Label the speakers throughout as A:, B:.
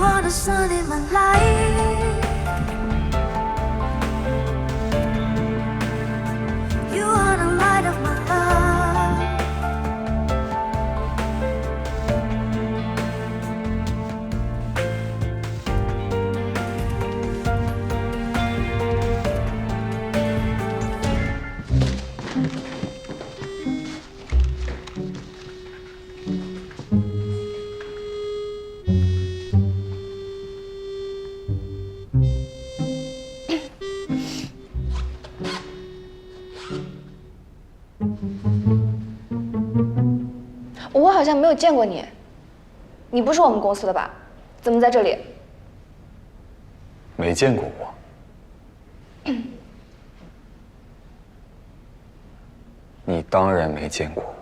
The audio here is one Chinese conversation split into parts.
A: are the sun in my life. You are the light of my love.
B: 我好像没有见过你，你不是我们公司的吧？怎么在这里？
C: 没见过我。你当然没见过我。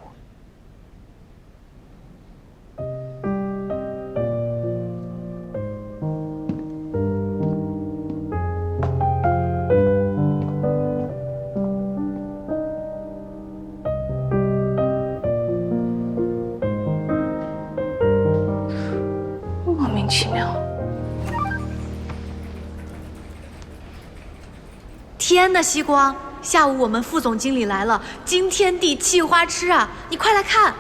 B: 莫名其妙。
D: 天呐，西光，下午我们副总经理来了，惊天地气花痴啊！你快来看。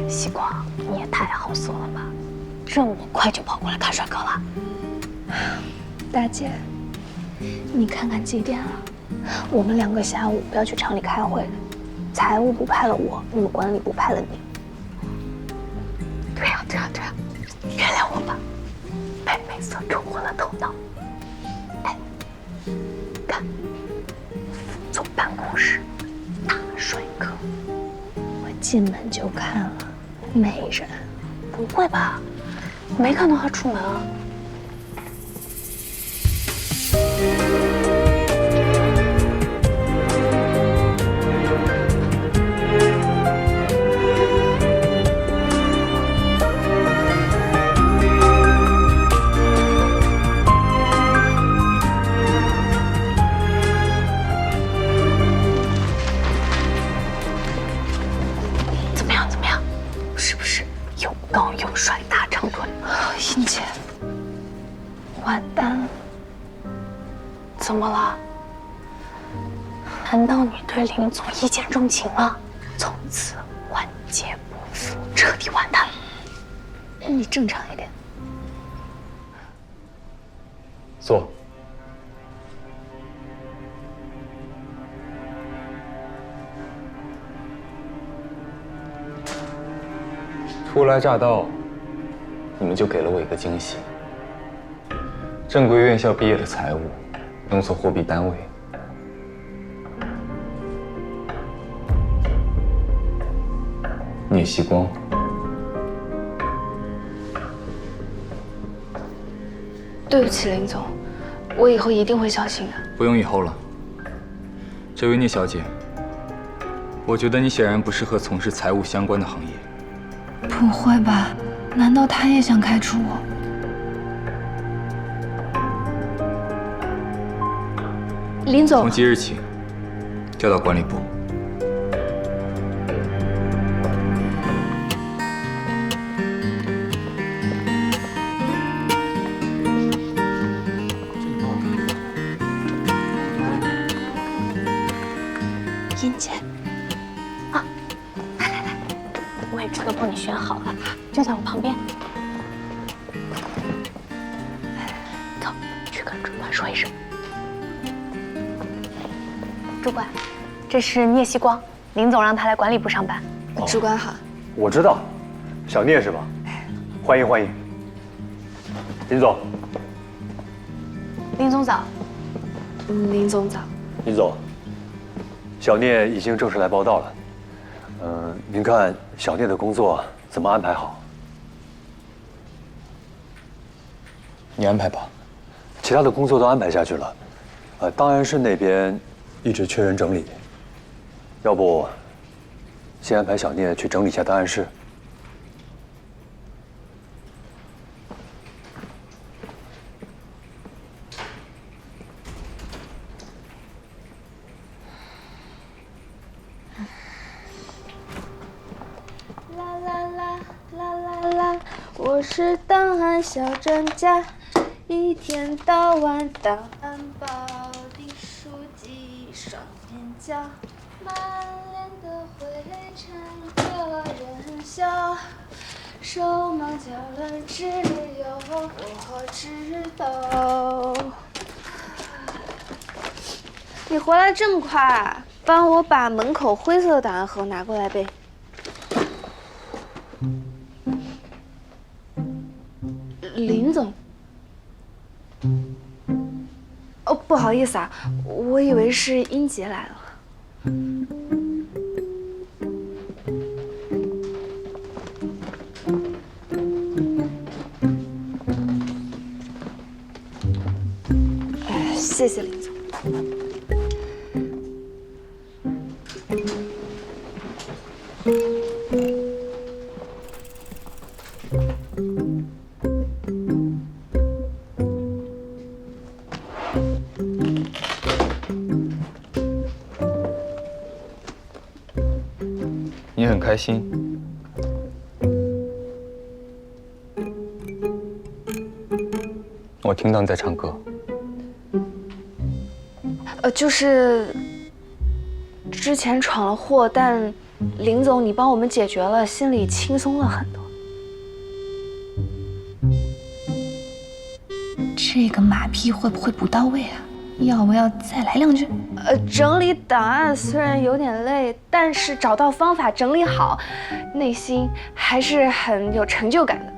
E: 西瓜，你也太好色了吧！这么快就跑过来看帅哥了？
B: 大姐，你看看几点了？我们2个下午要去厂里开会的，财务部派了我，你们管理部派了你。
E: 对呀，原谅我吧，被美色冲昏了头脑。哎，看，副总办公室，大帅哥。
B: 我进门就看了，美人。
E: 不会吧？没看到他出门啊？怎么样？是不是又高又帅大长腿？
B: 英姐，完蛋了！
E: 怎么了？难道你对林总一见钟情了？从此万劫不复，彻底完蛋了。
B: 你正常一点。
C: 坐。初来乍到，你们就给了我一个惊喜。正规院校毕业的财务，用作货币单位。聂曦光，
B: 对不起，林总，我以后一定会小心的。
F: 不用以后了。这位聂小姐，我觉得你显然不适合从事财务相关的行业。
B: 不会吧？难道他也想开除我？林总，
F: 从即日起，调到管理部。
E: 英姐，啊，来，位置都帮你选好了，就在我旁边。走，去跟主管说一声。主管，这是聂曦光，林总让他来管理部上班。
B: 主管好。
G: 我知道，小聂是吧？欢迎欢迎。林总，
E: 林总早。
B: 林总早。
G: 林总，小聂已经正式来报道了。您看小聂的工作怎么安排好？
C: 你安排吧。
G: 其他的工作都安排下去了，档案室那边一直缺人整理，要不先安排小聂去整理一下档案室。
B: 啦啦啦啦啦啦，我是档案小专家，一天到晚档案包订书机双面胶，满脸的灰尘惹人笑，手忙脚乱只有我知道。你回来这么快，帮我把门口灰色的档案盒拿过来呗。林总，哦，不好意思啊，我以为是英杰来了。哎，谢谢林总。
C: 你很开心？我听到你在唱歌。
B: 就是之前闯了祸，但林总你帮我们解决了，心里轻松了很多。
H: 这个马屁会不会不到位啊？要不要再来两句？
B: 整理档案虽然有点累，但是找到方法整理好，内心还是很有成就感的。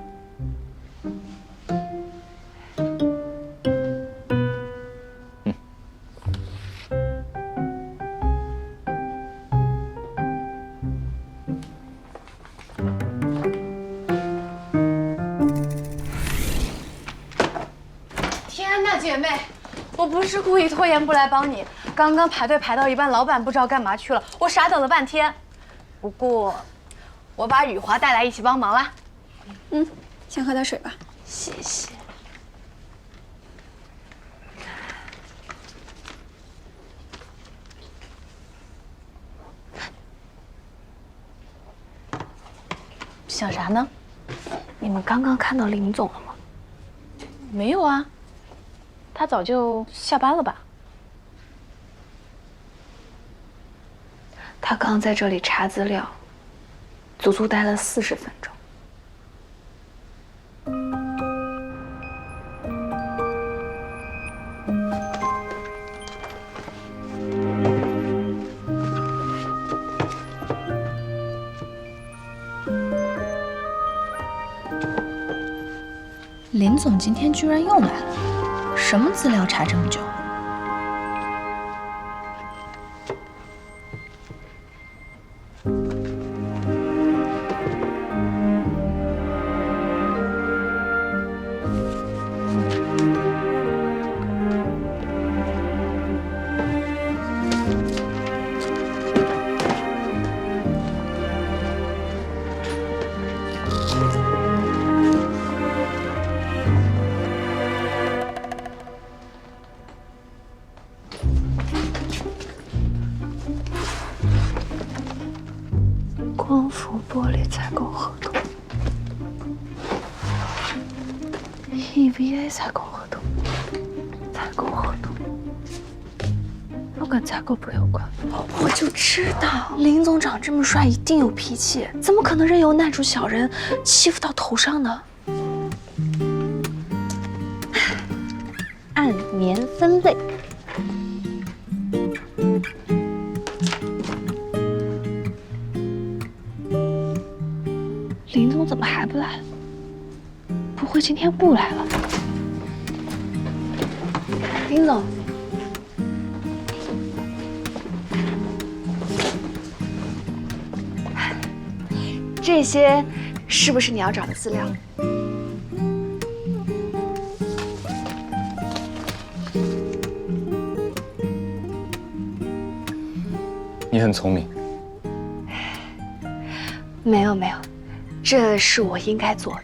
D: 天哪，姐妹，我不是故意拖延不来帮你，刚刚排队排到一半，老板不知道干嘛去了，我傻等了半天。不过，我把雨华带来一起帮忙啦。
H: 先喝点水吧。
B: 谢谢。
H: 想啥呢？
B: 你们刚刚看到林总了吗？
H: 没有啊，他早就下班了吧？
B: 他刚在这里查资料，足足待了40分钟。
H: 林总今天居然又来了，什么资料查这么久？
B: 光伏玻璃采购合同 ，EVA 采购合同，采购合同，都跟采购部有关。我就知道林总长这么帅，一定有脾气，怎么可能任由那种小人欺负到头上呢？按年分类。林总怎么还不来？不会今天不来了？林总，这些是不是你要找的资料？
C: 很聪明。
B: 没有没有，这是我应该做的。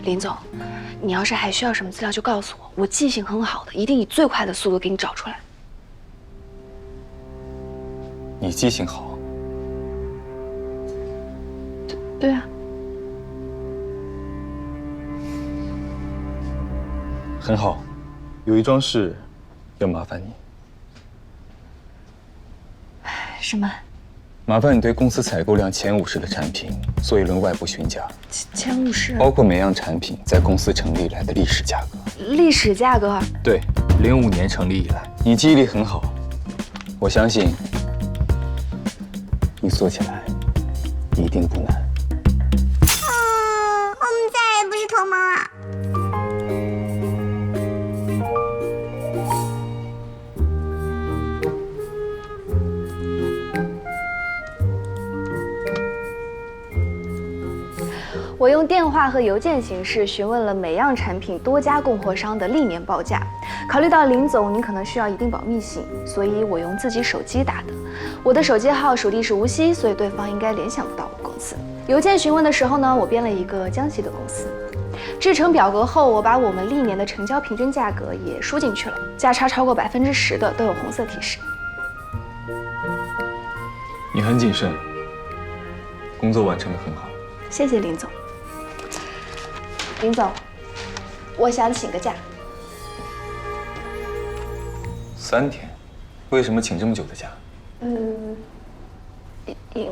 B: 林总，你要是还需要什么资料就告诉我，我记性很好的，一定以最快的速度给你找出来。
C: 你记性好，
B: 对啊，
C: 很好。有一桩事要麻烦你，
B: 什么？
C: 麻烦你对公司采购量前50的产品做一轮外部询价，
B: 前50，
C: 包括每样产品在公司成立以来的历史价格。
B: 历史价格？
F: 对，05年成立以来。
C: 你记忆力很好，我相信你做起来一定不难。
A: 我们再也不是同盟了。
B: 我用电话和邮件形式询问了每样产品多家供货商的历年报价。考虑到林总您可能需要一定保密性，所以我用自己手机打的。我的手机号属地是无锡，所以对方应该联想不到我的公司。邮件询问的时候呢，我编了一个江西的公司。制成表格后，我把我们历年的成交平均价格也输进去了，价差超过10%的都有红色提示。
C: 你很谨慎，工作完成得很好。
B: 谢谢林总。林总，我想请个假。
C: 3天，为什么请这么久的假？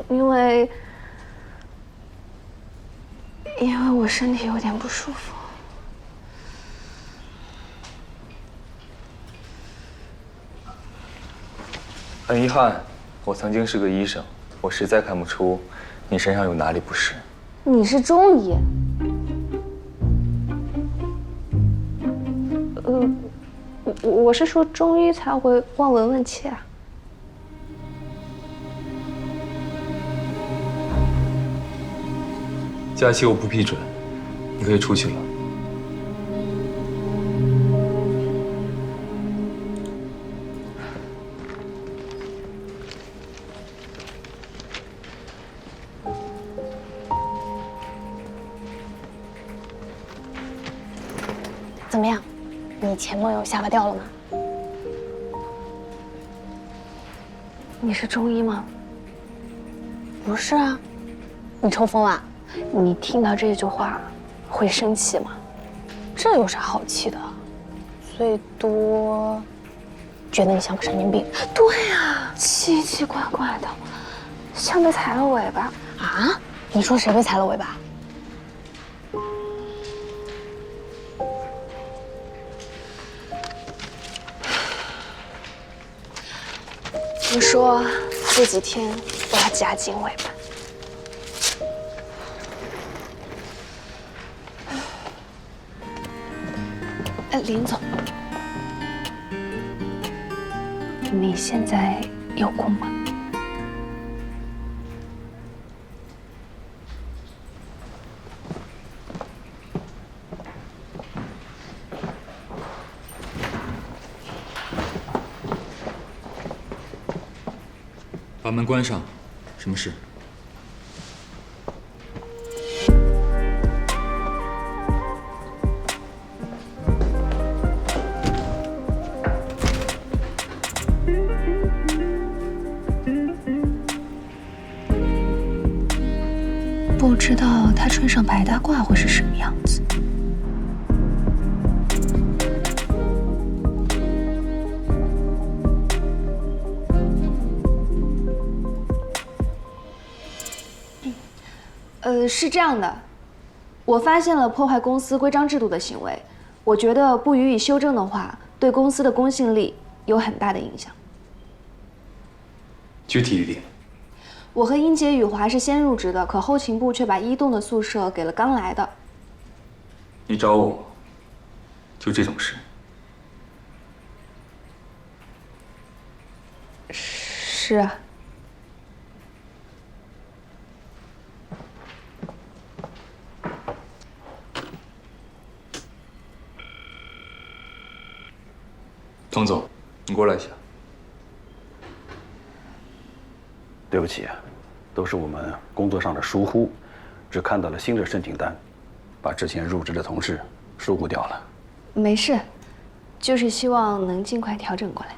B: 因为我身体有点不舒服。
C: 很遗憾，我曾经是个医生，我实在看不出你身上有哪里不适。
B: 你是中医？我是说中医才会望闻问切啊。
C: 假期我不批准，你可以出去了。
E: 怎么样？你前男友下巴掉了吗？
B: 你是中医吗？
E: 不是啊，你抽风啊？
B: 你听到这句话会生气吗？
E: 这有啥好气的？最多觉得你像个神经病。
B: 对啊，奇奇怪怪的，像被踩了尾巴
E: 啊？你说谁被踩了尾巴？
B: 我说这几天我要夹紧尾巴。林总，你现在有空吗？
F: 把门关上，什么事？
B: 不知道他穿上白大褂会是什么样子。是这样的，我发现了破坏公司规章制度的行为，我觉得不予以修正的话，对公司的公信力有很大的影响。
C: 具体一点。
B: 我和英杰、雨华是先入职的，可后勤部却把1栋的宿舍给了刚来的。
C: 你找我，就这种事？
B: 是啊。
C: 童总，你过来一下。
I: 对不起，都是我们工作上的疏忽，只看到了新的申请单，把之前入职的同事疏忽掉了。
B: 没事，就是希望能尽快调整过来。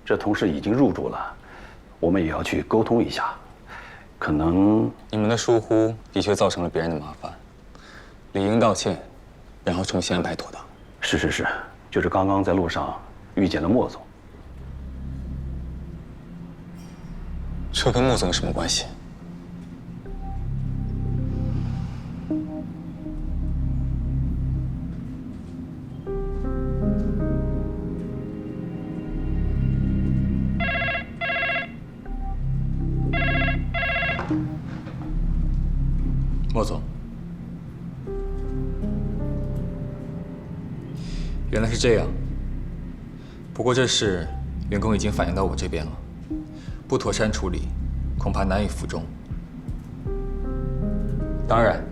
I: 这同事已经入住了，我们也要去沟通一下。可能
C: 你们的疏忽的确造成了别人的麻烦，理应道歉，然后重新安排妥当。
I: 是，就是刚刚在路上遇见了莫总。
C: 这跟莫总有什么关系？
F: 莫总，原来是这样。不过这事员工已经反映到我这边了，不妥善处理，恐怕难以服众。
C: 当然，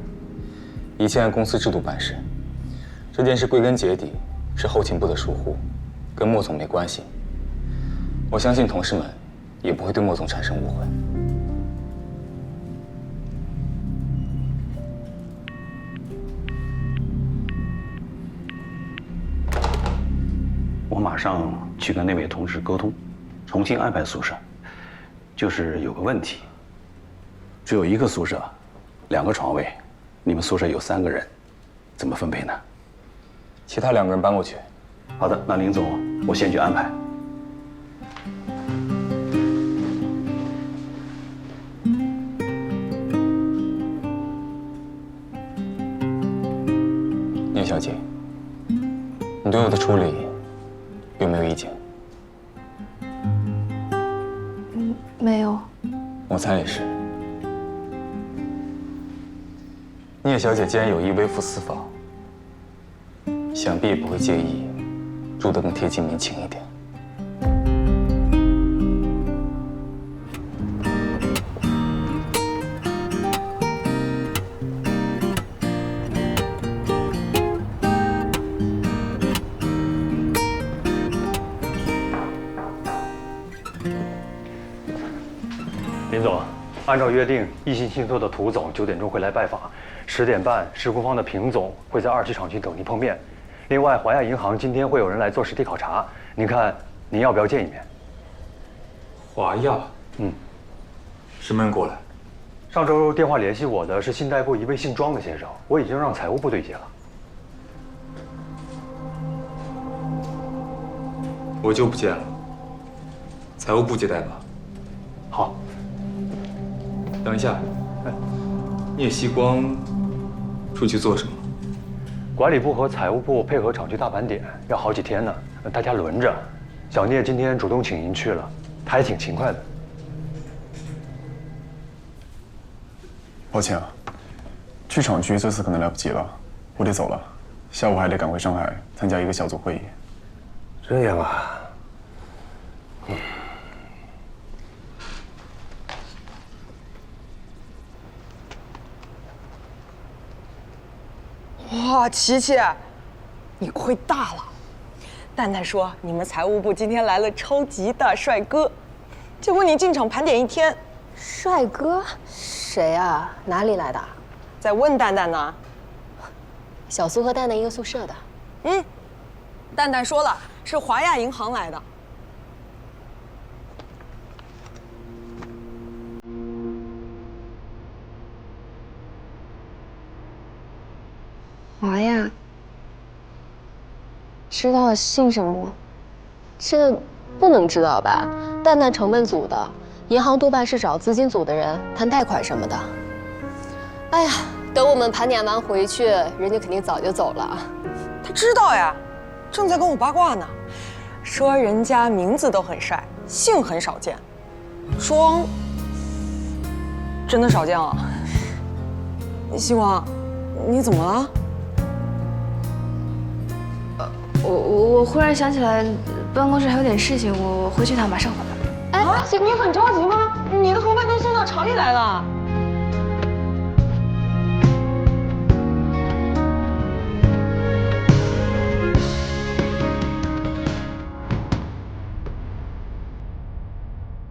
C: 一切按公司制度办事。这件事归根结底是后勤部的疏忽，跟莫总没关系。我相信同事们也不会对莫总产生误会。
I: 我马上去跟那位同事沟通，重新安排宿舍。就是有个问题，只有一个宿舍，2个床位，你们宿舍有3个人，怎么分配呢？
C: 其他2个人搬过去。
I: 好的，那林总，我先去安排。
C: 聂小姐，你对我的处理有没有意见？
B: 没有。
C: 我猜也是。聂小姐既然有意微服私访，想必也不会介意住得更贴近民情一点。
G: 林总，按照约定，一星信托的涂总9点钟会来拜访，10点半，施工方的平总会在2期厂区等您碰面。另外，华亚银行今天会有人来做实地考察，您看您要不要见一面？
F: 华亚，什么人过来？
G: 上周电话联系我的是信贷部一位姓庄的先生，我已经让财务部对接了。
F: 我就不见了，财务部接待吧。
G: 好。
F: 等一下，聂希光出去做什么？
G: 管理部和财务部配合厂区大盘点，要好几天呢，大家轮着。小聂今天主动请您去了，他还挺勤快的。
J: 抱歉啊，去厂区这次可能来不及了，我得走了，下午还得赶回上海参加一个小组会议。
I: 这样啊。
K: 哇，琪琪，你亏大了！蛋蛋说你们财务部今天来了超级大帅哥，结果你进厂盘点1天，
E: 帅哥？谁啊？哪里来的？
K: 在问蛋蛋呢。
E: 小苏和蛋蛋一个宿舍的。
K: 蛋蛋说了，是华亚银行来的。
B: 华亚，知道姓什么？
E: 这不能知道吧？蛋蛋成本组的，银行多半是找资金组的人谈贷款什么的。哎呀，等我们盘点完回去，人家肯定早就走了。
K: 他知道呀，正在跟我八卦呢，说人家名字都很帅，姓很少见。庄，真的少见了。希光，你怎么了？
B: 我忽然想起来，办公室还有点事情，我回去一趟，马上回来。
K: 哎，你很着急吗？你的头发都送到厂里来了。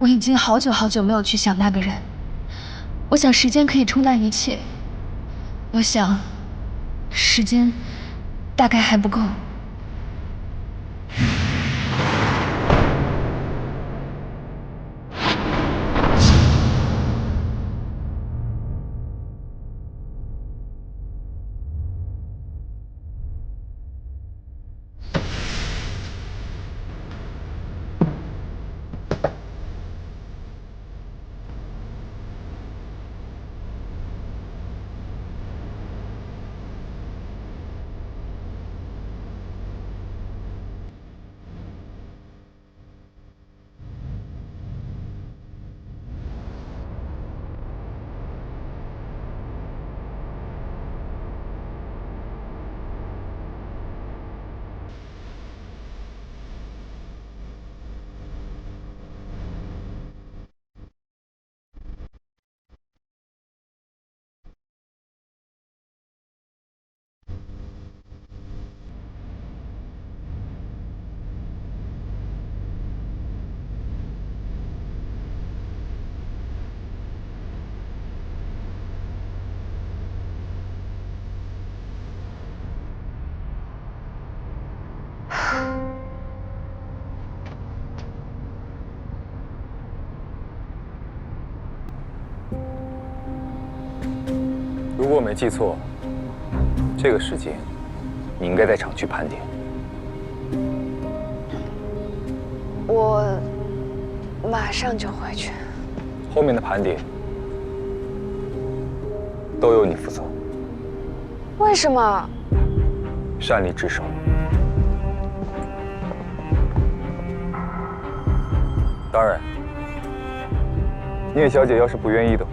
B: 我已经好久好久没有去想那个人。我想时间可以冲淡一切。我想，时间大概还不够。
C: 如果我没记错，这个时间你应该在厂区盘点。
B: 我马上就回去。
C: 后面的盘点都由你负责。
B: 为什么？
C: 擅离职守。当然，聂小姐要是不愿意的话，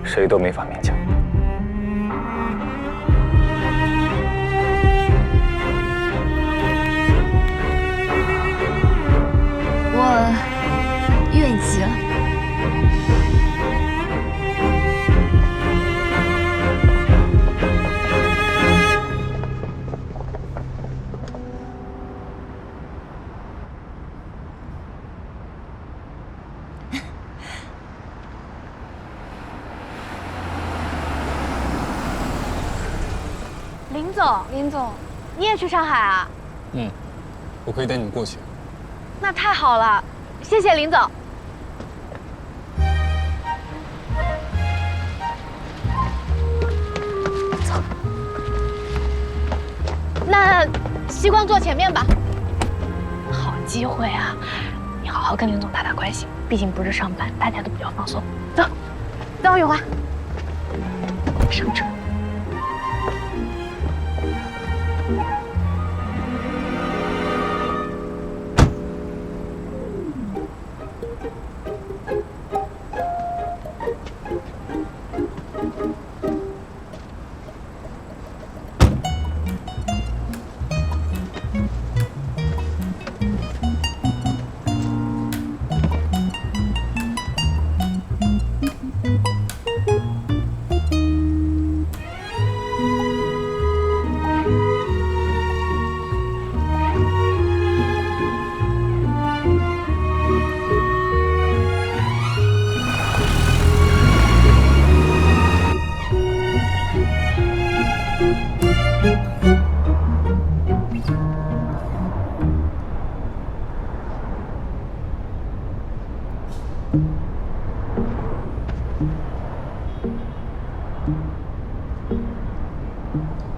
C: 谁都没法勉强。
B: 我愿意了。
D: 林总，你也去上海啊？
F: 嗯，我可以带你们过去。
D: 那太好了，谢谢林总。走，那西光坐前面吧。好机会啊，你好好跟林总打打关系，毕竟不是上班，大家都比较放松。走，走，雨华，上车。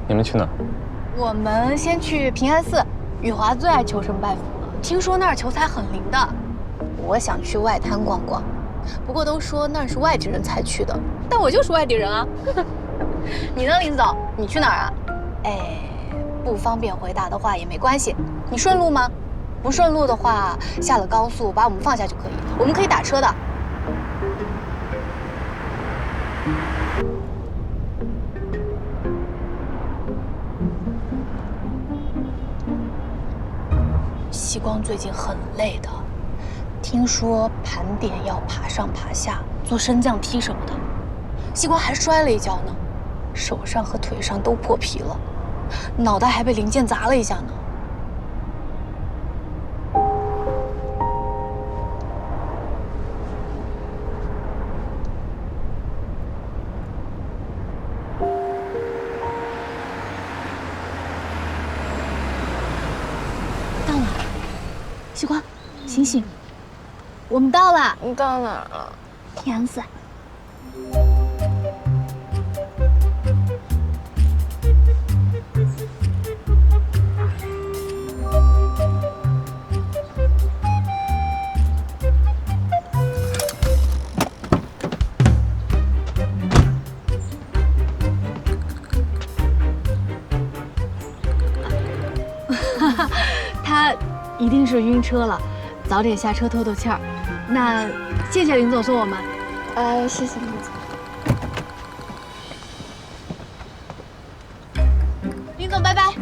C: 你们去哪儿？
D: 我们先去平安寺，雨华最爱求神拜佛了，听说那儿求财很灵的。我想去外滩逛逛，不过都说那是外地人才去的，但我就是外地人啊。你呢，林总？你去哪儿啊？哎，不方便回答的话也没关系。你顺路吗？不顺路的话，下了高速把我们放下就可以，我们可以打车的。西光最近很累的，听说盘点要爬上爬下，做升降梯什么的。西光还摔了一跤呢，手上和腿上都破皮了，脑袋还被零件砸了一下呢。星星。我们到了，
B: 你到哪儿了？
D: 平安寺。他一定是晕车了，早点下车透透气儿。那谢谢林总送我们。
B: 谢谢林总。
D: 林总，拜拜。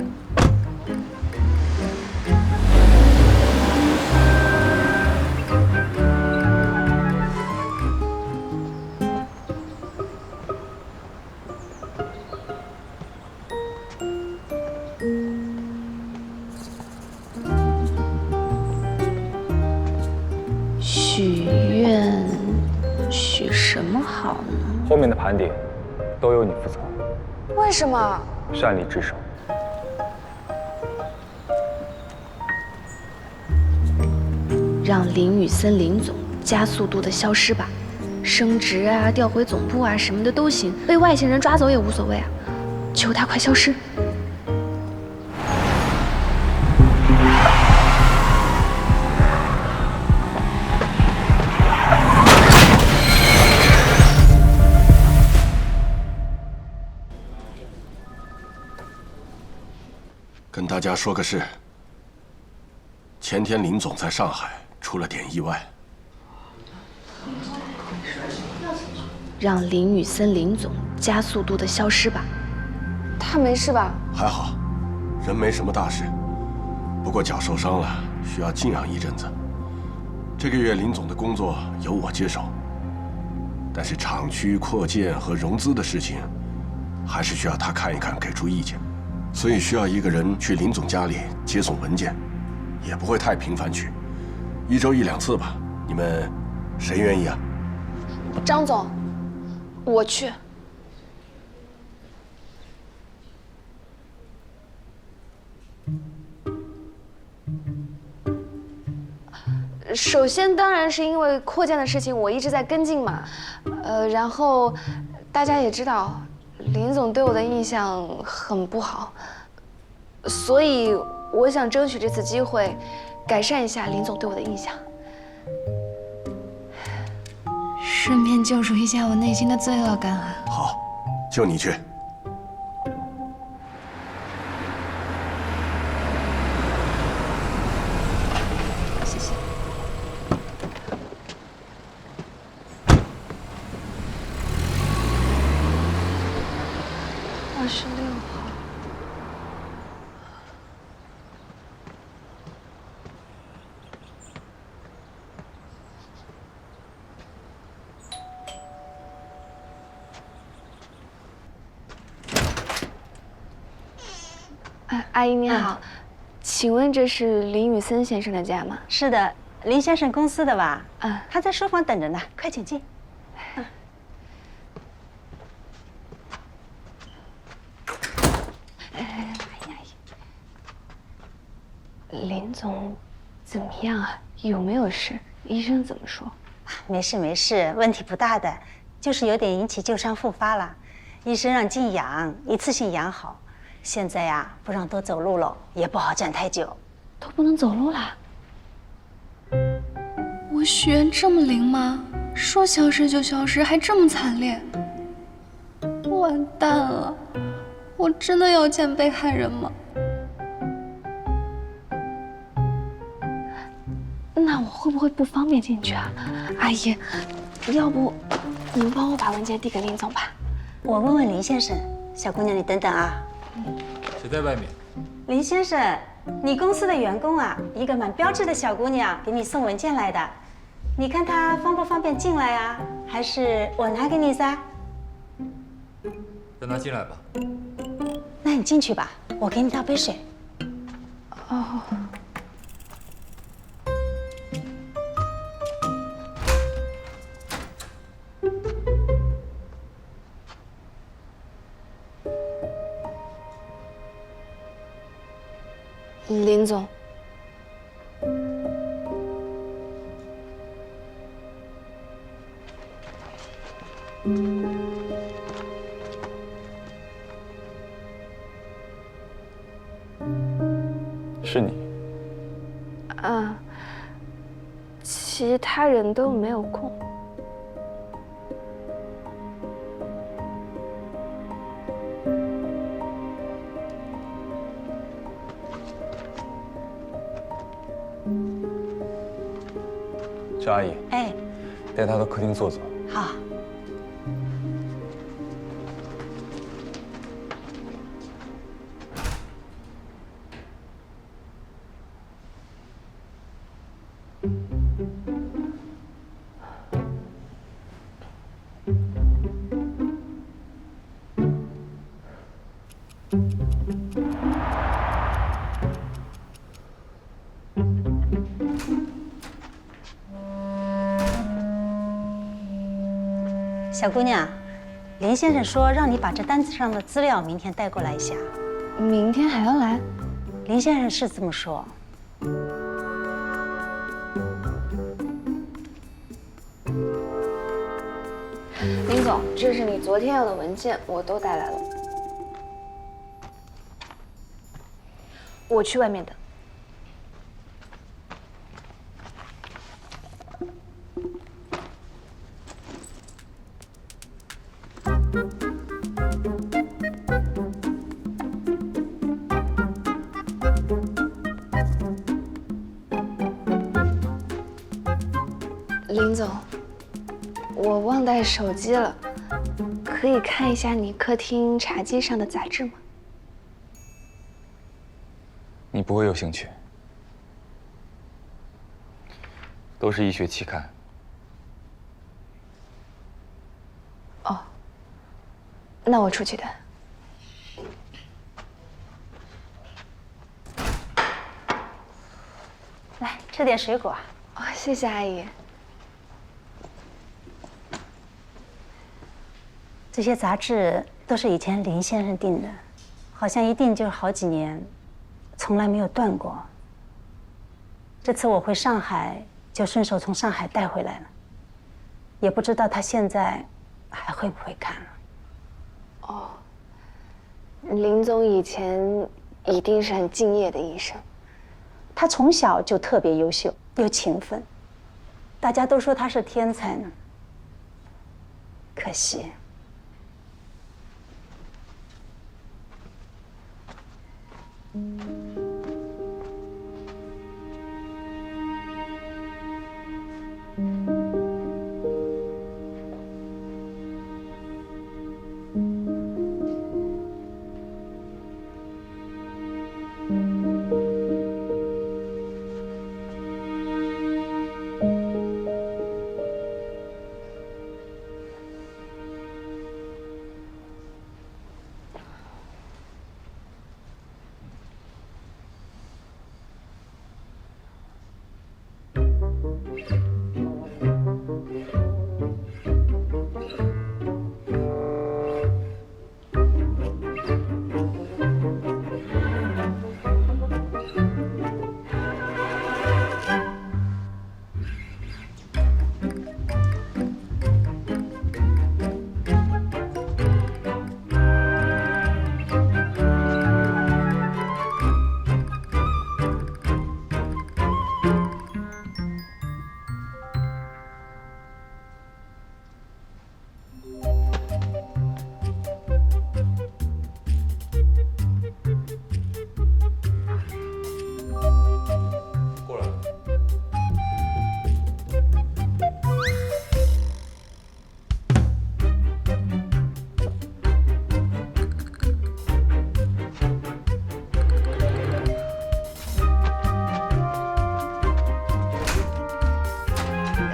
H: 许愿，许什么好呢？
C: 后面的盘点都由你负责，
B: 为什么？
C: 擅离职守。
H: 让林雨森林总加速度的消失吧，升职啊、调回总部啊什么的都行，被外星人抓走也无所谓啊，求他快消失。
L: 跟大家说个事，前天林总在上海出了点意外。
H: 让林雨森林总加速度的消失吧。
B: 他没事吧？
L: 还好，人没什么大事，不过脚受伤了，需要静养一阵子。这个月林总的工作由我接手，但是厂区扩建和融资的事情，还是需要他看一看，给出意见。所以需要一个人去林总家里接送文件，也不会太频繁去，1周1、2次吧。你们谁愿意啊？
B: 张总，我去。首先当然是因为扩建的事情，我一直在跟进嘛。然后大家也知道，林总对我的印象很不好，所以我想争取这次机会，改善一下林总对我的印象，顺便救赎一下我内心的罪恶感啊。
L: 好，就你去。
B: 谢谢。26号。阿姨你好，请问这是林雨森先生的家吗？
M: 是的，林先生公司的吧？
B: 嗯，
M: 他在书房等着呢，快请进。
B: 林总怎么样啊？有没有事？医生怎么说？
M: 没事没事，问题不大的，就是有点引起旧伤复发了。医生让静养，一次性养好。现在呀，不让多走路了，也不好站太久。
B: 都不能走路啦？我许愿这么灵吗？说消失就消失，还这么惨烈？完蛋了！我真的要见被害人吗？那我会不会不方便进去啊？阿姨，要不你们帮我把文件递给林总吧？
M: 我问问林先生。小姑娘，你等等啊。
F: 谁在外面？
M: 林先生，你公司的员工啊，一个蛮标致的小姑娘给你送文件来的，你看她方不方便进来啊？还是我拿给你噻？
F: 让她进来吧。
M: 那你进去吧，我给你倒杯水。
B: 哦。林总，
J: 是你。
H: 其他人都没有空。
C: 赵阿姨，
M: 哎，
C: 带她到客厅坐坐。
M: 好。小姑娘，林先生说让你把这单子上的资料明天带过来一下。
H: 明天还要来？
M: 林先生是这么说。
H: 林总，这是你昨天要的文件，我都带来了。我去外面等。林总，我忘带手机了，可以看一下你客厅茶几上的杂志吗？
C: 你不会有兴趣，都是医学期刊。
H: 哦，那我出去等。
M: 来，吃点水果。
H: 哦，谢谢阿姨。
M: 这些杂志都是以前林先生订的，好像一订就是好几年，从来没有断过。这次我回上海，就顺手从上海带回来了，也不知道他现在还会不会看了。
H: 哦，林总以前一定是很敬业的医生。
M: 他从小就特别优秀又勤奋，大家都说他是天才呢。可惜。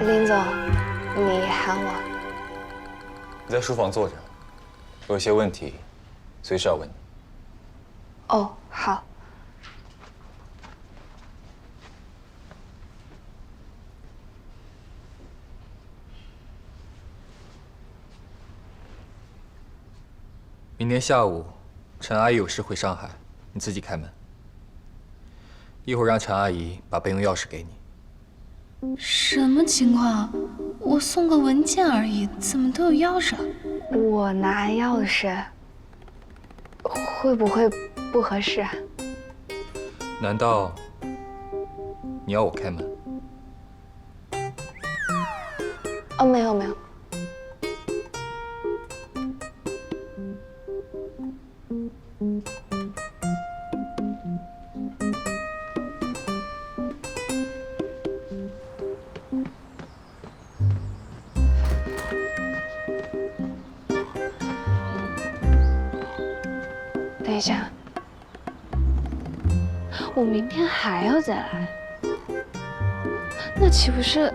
H: 林总，你喊我？
C: 你在书房坐着，我有些问题，随时要问你。
H: 哦，好。
F: 明天下午，陈阿姨有事回上海，你自己开门。一会儿让陈阿姨把备用钥匙给你。
H: 什么情况？我送个文件而已，怎么都有钥匙了？
B: 我拿钥匙，会不会不合适啊？
F: 难道你要我开门？
B: 哦，没有没有。等一下，我明天还要再来，那岂不是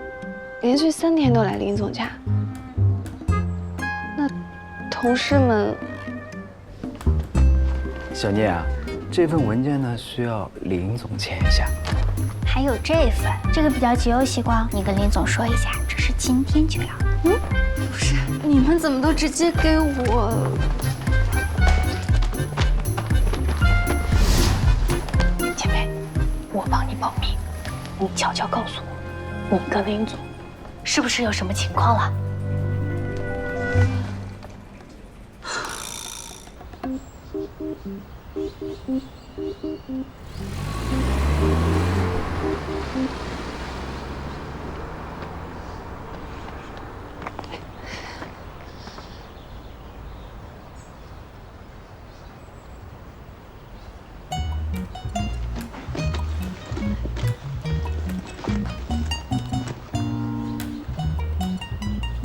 B: 连续3天都来林总家？那同事们，
N: 小聂啊，这份文件呢需要林总签一下。
O: 还有这份，这个比较急哦，希光，你跟林总说一下，这是今天就要。
H: 不是，你们怎么都直接给我？
O: 前辈，我帮你保密，你悄悄告诉我，你跟林总是不是有什么情况了？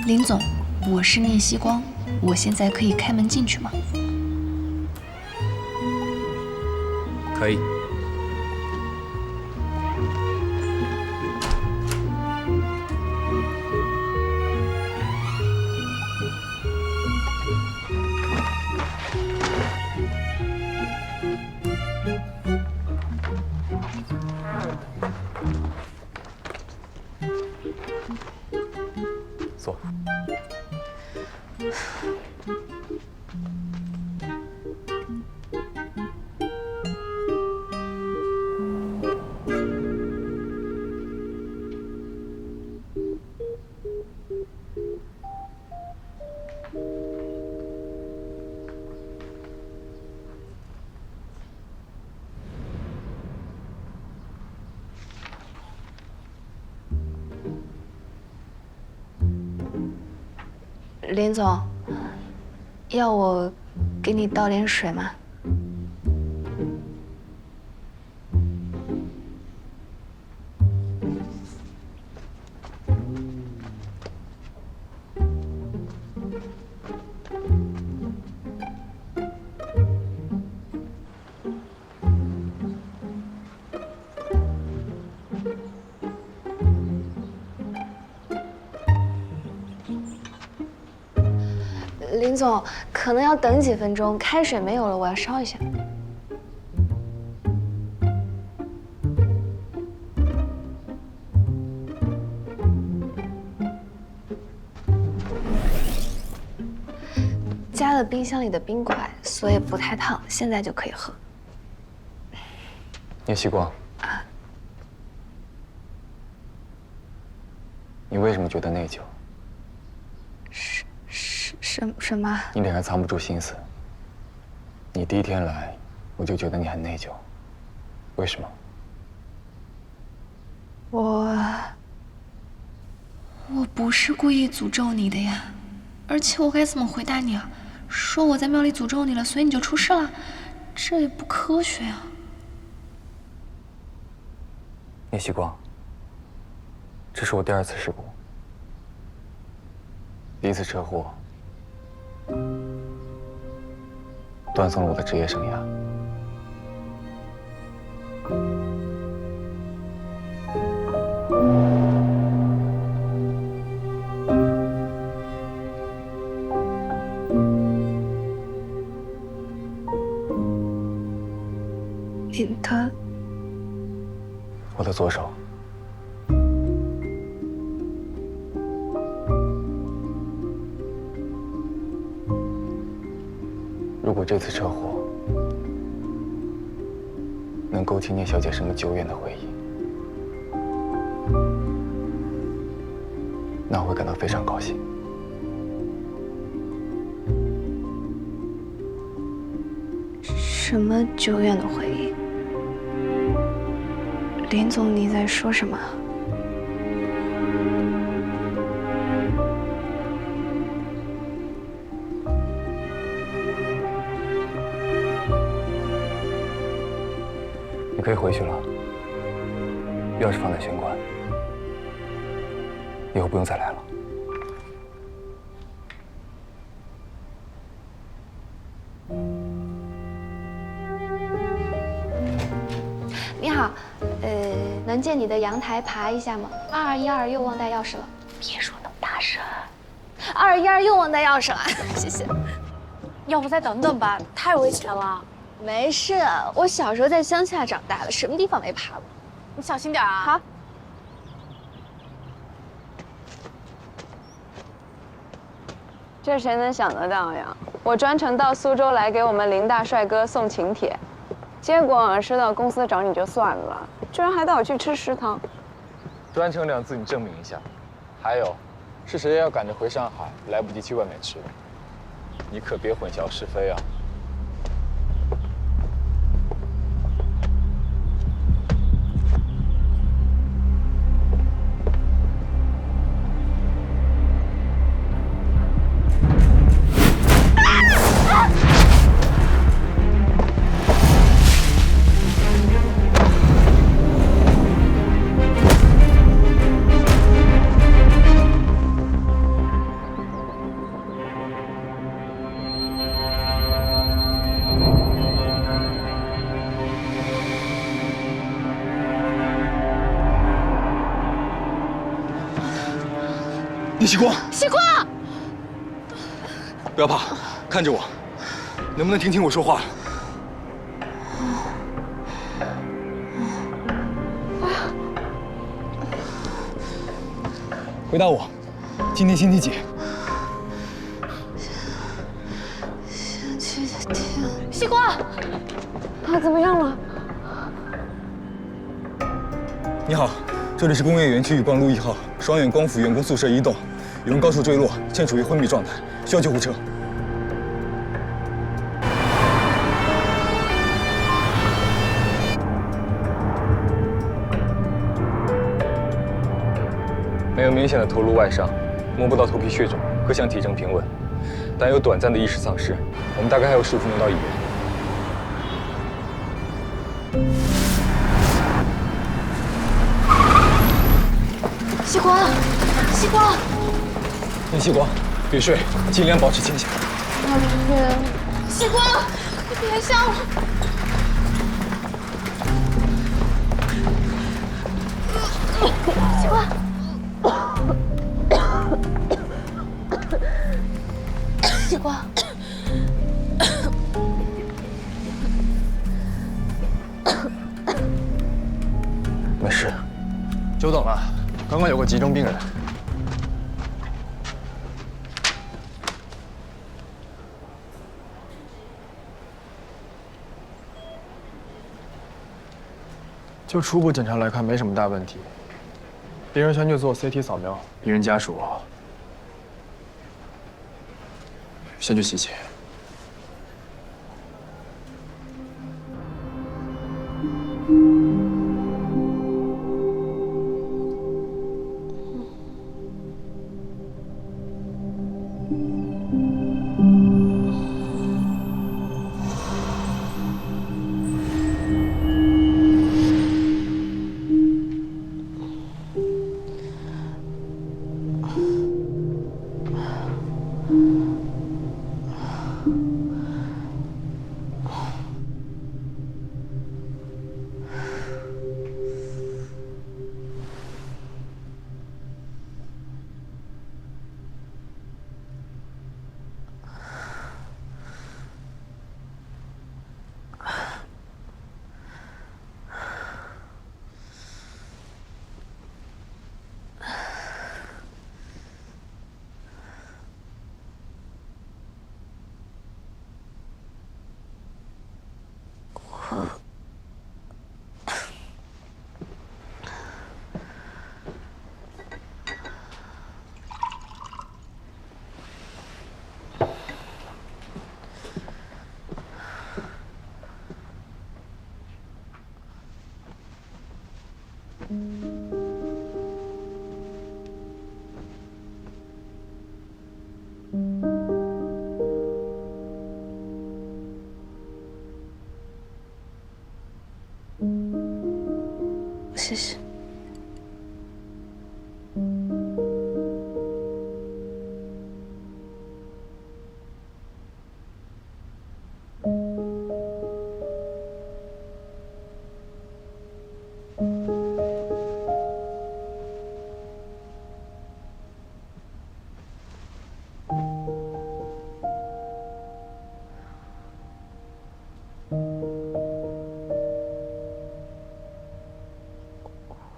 H: 林总，我是聂希光，我现在可以开门进去吗？
F: 可以。
C: 坐。
H: 林总，要我给你倒点水吗？林总，可能要等几分钟，开水没有了，我要烧一下。加了冰箱里的冰块，所以不太烫，现在就可以喝。
C: 聂希光，你为什么觉得内疚？
H: 什么？
C: 你脸上藏不住心思。你第一天来，我就觉得你很内疚。为什么？
H: 我不是故意诅咒你的呀，而且我该怎么回答你啊？说我在庙里诅咒你了，所以你就出事了，这也不科学啊。
C: 聂希光，这是我第2次事故。第1次车祸断送了我的职业生涯。
H: 你的？
C: 我的左手。如果这次车祸能勾起聂小姐什么久远的回忆，那我会感到非常高兴。
H: 什么久远的回忆？林总，你在说什么？
C: 你可以回去了，钥匙放在玄关，以后不用再来了。
H: 你好，能借你的阳台爬一下吗？2212又忘带钥匙了。
O: 别说那么大声。
H: 2212又忘带钥匙了，谢谢。
O: 要不再等等吧，太危险了。
H: 没事，我小时候在乡下长大的，什么地方没爬过。
O: 你小心点啊。
H: 好。
P: 这谁能想得到呀？我专程到苏州来给我们林大帅哥送请帖，结果收到公司找你就算了，居然还带我去吃食堂。
F: 专程2字你证明一下。还有，是谁要赶着回上海，来不及去外面吃？你可别混淆是非啊！叶曦光，
O: 曦光，
F: 不要怕，看着我，能不能听听我说话？回答我，今天星期几？
O: 星期天。曦光，
P: 他怎么样了？
F: 你好，这里是工业园区宇光路1号双远光伏员工宿舍1栋，有人高处坠落，现处于昏迷状态，需要救护车。没有明显的头颅外伤，摸不到头皮血肿，各项体征平稳，但有短暂的意识丧失。我们大概还有15分钟到医院。
O: 曦光，曦光，
F: 叶曦光，别睡，尽量保持清醒。
O: 曦光，你别笑了。曦光，曦光，
F: 没事。久等了，刚刚有个急症病人。就初步检查来看，没什么大问题。病人先去做 CT 扫描，病人家属先去洗钱。
H: 谢谢。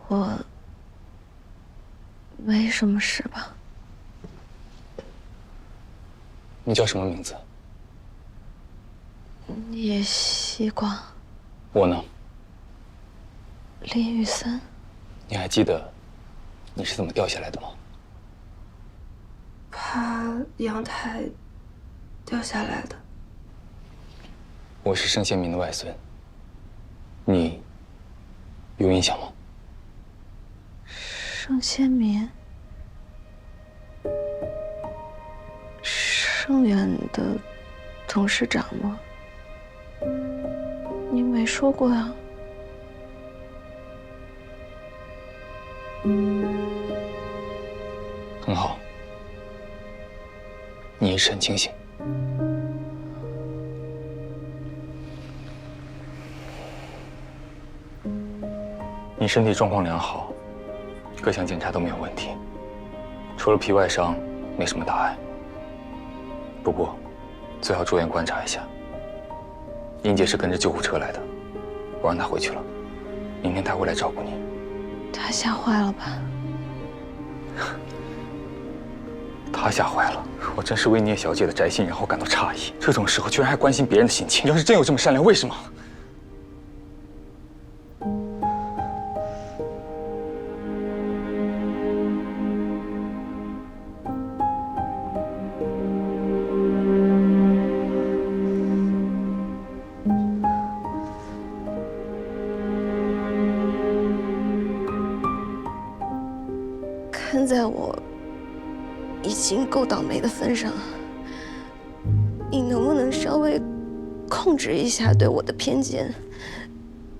H: 我没什么事吧？
C: 你叫什么名字？
H: 叶希光，
C: 我呢？
H: 林雨森。
C: 你还记得你是怎么掉下来的吗？
H: 爬阳台掉下来的。
C: 我是盛先民的外孙，你有印象吗？
H: 盛先民，盛远的董事长吗？你没说过呀。
C: 很好，你意识很清醒。你身体状况良好，各项检查都没有问题，除了皮外伤，没什么大碍。不过，最好住院观察一下。英姐是跟着救护车来的，我让她回去了，明天她会来照顾你。
H: 他吓坏了吧？
C: 她吓坏了，我真是为聂小姐的宅心仁厚感到诧异。这种时候居然还关心别人的心情，你要是真有这么善良，为什么？
H: 看在我已经够倒霉的份上，你能不能稍微控制一下对我的偏见，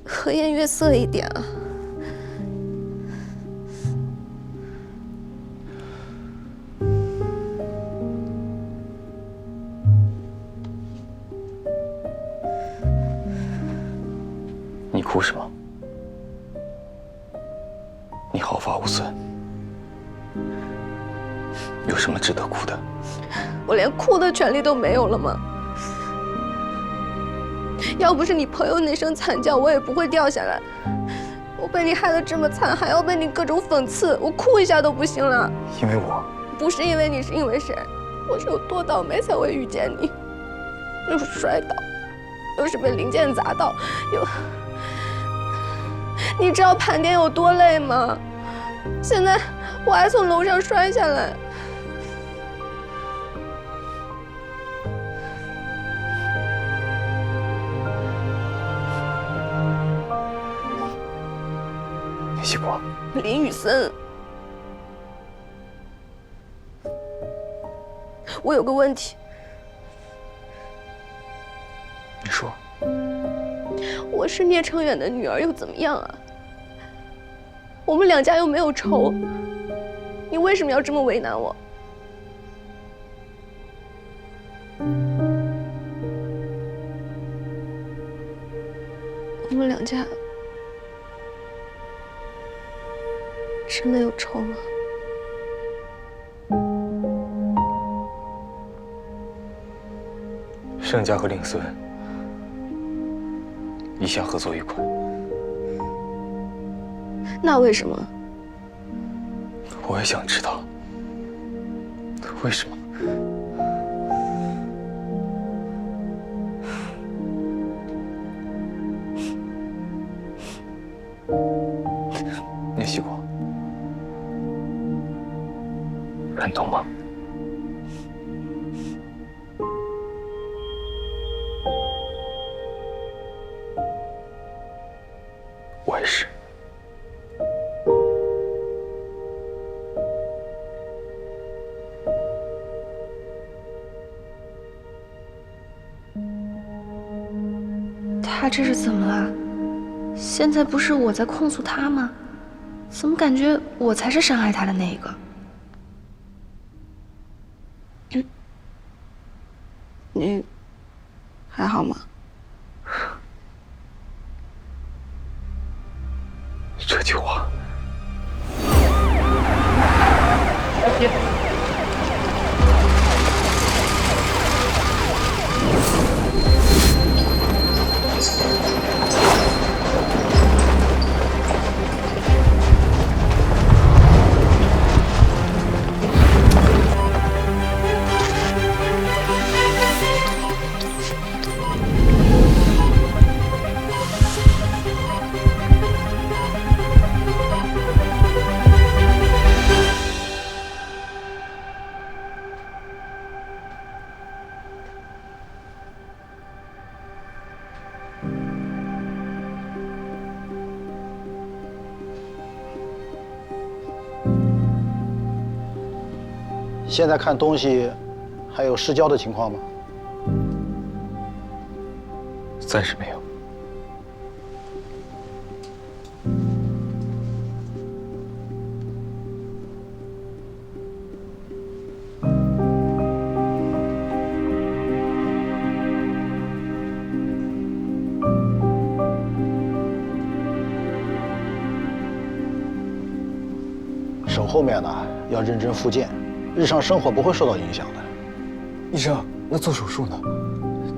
H: 和颜悦色一点啊？
C: 你哭什么？你毫发无损，有什么值得哭的？
H: 我连哭的权利都没有了吗？要不是你朋友那声惨叫，我也不会掉下来。我被你害得这么惨，还要被你各种讽刺，我哭一下都不行了。
C: 因为我
H: 不是因为你，是因为谁？我是有多倒霉才会遇见你？又是摔倒，又是被零件砸到，你知道盘点有多累吗？现在我还从楼上摔下来。
C: 希光，
H: 林雨森，我有个问题。
C: 你说。
H: 我是聂成远的女儿又怎么样啊？我们两家又没有仇，你为什么要这么为难我？我们两家真的有仇吗？
C: 盛家和令孙一向合作愉快。
H: 那为什么？
C: 我也想知道，为什么？聂希光，感动吗？我也是。
H: 他这是怎么了？
B: 现在不是我在控诉他吗？怎么感觉我才是伤害他的那一个？
H: 你还好吗？
N: 这句话。
Q: 现在看东西还有失焦的情况吗？
N: 暂时没有。
Q: 手后面呢要认真复健。日常生活不会受到影响的。
N: 医生，那做手术呢？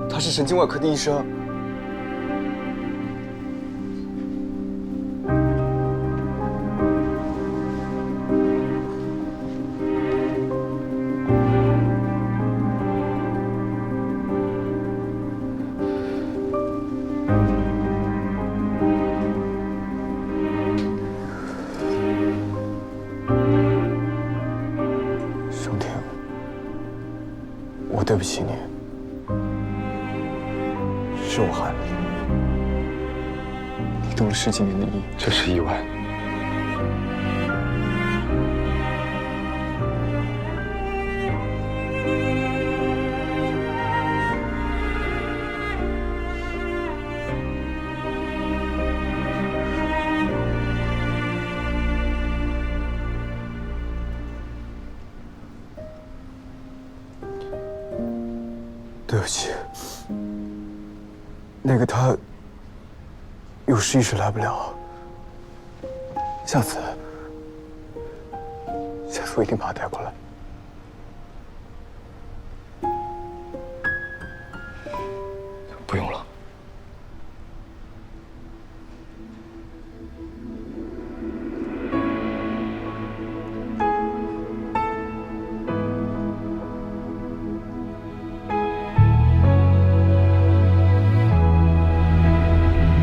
N: 他是神经外科的医生。对不起你，是我害了你。你动了10几年的意，这是意外。对不起，那个他有事一时来不了，下次我一定把他带过来。不用了。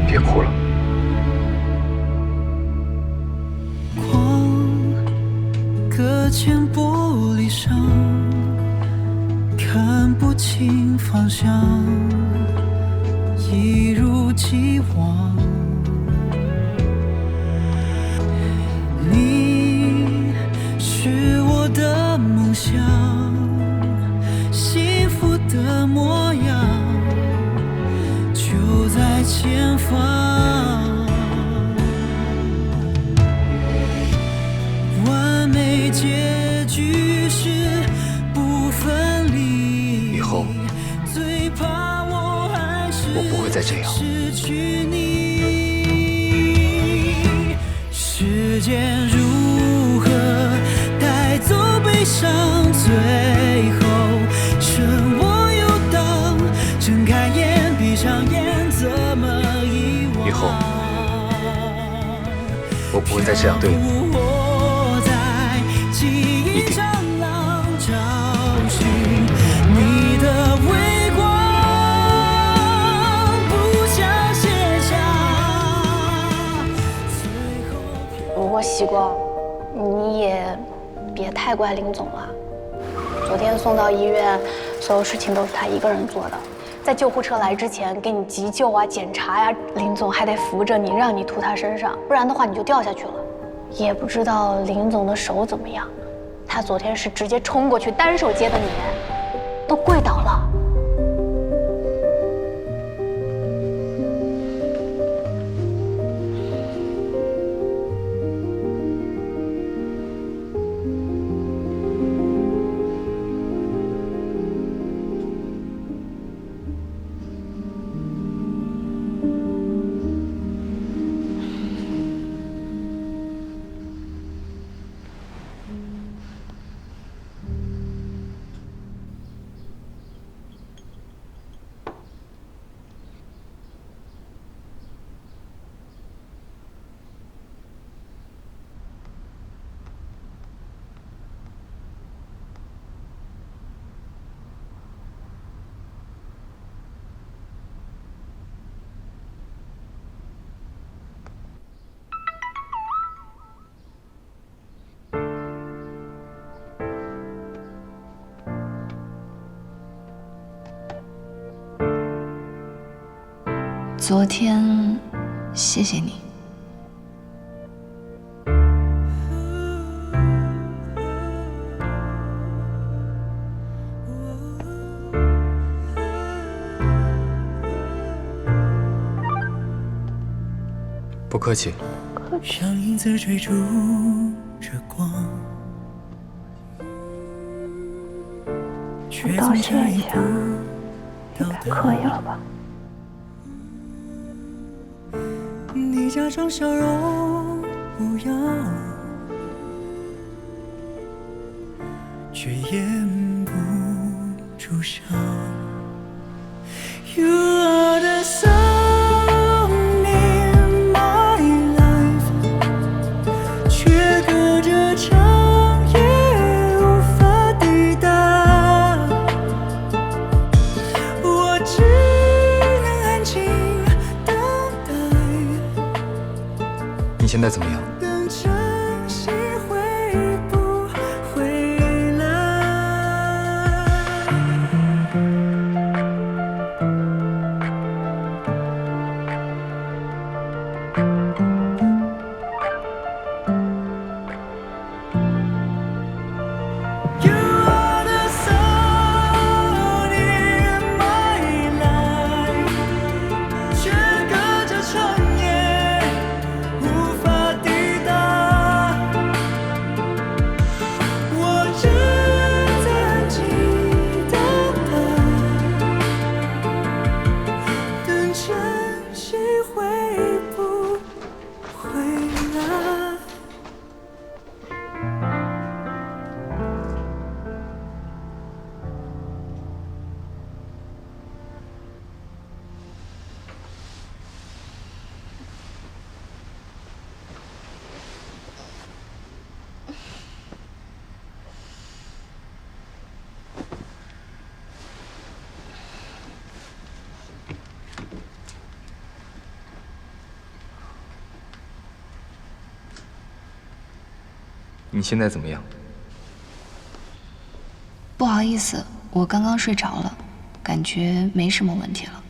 N: 别哭了。
R: 搁浅玻璃上，看不清方向，一如既往。你是我的梦想，幸福的模样就在前方。完美结局是不分离。
N: 以后
R: 最怕我还是
N: 我不会再这样。
R: 失去你，时间如何带走悲伤？最后剩我游荡，睁开眼闭上眼，怎么遗忘？
N: 以后我不会再这样对你。
R: 一定。找寻你的微光，不想写下。
D: 不过西光，你也别太怪林总了。昨天送到医院，所有事情都是他一个人做的。在救护车来之前，给你急救啊、检查呀，林总还得扶着你，让你吐他身上，不然的话你就掉下去了。也不知道林总的手怎么样。他昨天是直接冲过去单手接的你，都跪倒了。昨天，谢谢你。
F: 不客气。
R: 像影子追逐着光，却总差一步到达。
O: 可以了吧？
R: 你假装笑容无恙，却掩不住伤。You are the sun in my life， 却隔着长夜无法抵达。我只能安静等待。
F: 你现在怎么样？
R: 等晨曦会不回来？You are the sun in my life， 却隔着长夜无法抵达。我只在安静等待，等晨曦会不回来？
F: 你现在怎么样？
D: 不好意思，我刚刚睡着了，感觉没什么问题了。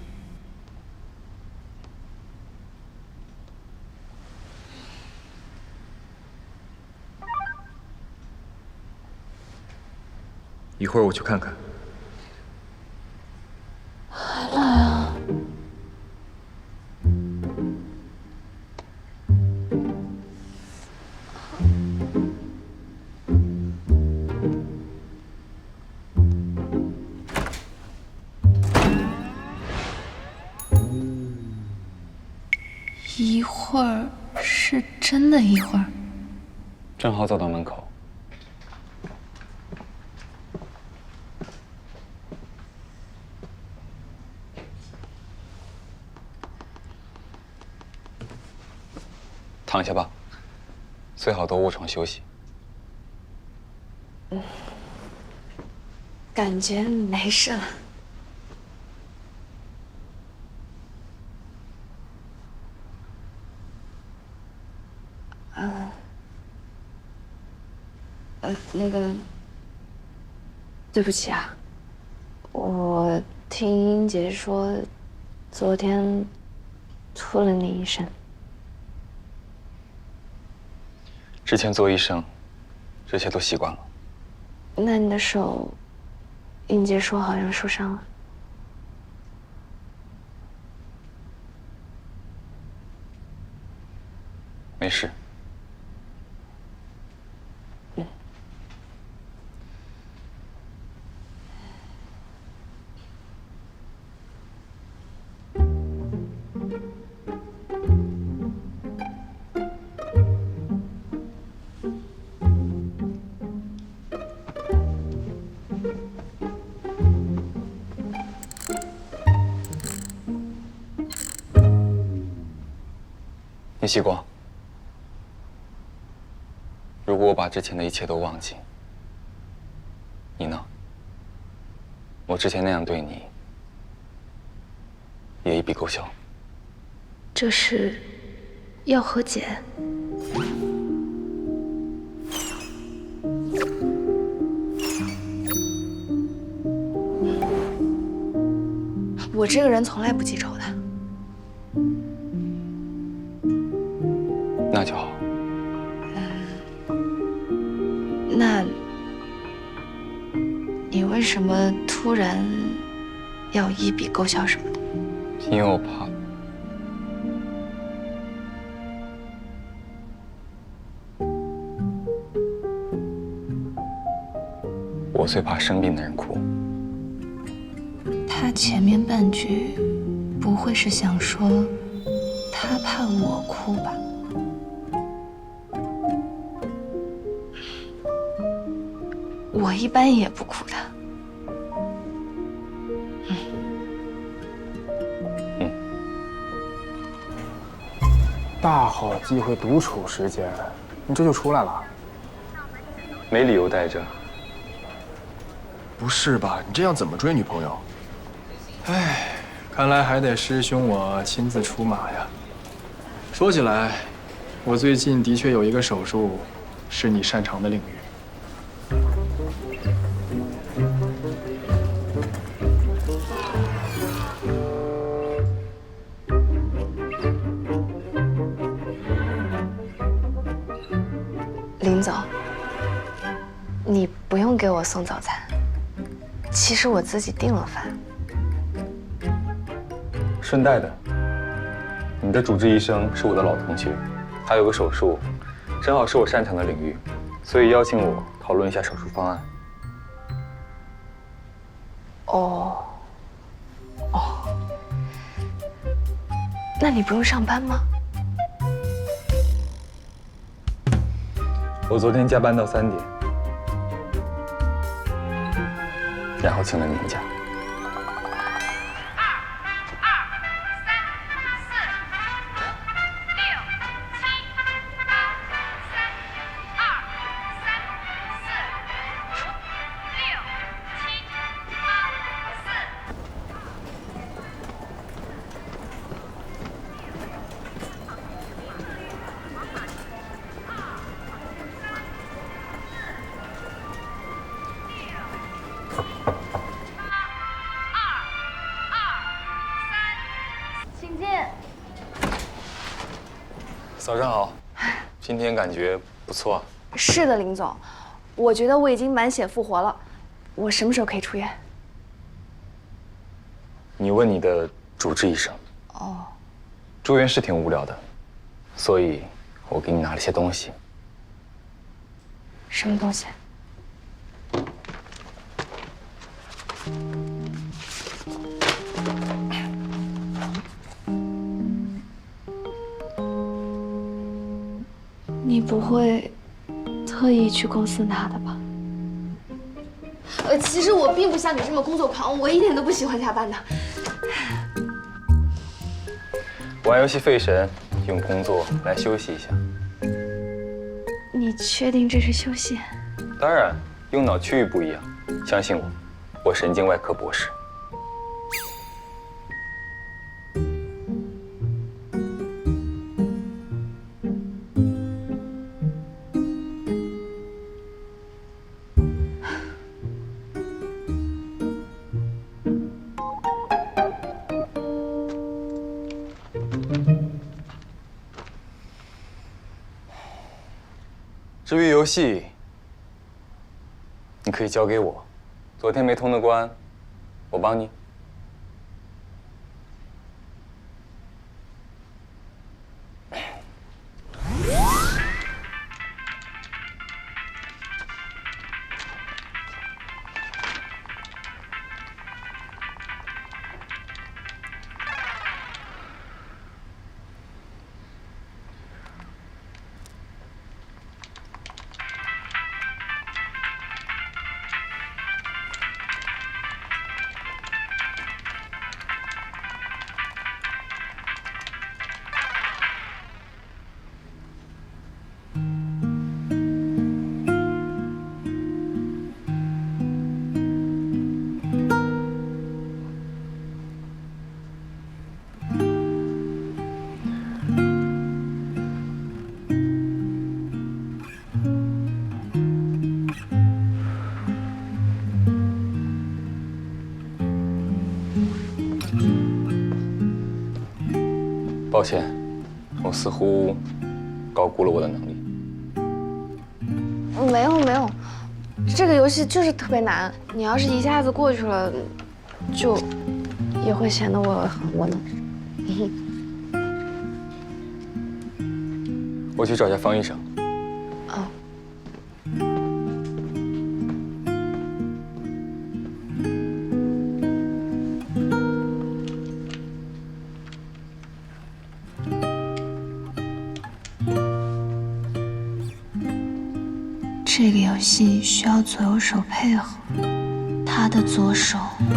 F: 一会儿我去看看。
O: 还来啊？
D: 一会儿是真的一会儿。
C: 正好走到门口。躺下吧，最好多卧床休息。
B: 感觉没事了。那个，对不起啊，我听英姐说，昨天拖了你一身。
C: 之前做医生，这些都习惯了。
B: 那你的手，英姐说好像受伤了。
C: 没事。你习光。如果我把之前的一切都忘记，你呢？我之前那样对你，也一笔勾销。
B: 这是要和解？我这个人从来不记仇的。
C: 那就好。
H: 那，你为什么突然要一笔勾销什么的？
C: 因为我怕。我最怕生病的人哭。
H: 他前面半句不会是想说他怕我哭吧？我一般也不哭的。
J: 大好机会独处时间，你这就出来了？
C: 没理由待着。
N: 不是吧？你这样怎么追女朋友？
F: 唉，看来还得师兄我亲自出马呀。说起来，我最近的确有一个手术，是你擅长的领域。
H: 林总，你不用给我送早餐，其实我自己订了饭。
C: 顺带的，你的主治医生是我的老同学，他有个手术，正好是我擅长的领域，所以邀请我讨论一下手术方案。
H: 哦，那你不用上班吗？
C: 我昨天加班到3点，然后请了年假。
B: 请进。
C: 早上好，今天感觉不错。
B: 是的，林总，我觉得我已经满血复活了。我什么时候可以出院？
C: 你问你的主治医生。
B: 哦，
C: 住院是挺无聊的，所以我给你拿了些东西。
B: 什么东西？你不会特意去公司拿的吧？其实我并不像你这么工作狂，我一点都不喜欢加班的。
C: 玩游戏费神，用工作来休息一下。
B: 你确定这是休息？
C: 当然，用脑区域不一样，相信我，我神经外科博士。至于游戏，你可以交给我。昨天没通的关，我帮你。抱歉，我似乎高估了我的能力。
B: 没有没有，这个游戏就是特别难。你要是一下子过去了，就也会显得我很无能。
C: 我去找一下方医生。
B: 哦。
S: 这个游戏需要左右手配合，他的左手。
F: 我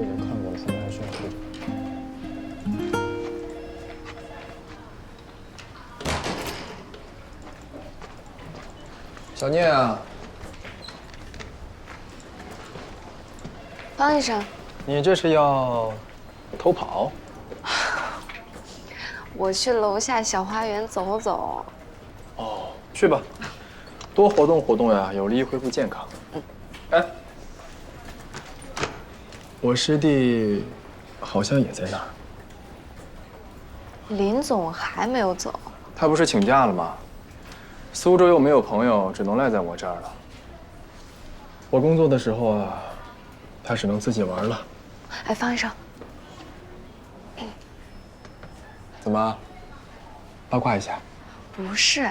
F: 已经看过了，现在还需要复习。小聂啊，
B: 方医生，
F: 你这是要偷跑？
B: 我去楼下小花园走走。
F: 哦，去吧，多活动活动呀，有利于恢复健康。哎，我师弟好像也在那儿。
B: 林总还没有走。
F: 他不是请假了吗？苏州又没有朋友，只能赖在我这儿了。我工作的时候啊，他只能自己玩了。
B: 哎，方医生，
F: 怎么？八卦一下？
B: 不是，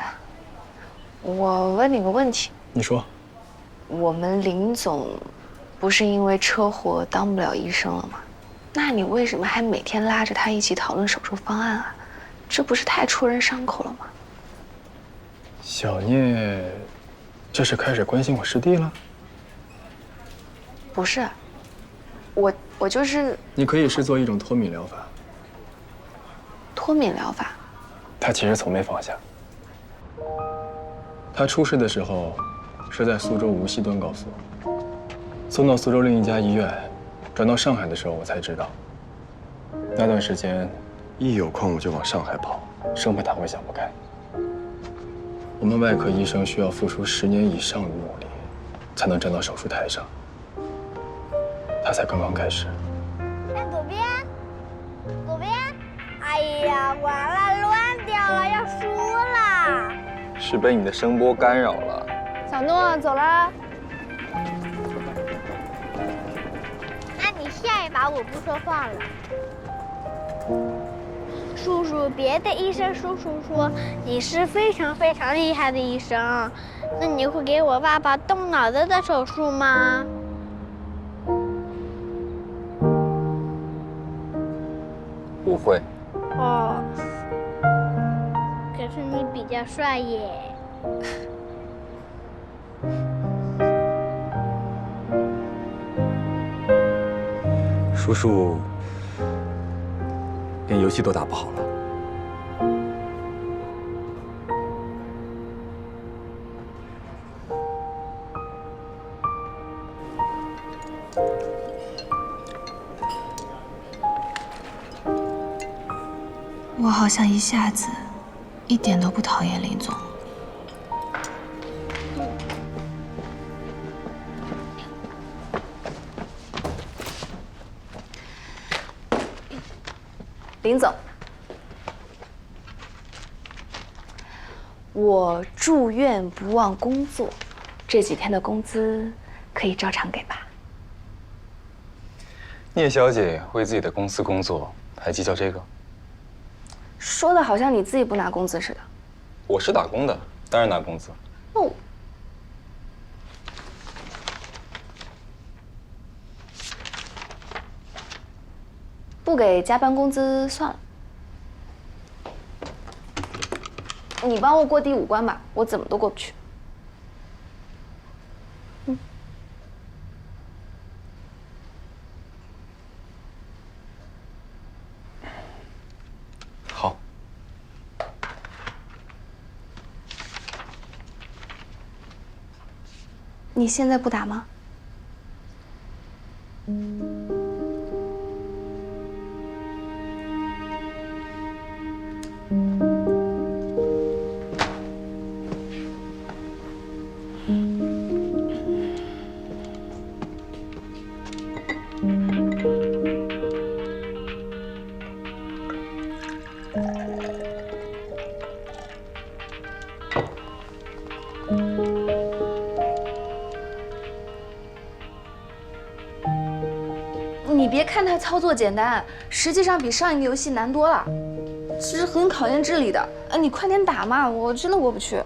B: 我问你个问题。
F: 你说。
B: 我们林总不是因为车祸当不了医生了吗？那你为什么还每天拉着他一起讨论手术方案啊？这不是太戳人伤口了吗？
F: 小聂，这是开始关心我师弟了？
B: 不是，我就是。
F: 你可以视作一种脱敏疗法。
B: 脱敏疗法？
F: 他其实从没放下。他出事的时候是在苏州无锡段高速，送到苏州另一家医院，转到上海的时候我才知道。那段时间，一有空我就往上海跑，生怕他会想不开。我们外科医生需要付出10年以上的努力，才能站到手术台上。他才刚刚开始。
A: 哎，左边，左边！哎呀，完了，乱掉了，要输了。
C: 是被你的声波干扰了。
B: 小诺，走啦。
A: 那你下一把我不说话了。叔叔，别的医生叔叔说你是非常非常厉害的医生，那你会给我爸爸动脑子的手术吗？
C: 不会。
A: 哦，可是你比较帅耶。
C: 叔叔连游戏都打不好了。
S: 我好像一下子一点都不讨厌林总。
B: 林总，我住院不忘工作，这几天的工资可以照常给吧？
C: 聂小姐为自己的公司工作，还计较这个？
B: 说的好像你自己不拿工资似的。
C: 我是打工的，当然拿工资。
B: 那我不给加班工资算了，你帮我过第5关吧，我怎么都过不去。
C: 好。
B: 你现在不打吗？你别看它操作简单，实际上比上一个游戏难多了，这是很考验智力的。你快点打嘛，我真的过不去。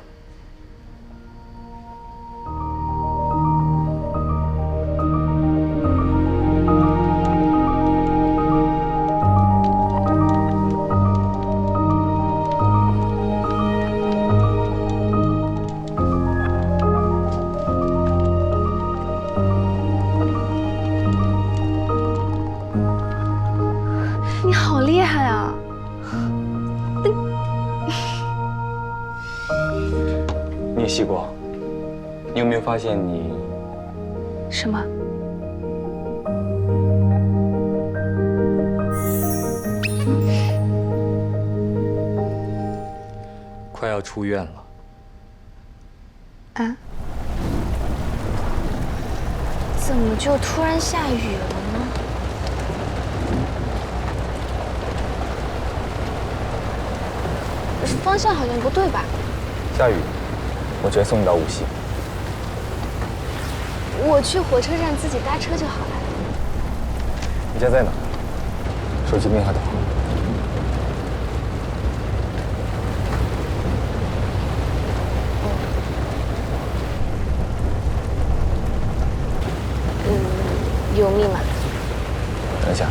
B: 你好厉害啊！
C: 你也吸过，你有没有发现你
B: 什么？
C: 快要出院了？
B: 啊？怎么就突然下雨了呢？方向好像不对吧？
C: 下雨，我直接送你到无锡。
B: 我去火车站自己搭车就好了。
C: 你家在哪？手机没法导航。
B: 有密码。
C: 等一下。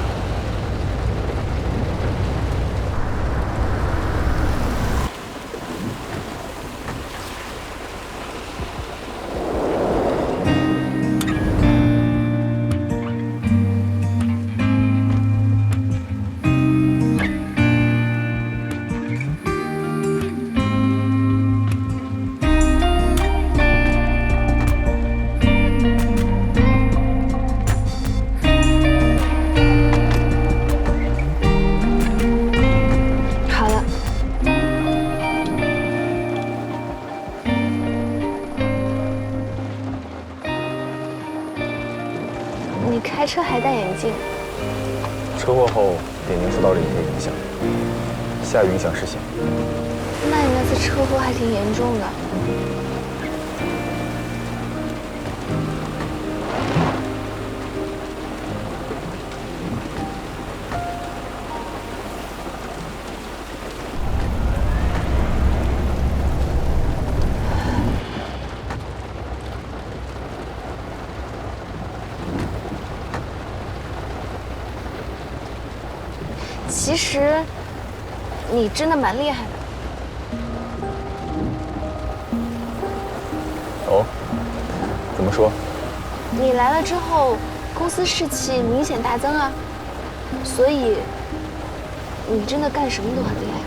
B: 你开车还戴眼镜？
C: 车祸后眼睛受到了一些影响，下雨影响视线。
B: 那你那次车祸还挺严重的。其实，你真的蛮厉害的。
C: 哦，怎么说？
B: 你来了之后，公司士气明显大增啊，所以你真的干什么都很厉害。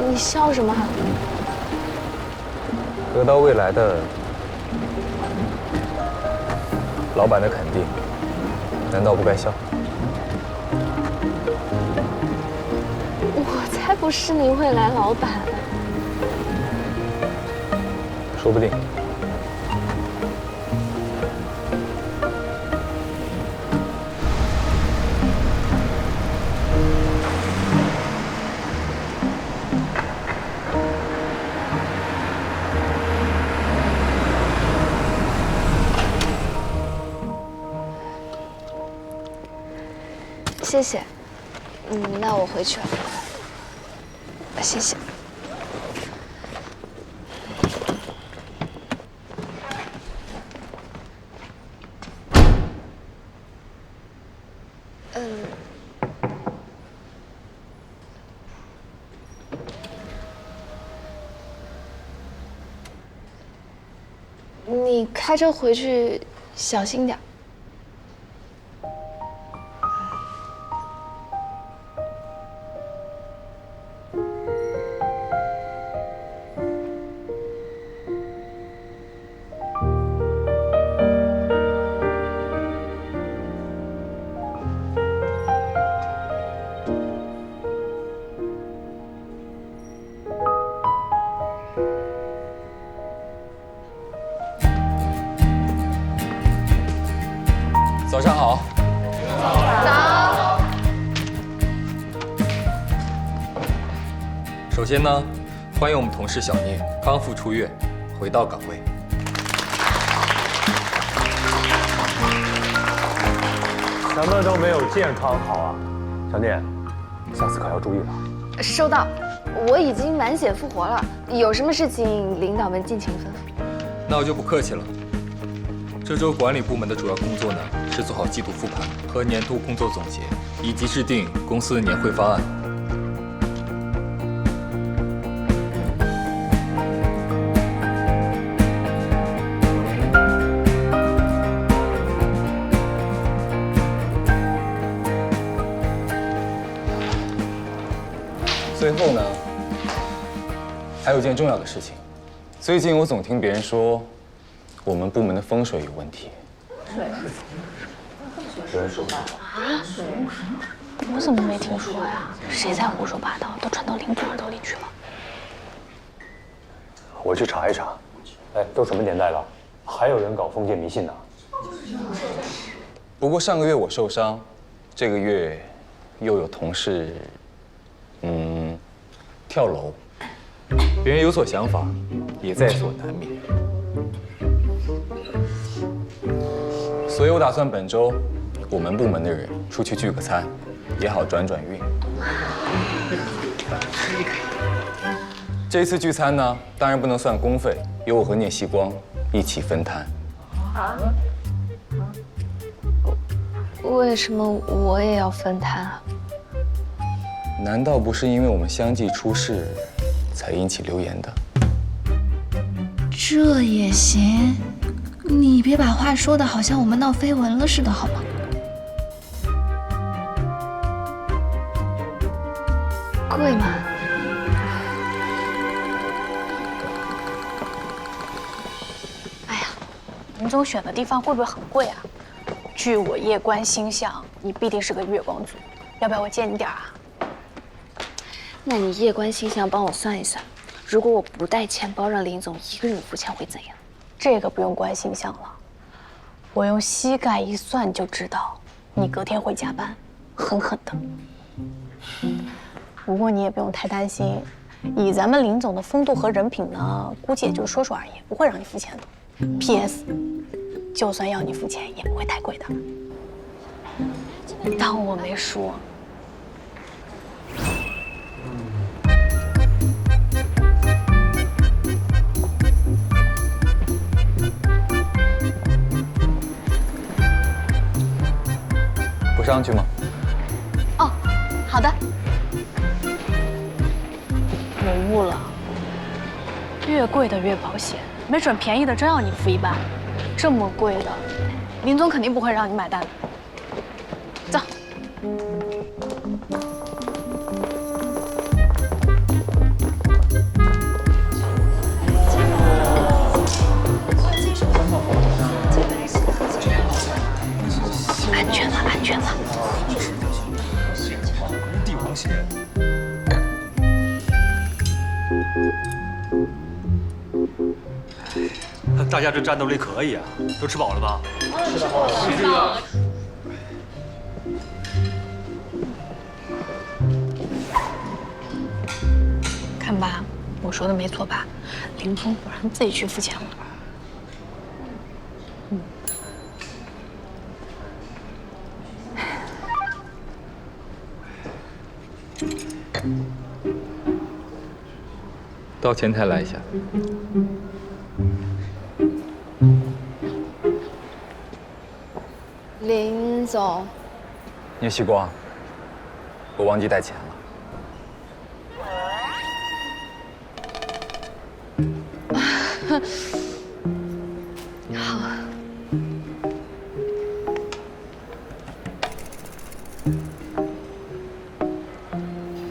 B: 你笑什么？
C: 得到未来的老板的肯定。难道不该笑？
B: 我才不是你未来老板。
C: 说不定。
B: 谢谢，那我回去了。谢谢。你开车回去小心点。
C: 早上好。
B: 早。
C: 首先呢，欢迎我们同事小聂康复出院，回到岗位。
G: 什么都没有健康好啊！小聂，下次可要注意了。
P: 收到，我已经满血复活了。有什么事情，领导们尽情吩咐。
C: 那我就不客气了。这周管理部门的主要工作呢，是做好季度复盘和年度工作总结，以及制定公司的年会方案。最后呢，还有一件重要的事情。最近我总听别人说，我们部门的风水有问题。有人说
O: 啊？我怎么没听说呀？谁在胡说八道？都传到领导耳朵里去了。
G: 我去查一查。哎，都什么年代了，还有人搞封建迷信呢？
C: 不过上个月我受伤，这个月又有同事，跳楼。别人有所想法，也在所难免。所以我打算本周我们部门的人出去聚个餐，也好转转运。这一次聚餐呢，当然不能算公费，由我和聂希光一起分摊。
P: 啊？为什么我也要分摊啊？
C: 难道不是因为我们相继出事，才引起流言的？
S: 这也行？你别把话说的好像我们闹绯闻了似的，好吗？
P: 贵吗？
O: 哎呀，林总选的地方会不会很贵啊？据我夜观星象，你必定是个月光族，要不要我借你点啊？
P: 那你夜观星象帮我算一算，如果我不带钱包让林总一个人付钱会怎样？
O: 这个不用观星象了，我用膝盖一算就知道，你隔天会加班，狠狠的。不过你也不用太担心，以咱们林总的风度和人品呢，估计也就说说而已，不会让你付钱的。PS， 就算要你付钱，也不会太贵的。当我没说。
C: 不上去吗？
O: 哦，好的。我悟了，越贵的越保险，没准便宜的真要你付一半。这么贵的，林总肯定不会让你买单的。走。安全了，安全了。
F: 帝王蟹。
G: 大家这战斗力可以啊，都吃饱了吧？
O: 吃得好，吃饱。看吧，我说的没错吧？林总果然自己去付钱了。
C: 到前台来一下。
P: 林总，
C: 聂希光，我忘记带钱了。
P: 好。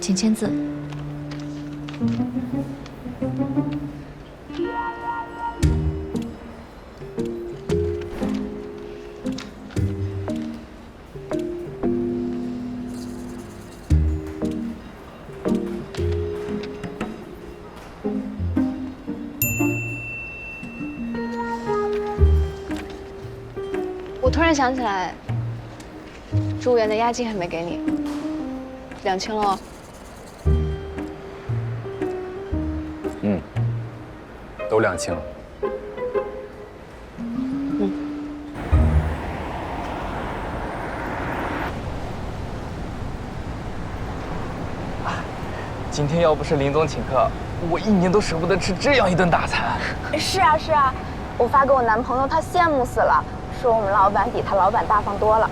S: 请签字。
P: 我突然想起来，植物园的押金还没给你，2000了。
C: 都2000了。
T: 今天要不是林总请客，我1年都舍不得吃这样一顿大餐。
P: 是啊是啊，我发给我男朋友，他羡慕死了，说我们老板比他老板大方多了。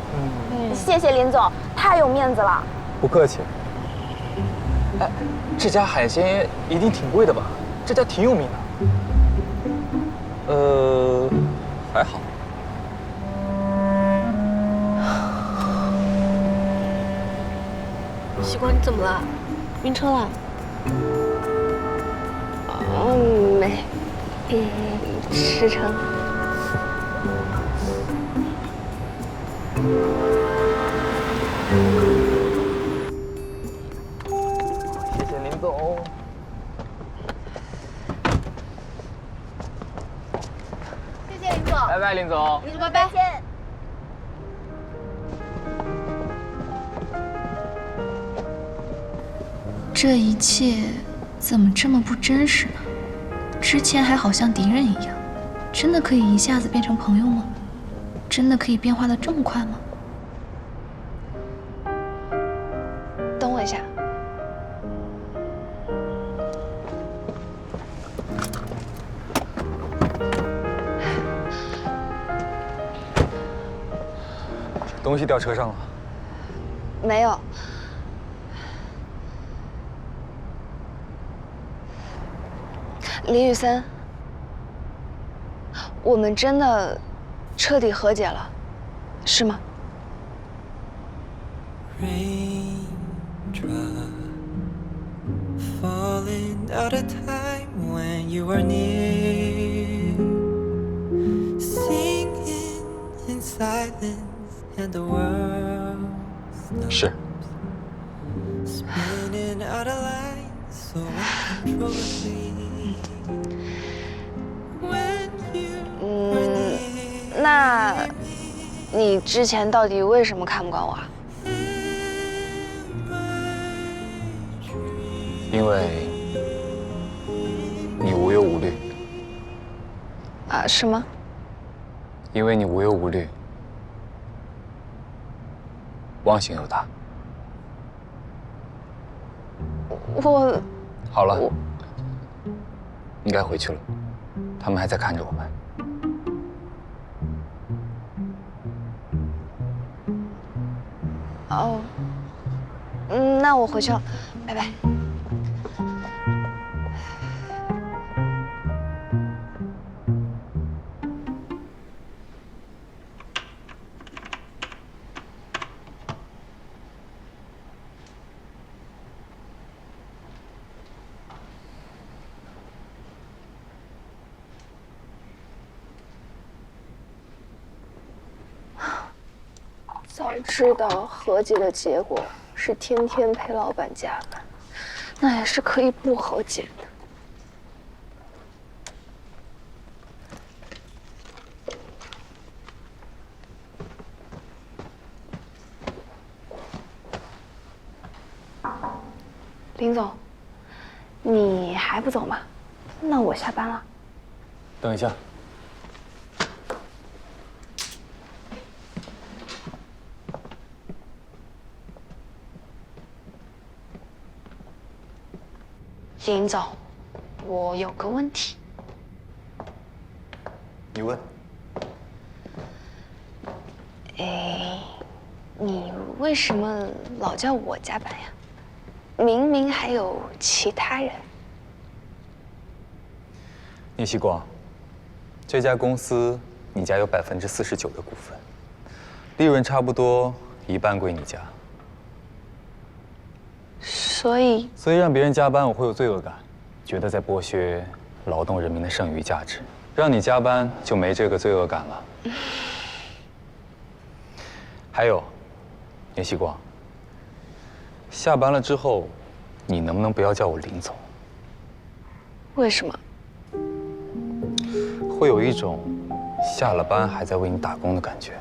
P: 谢谢林总，太有面子了。
T: 不客气。哎，这家海鲜一定挺贵的吧？这家挺有名的。还好。
E: 西瓜，你怎么了？晕车了？
H: 没，吃撑。
T: 谢谢林总。
A: 谢谢林总。
T: 拜拜，林总。
A: 林总，拜拜。
S: 这一切怎么这么不真实呢？之前还好像敌人一样，真的可以一下子变成朋友吗？真的可以变化的这么快吗？
P: 等我一下。
C: 东西掉车上了。
P: 没有。林雨森，我们真的彻底和解了，是吗？
R: Falling out of time when you are near, singing in silence and the world stops. Spinning out of line so uncontrollably. When you are near.
P: 那你之前到底为什么看不惯我啊？
C: 因为你无忧无虑
P: 啊？是吗？
C: 因为你无忧无虑，忘性又大。
P: 我
C: 好了，应该回去了，他们还在看着我们。
P: 哦，那我回去了，拜拜。 早知道和解的结果是天天陪老板加班，那也是可以不和解的。林总，你还不走吗？那我下班了。
C: 等一下。
P: 林总，我有个问题。
C: 你问。
P: 你为什么老叫我加班呀？明明还有其他人。
C: 聂希光，这家公司你家有49%的股份，利润差不多一半归你家。
P: 所以
C: 让别人加班，我会有罪恶感，觉得在剥削劳动人民的剩余价值。让你加班就没这个罪恶感了。还有，聂希光，下班了之后，你能不能不要叫我林总？
P: 为什么？
C: 会有一种下了班还在为你打工的感觉。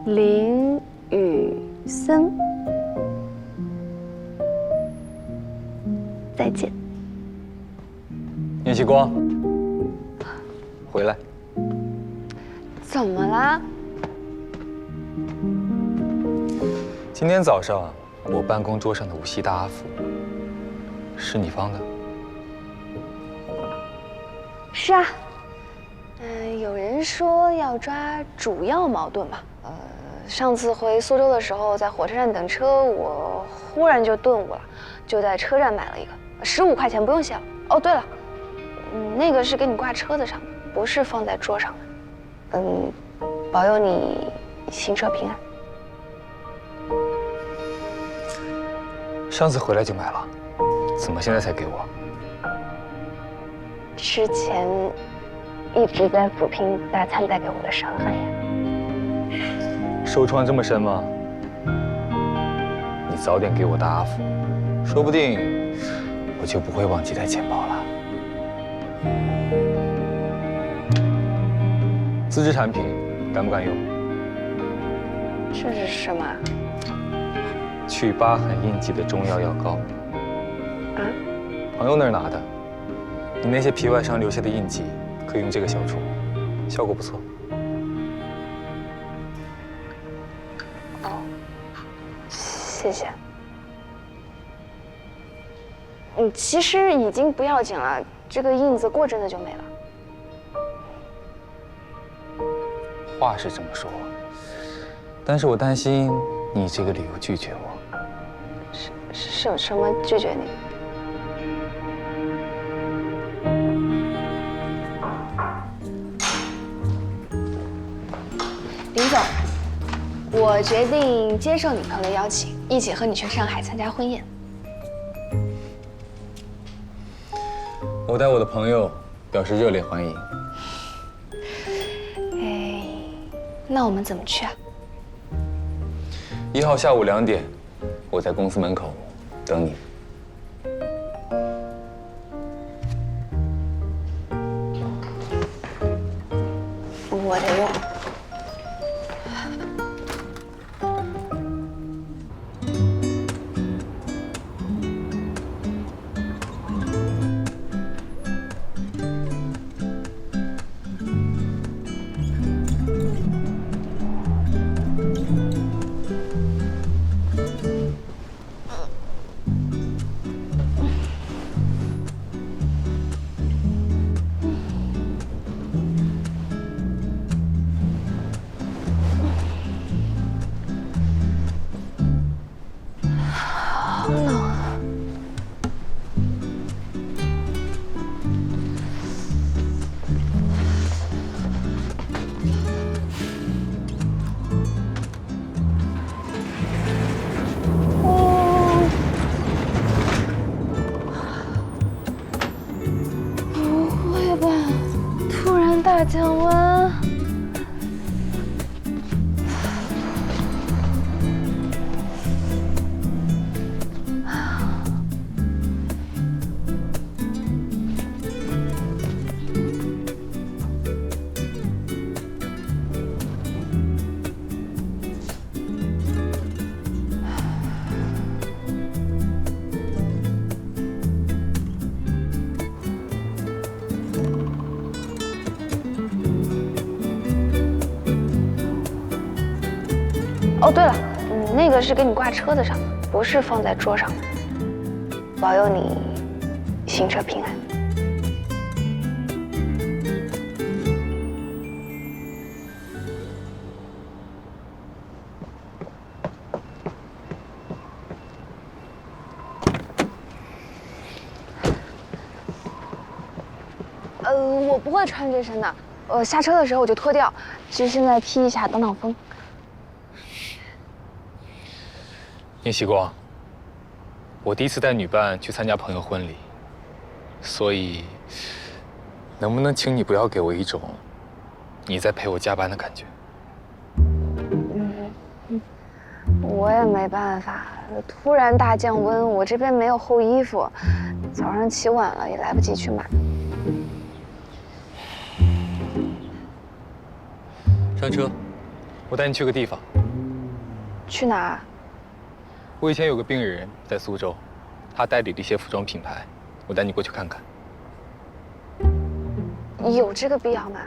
P: 林雨森，再见。
C: 启光，回来。
P: 怎么啦？
C: 今天早上我办公桌上的无锡大阿福，是你放的？
P: 是啊。有人说要抓主要矛盾吧。上次回苏州的时候，在火车站等车，我忽然就顿悟了，就在车站买了一个，15块钱不用谢了。哦，对了，那个是给你挂车子上的，不是放在桌上的。保佑你行车平安。
C: 上次回来就买了，怎么现在才给我？
P: 之前一直在抚平大灿带给我的伤害呀。
C: 受创这么深吗？你早点给我大阿福，说不定我就不会忘记带钱包了。自制产品，敢不敢用？
P: 这是什么？
C: 去疤痕印记的中药药膏。
P: 啊？
C: 朋友那儿拿的。你那些皮外伤留下的印记，可以用这个消除，效果不错。
P: 哦，谢谢。其实已经不要紧了，这个印子过阵子就没了。
C: 话是这么说，但是我担心你这个理由拒绝我。
P: 什么拒绝你？林总，我决定接受你朋友的邀请，一起和你去上海参加婚宴。
C: 我带我的朋友表示热烈欢迎。
P: 那我们怎么去啊
C: 1号下午2点，我在公司门口等你。
P: 我得用。好冷啊！不会吧？突然大降温？哦，对了，那个是给你挂车子上的，不是放在桌上的。保佑你行车平安。我不会穿这身的，下车的时候我就脱掉，就现在披一下挡挡风。
C: 宁喜光，我第一次带女伴去参加朋友婚礼，所以能不能请你不要给我一种你在陪我加班的感觉？
P: 我也没办法，突然大降温，我这边没有厚衣服，早上起晚了也来不及去买。
C: 上车，我带你去个地方。
P: 去哪儿？
C: 我以前有个病人在苏州，他代理了一些服装品牌，我带你过去看看。
D: 有这个必要吗？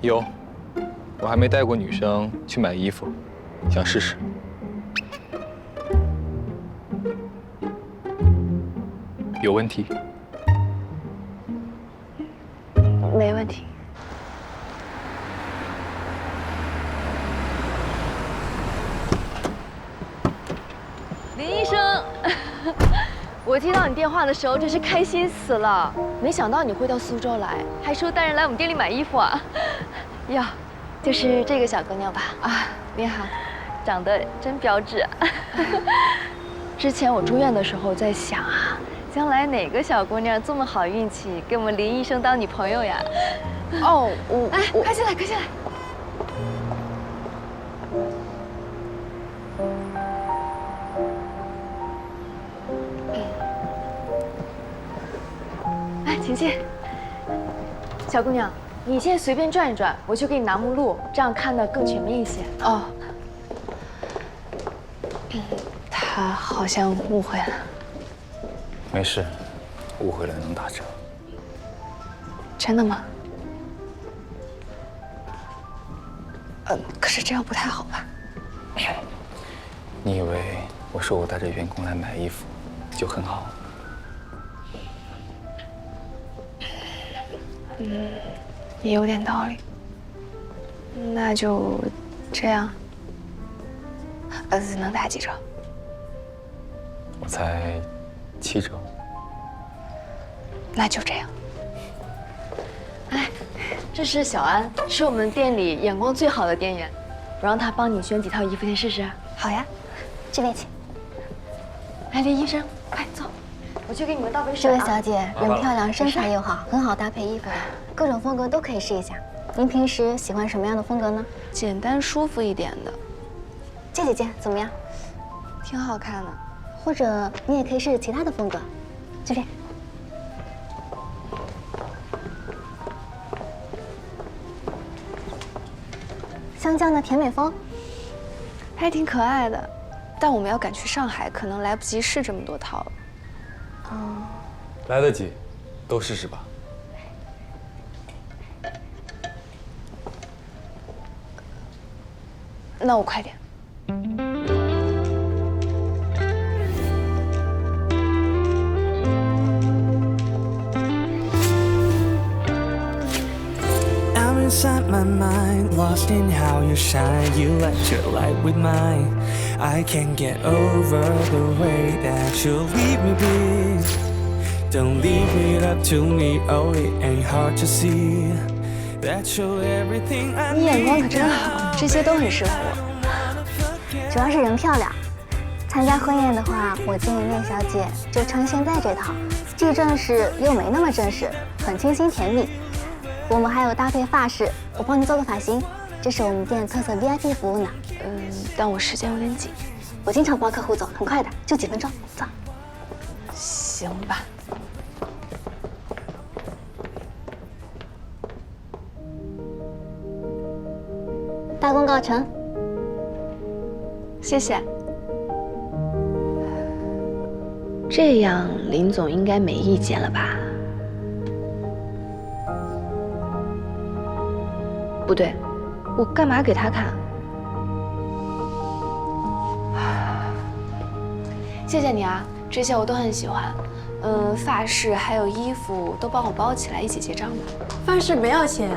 F: 有，我还没带过女生去买衣服，想试试。有问题？
D: 没问题。
O: 林医生，我接到你电话的时候真是开心死了，没想到你会到苏州来，还说带人来我们店里买衣服啊。哟，就是这个小姑娘吧？啊，你好，长得真标致。之前我住院的时候在想啊，将来哪个小姑娘这么好运气，跟我们林医生当女朋友呀？哦，我快进来，快进来。来，请进。小姑娘，你先随便转一转，我去给你拿目录，这样看得更全面一些。哦。他好像误会了。
C: 没事，误会了能打折。
O: 真的吗？可是这样不太好吧？
C: 你以为我说我带着员工来买衣服就很好？
O: 也有点道理。那就这样。能打几折？
C: 我才7折。
O: 那就这样。哎，这是小安，是我们店里眼光最好的店员，我让他帮你选几套衣服先试试。
D: 好呀，这边请。
O: 哎，林医生，快坐，我去给你们倒杯水。
D: 这位小姐人漂亮，身材又好，很好搭配衣服的，各种风格都可以试一下。您平时喜欢什么样的风格呢？
O: 简单舒服一点的。
D: 这几件怎么样？
O: 挺好看的。
D: 或者你也可以试试其他的风格。这边。香江的甜美风，
O: 还挺可爱的，但我们要赶去上海，可能来不及试这么多套了。
C: 来得及，都试试吧。
O: 那我快点。
R: Inside my mind, lost in how you shine. You let your light with mine. I can't get over the way that you leave me be. Don't leave it up to me, oh it ain't hard to see that you're everything I need.
O: 你眼光可真好，这些都很适合我。
D: 主要是人漂亮。参加婚宴的话，我建议聂小姐就穿现在这套，既正式又没那么正式，很清新甜蜜。我们还有搭配发饰，我帮你做个发型，这是我们店特色 VIP 服务呢。
O: 但我时间有点紧，
D: 我经常帮客户走，很快的，就几分钟，走。
O: 行吧。
D: 大功告成。
O: 谢谢。这样林总应该没意见了吧？不对，我干嘛给他看？谢谢你啊，这些我都很喜欢。发饰还有衣服都帮我包起来，一起结账吧。
B: 发饰没要钱，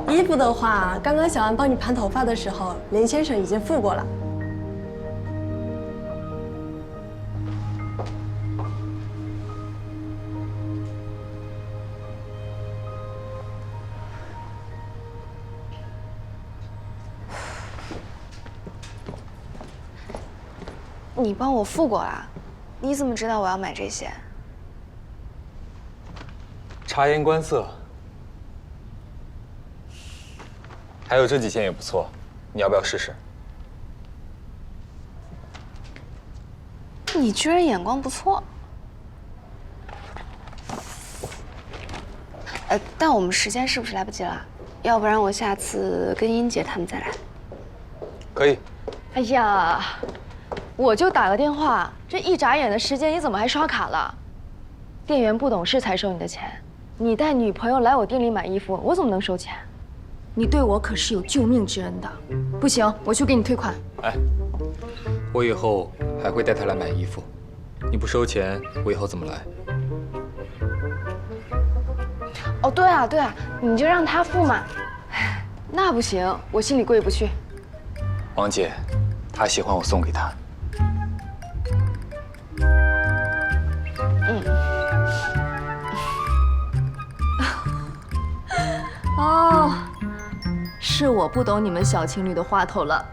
B: 衣服的话，刚刚小安帮你盘头发的时候，林先生已经付过了。
O: 你帮我付过了，你怎么知道我要买这些？
C: 察言观色。还有这几件也不错，你要不要试试？
O: 你居然眼光不错。但我们时间是不是来不及了？要不然我下次跟英姐他们再来。
C: 可以。
O: 哎呀。我就打个电话，这一眨眼的时间，你怎么还刷卡了？店员不懂事才收你的钱，你带女朋友来我店里买衣服，我怎么能收钱？你对我可是有救命之恩的。不行，我去给你退款。
C: 哎，我以后还会带她来买衣服，你不收钱，我以后怎么来？
O: 哦，对啊，对啊，你就让他付嘛。那不行，我心里过意不去。
C: 王姐，她喜欢我送给她。
O: 哦，是我不懂你们小情侣的话头了。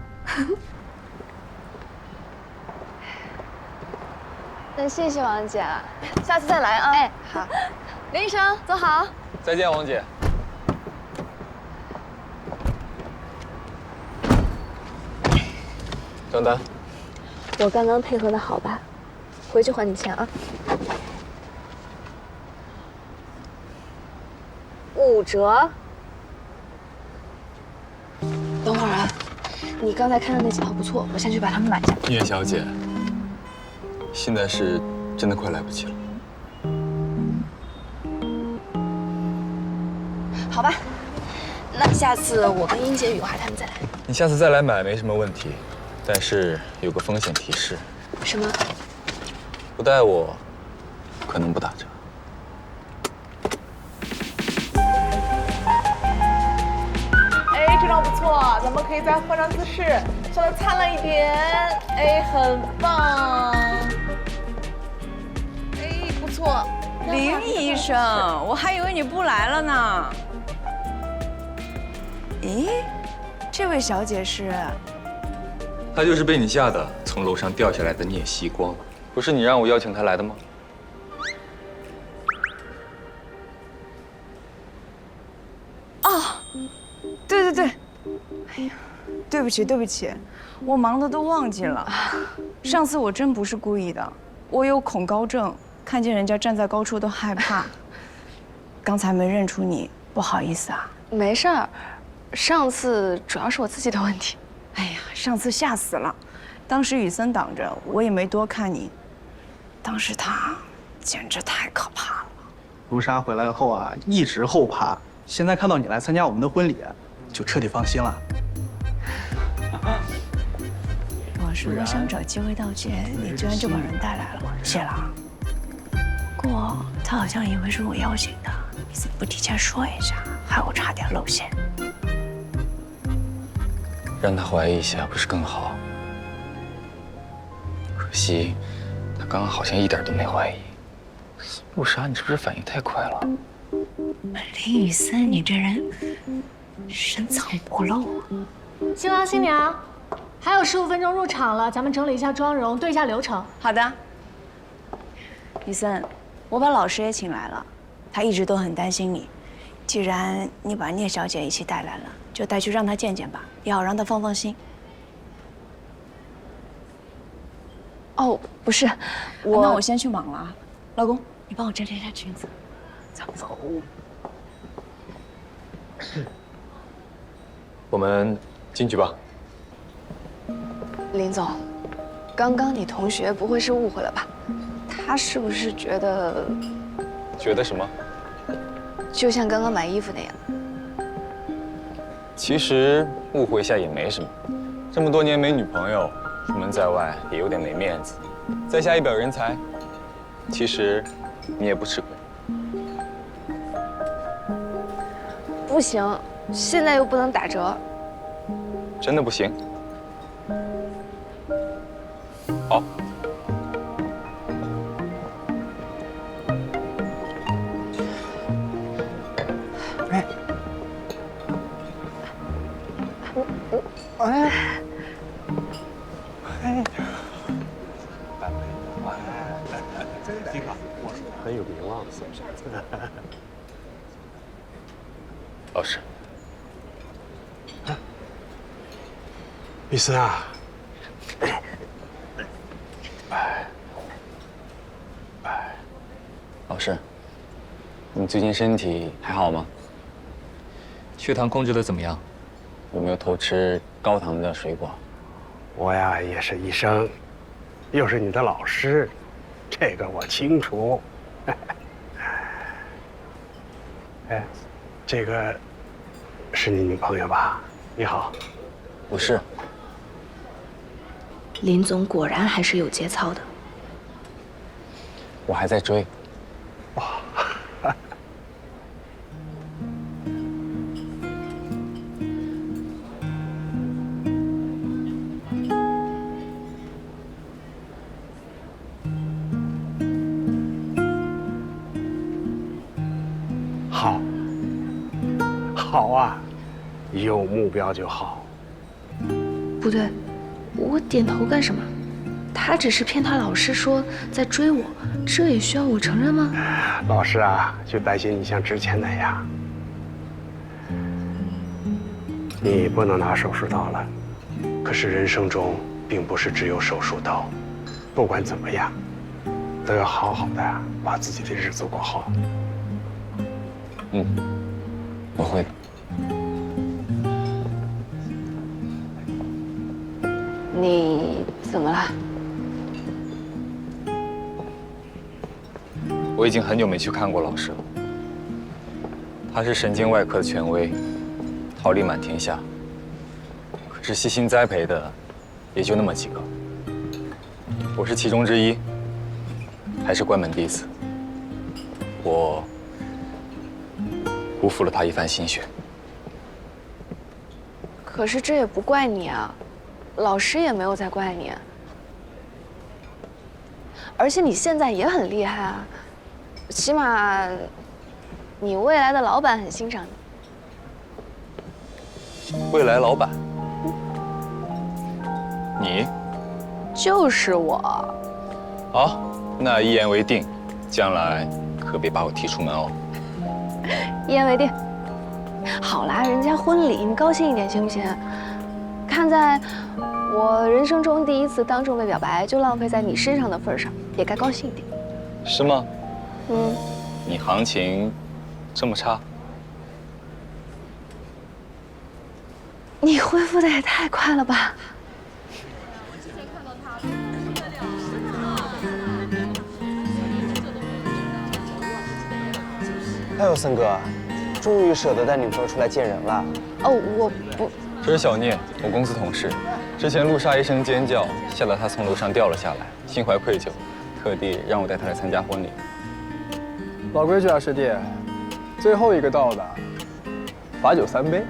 D: 那谢谢王姐，
O: 下次再来啊。
D: 哎，好。
O: 林医生，走好。
C: 再见，王姐。账单。
O: 我刚刚配合的好吧？回去还你钱啊。5折。等会儿啊，你刚才看的那几套不错，我先去把它们买下。
C: 叶小姐，现在是真的快来不及了。
O: 好吧，那下次我跟英姐、雨华他们再来。
C: 你下次再来买没什么问题，但是有个风险提示。
O: 什么？
C: 不带我，可能不打折。
U: 哎，这张不错，咱们可以再换张姿势，笑得灿烂一点。哎，很棒。哎，不错。
P: 林医生，我还以为你不来了呢。咦，这位小姐是？
C: 她就是被你吓得从楼上掉下来的聂希光，不是你让我邀请她来的吗？
P: 哦，对对对，哎呀，对不起对不起，我忙得都忘记了。上次我真不是故意的，我有恐高症，看见人家站在高处都害怕。刚才没认出你，不好意思啊。
O: 没事儿，上次主要是我自己的问题。
P: 哎呀，上次吓死了，当时雨森挡着，我也没多看你。当时他简直太可怕了。
Q: 卢莎回来后啊，一直后怕，现在看到你来参加我们的婚礼，就彻底放心了。
P: 我是我想找机会道歉，你居然就把人带来了，谢了啊。不过他好像以为是我邀请的，你怎么不提前说一下，害我差点露馅。
C: 让他怀疑一下不是更好？可惜，他刚刚好像一点都没怀疑。陆莎，你是不是反应太快了？
P: 林雨森，你这人深藏不露啊！
V: 新郎新娘，还有15分钟入场了，咱们整理一下妆容，对一下流程。
P: 好的。雨森，我把老师也请来了，他一直都很担心你。既然你把聂小姐一起带来了，就带去让她见见吧，也好让她放放心。
O: 哦，不是，
P: 那我先去忙了啊。老公，你帮我整理一下裙子。走。
C: 我们进去吧。
O: 林总，刚刚你同学不会是误会了吧？他是不是觉得
C: 什么？
O: 就像刚刚买衣服那样？
C: 其实误会一下也没什么，这么多年没女朋友，出门在外也有点没面子。在下一表人才，其实你也不吃亏。
O: 不行，现在又不能打折。
C: 真的不行？好。
I: 很有名望，是不是？
C: 老师，
I: 雨森啊，
C: 老师，你最近身体还好吗？血糖控制的怎么样？有没有偷吃高糖的水果？
W: 我呀也是医生，又是你的老师，这个我清楚。哎，这个是你女朋友吧？你好。
C: 不是。
S: 林总果然还是有节操的。
C: 我还在追。
W: 哇。好，好啊，有目标就好。
S: 不对，我点头干什么？他只是骗他老师说在追我，这也需要我承认吗？
W: 老师啊，就担心你像之前那样，你不能拿手术刀了。可是人生中并不是只有手术刀，不管怎么样，都要好好的把自己的日子过好。
C: 嗯，我会的。
P: 你怎么了？
C: 我已经很久没去看过老师了。他是神经外科的权威，桃李满天下。可是细心栽培的也就那么几个，我是其中之一，还是关门弟子。我辜负了他一番心血。
P: 可是这也不怪你啊，老师也没有在怪你。而且你现在也很厉害啊，起码你未来的老板很欣赏你。
C: 未来老板？你？
P: 就是我。
C: 好，那一言为定，将来可别把我踢出门哦。
P: 一言为定。好啦，人家婚礼你高兴一点行不行？看在我人生中第一次当众被表白就浪费在你身上的份上，也该高兴一点。
C: 是吗？
P: 嗯。
C: 你行情这么差？
P: 你恢复的也太快了吧！
K: 哎呦，森哥，终于舍得带女朋友出来见人了。
P: 哦，我不。
C: 这是小聂，我公司同事。之前陆莎一声尖叫，吓得他从楼上掉了下来，心怀愧疚，特地让我带他来参加婚礼。
N: 老规矩啊，师弟，最后一个到的，罚酒3杯。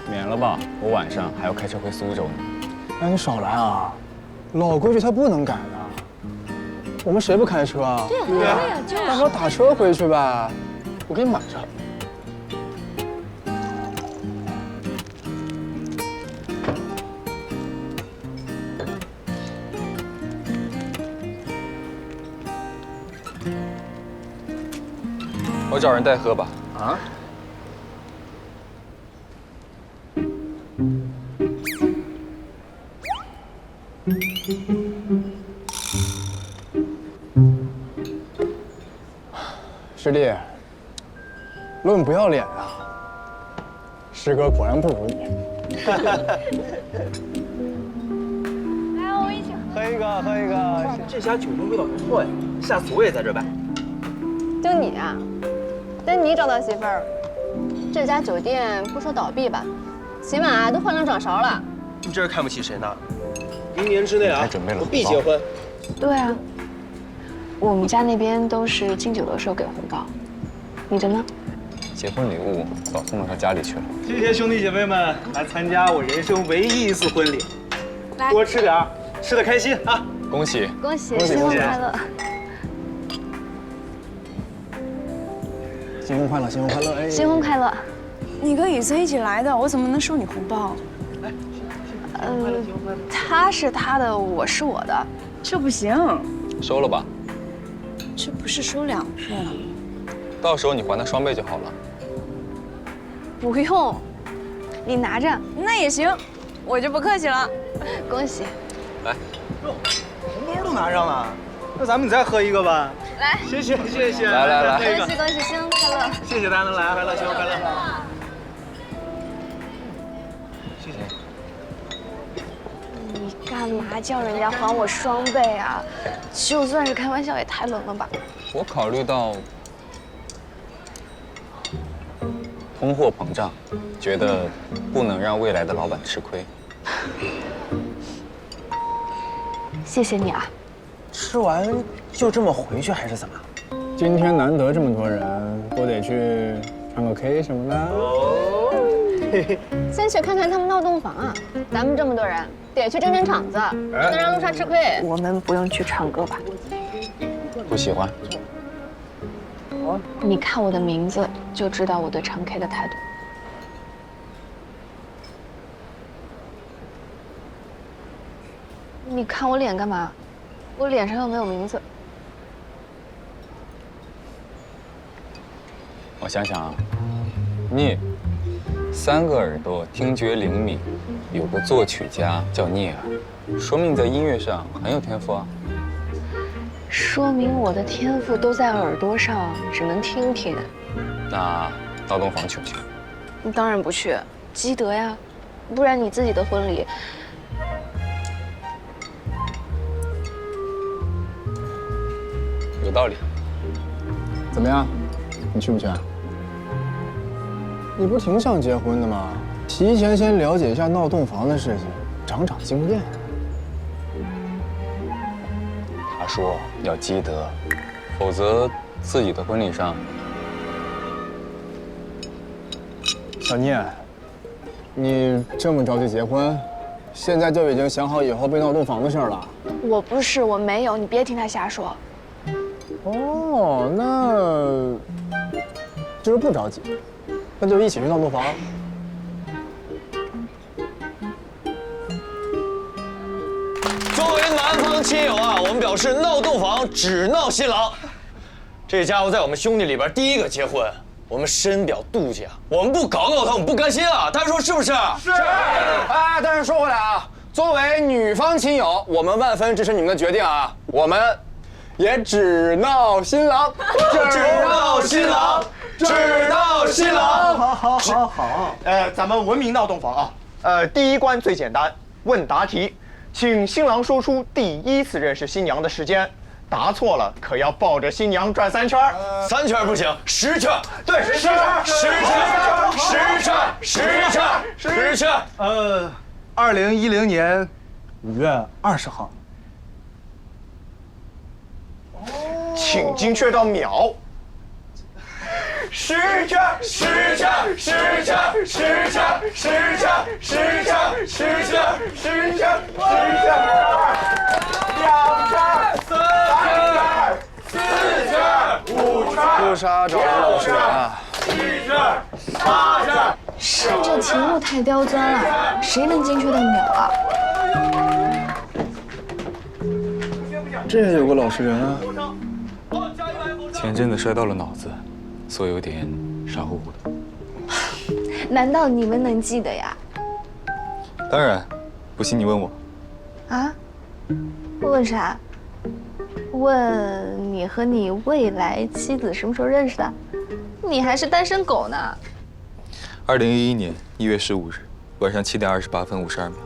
C: 免了吧，我晚上还要开车回苏州呢。
N: 哎，你少来啊！老规矩他不能改的。我们谁不开车啊？
V: 对呀，就是。
N: 大不了打车回去呗，我给你买着。
C: 我找人代喝吧。
N: 啊？师弟，论不要脸啊，师哥果然不如你。
U: 来，我们一起
K: 喝一个，喝一个。
U: 这家酒店味道不错呀，下次我也在这摆。
D: 就你啊，等你找到媳妇儿，这家酒店不说倒闭吧，起码都换成掌勺了。
U: 你这是看不起谁呢？明年之内啊，我必结婚。
P: 对啊，我们家那边都是敬酒的时候给红包，你的呢？
C: 结婚礼物早送到他家里去了。
U: 谢谢兄弟姐妹们来参加我人生唯一一次婚礼，多吃点，吃得开心啊！
C: 恭喜！
P: 恭喜！新婚快乐！
N: 新婚快乐，新婚快乐！哎，
P: 新婚快乐！
L: 你跟雨森一起来的，我怎么能收你红包？
P: 他是他的，我是我的，
L: 这不行。
C: 收了吧。
L: 这不是收2份？
C: 到时候你还他双倍就好了。
P: 不用，你拿着。
L: 那也行，我就不客气了。
P: 恭喜！
C: 来，
U: 哟，红包都拿上了，那咱们再喝一个吧。
P: 来，
U: 谢谢谢谢。
C: 来，
P: 恭喜恭喜，新婚快乐！
U: 谢谢大家能来，快乐新婚快乐。谢谢。
P: 你干嘛叫人家还我双倍啊？就算是开玩笑，也太冷了吧？
C: 我考虑到通货膨胀，觉得不能让未来的老板吃亏。
O: 谢谢你啊。
K: 吃完就这么回去还是怎么？
N: 今天难得这么多人，不得去唱个 K 什么的？
D: 先去看看他们闹洞房啊！咱们这么多人，得去撑撑场子，不能让陆莎吃亏。
L: 我们不用去唱歌吧？
C: 不喜欢？
D: 你看我的名字就知道我对唱 K 的态度。你看我脸干嘛？我脸上又没有名字。
C: 我想想啊，聂，3个耳朵，听觉灵敏，有个作曲家叫聂耳，说明你在音乐上很有天赋啊。
D: 说明我的天赋都在耳朵上，只能听听。
C: 那闹洞房去不去？
D: 你当然不去，积德呀，不然你自己的婚礼。
C: 有道理。
N: 怎么样？你去不去啊？你不是挺想结婚的吗？提前先了解一下闹洞房的事情，长长经验。
C: 他说要积德，否则自己的婚礼上。
N: 小聂，你这么着急结婚，现在就已经想好以后被闹洞房的事了？
D: 我不是，我没有，你别听他瞎说。
N: 哦，那就是不着急，那就一起去闹洞房。
K: 作为男方亲友啊，我们表示闹洞房只闹新郎。这家伙在我们兄弟里边第一个结婚，我们深表妒忌啊！我们不搞搞他，我们不甘心啊！大家说是不是？
N: 是。哎，但是说回来啊，作为女方亲友，我们万分支持你们的决定啊，我们也只闹新郎，
K: 只闹新郎，只闹新郎。
G: 好，咱们文明闹洞房啊。第一关最简单，问答题，请新郎说出第一次认识新娘的时间。答错了可要抱着新娘转3圈。
K: 3圈不行，10圈。
G: 对，10圈。
K: 10圈。
Q: 2010年5月20号。
G: 请精确到秒。10圈。2
N: 陆莎找了老师啊。
K: 7圈，8圈。
D: 是这题目太刁钻了，谁能精确到秒啊？
N: 这有个老实人啊。
C: 前阵子摔到了脑子，所以有点傻乎乎的。
D: 难道你们能记得呀？
C: 当然，不信你问我。
D: 啊？问啥？问你和你未来妻子什么时候认识的？你还是单身狗呢。
C: 2011年1月15日晚上7点28分52秒。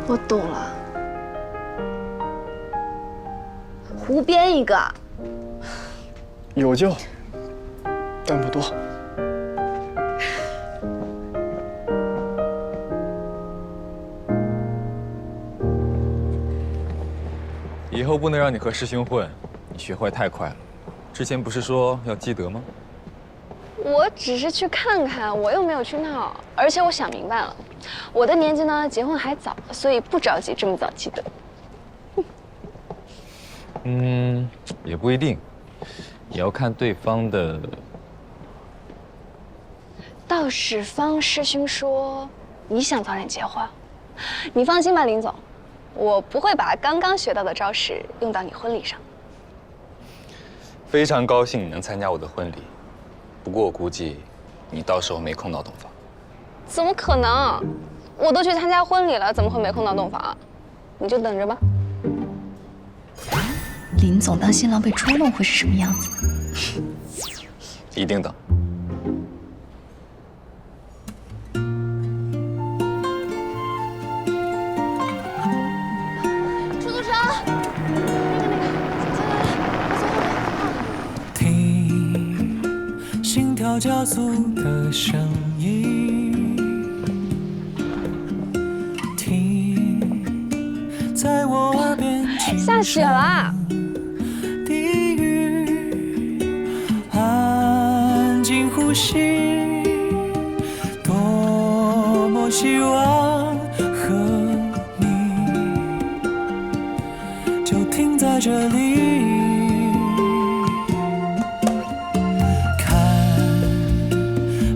D: 我懂了，胡编一个。
N: 有救，但不多。
C: 以后不能让你和师兄混，你学坏太快了。之前不是说要积德吗？
D: 我只是去看看，我又没有去闹。而且我想明白了，我的年纪呢，结婚还早，所以不着急这么早积德。
C: 也不一定，也要看对方的。
D: 倒是方师兄说你想早点结婚，你放心吧，林总，我不会把刚刚学到的招式用到你婚礼上。
C: 非常高兴你能参加我的婚礼，不过我估计你到时候没空闹洞房。
D: 怎么可能？我都去参加婚礼了，怎么会没空闹洞房？你就等着吧。
S: 林总当新郎被捉弄会是什么样子？
C: 一定等。
R: 鸟叫足的声音，听在我耳边
L: 下雪了。
R: 低语，安静呼吸，多么希望和你就停在这里。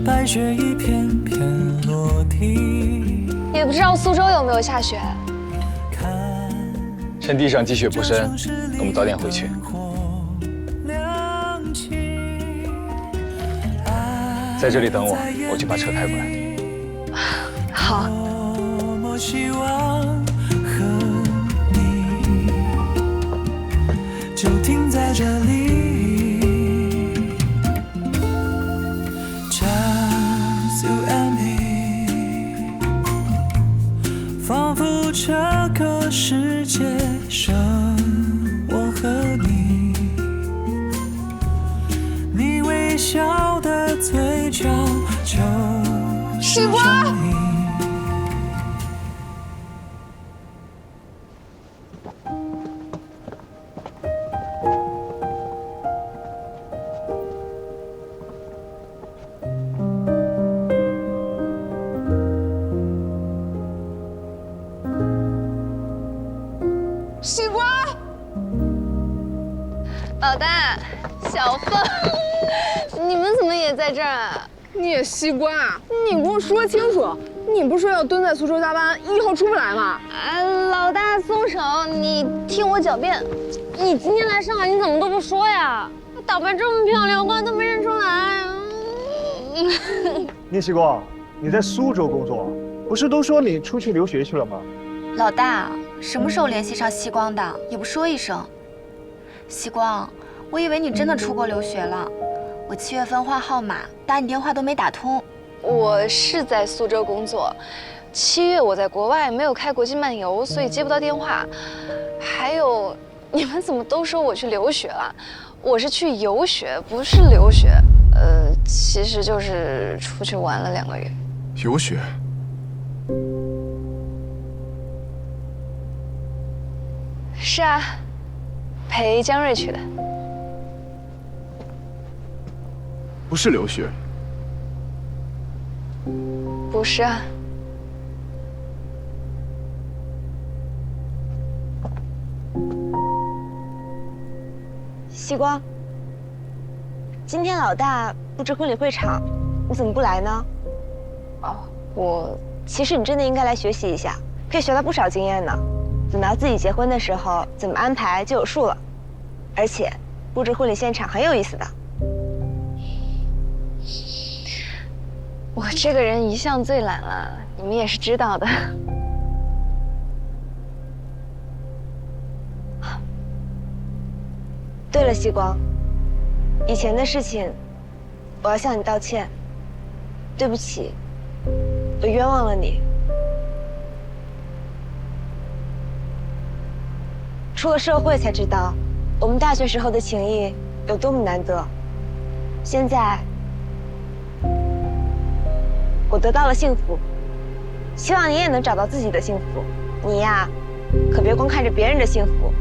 R: 白雪一片片落地，
D: 也不知道苏州有没有下雪。
C: 趁地上积雪不深，我们早点回去。在这里等我，我去把车开过来。
D: 好。
R: 多希望和你就停在这里。仿佛这个世界剩我和你，你微笑的嘴角就是正义。
D: 西瓜，老大，小凤，你们怎么也在这儿啊？
L: 你也西瓜，你给我说清楚，你不是说要蹲在苏州加班，1号出不来吗？
A: 老大松手，你听我狡辩。你今天来上海，你怎么都不说呀？打扮这么漂亮，我都没认出来。
E: 聂西瓜，你在苏州工作，不是都说你出去留学去了吗？
J: 老大，什么时候联系上西光的？也不说一声。西光，我以为你真的出国留学了。我7月份换号码，打你电话都没打通。
D: 我是在苏州工作，7月我在国外没有开国际漫游，所以接不到电话。还有，你们怎么都说我去留学了？我是去游学，不是留学。其实就是出去玩了2个月。
F: 游学？
D: 是啊，陪江瑞去的。
F: 不是留学。
D: 不是啊。
M: 西光，今天老大布置婚礼会场，你怎么不来呢？哦，其实你真的应该来学习一下，可以学到不少经验呢。等到自己结婚的时候，怎么安排就有数了。而且，布置婚礼现场很有意思的。
D: 我这个人一向最懒了，你们也是知道的。
M: 对了，西光，以前的事情，我要向你道歉。对不起，我冤枉了你。出了社会才知道，我们大学时候的情谊有多么难得。现在，我得到了幸福，希望你也能找到自己的幸福。你呀，可别光看着别人的幸福，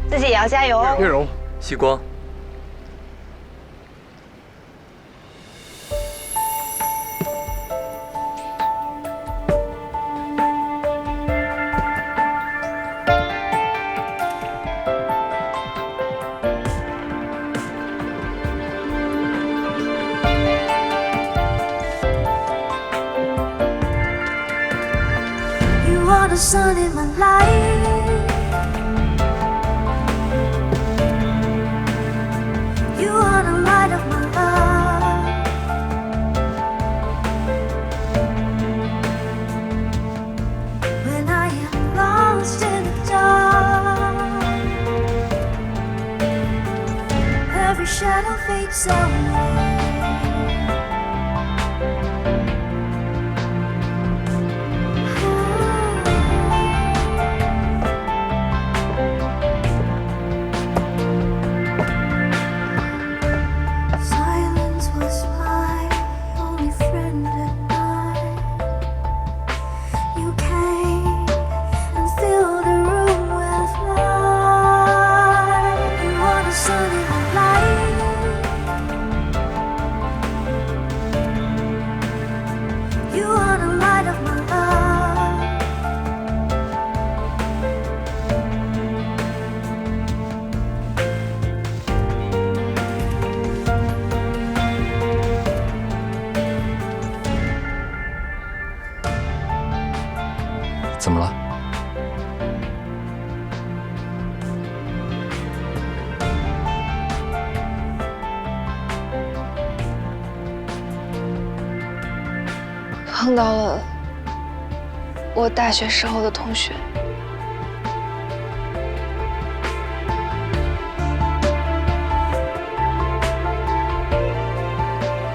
M: 自己也要加油哦。
F: 月柔，
T: 西光。
R: The sun in my life, you are the light of my love. When I am lost in the dark, every shadow fades away. Silence was my
M: 碰到了我大学时候的同学。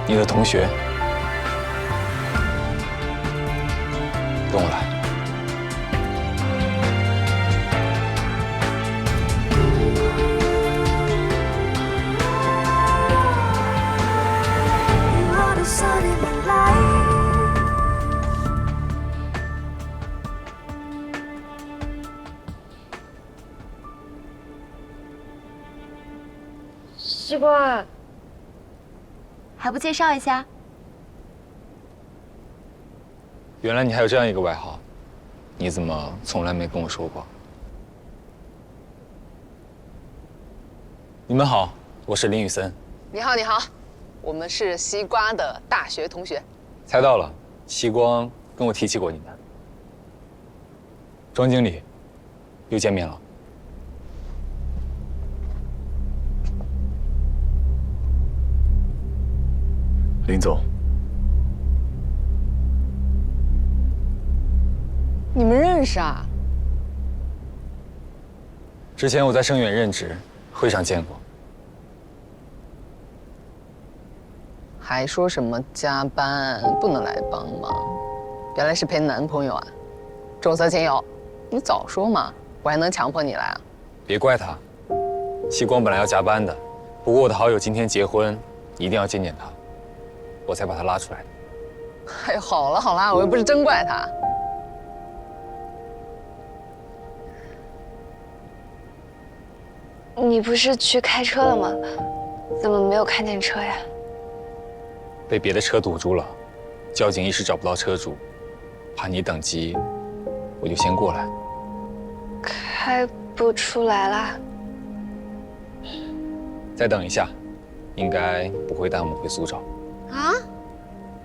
C: 你的同学，跟我来。
J: 西瓜，还不介绍一下？
C: 原来你还有这样一个外号，你怎么从来没跟我说过？你们好，我是林宇森。
B: 你好，你好，我们是西瓜的大学同学。
C: 猜到了，西光跟我提起过你们。庄经理，又见面了。林总，
B: 你们认识啊？
C: 之前我在生源任职，会上见过。
B: 还说什么加班不能来帮忙，原来是陪男朋友啊！重色轻友，你早说嘛，我还能强迫你来啊？
C: 别怪他，西光本来要加班的，不过我的好友今天结婚，一定要见见他，我才把他拉出来的。
B: 哎呦，好了好了，我又不是真怪他。
M: 你不是去开车了吗？怎么没有看见车呀？
C: 被别的车堵住了，交警一时找不到车主，怕你等急，我就先过来。
M: 开不出来啦。
C: 再等一下，应该不会耽误回苏州。
H: 啊？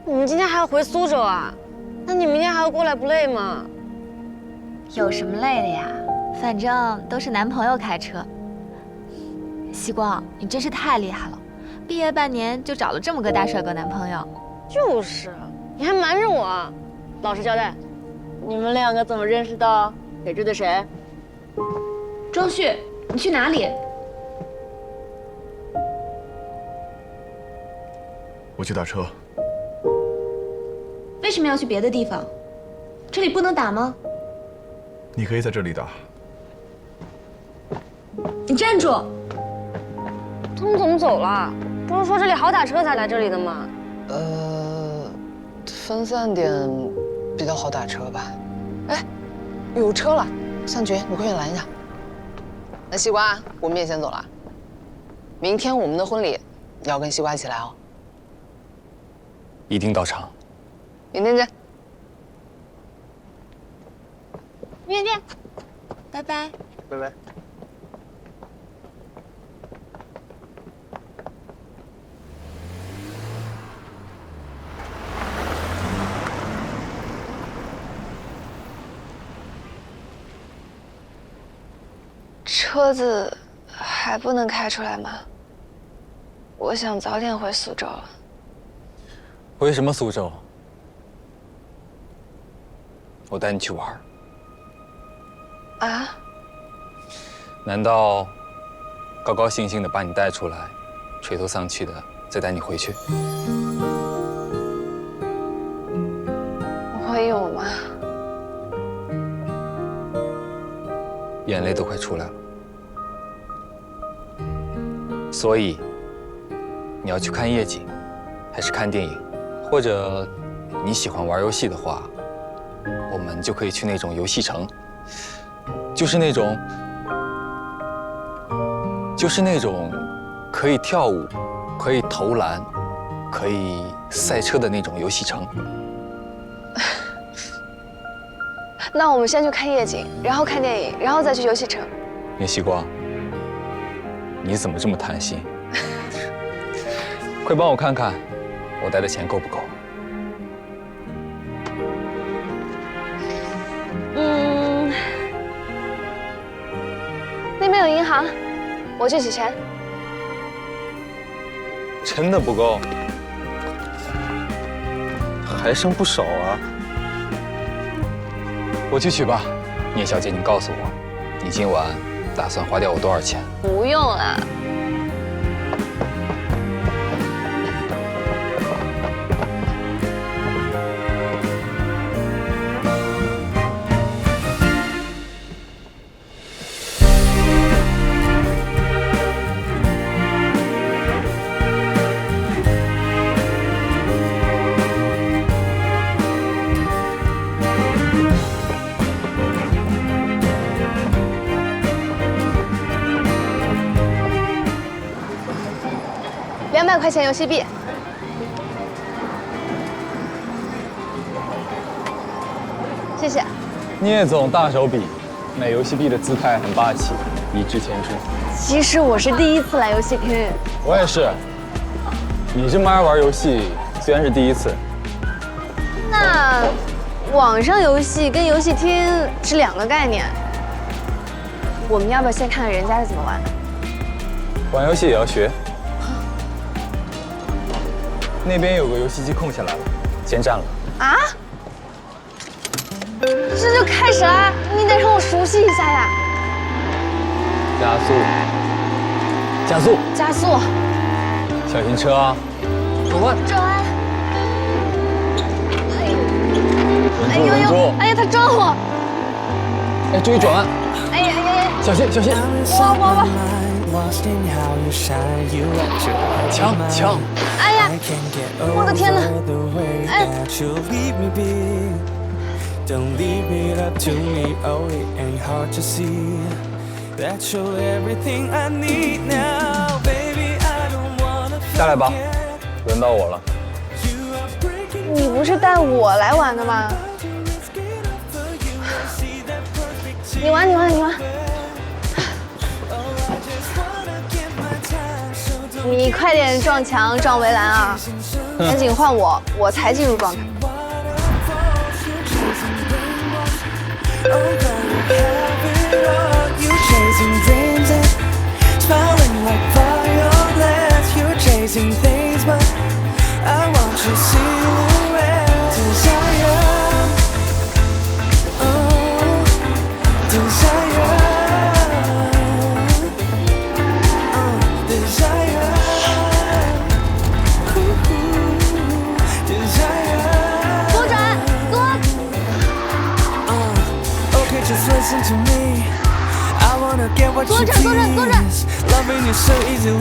H: 你们今天还要回苏州啊？那你明天还要过来，不累吗？
J: 有什么累的呀？反正都是男朋友开车。西光，你真是太厉害了，毕业半年就找了这么个大帅哥男朋友。
H: 就是，你还瞒着我。老实交代，你们两个怎么认识的？给追的谁？
S: 庄旭，你去哪里？
I: 我去打车。
S: 为什么要去别的地方？这里不能打吗？
I: 你可以在这里打。
S: 你站住！
H: 他们怎么走了？不是说这里好打车才来这里的吗？
B: 分散点比较好打车吧。哎，有车了，向局，你快去拦一下。那西瓜，我们也先走了。明天我们的婚礼，你要跟西瓜一起来哦。
C: 一定到场。
B: 明天见。
H: 明天见。
J: 拜拜。
G: 拜拜。
M: 车子还不能开出来吗？我想早点回苏州了。
C: 回什么苏州？我带你去玩。
M: 啊？
C: 难道高高兴兴的把你带出来，垂头丧气的再带你回去？
M: 会有吗？
C: 眼泪都快出来了。所以，你要去看夜景，还是看电影？或者你喜欢玩游戏的话，我们就可以去那种游戏城，就是那种可以跳舞、可以投篮、可以赛车的那种游戏城。
M: 那我们先去看夜景，然后看电影，然后再去游戏城。
C: 聂西光，你怎么这么贪心？快帮我看看，我带的钱够不够？
M: 那边有银行，我去取钱。
C: 真的不够？还剩不少啊。我去取吧。聂小姐，你告诉我，你今晚打算花掉我多少钱？
O: 不用了。
D: 200块钱游戏币，谢谢。
C: 聂总大手笔，买游戏币的姿态很霸气，一掷千金。
O: 其实我是第一次来游戏厅。
C: 我也是。你这么爱玩游戏，虽然是第一次。
O: 那网上游戏跟游戏厅是2个概念。我们要不要先看看人家是怎么玩的？
C: 玩游戏也要学。那边有个游戏机空下来了，先占了。
O: 啊？这就开始了？你得让我熟悉一下呀！
C: 加速，加速，
O: 加速！
C: 小心车啊！
O: 我转！
C: 稳住，稳住！
O: 哎呀，他撞我！
C: 哎，注意转弯！
O: 哎呀哎呀！
C: 小心，小心！
O: 我！
C: 抢抢！
O: 哎呀！我的天哪！哎！
R: Don't leave it up to me, oh it ain't hard to see that you're everything I need now, baby. I don't wanna
C: 下来吧，轮到我了。
O: 你不是带我来玩的吗？你玩，你玩，你玩。你快点撞墙撞围栏啊！赶紧换我，我才进入状态。
R: You're chasing dreams and smiling like violets. You're chasing things, but I want your silhouette. Desire, oh, desire, desire, desire.
O: 左转，左。
R: Just listen to me. I wanna get what you please. Loving you so easily.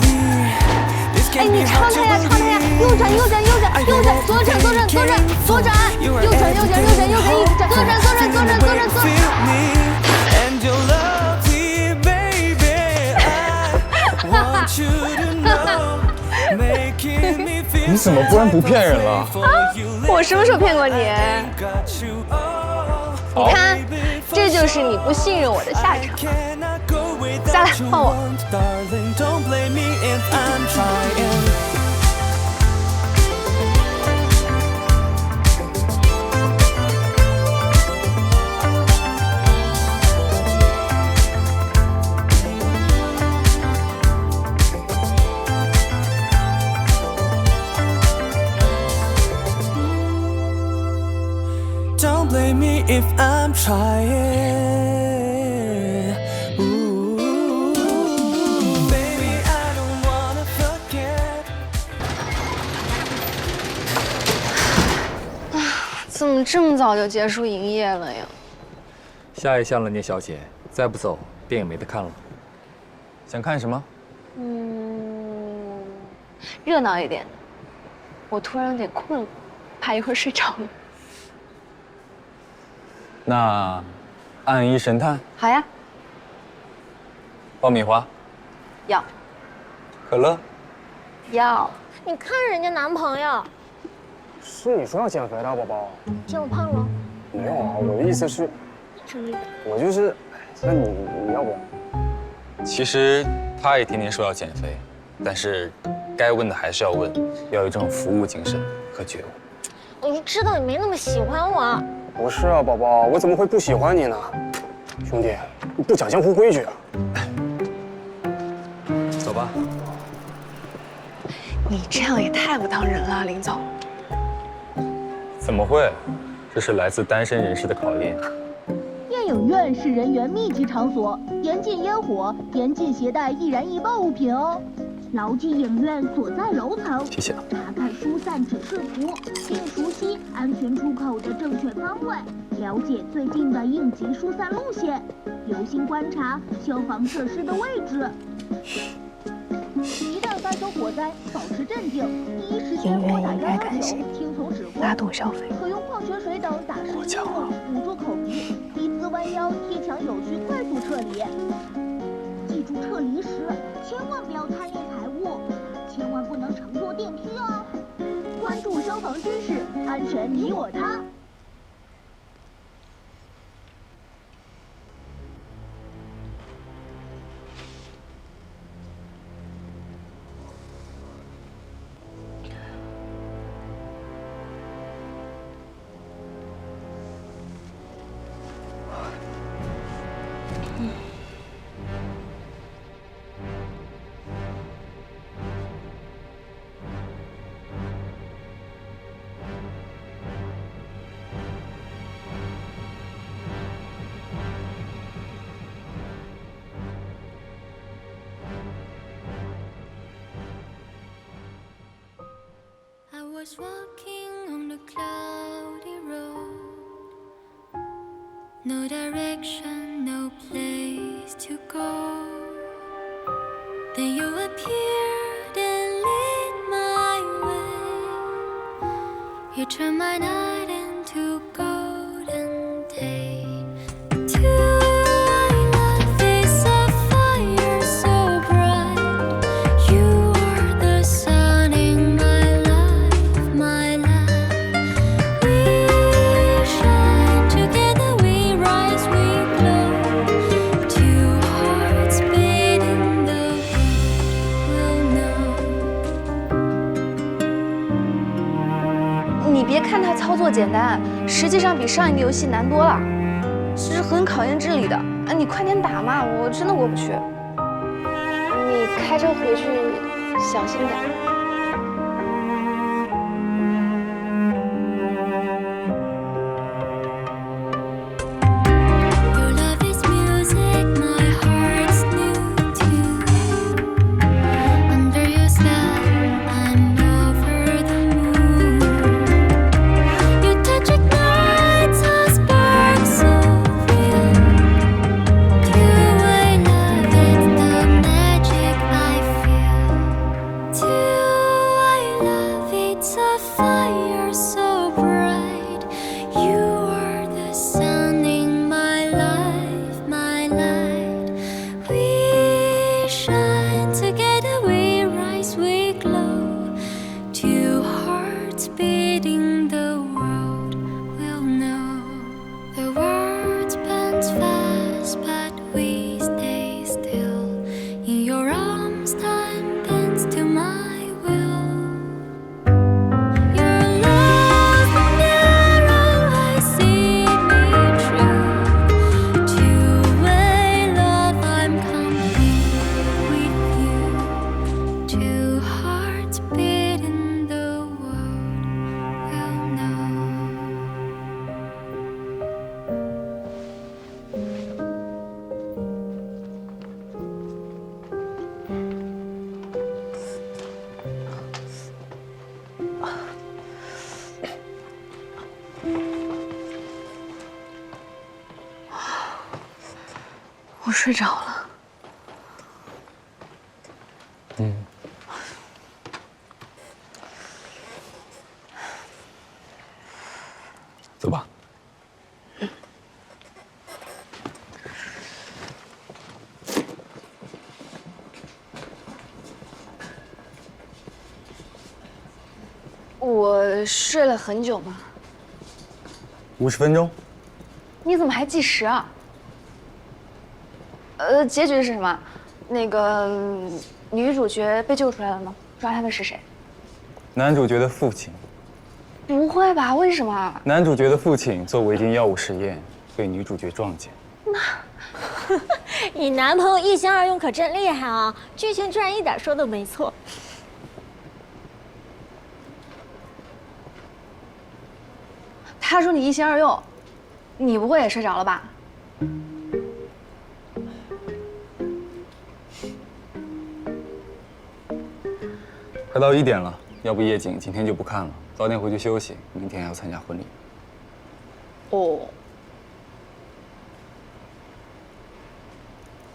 R: This can't be hard to believe.
O: 右转，右转，右转，右转，左转，左转，左转，左转，右转，右转，右转，右转，一直转，左转，左转，左转，左转，左转。
R: And you're lovely, baby. I want you to know. Making me feel.
C: 你怎么忽然不骗人了？
O: 我什么时候骗过你？你看。 这就是你不信任我的下场。下来，换我。
R: Don't blame me if I'm trying. Ooh, baby, I don't wanna forget.
O: 怎么这么早就结束营业了呀？
C: 下一项了，聂小姐，再不走，电影没得看了。想看什么？
O: 热闹一点的。我突然有点困了，怕一会儿睡着了。
C: 那，暗医神探。
O: 好呀。
C: 爆米花。
O: 要。
C: 可乐。
O: 要。你看人家男朋友。
N: 是你说要减肥的，宝宝。
O: 这么胖了？
N: 没有啊，我的意思是，我就是，那你要不要？
C: 其实他也天天说要减肥，但是该问的还是要问，要有一种服务精神和觉悟。
A: 我就知道你没那么喜欢我。
N: 不是啊，宝宝，我怎么会不喜欢你呢？兄弟，你不讲江湖规矩啊！
C: 走吧。
D: 你这样也太不当人了，林总。
C: 怎么会？这是来自单身人士的考验。
U: 电影院是人员密集场所，严禁烟火，严禁携带易燃易爆物品哦。牢记影院所在楼层，
C: 谢谢。
U: 查看疏散指示图，并熟悉安全出口的正确方位，了解最近的应急疏散路线，留心观察消防设施的位置。一旦发生火灾，保持镇静，第一时间拨打119，听从指挥，
D: 拉动消费。
U: 可用矿泉水等打湿衣服，捂住口鼻，低姿弯腰贴墙有序，快速撤离。记住撤离时千万不要贪恋财物，千万不能乘坐电梯哦。关注消防知识，安全你我他。
R: I was walking on a cloudy road, no direction, no place to go. Then you appeared and lit my way. You turned my night into golden day.
O: 操作简单，实际上比上一个游戏难多了，是很考验智力的。你快点打嘛，我真的过不去。你开车回去小心点。我睡着了。
C: 走吧。
O: 我睡了很久吗
C: 50分钟。
O: 你怎么还计时啊？结局是什么？那个女主角被救出来了吗？抓她的是谁？
C: 男主角的父亲。
O: 不会吧？为什么？
C: 男主角的父亲做违禁药物实验，被女主角撞见。
A: 你男朋友一心二用可真厉害啊！剧情居然一点说都没错。
O: 他说你一心二用，你不会也睡着了吧？
C: 快到1点了，要不夜景今天就不看了，早点回去休息，明天还要参加婚礼。
O: 哦，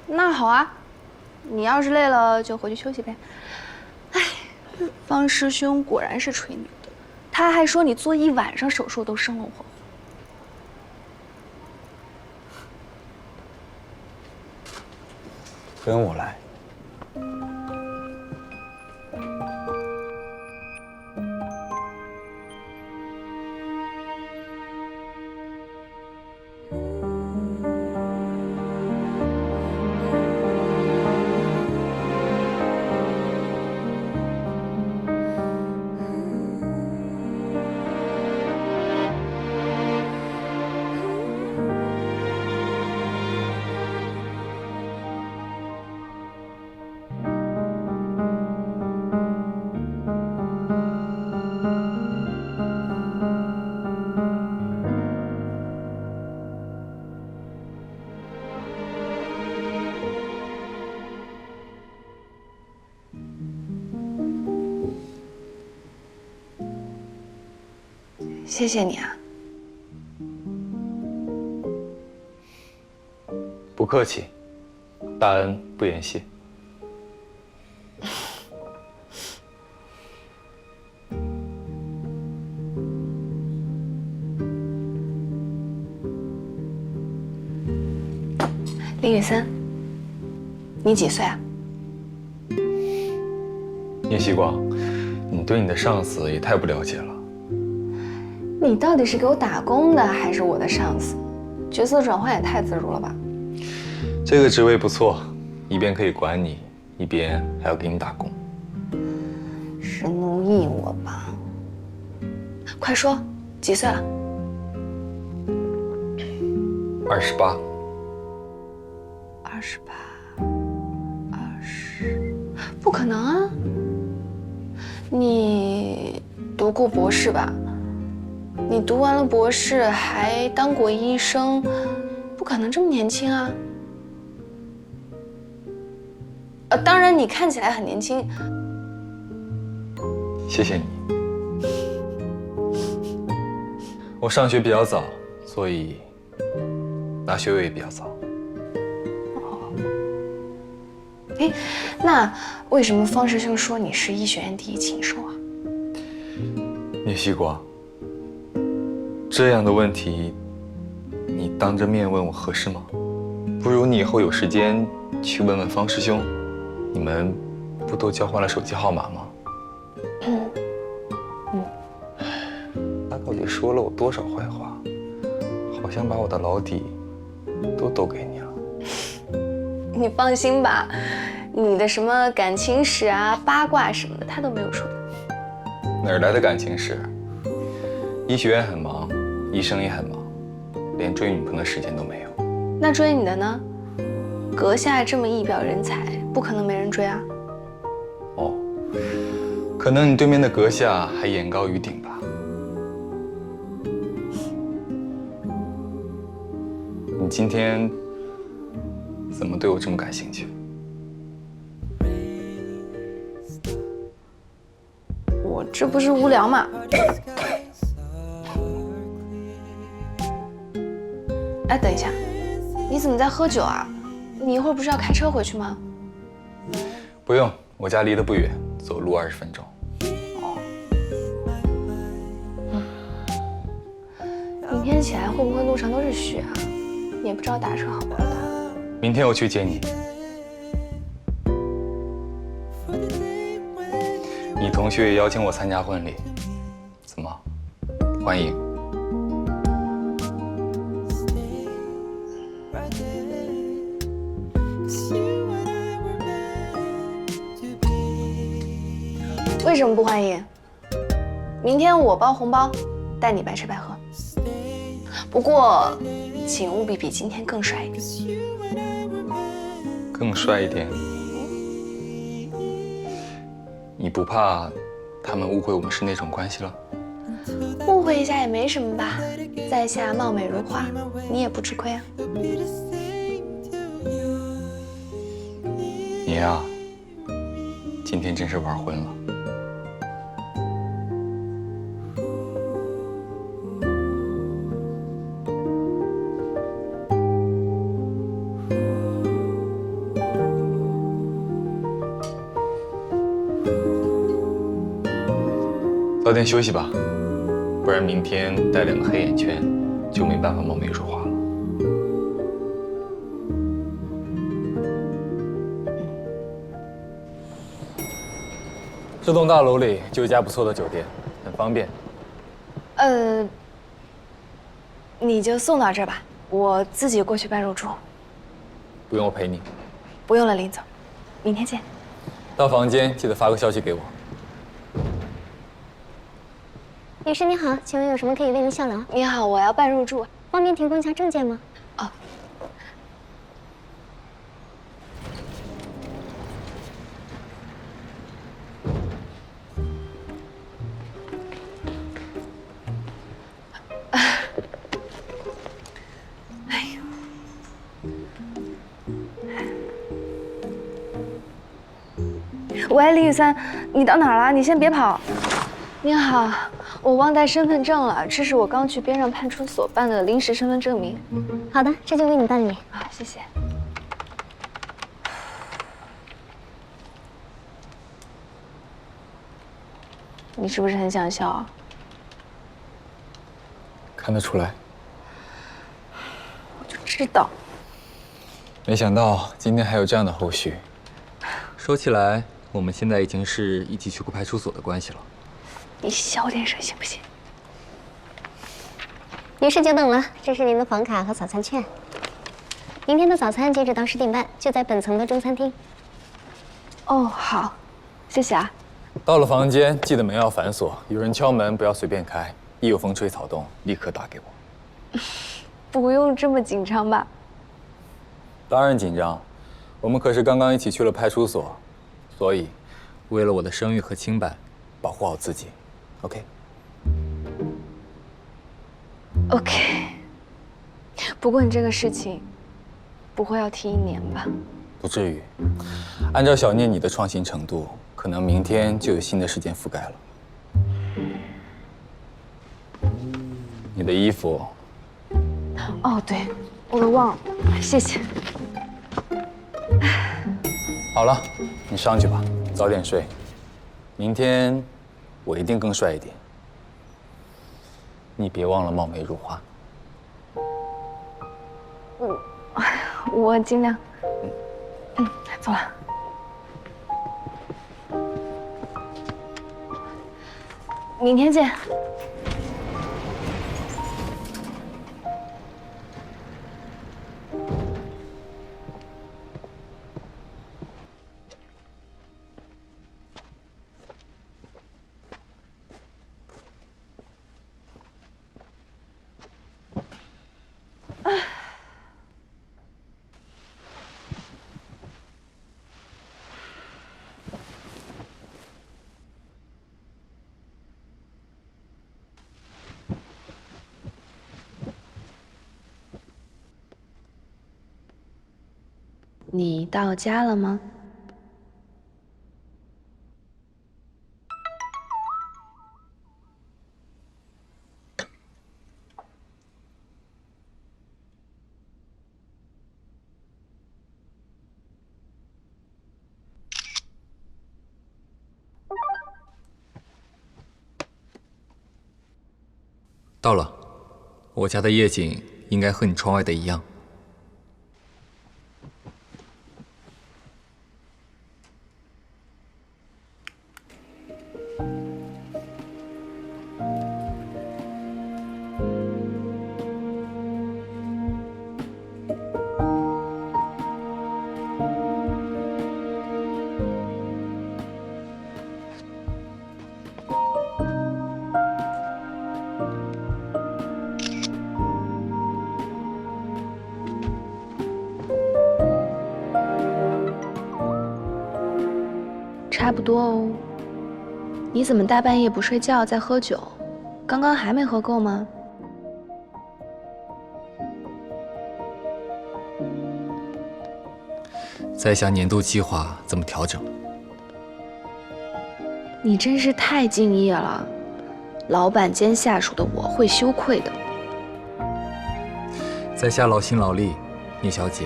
O: 那好啊，你要是累了就回去休息呗。哎，方师兄果然是吹牛的，他还说你做1晚上手术都生龙活虎。
C: 跟我来。
O: 谢谢你啊。
C: 不客气，大恩不言谢。
O: 林雨森，你几岁啊？
C: 叶希光，你对你的上司也太不了解了。
O: 你到底是给我打工的，还是我的上司？角色转换也太自如了吧！
C: 这个职位不错，一边可以管你，一边还要给你打工。
O: 是奴役我吧？快说，几岁了
C: ？28。
O: 不可能啊！你读过博士吧？你读完了博士还当过医生，不可能这么年轻啊！当然你看起来很年轻。
C: 谢谢你。我上学比较早，所以拿学位也比较早。
O: 哎，那为什么方师兄说你是医学院第一禽兽啊？
C: 叶希光，这样的问题，你当着面问我合适吗？不如你以后有时间去问问方师兄，你们不都交换了手机号码吗？他到底说了我多少坏话？好像把我的老底都抖给你了。
O: 你放心吧，你的什么感情史啊、八卦什么的，他都没有说的。
C: 哪儿来的感情史？医学院很忙，医生也很忙，连追女朋友的时间都没有。
O: 那追你的呢？阁下这么一表人才，不可能没人追啊。
C: 哦，可能你对面的阁下还眼高于顶吧。你今天怎么对我这么感兴趣？
O: 我这不是无聊嘛。哎，等一下，你怎么在喝酒啊？你一会儿不是要开车回去吗？
C: 不用，我家离得不远，走路20分钟。
O: 明天起来会不会路上都是雪啊？也不知道打车好不好打。
C: 明天我去接你。你同学也邀请我参加婚礼，怎么？欢迎。
O: 为什么不欢迎？明天我包红包，带你白吃白喝。不过，请务必比今天更帅一点。
C: 更帅一点？你不怕他们误会我们是那种关系了？
D: 误会一下也没什么吧，在下貌美如花，你也不吃亏啊。
C: 你呀，今天真是玩昏了。早点休息吧，不然明天带2个黑眼圈，就没办法貌美如花了。这栋大楼里就一家不错的酒店，很方便。
D: 你就送到这儿吧，我自己过去办入住。
C: 不用我陪你。
D: 不用了，林总，明天见。
C: 到房间记得发个消息给我。
P: 女士你好，请问有什么可以为您效劳？
D: 你好，我要办入住，
P: 方便提供一下证件吗？
D: 哦。哎呦！喂，林雨三，你到哪儿了？你先别跑。您好，我忘带身份证了，这是我刚去边上派出所办的临时身份证明。
P: 好的，这就为你办理。
D: 好，谢谢。你是不是很想笑啊？
C: 看得出来。
D: 我就知道。
C: 没想到今天还有这样的后续。说起来，我们现在已经是一起去过派出所的关系了。
D: 你小点声行不行？
P: 女士久等了，这是您的房卡和早餐券。明天的早餐截止到10点半，就在本层的中餐厅。
D: 哦，好，谢谢啊。
C: 到了房间，记得门要反锁，有人敲门不要随便开，一有风吹草动，立刻打给我。
D: 不用这么紧张吧？
C: 当然紧张，我们可是刚刚一起去了派出所，所以为了我的声誉和清白，保护好自己。
D: OK。不过你这个事情，不会要提1年吧？
C: 不至于，按照小聂你的创新程度，可能明天就有新的事件覆盖了。你的衣服。
D: 哦，对，我都忘了，谢谢。
C: 好了，你上去吧，早点睡。明天我一定更帅一点。你别忘了貌美如花。
D: 我尽量。走了。明天见。你到家了吗？
C: 到了，我家的夜景应该和你窗外的一样。
D: 差不多哦。你怎么大半夜不睡觉在喝酒？
S: 刚刚还没喝够吗？
T: 在下年度计划怎么调整？
S: 你真是太敬业了，老板兼下属的我会羞愧的。
T: 在下劳心劳力，聂小姐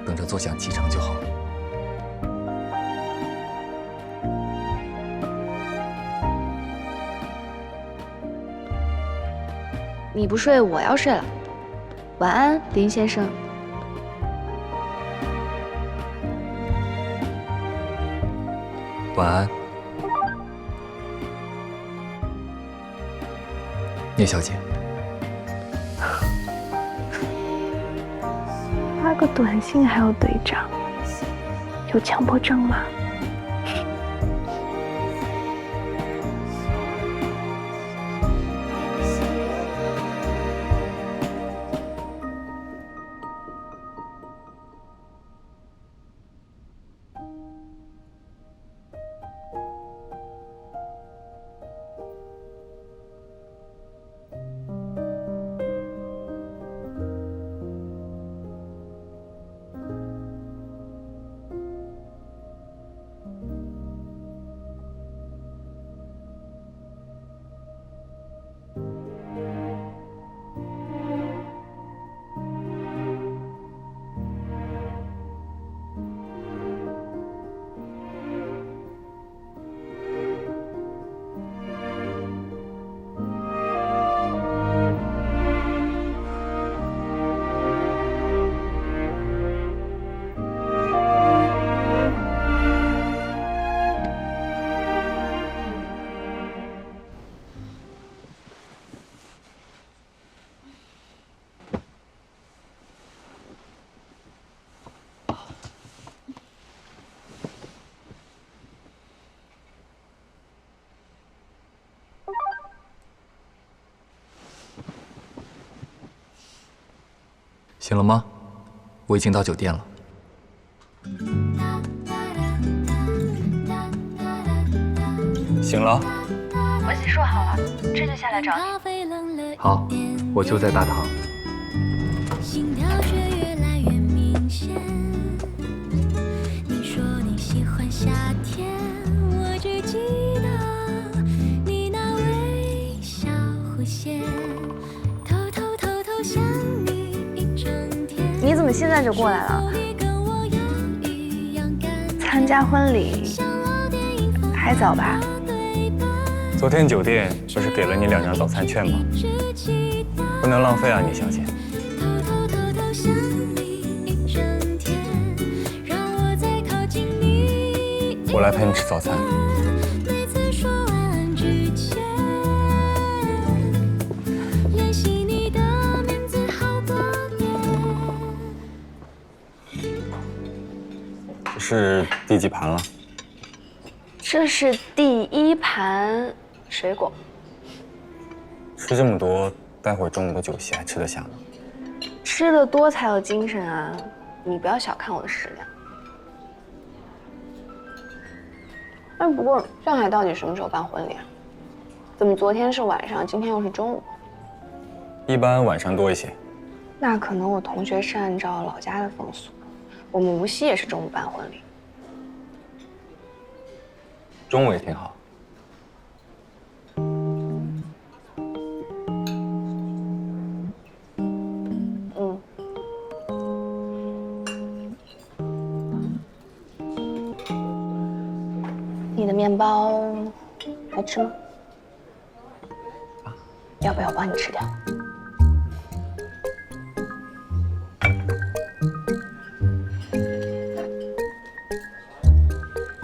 T: 等着坐享其成就好。
S: 你不睡，我要睡了。晚安，林先生。
T: 晚安，聂小姐。
S: 发个短信还要对账，有强迫症吗？
T: 醒了吗？我已经到酒店了。醒了。
J: 我洗漱好了，这就下来找你。
T: 好，我就在大堂。
R: 心跳却越来越明显。你说你喜欢夏天，我只记得你那微笑弧线，偷偷想你一整天。
S: 你怎么现在就过来了？参加婚礼还早吧？
C: 昨天酒店不是给了你2张早餐券吗？不能浪费啊，聂小姐。我来陪你吃早餐。这是第几盘了？
S: 这是第1盘水果。
C: 吃这么多，待会儿中午的酒席还吃得下吗？
S: 吃得多才有精神啊！你不要小看我的食量。哎，不过上海到底什么时候办婚礼啊？怎么昨天是晚上，今天又是中午？
C: 一般晚上多一些。
S: 那可能我同学是按照老家的风俗，我们无锡也是中午办婚礼。
C: 中午也挺好。
S: 你的面包还吃吗？要不要我帮你吃掉？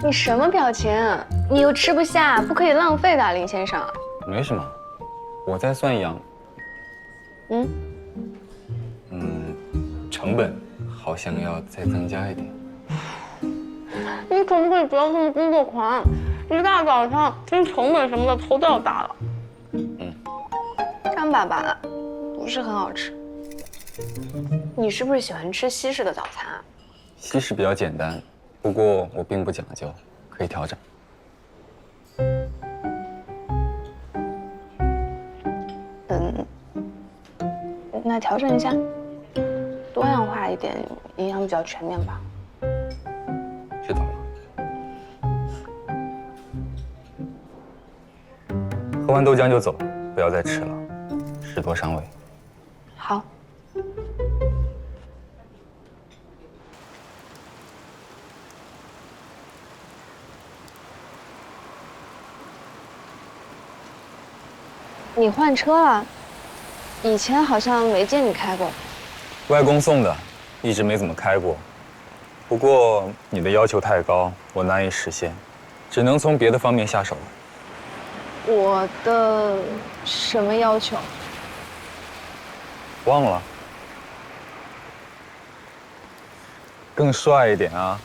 S: 你什么表情？你又吃不下，不可以浪费的，林先生。
C: 没什么，我在算羊。成本好像要再增加一点。
S: 你可不可以不要这么工作狂？一大早上听成本什么的，头都要大了。干巴巴的，不是很好吃。你是不是喜欢吃西式的早餐啊？
C: 西式比较简单，不过我并不讲究，可以调整。
L: 那调整一下，多样化一点，营养比较全面吧。
C: 知道了。喝完豆浆就走，不要再吃了，食多伤胃。
L: 好。你换车了？以前好像没见你开过。
C: 外公送的，一直没怎么开过。不过你的要求太高，我难以实现，只能从别的方面下手了。
L: 我的什么要求？
C: 忘了。更帅一点啊！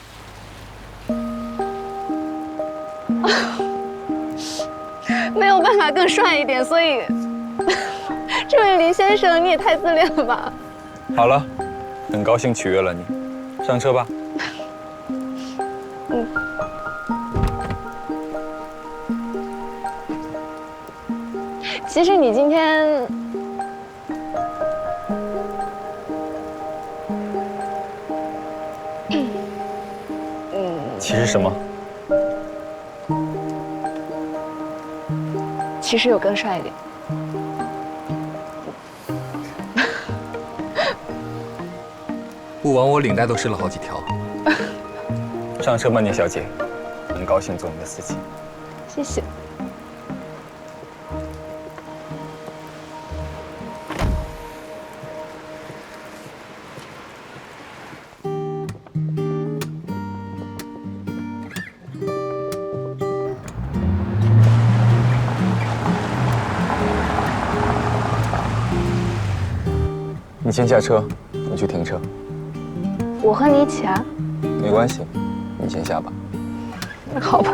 L: 没有办法更帅一点，所以，这位林先生，你也太自恋了吧！
C: 好了，很高兴取悦了你，上车吧。
L: 嗯。其实你今天，
C: 其实什么？
L: 其实有更帅一点。
T: 不枉我领带都湿了好几条。
C: 上车吧，聂小姐，很高兴做你的司机。
L: 谢谢。
C: 你先下车，我去停车。
L: 我和你一起啊？
C: 没关系，你先下吧。
L: 那好吧。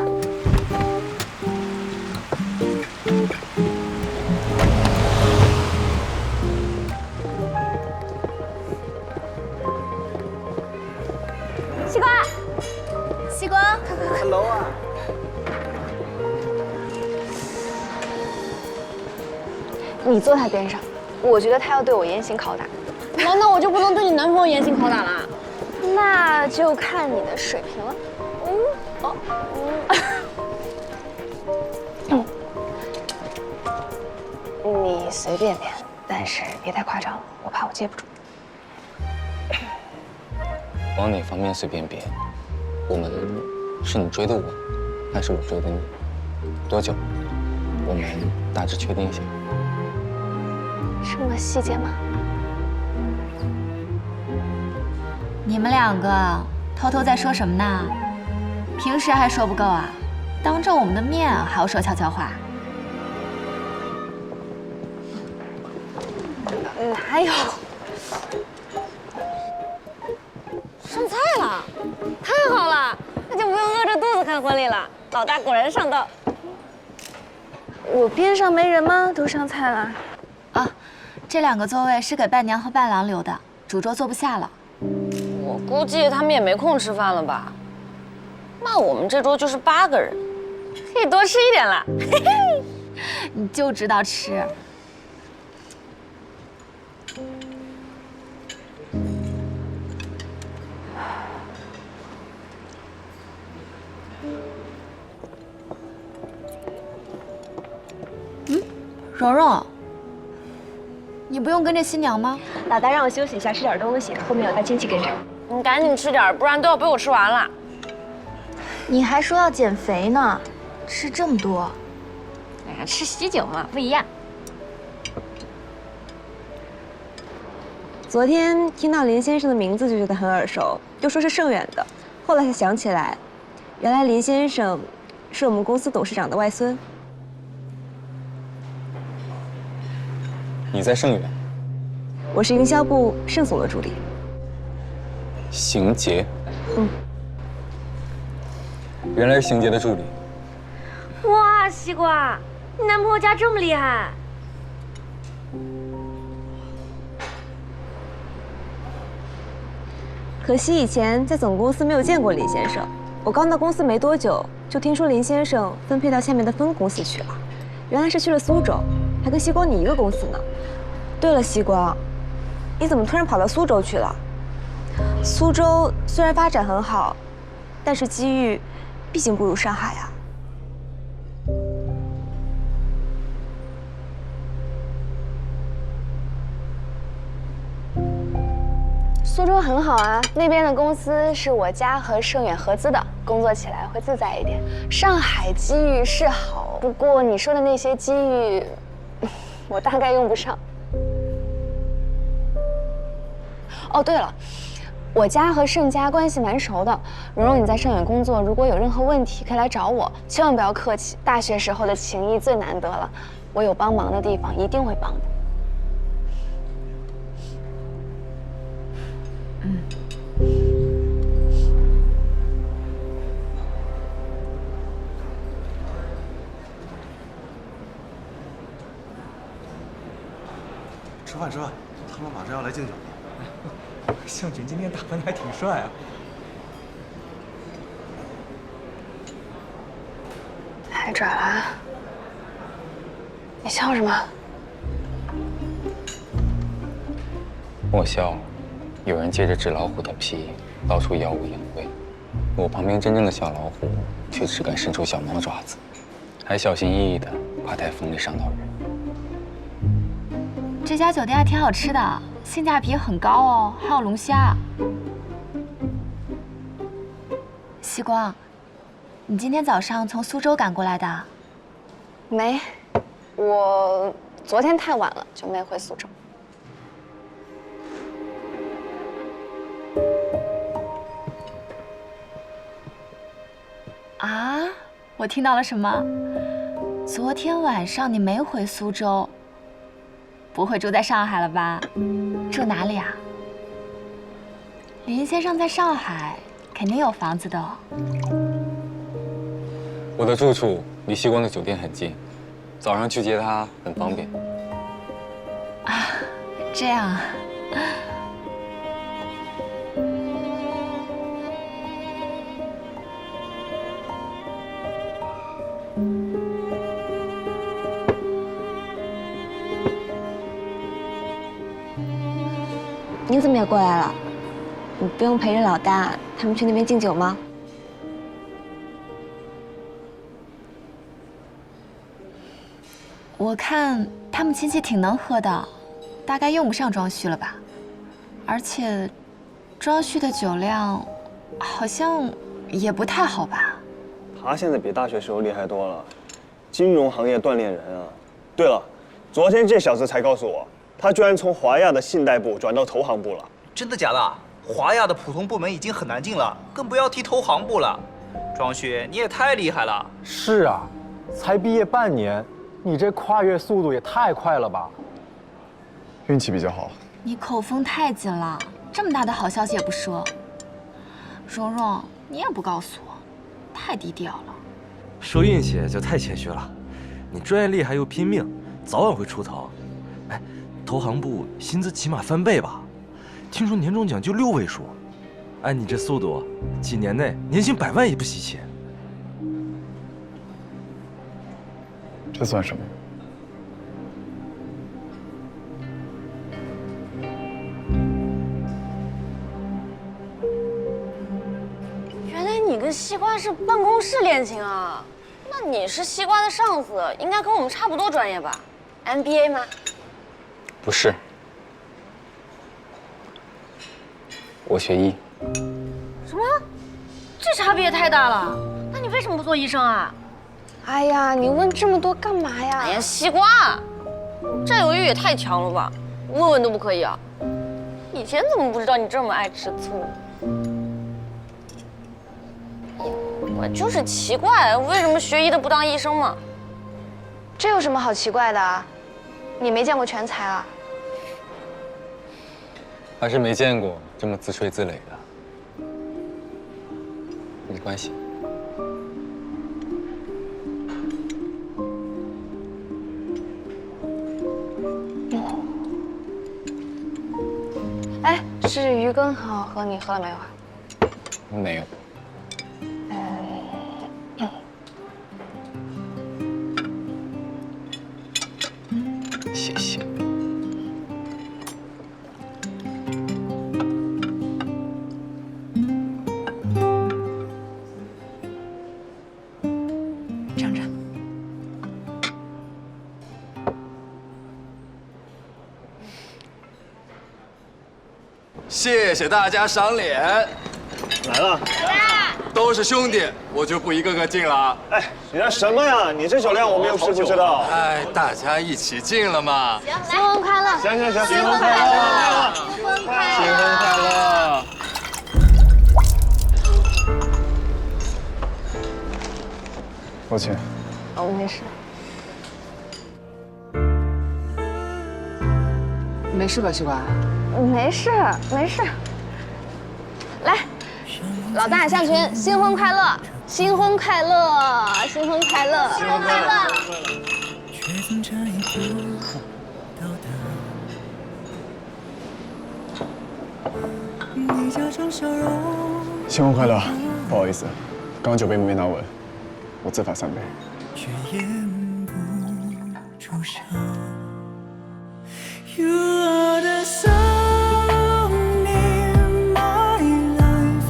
J: 西瓜，西瓜
E: ，Hello 啊。
L: 你坐他边上，我觉得他要对我严刑拷打。
H: 难道我就不能对你男朋友严刑拷打啦？
L: 那就看你的水平了。你随便点，但是别太夸张了，我怕我接不住。
C: 往哪方面随便别？我们是你追的我，还是我追的你？多久？我们大致确定一下。
L: 这么细节吗？
J: 你们两个偷偷在说什么呢？平时还说不够啊，当着我们的面还要说悄悄话？
L: 哪有？
H: 上菜了，太好了，那就不用饿着肚子看婚礼了。老大果然上道。
L: 我边上没人吗？都上菜了。
J: 啊，这2个座位是给伴娘和伴郎留的，主桌坐不下了。
H: 我估计他们也没空吃饭了吧？那我们这桌就是8个人，可以多吃一点了。嘿嘿，
J: 你就知道吃。蓉蓉，你不用跟着新娘吗？
M: 老大让我休息一下，吃点东西，后面有他亲戚跟着。
H: 你赶紧吃点，不然都要被我吃完了。
S: 你还说要减肥呢，吃这么多。
H: 哎呀，吃喜酒嘛，不一样。
M: 昨天听到林先生的名字就觉得很耳熟，就说是盛远的，后来才想起来，原来林先生是我们公司董事长的外孙。
C: 你在盛远？
M: 我是营销部盛总的助理。
C: 邢杰。
M: 嗯。
C: 原来是邢杰的助理。
H: 哇，西瓜，你男朋友家这么厉害？
M: 可惜以前在总公司没有见过林先生，我刚到公司没多久，就听说林先生分配到下面的分公司去了，原来是去了苏州，还跟西光你一个公司呢。对了，西光，你怎么突然跑到苏州去了？苏州虽然发展很好，但是机遇毕竟不如上海啊。
L: 苏州很好啊，那边的公司是我家和盛远合资的，工作起来会自在一点。上海机遇是好，不过你说的那些机遇，我大概用不上。哦，对了，我家和盛家关系蛮熟的。蓉蓉，你在盛远工作，如果有任何问题可以来找我，千万不要客气。大学时候的情谊最难得了，我有帮忙的地方一定会帮的。
Q: 吃饭吃饭，他们马上要来敬酒了。
T: 向军今天打扮的还挺帅啊。
L: 太拽了！你笑什么？
C: 我笑，有人借着纸老虎的皮到处耀武扬威，我旁边真正的小老虎却只敢伸出小猫爪子，还小心翼翼地怕台风里伤到人。
J: 这家酒店还挺好吃的，性价比很高哦，还有龙虾。西光，你今天早上从苏州赶过来的？
L: 没，我昨天太晚了，就没回苏州。
J: 啊，我听到了什么？昨天晚上你没回苏州？不会住在上海了吧？住哪里啊？林先生在上海肯定有房子的哦。
C: 我的住处离西光的酒店很近，早上去接他很方便。
J: 啊，这样啊。
M: 你怎么也过来了？你不用陪着老大他们去那边敬酒吗？
J: 我看他们亲戚挺能喝的，大概用不上庄旭了吧？而且，庄旭的酒量好像也不太好吧？
V: 他现在比大学时候厉害多了，金融行业锻炼人啊。对了，昨天这小子才告诉我，他居然从华亚的信贷部转到投行部了。
W: 真的假的？华亚的普通部门已经很难进了，更不要提投行部了。庄旭，你也太厉害了。
N: 是啊，才毕业半年，你这跨越速度也太快了吧？
I: 运气比较好。
J: 你口风太紧了，这么大的好消息也不说。蓉蓉，你也不告诉我，太低调了。
X: 说运气就太谦虚了，你专业厉害又拼命，早晚会出头。哎，投行部薪资起码翻倍吧？听说年终奖就6位数，按你这速度，几年内年薪100万也不稀奇。
I: 这算什么？
H: 原来你跟西瓜是办公室恋情啊？那你是西瓜的上司，应该跟我们差不多专业吧 ？MBA 吗？
C: 不是，我学医。
H: 什么？这差别也太大了。那你为什么不做医生啊？
L: 哎呀，你问这么多干嘛呀？
H: 哎呀，西瓜，占有欲也太强了吧？问问都不可以啊？以前怎么不知道你这么爱吃醋？我就是奇怪，为什么学医的不当医生嘛？
L: 这有什么好奇怪的啊？你没见过全才啊？
C: 还是没见过这么自吹自擂的。没关系。
L: 哎，是鱼羹很好喝，你喝了没有啊？
C: 没有。谢谢。
B: 谢谢大家赏脸。
V: 来了，
B: 都是兄弟，我就不一个个敬了。
V: 哎，你那什么呀？你这酒量我们又不知道。
B: 哎，大家一起敬了嘛。
A: 新婚快乐！
V: 行，
A: 新婚快乐！新婚快乐！
V: 新婚快乐！
I: 抱歉。
L: 哦，没事。
F: 没事吧，西瓜？
L: 没事，没事。来，老大向群，新婚快乐！新婚快乐！新婚快乐！新婚快乐！
I: 新婚快乐！不好意思，刚刚酒杯没拿稳，我自罚3杯。
R: You are the sun in my life，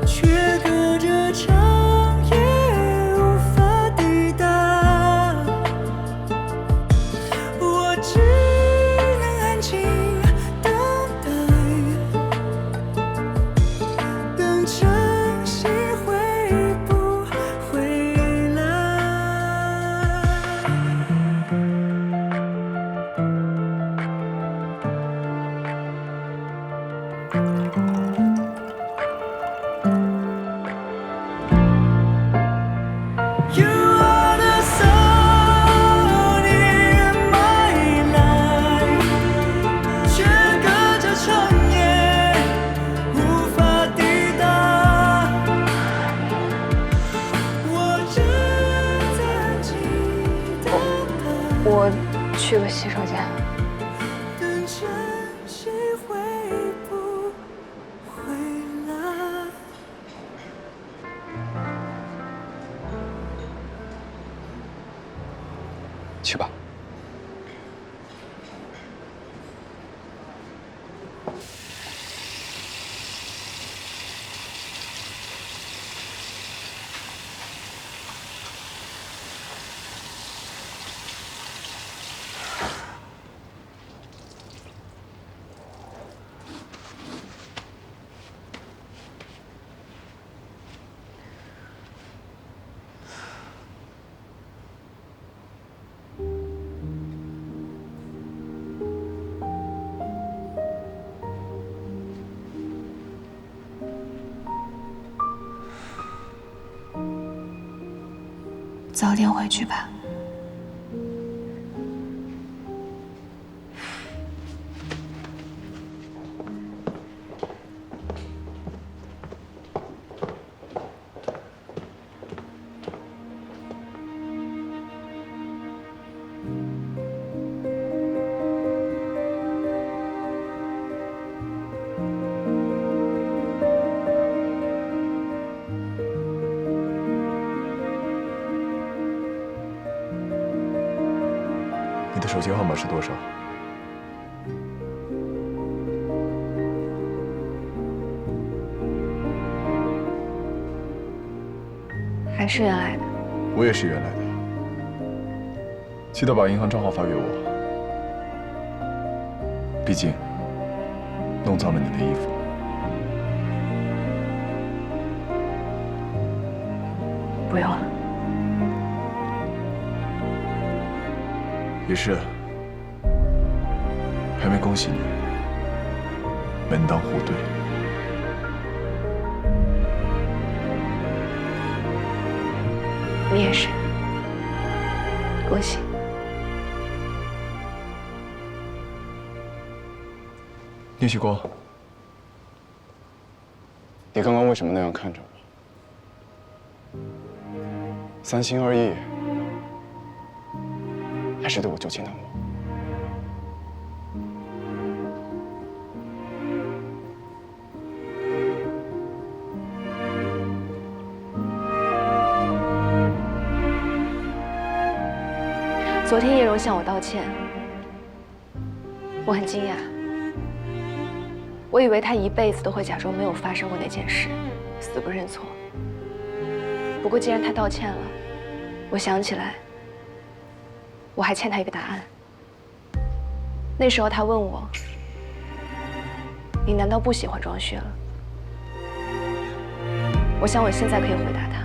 R: 却隔着长夜无法抵达。我只能安静等待，等晨曦会不回来。You are the sun in my life， 却隔着长夜无法抵达。我正在安静等待，
L: 我去个洗手间。
R: 等晨曦会不回来。
C: 去吧。
S: 早点回去吧。
I: 你的手机号码是多少？
L: 还是原来的。
I: 我也是原来的。记得把银行账号发给我。毕竟，弄脏了你的衣服。
L: 不用了。
I: 也是，还没恭喜你，门当户对。
L: 你也是，恭喜。
I: 聂旭光，你刚刚为什么那样看着我？3心2意，还是对我旧情难忘？
L: 昨天叶荣向我道歉，我很惊讶。我以为他一辈子都会假装没有发生过那件事，死不认错。不过既然他道歉了，我想起来，我还欠他一个答案。那时候他问我，你难道不喜欢庄雪了？我想我现在可以回答他，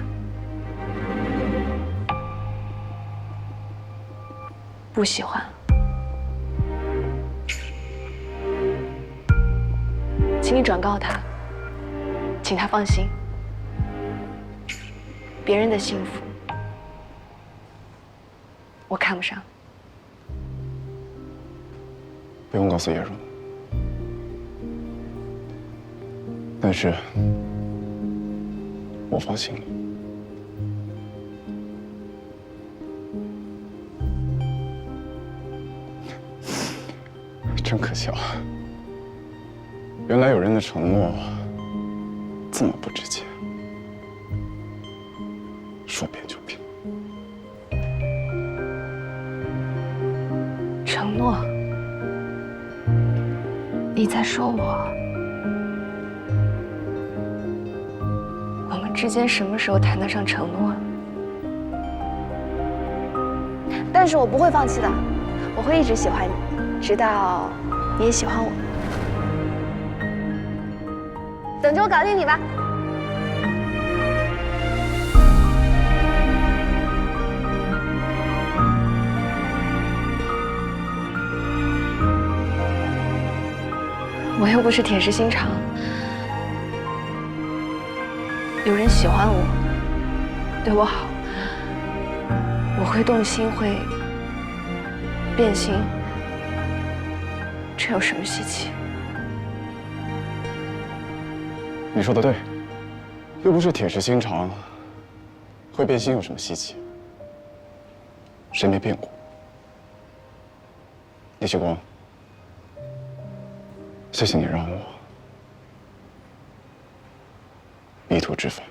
L: 不喜欢。请你转告他，请他放心，别人的幸福我看不上。
I: 不用告诉叶如，但是我放心了。真可笑，原来有人的承诺这么不直接，说变就变。
L: 承诺？你在说我？我们之间什么时候谈得上承诺了？但是我不会放弃的，我会一直喜欢你，直到你也喜欢我。等着我搞定你吧。我又不是铁石心肠，有人喜欢我，对我好，我会动心，会变心，这有什么稀奇？
I: 你说的对，又不是铁石心肠，会变心有什么稀奇？谁没变过？叶旭光，谢谢你让我迷途知返。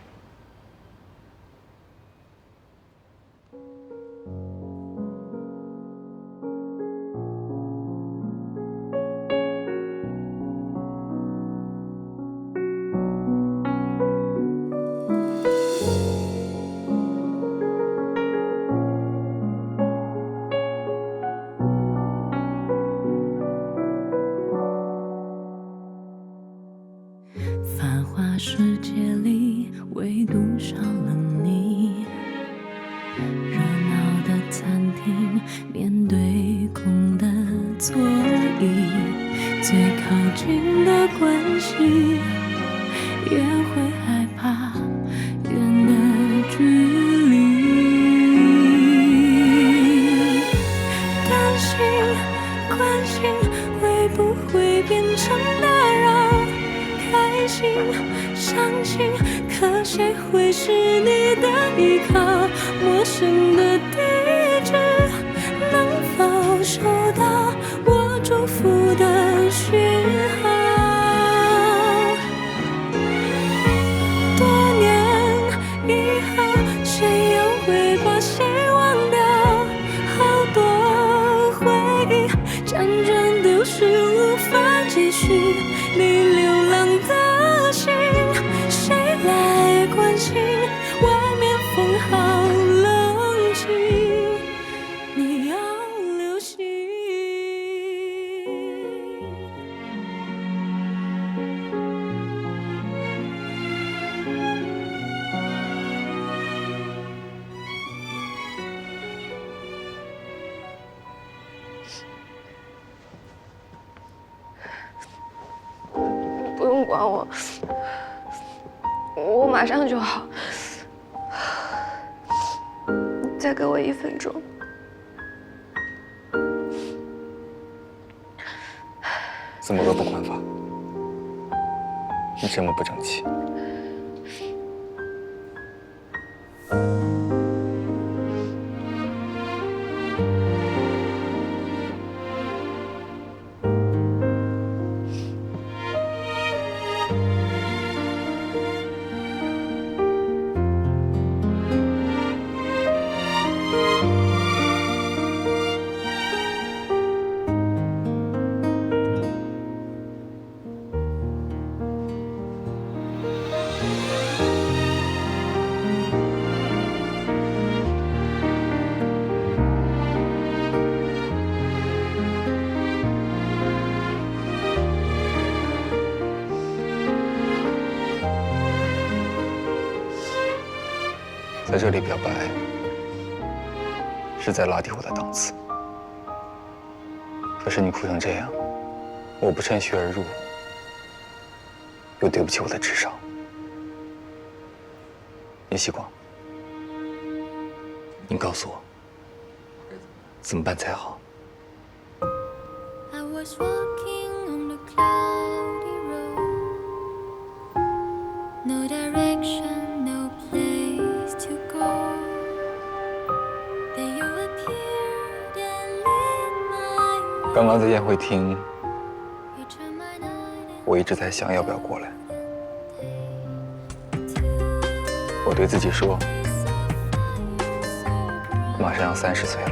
R: 繁华世界里，唯独少了你。热闹的餐厅，面对空的座椅，最靠近的关系，也会害怕远的距离。担心、关心，会不会变成打扰？开心、伤心，可谁会是你的依靠？陌生的地址，能否收到我祝福的讯号？多年以后，谁又会把谁忘掉？好多回忆辗转丢失，无法继续。你流浪的心，谁来关心？外面风好冷清，你要留心。
L: 不用管我，我马上就好。再给我1分钟。
C: 怎么恶不宽法？你这么不争气。这里表白，是在拉低我的档次。可是你哭成这样，我不趁虚而入，又对不起我的智商。叶希光，你告诉我，怎么办才好？
R: I was walking on the cloudy road. No direction, no place to go. Then you appeared and lit my way.
C: 刚刚在宴会厅，我一直在想要不要过来。我对自己说，马上要30岁了，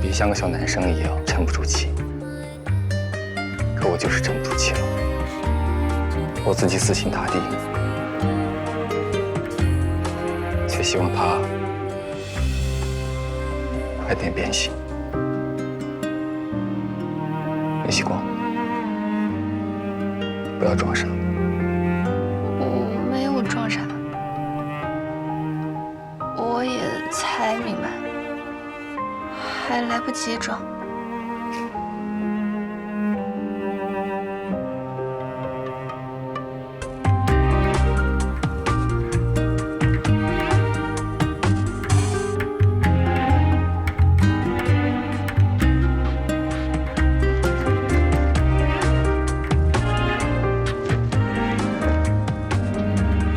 C: 别像个小男生一样沉不住气。可我就是沉不住气了，我自己死心塌地，却希望他快点变心。叶希光，不要装傻。
S: 我没有装傻，我也才明白，还来不及装。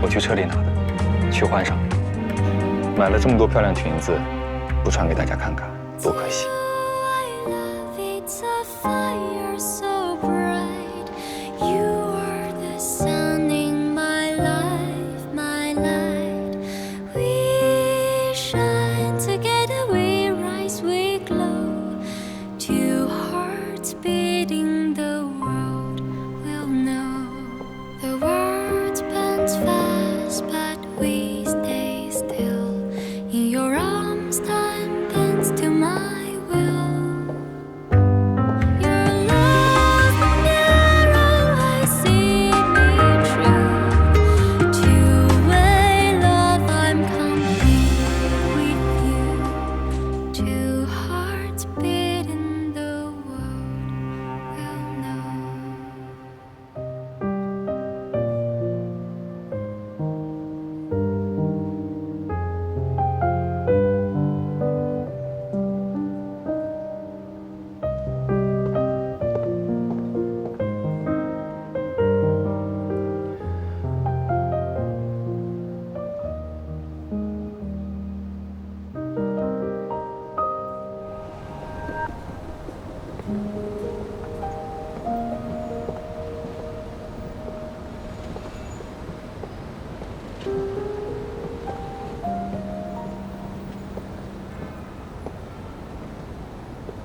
C: 我去车里拿的，去换上。买了这么多漂亮裙子，不穿给大家看看，多可惜。
R: It's a fire so bright. You are the sun in my life, my light. We shine together, we rise, we glow. Two hearts beating, the world will know. The world spins fast, but we stay still. In your arms, time bends to my will.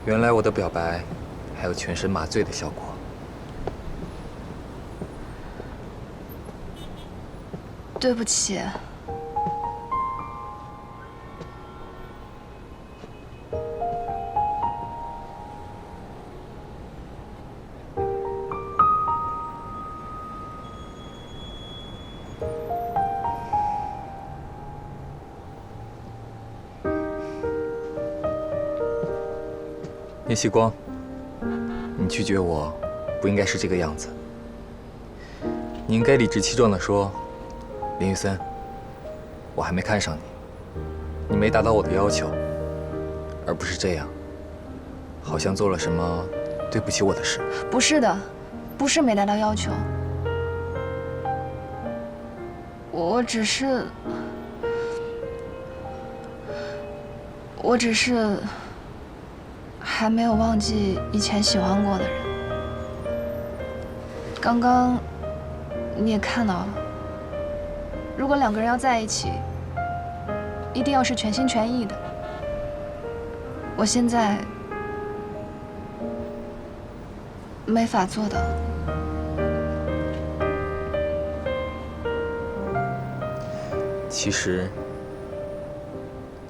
T: 原来我的表白还有全身麻醉的效果。
S: 对不起。
T: 叶希光，你拒绝我，不应该是这个样子。你应该理直气壮地说：“林玉森，我还没看上你，你没达到我的要求。”而不是这样，好像做了什么对不起我的事。
S: 不是的，不是没达到要求，我只是还没有忘记以前喜欢过的人。刚刚你也看到了，如果两个人要在一起，一定要是全心全意的。我现在没法做到。
T: 其实，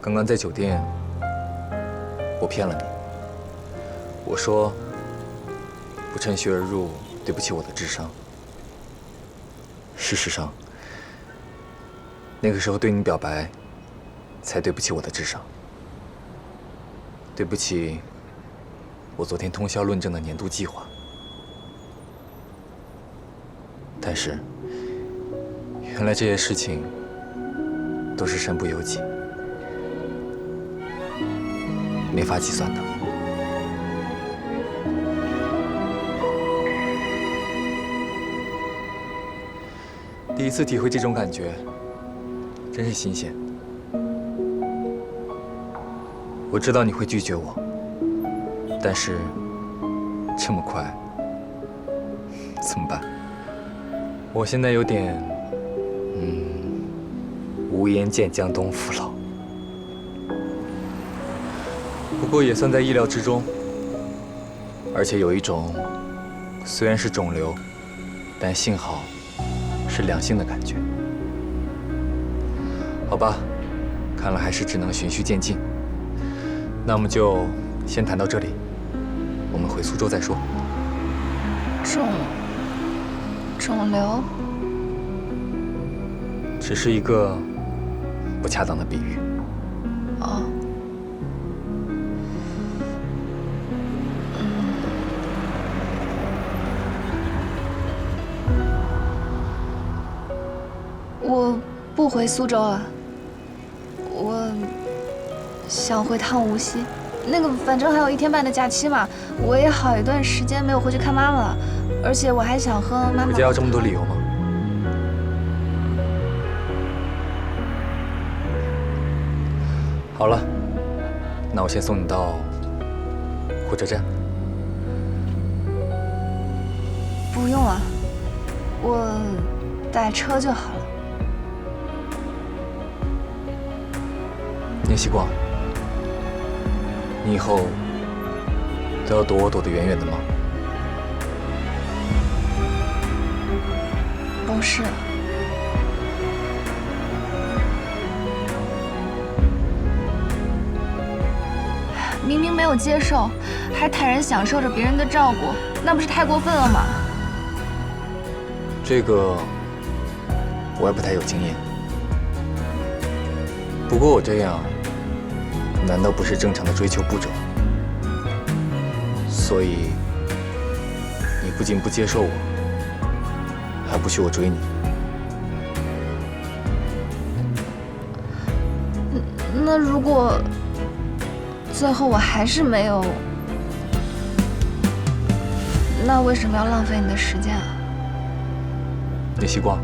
T: 刚刚在酒店，我骗了你。我说不趁虚而入，对不起我的智商。事实上，那个时候对你表白，才对不起我的智商，对不起我昨天通宵论证的年度计划。但是，原来这些事情都是身不由己，没法计算的。第一次体会这种感觉，真是新鲜。我知道你会拒绝我，但是这么快，怎么办？我现在有点，无颜见江东父老。不过也算在意料之中，而且有一种虽然是肿瘤，但幸好是良性的感觉。好吧，看来还是只能循序渐进。那么就先谈到这里，我们回苏州再说。
S: 肿瘤，
T: 只是一个不恰当的比喻。
S: 哦。我不回苏州了，我想回趟无锡。那个反正还有1天半的假期嘛，我也好一段时间没有回去看妈妈了，而且我还想和妈妈。
T: 回家要这么多理由吗？好了，那我先送你到火车站。
S: 不用了，我打车就好了。
T: 念希光，你以后都要躲我躲得远远的吗？
S: 不是。明明没有接受，还坦然享受着别人的照顾，那不是太过分了吗？
T: 这个我也不太有经验。不过我这样，难道不是正常的追求步骤？所以你不仅不接受我，还不许我追你。
S: 那如果最后我还是没有，那为什么要浪费你的时间啊？
T: 聂希光，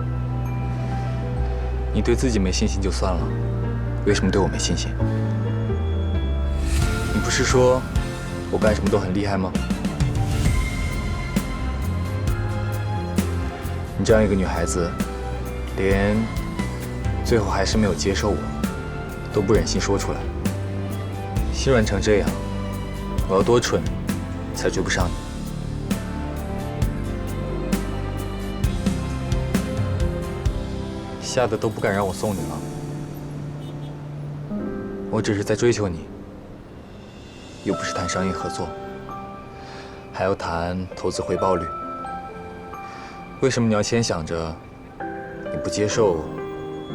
T: 你对自己没信心就算了，为什么对我没信心？你不是说我干什么都很厉害吗？你这样一个女孩子，连最后还是没有接受我，都不忍心说出来，心软成这样，我要多蠢才追不上你？吓得都不敢让我送你了。我只是在追求你，又不是谈商业合作，还要谈投资回报率。为什么你要先想着你不接受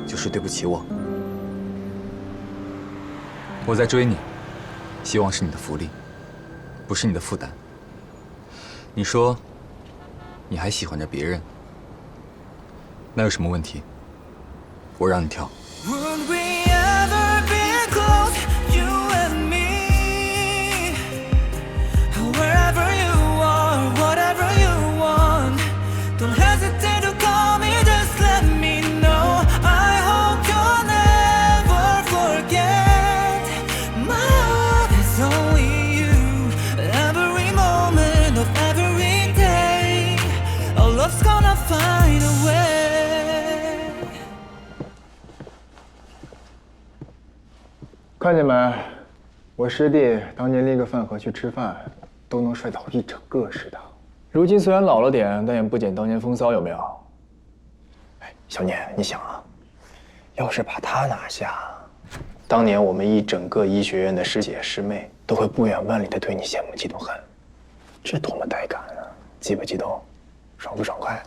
T: 就是对不起我？我在追你，希望是你的福利，不是你的负担。你说你还喜欢着别人，那有什么问题？我让你跳。
N: 看见没？我师弟当年拎个饭盒去吃饭，都能摔倒一整个食堂。如今虽然老了点，但也不减当年风骚，有没有？哎，小念，你想啊，要是把他拿下，当年我们一整个医学院的师姐师妹都会不远万里的对你羡慕嫉妒恨，这多么带感啊！激不激动？爽不爽快？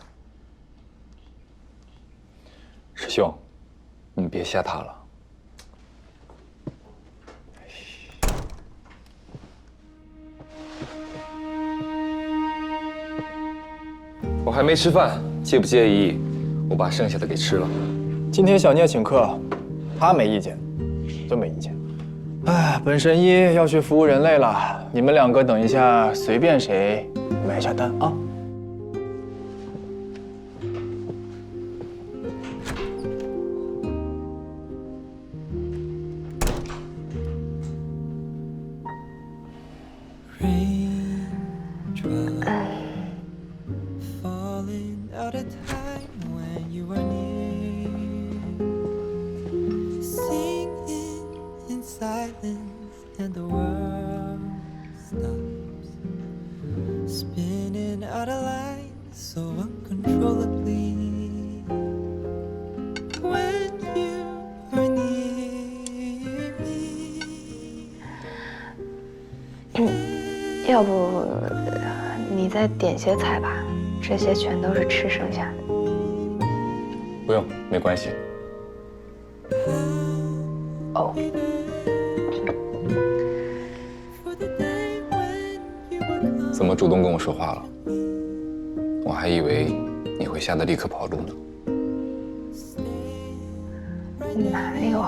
C: 师兄，你别吓他了。我还没吃饭，介不介意我把剩下的给吃了？
N: 今天小聂请客，他没意见，真没意见。哎，本神医要去服务人类了，你们两个等一下随便谁买下单啊。
L: 要不你再点些菜吧，这些全都是吃剩下的。
C: 不用，没关系。
L: 哦。
C: 怎么主动跟我说话了？我还以为你会吓得立刻跑路呢。
L: 哪有？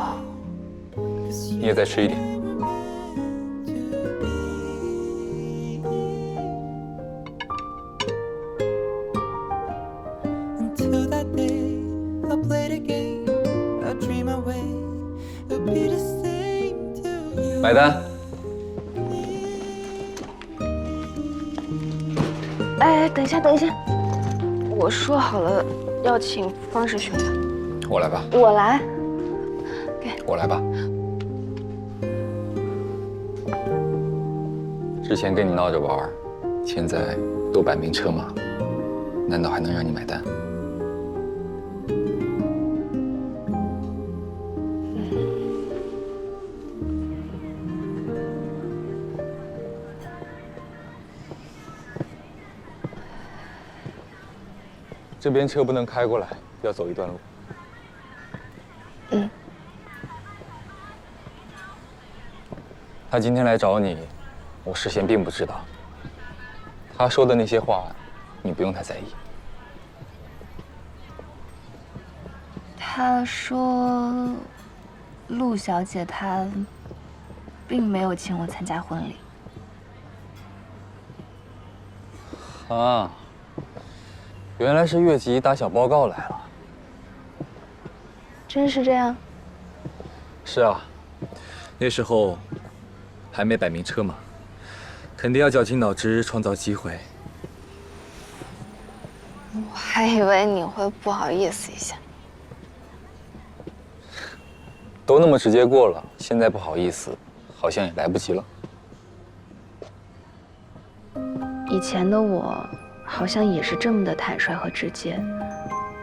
C: 你也再吃一点。买单。
L: 哎，等一下，等一下，我说好了要请方师兄的。
C: 我来吧。
L: 我来。
C: 我来吧。之前跟你闹着玩，现在都摆明车马，难道还能让你买单？这边车不能开过来，要走一段路。
L: 嗯。
C: 他今天来找你，我事先并不知道。他说的那些话，你不用太在意。
S: 他说，陆小姐她并没有请我参加婚礼。
C: 啊。原来是越级打小报告来了。
L: 真是这样？
T: 是啊，那时候还没摆明车马，肯定要绞尽脑汁创造机会。
L: 我还以为你会不好意思一下。
C: 都那么直接过了，现在不好意思，好像也来不及了。
S: 以前的我。好像也是这么的坦率和直接。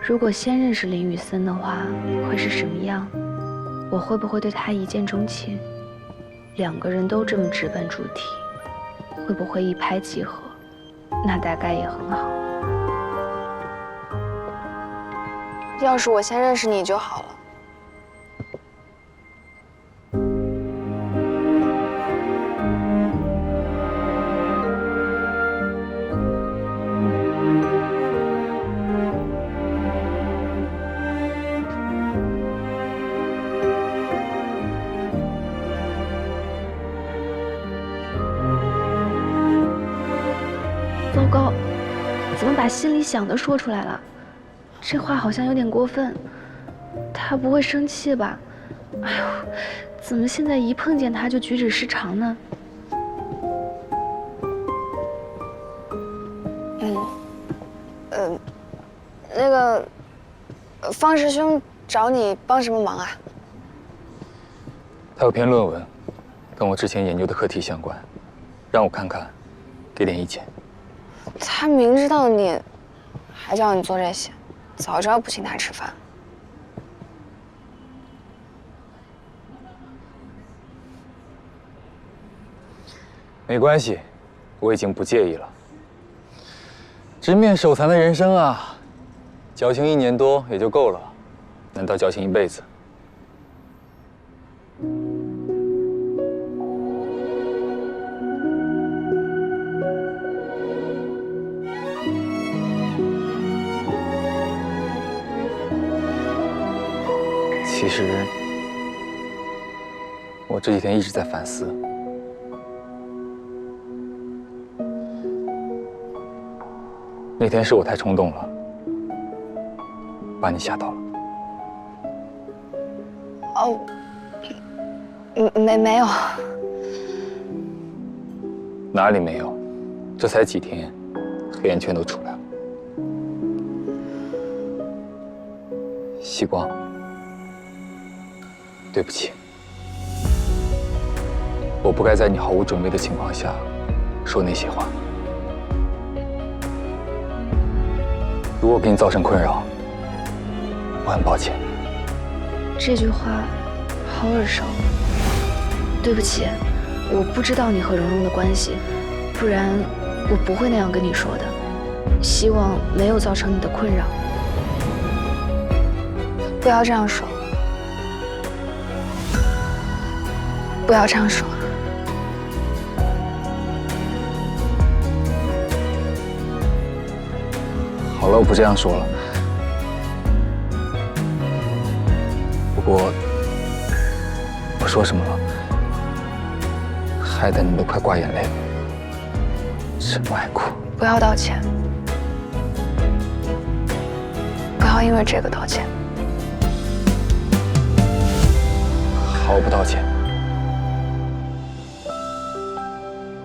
S: 如果先认识林雨森的话，会是什么样？我会不会对他一见钟情？两个人都这么直奔主题，会不会一拍即合？那大概也很好。
L: 要是我先认识你就好了。
S: 糟糕，怎么把心里想的说出来了？这话好像有点过分。他不会生气吧？哎呦，怎么现在一碰见他就举止失常呢？
L: 那个，方师兄找你帮什么忙啊？
C: 他有篇论文，跟我之前研究的课题相关，让我看看，给点意见。
L: 他明知道你，还叫你做这些，早知道不请他吃饭。
C: 没关系，我已经不介意了。直面手残的人生啊，矫情1年多也就够了，难道矫情一辈子？实，我这几天一直在反思。那天是我太冲动了，把你吓到了。
L: 哦，没有。
C: 哪里没有？这才几天，黑眼圈都出来了。希光，对不起，我不该在你毫无准备的情况下说那些话。如果给你造成困扰，我很抱歉。
S: 这句话好耳熟。对不起，我不知道你和蓉蓉的关系，不然我不会那样跟你说的。希望没有造成你的困扰。
L: 不要这样说，不要这样说。
C: 好了，我不这样说了。不过，我说什么了？害得你都快挂眼泪了，真爱哭。
L: 不要道歉，不要因为这个道歉。
C: 好，我不道歉。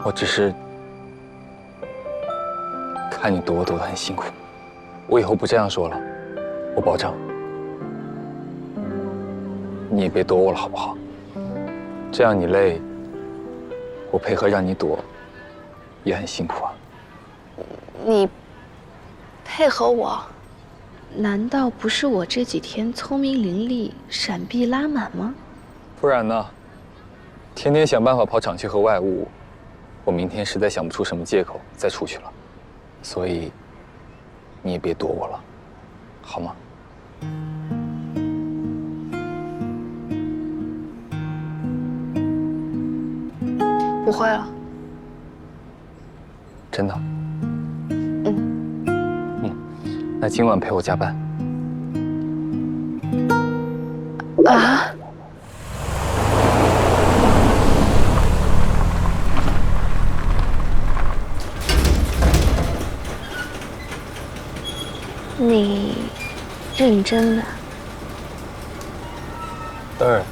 C: 我只是看你躲我躲得很辛苦，我以后不这样说了，我保证。你也别躲我了，好不好？这样你累，我配合让你躲，也很辛苦啊。
L: 你配合我？
S: 难道不是我这几天聪明伶俐，闪避拉满吗？
C: 不然呢？天天想办法跑厂区和外务，我明天实在想不出什么借口再出去了。所以，你也别躲我了，好吗？
L: 不会了。
C: 真的？那今晚陪我加班。
L: 啊？你认真的？
C: 当然。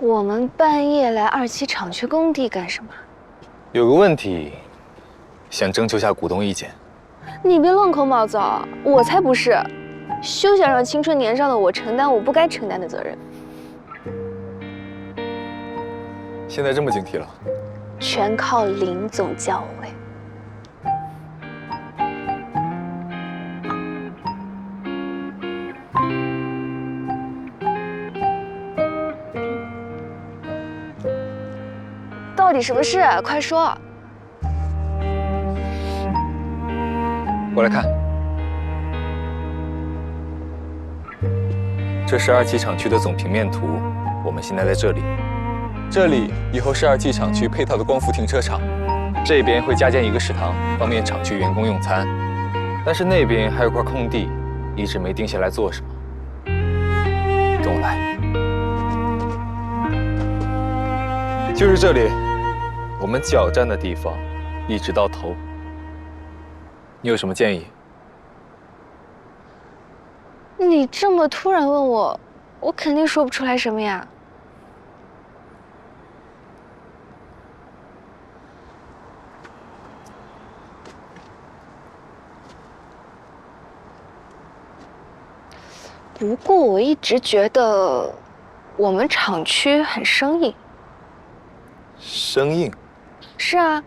L: 我们半夜来2期厂区工地干什么？
C: 有个问题，想征求下股东意见。
L: 你别乱扣帽子啊！我才不是，休想让青春年少的我承担我不该承担的责任。
C: 现在这么警惕了？
L: 全靠林总教诲。到底什么事？快说！
C: 过来看，这是2期厂区的总平面图。我们现在在这里，这里以后是2期厂区配套的光伏停车场，这边会加建一个食堂，方便厂区员工用餐。但是那边还有块空地，一直没定下来做什么。跟我来，就是这里。我们脚站的地方，一直到头。你有什么建议？
L: 你这么突然问我，我肯定说不出来什么呀。不过我一直觉得我们厂区很生硬。
C: 生硬？
L: 是啊，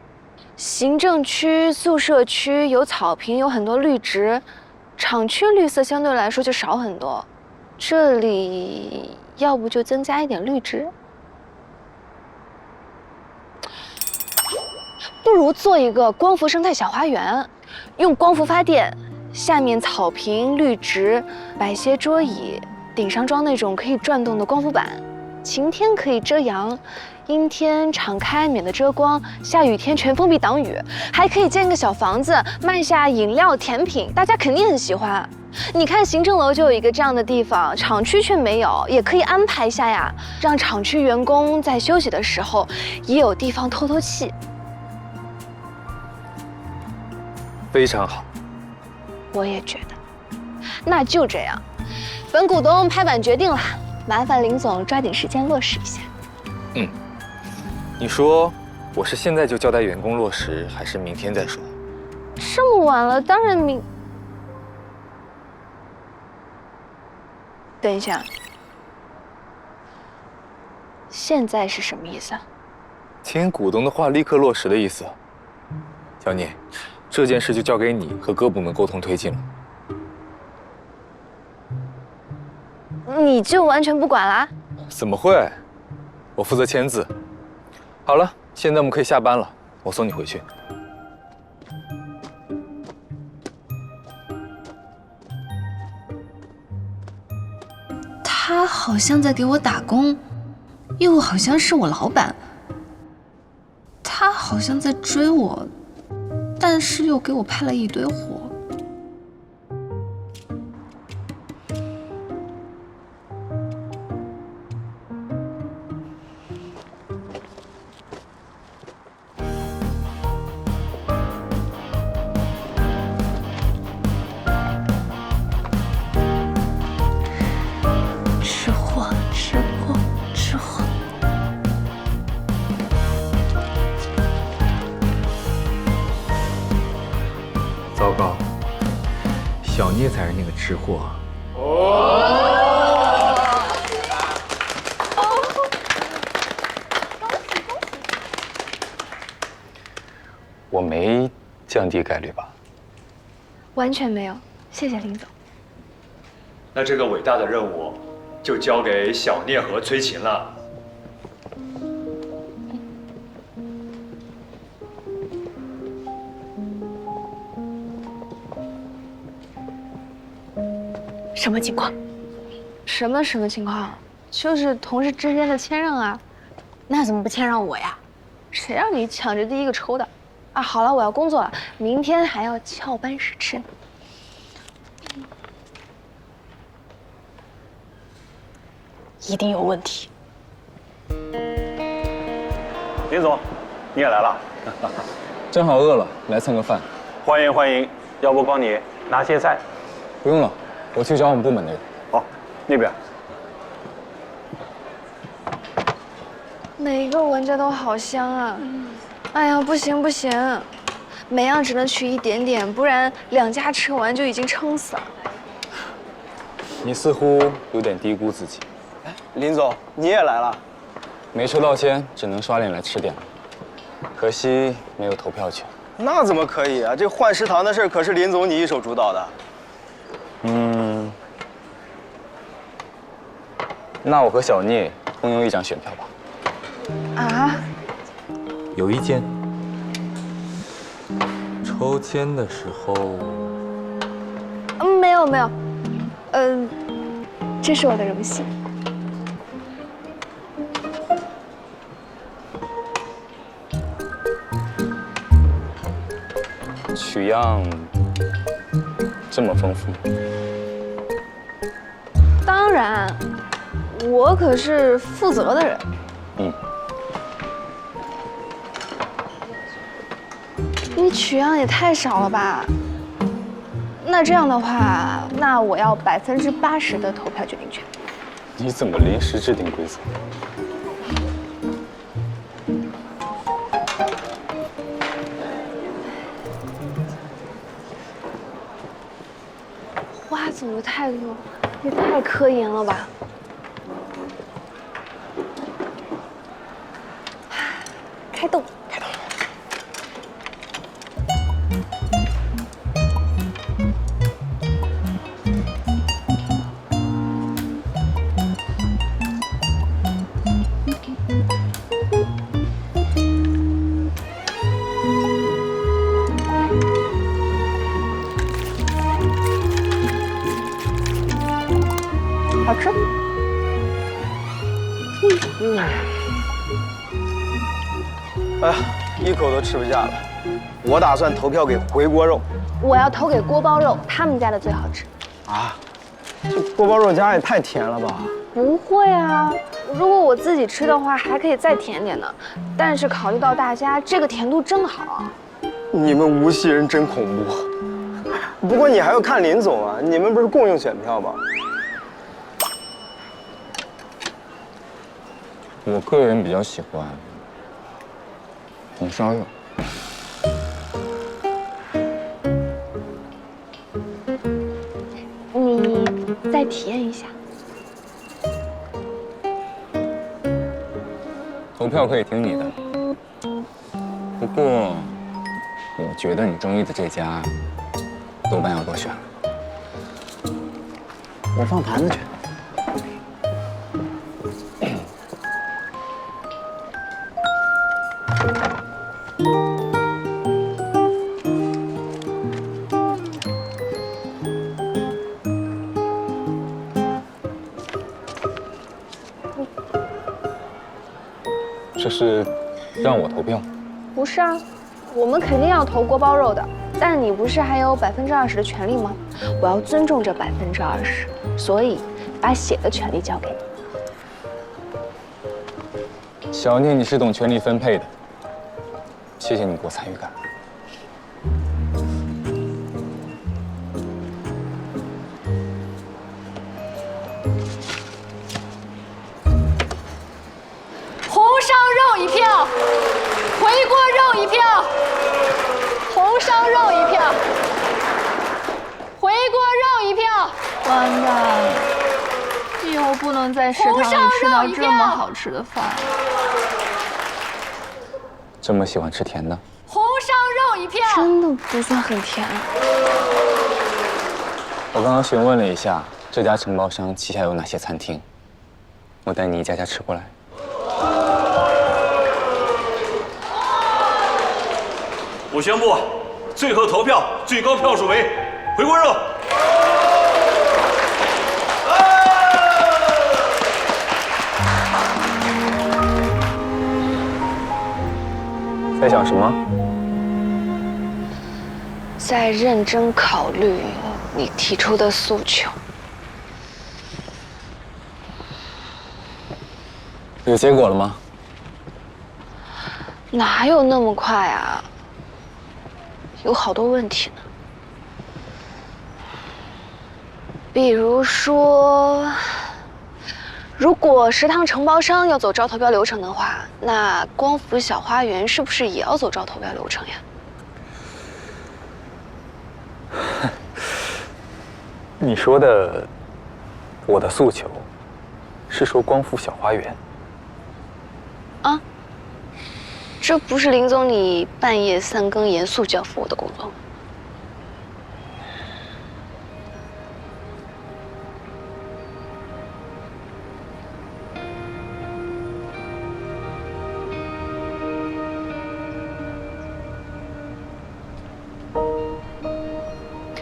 L: 行政区、宿舍区有草坪，有很多绿植，厂区绿色相对来说就少很多。这里要不就增加一点绿植。不如做一个光伏生态小花园，用光伏发电，下面草坪、绿植，摆些桌椅，顶上装那种可以转动的光伏板，晴天可以遮阳，阴天敞开免得遮光，下雨天全封闭挡雨，还可以建个小房子，卖下饮料、甜品，大家肯定很喜欢。你看行政楼就有一个这样的地方，厂区却没有，也可以安排一下呀，让厂区员工在休息的时候也有地方透透气。
T: 非常好，
L: 我也觉得，那就这样，本股东拍板决定了，麻烦林总抓紧时间落实一下。
T: 嗯，你说我是现在就交代员工落实，还是明天再说？
L: 这么晚了，当然等一下，现在是什么意思啊？
T: 听股东的话，立刻落实的意思。小聂，这件事就交给你和各部门沟通推进了。
L: 你就完全不管啦？
T: 怎么会？我负责签字。好了，现在我们可以下班了，我送你回去。
S: 他好像在给我打工，又好像是我老板。他好像在追我，但是又给我派了一堆活。
T: 糟糕，小聂才是那个吃货。我没降低概率吧？
L: 完全没有，谢谢林总。
N: 那这个伟大的任务就交给小聂和崔琴了。
L: 什么情况？什么情况？就是同事之间的谦让啊。那怎么不谦让我呀？谁让你抢着第一个抽的？啊，好了，我要工作了，明天还要翘班试吃呢。一定有问题。
V: 林总，你也来了，
C: 正好饿了，来蹭个饭。
V: 欢迎欢迎，要不帮你拿些菜？
C: 不用了，我去找我们部门的人。
V: 好，那边。
L: 每个闻着都好香啊！哎呀，不行不行，每样只能取一点点，不然2家吃完就已经撑死了。
C: 你似乎有点低估自己。
V: 林总，你也来了？
C: 没抽到签，只能刷脸来吃点了。可惜没有投票权。
V: 那怎么可以啊？这换食堂的事可是林总你一手主导的。
C: 那我和小聂共用1张选票吧。
L: 啊？
T: 有意见？抽签的时候，
L: 没有，这是我的荣幸。
C: 取样这么丰富？
L: 当然，我可是负责的人。你取样也太少了吧？那这样的话，那我要80%的投票决定权。
C: 你怎么临时制定规则？
L: 花总的态度也太科研了吧！开动！好吃。
V: 哎呀，一口都吃不下了。我打算投票给回锅肉。
L: 我要投给锅包肉，他们家的最好吃。
V: 啊，这锅包肉加也太甜了吧？
L: 不会啊，如果我自己吃的话，还可以再甜点呢。但是考虑到大家，这个甜度正好。
V: 你们无锡人真恐怖。不过你还要看林总啊，你们不是共用选票吗？
C: 我个人比较喜欢红烧肉。
L: 你再体验一下。
C: 投票可以听你的，不过我觉得你中意的这家多半要落选了。
V: 我放盘子去。
C: 这是让我投票？
L: 不是啊，我们肯定要投锅包肉的。但你不是还有20%的权利吗？我要尊重这20%，所以把写的权利交给你。
C: 小聂，你是懂权力分配的，谢谢你给我参与感。
D: 红烧肉1票，回锅肉1票，红烧肉1票，回锅肉1票。
S: 完蛋了，以后不能在食堂里吃到这么好吃的饭。
C: 这么喜欢吃甜的？
D: 红烧肉1票，
L: 真的不算很甜。
C: 我刚刚询问了一下这家承包商旗下有哪些餐厅，我带你一家家吃过来。
F: 我宣布，最后投票最高票数为回锅肉。
C: 在想什么？
L: 在认真考虑你提出的诉求。
C: 有结果了吗？
L: 哪有那么快啊？有好多问题呢。比如说，如果食堂承包商要走招投标流程的话，那光福小花园是不是也要走招投标流程呀？
C: 你说的，我的诉求，是说光复小花园？
L: 啊，这不是林总你半夜3更严肃交付我的工作吗？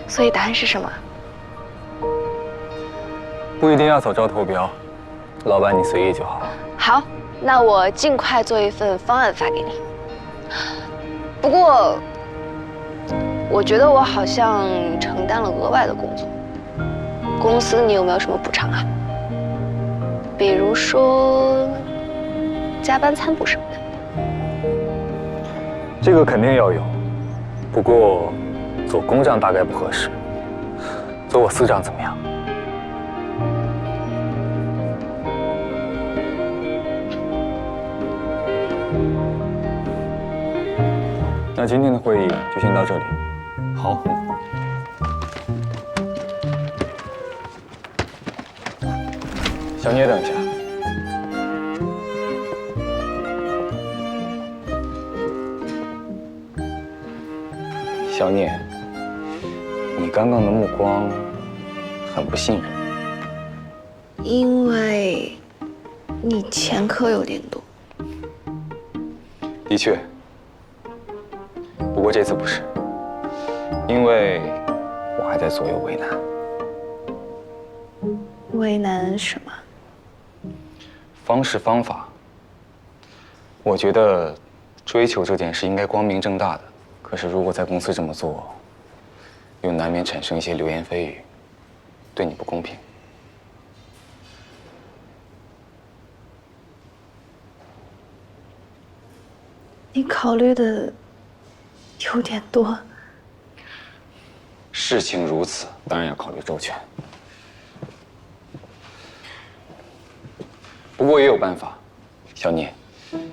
L: 所以答案是什么？
C: 不一定要走招投标，老板你随意就好。
L: 好，那我尽快做一份方案发给你。不过，我觉得我好像承担了额外的工作。公司你有没有什么补偿啊？比如说加班餐补什么的。
C: 这个肯定要有，不过做工账大概不合适，做我私账怎么样？那今天的会议就先到这里。
X: 好。
C: 小聂，等一下。小聂，你刚刚的目光很不信任。
L: 因为你前科有点多。
C: 的确。不过这次不是，因为我还在左右为难。
S: 为难什么？
C: 方式方法，我觉得追求这件事应该光明正大的。可是如果在公司这么做，又难免产生一些流言蜚语，对你不公平。
S: 你考虑的有点多。
C: 事情如此，当然要考虑周全。不过也有办法，小聂，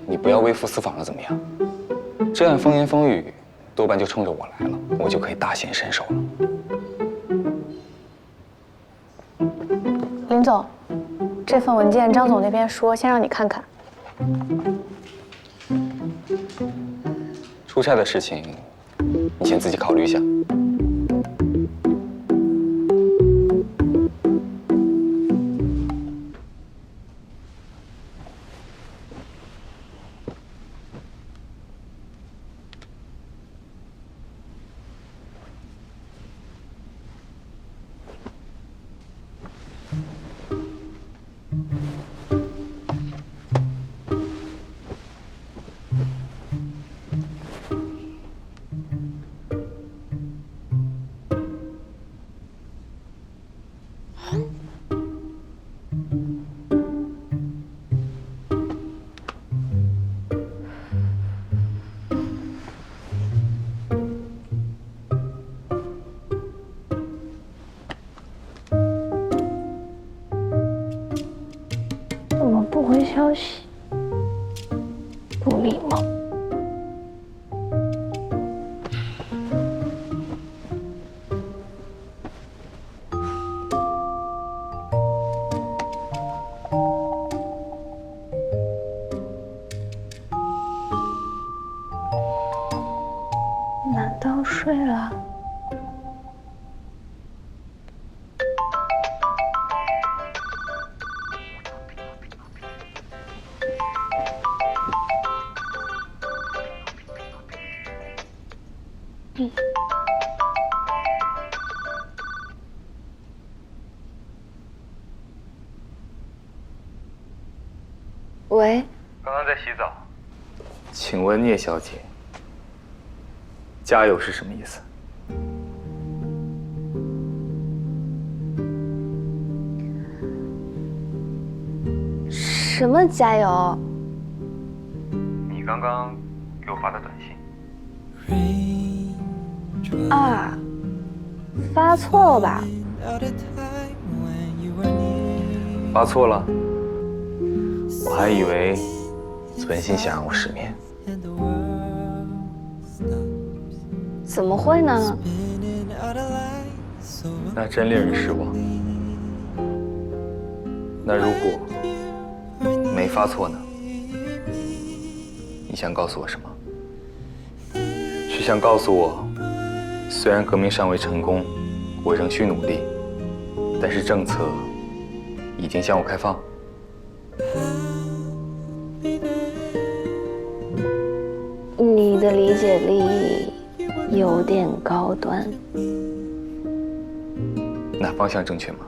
C: 你不要微服私访了，怎么样？这样风言风语，多半就冲着我来了，我就可以大显身手了。
L: 林总，这份文件张总那边说先让你看看。
C: 出差的事情，你先自己考虑一下。
S: 怎么不回消息？不礼貌。难道睡了？
L: 喂，
T: 刚刚在洗澡。请问聂小姐，加油是什么意思？
L: 什么加油？
T: 你刚刚给我发的短信。
L: 啊，发错了吧？
T: 发错了？我还以为存心想让我失眠。
L: 怎么会呢？
T: 那真令人失望。那如果没发错呢？你想告诉我什么？是想告诉我，虽然革命尚未成功，我仍需努力，但是政策已经向我开放？
L: 你的理解力有点高端。
T: 那方向正确吗？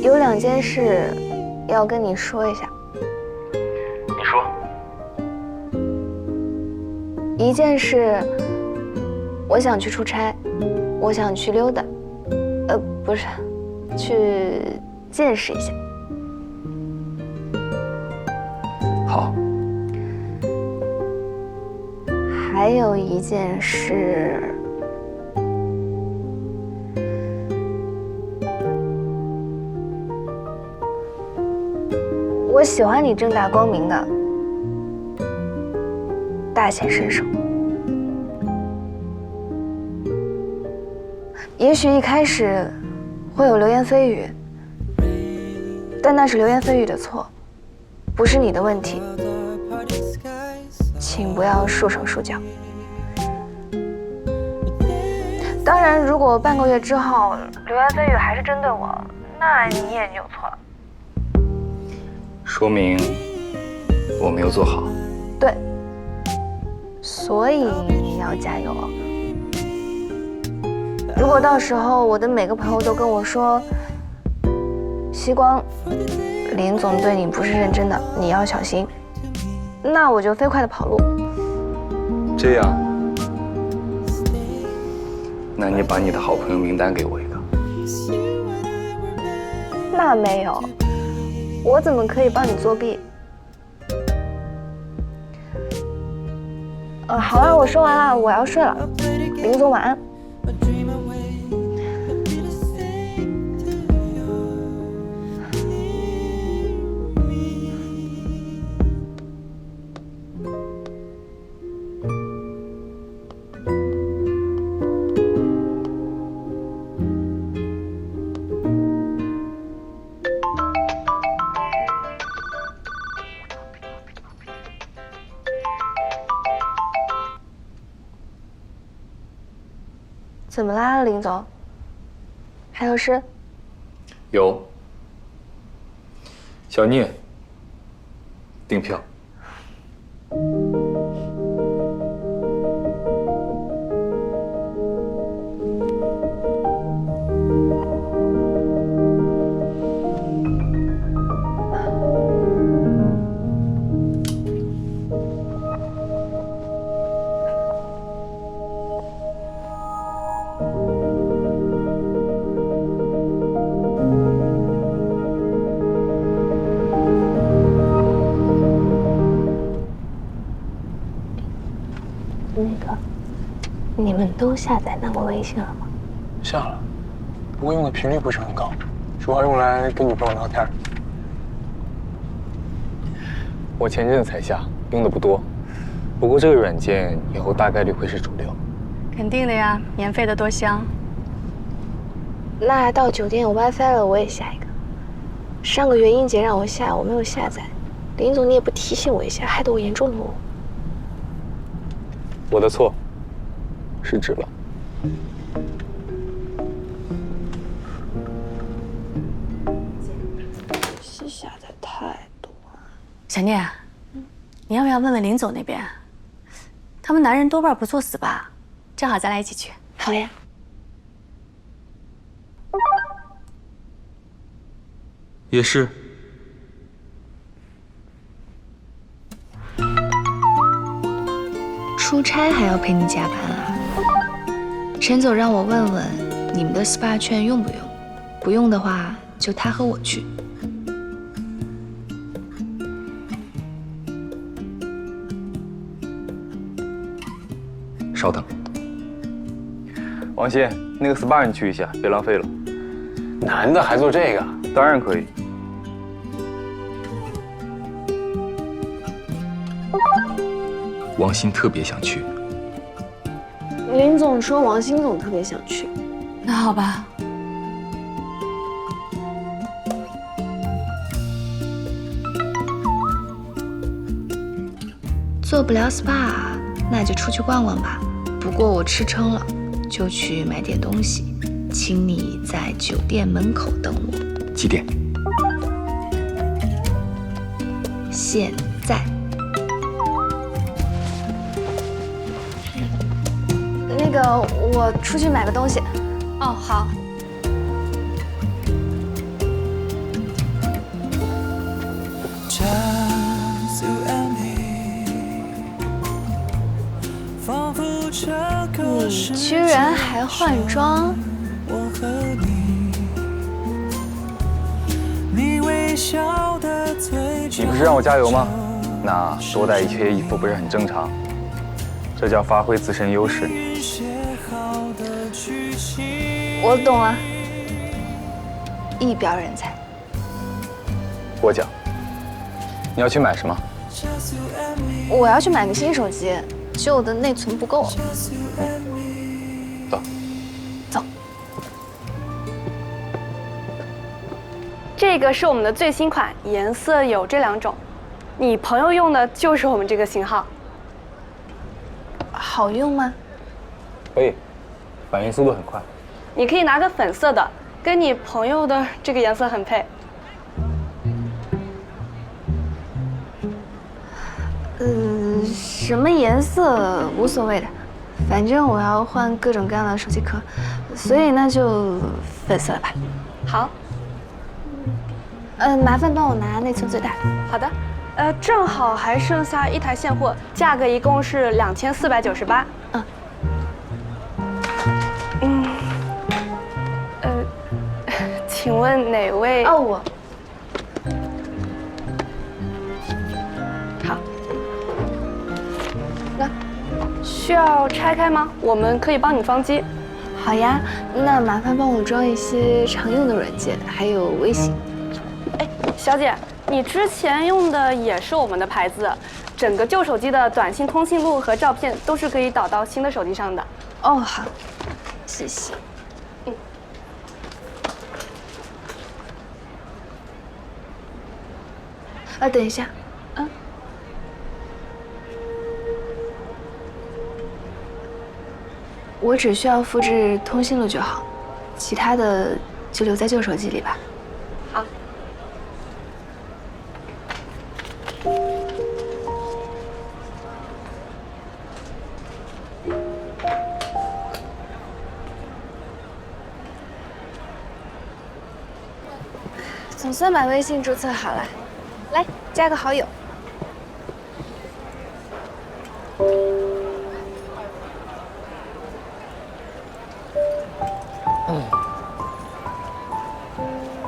L: 有2件事要跟你说一下。
T: 你说。
L: 一件事，我想去出差，我想去溜达，不是，去见识一下。
T: 好。
L: 还有一件事，我喜欢你正大光明的，大显身手。也许一开始会有流言蜚语，但那是流言蜚语的错，不是你的问题。请不要束手束脚。当然，如果半个月之后流言蜚语还是针对我，那你也扭错了。
T: 说明我没有做好。
L: 对，
S: 所以你要加油。如果到时候我的每个朋友都跟我说，希光，林总对你不是认真的，你要小心，那我就飞快的跑路。
C: 这样，那你把你的好朋友名单给我一个。
S: 那没有，我怎么可以帮你作弊？好了，我说完了，我要睡了。林总晚安。怎么啦，林总？还有事？
C: 有。小聂订票。
S: 你们都下载那个微信了吗？
N: 下了，不过用的频率不是很高，主要用来跟女朋友聊天。我前阵子才下，用的不多。不过这个软件以后大概率会是主流。
L: 肯定的呀，免费的多香。
S: 那到酒店有 WiFi 了，我也下一个。上个月英姐让我下，我没有下载。林总，你也不提醒我一下，害得我严重落伍。
N: 我的错，失职了。
S: 是下载太多。
L: 小聂，你要不要问问林总那边？他们男人多半不作死吧？正好咱俩一起去。
S: 好呀。
T: 也是。
J: 出差还要陪你加班啊？陈总让我问问你们的 SPA 券用不用，不用的话就他和我去。
C: 稍等，王鑫，那个 SPA 你去一下，别浪费了。
N: 男的还做这个？
C: 当然可以。王鑫特别想去。
S: 林总说王鑫总特别想去。
L: 那好吧。
J: 做不了 SPA， 那就出去逛逛吧。不过我吃撑了，就去买点东西，请你在酒店门口等我。
C: 几点？
J: 现在。
S: 那个，我出去买个东西。
L: 哦，好。
S: 你居然还换装？
C: 你不是让我加油吗？那多带一些衣服不是很正常？这叫发挥自身优势。
S: 我懂了，一表人才。
C: 我讲，你要去买什么？
S: 我要去买个新手机，旧的内存不够。
C: 走。
S: 走。
L: 这个是我们的最新款，颜色有这2种，你朋友用的就是我们这个型号。
S: 好用吗？
N: 可以，反应速度很快。
L: 你可以拿个粉色的，跟你朋友的这个颜色很配。
S: 什么颜色无所谓的，反正我要换各种各样的手机壳，所以那就粉色的吧。
L: 好。
S: 麻烦帮我拿内存最大。
L: 好的。正好还剩下1台现货，价格一共是2498。请问哪位？
S: 哦，我。
L: 好。那需要拆开吗？我们可以帮你装机。
S: 好呀，那麻烦帮我装一些常用的软件，还有微信。
L: 哎，小姐，你之前用的也是我们的牌子，整个旧手机的短信通讯录和照片都是可以导到新的手机上的。
S: 哦，好，谢谢。等一下，我只需要复制通讯录就好，其他的就留在旧手机里吧。
L: 好。
S: 总算把微信注册好了。来，加个好友。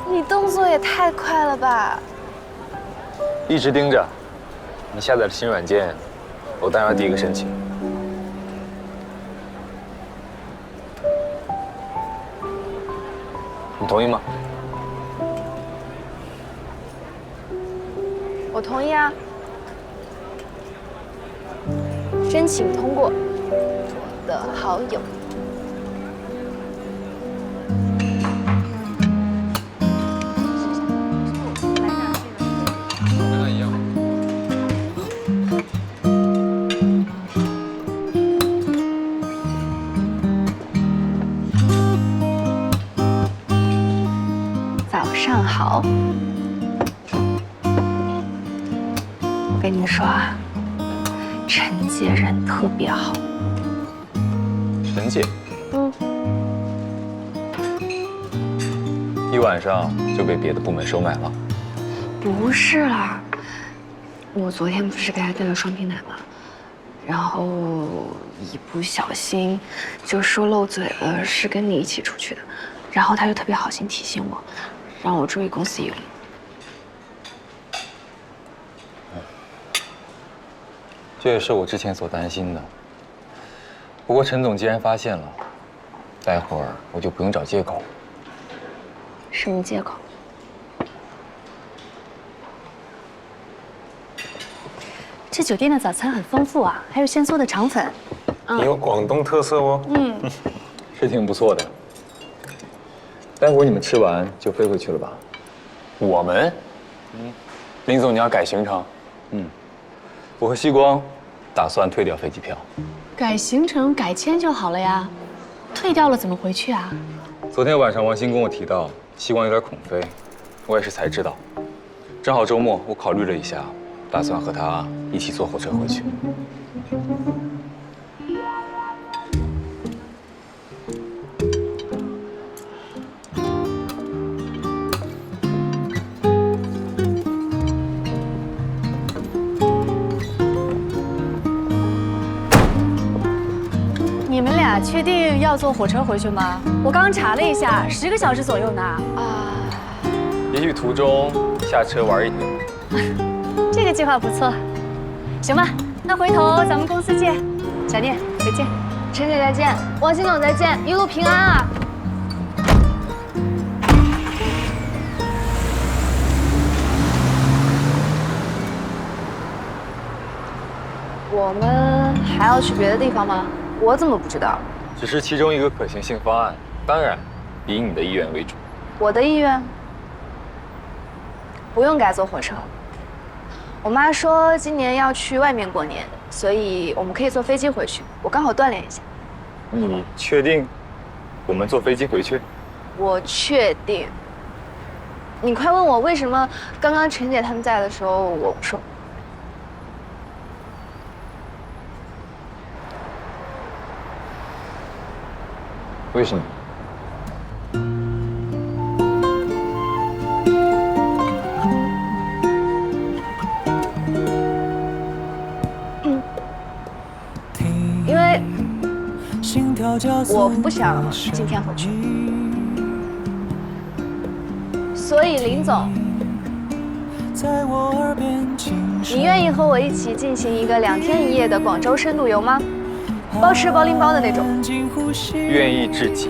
S: 你动作也太快了吧！
C: 一直盯着。你下载了新软件，我当然要第一个申请。你同意吗？
S: 我同意啊。申请通过，我的好友。
C: 跟他一样。
S: 早上好。我跟你说啊，陈姐人特别好。
C: 陈姐。一晚上就被别的部门收买了？
S: 不是啦，我昨天不是给她订了双皮奶吗？然后一不小心就说漏嘴了，是跟你一起出去的。然后她就特别好心提醒我，让我注意公司仪礼。
C: 这也是我之前所担心的。不过陈总既然发现了，待会儿我就不用找借口。
S: 什么借口？
L: 这酒店的早餐很丰富啊，还有鲜缩的肠粉。
C: 你有广东特色哦。是挺不错的。待会儿你们吃完就飞回去了吧？我们？林总，你要改行程？我和希光打算退掉飞机票。
L: 改行程改签就好了呀，退掉了怎么回去啊？
C: 昨天晚上王鑫跟我提到希光有点恐飞，我也是才知道。正好周末我考虑了一下，打算和他一起坐火车回去。
L: 你们俩确定要坐火车回去吗？我刚查了一下，10个小时左右呢。
C: 也许途中下车玩一天。
L: 这个计划不错。行吧，那回头咱们公司见。小聂，再见。
S: 陈姐再见，王鑫总再见，一路平安啊！我们还要去别的地方吗？我怎么不知道？
C: 只是其中一个可行性方案，当然以你的意愿为主。
S: 我的意愿不用改坐火车。我妈说今年要去外面过年，所以我们可以坐飞机回去。我刚好锻炼一下。
C: 你确定我们坐飞机回去？
S: 我确定。你快问我为什么刚刚陈姐他们在的时候我不说？
N: 为什么？
L: 因为我不想今天回去，所以林总，你愿意和我一起进行一个2天1夜的广州深度游吗？包吃包拎包的那种。
C: 愿意至极。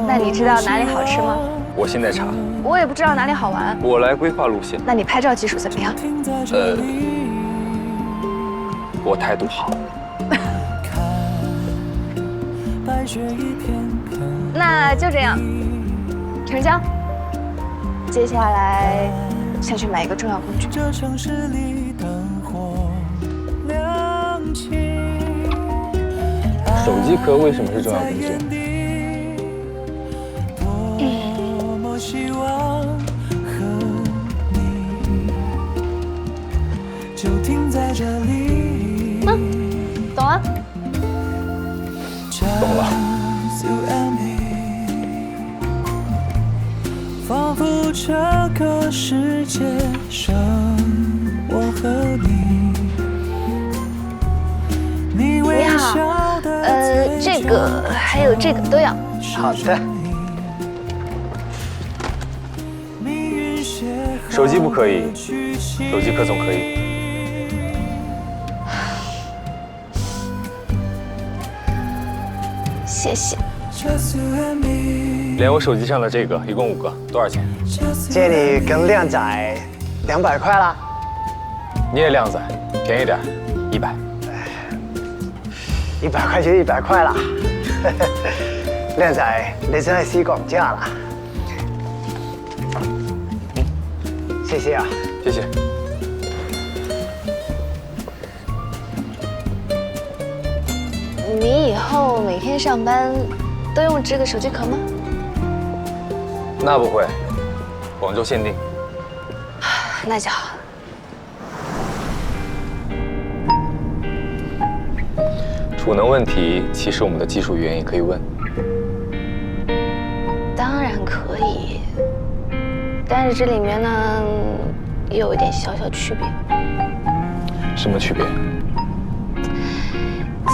L: 那你知道哪里好吃吗？
C: 我现在查。
L: 我也不知道哪里好玩。
C: 我来规划路线。
L: 那你拍照技术怎么样？
C: 我态度好。
L: 那就这样，成交。接下来先去买一个重要工具。
N: 手机壳为什么是重要工具？
L: 懂了。
N: 懂了。
R: 仿佛这个世界上，我和你
L: 好，这个还有这个都要。
N: 好的。手机不可以，手机壳总可以。
L: 谢谢。
C: 连我手机上的这个，一共5个，多少钱？
G: 借你跟靓仔200块啦。
C: 你也靓仔，便宜点，100。
G: 100块就100块啦。靓仔，你真係私講價啦。謝謝啊。
C: 謝謝。
L: 你以後每天上班都用這個手機殼嗎？
C: 那不會，廣州限定。
L: 那就好。
C: 储能问题，其实我们的技术员也可以问。
L: 当然可以，但是这里面呢，也有一点小小区别。
C: 什么区别？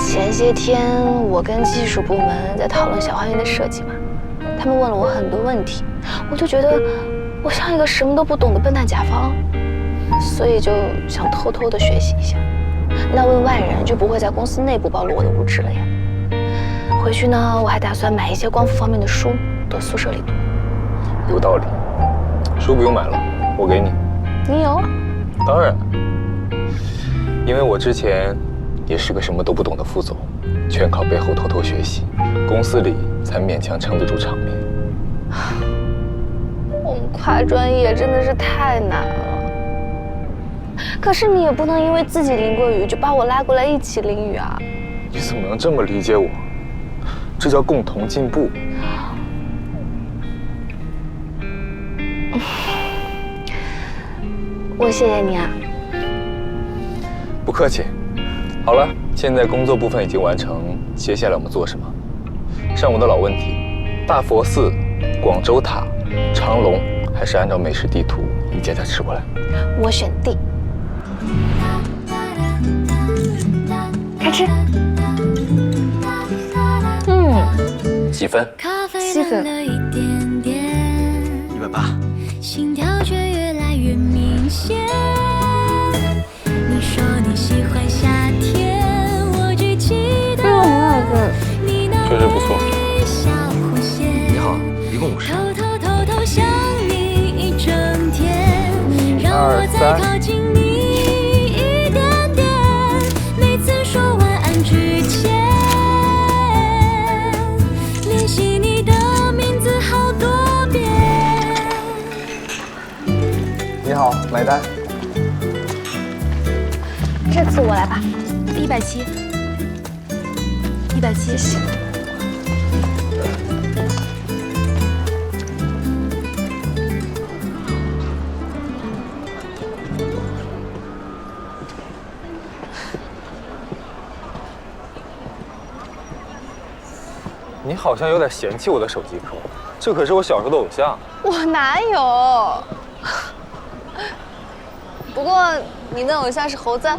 L: 前些天我跟技术部门在讨论小花园的设计嘛，他们问了我很多问题，我就觉得我像一个什么都不懂的笨蛋甲方，所以就想偷偷的学习一下。那问外人就不会在公司内部暴露我的无知了呀。回去呢，我还打算买一些光伏方面的书，到宿舍里读。
C: 有道理，书不用买了，我给你。
L: 你有？
C: 当然，因为我之前也是个什么都不懂的副总，全靠背后偷偷学习，公司里才勉强撑得住场面。
L: 我们跨专业真的是太难了。可是你也不能因为自己淋过雨就把我拉过来一起淋雨啊！
C: 你怎么能这么理解我？这叫共同进步。
L: 我谢谢你啊。
C: 不客气。好了，现在工作部分已经完成，接下来我们做什么？上午的老问题：大佛寺、广州塔、长隆，还是按照美食地图一家家吃过来？
L: 我选 D。开吃。
C: 几分
L: ？7分。
G: 180。
R: 心跳却越来越明显。你说你喜欢夏天，我只记得你那微笑弧线。
X: 你好，一共50。
R: 偷偷想你一整天，让我再靠近你一点点。每次说晚安之前，联系你的名字好多遍。
N: 你好，买单。
L: 这次我来吧。
S: 170。170。
C: 你好像有点嫌弃我的手机壳，这可是我小时候的偶像。
L: 我哪有？不过你的偶像是猴子。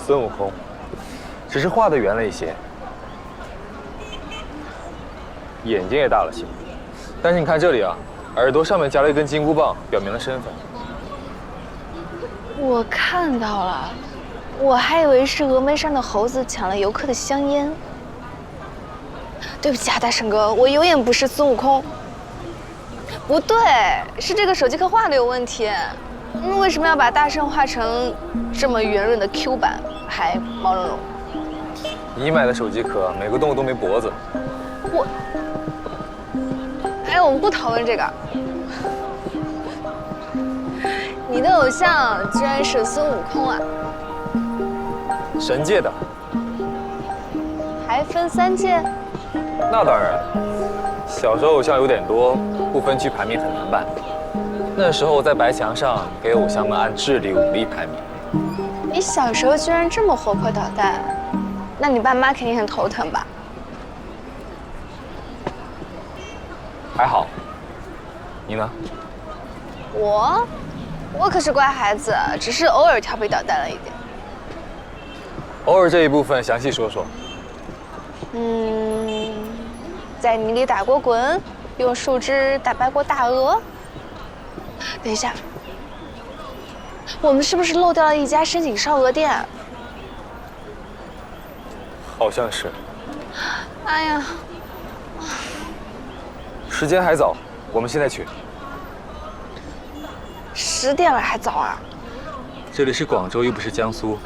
C: 孙悟空，只是画的圆了一些，眼睛也大了些。但是你看这里啊，耳朵上面夹了一根金箍棒，表明了身份。
L: 我看到了，我还以为是峨眉山的猴子抢了游客的香烟。对不起啊，大圣哥，我有眼不识孙悟空。不对，是这个手机壳画的有问题。为什么要把大圣画成这么圆润的 Q 版，还毛茸茸？
C: 你买的手机壳每个动物都没脖子。
L: 哎，我们不讨论这个。你的偶像居然是孙悟空啊！
C: 神界的，
L: 还分3界？
C: 那当然。小时候偶像有点多，不分区排名很难办。那时候我在白墙上给偶像们按智力、武力排名。
L: 你小时候居然这么活泼捣蛋，那你爸妈肯定很头疼吧？
C: 还好。你呢？
L: 我可是乖孩子，只是偶尔调皮捣蛋了一点。
C: 偶尔这一部分详细说说。
L: 在泥里打过滚，用树枝打败过大鹅。等一下，我们是不是漏掉了一家深井烧鹅店？
C: 好像是。
L: 哎呀，
C: 时间还早，我们现在去。
L: 10点了还早啊？
T: 这里是广州，又不是江苏。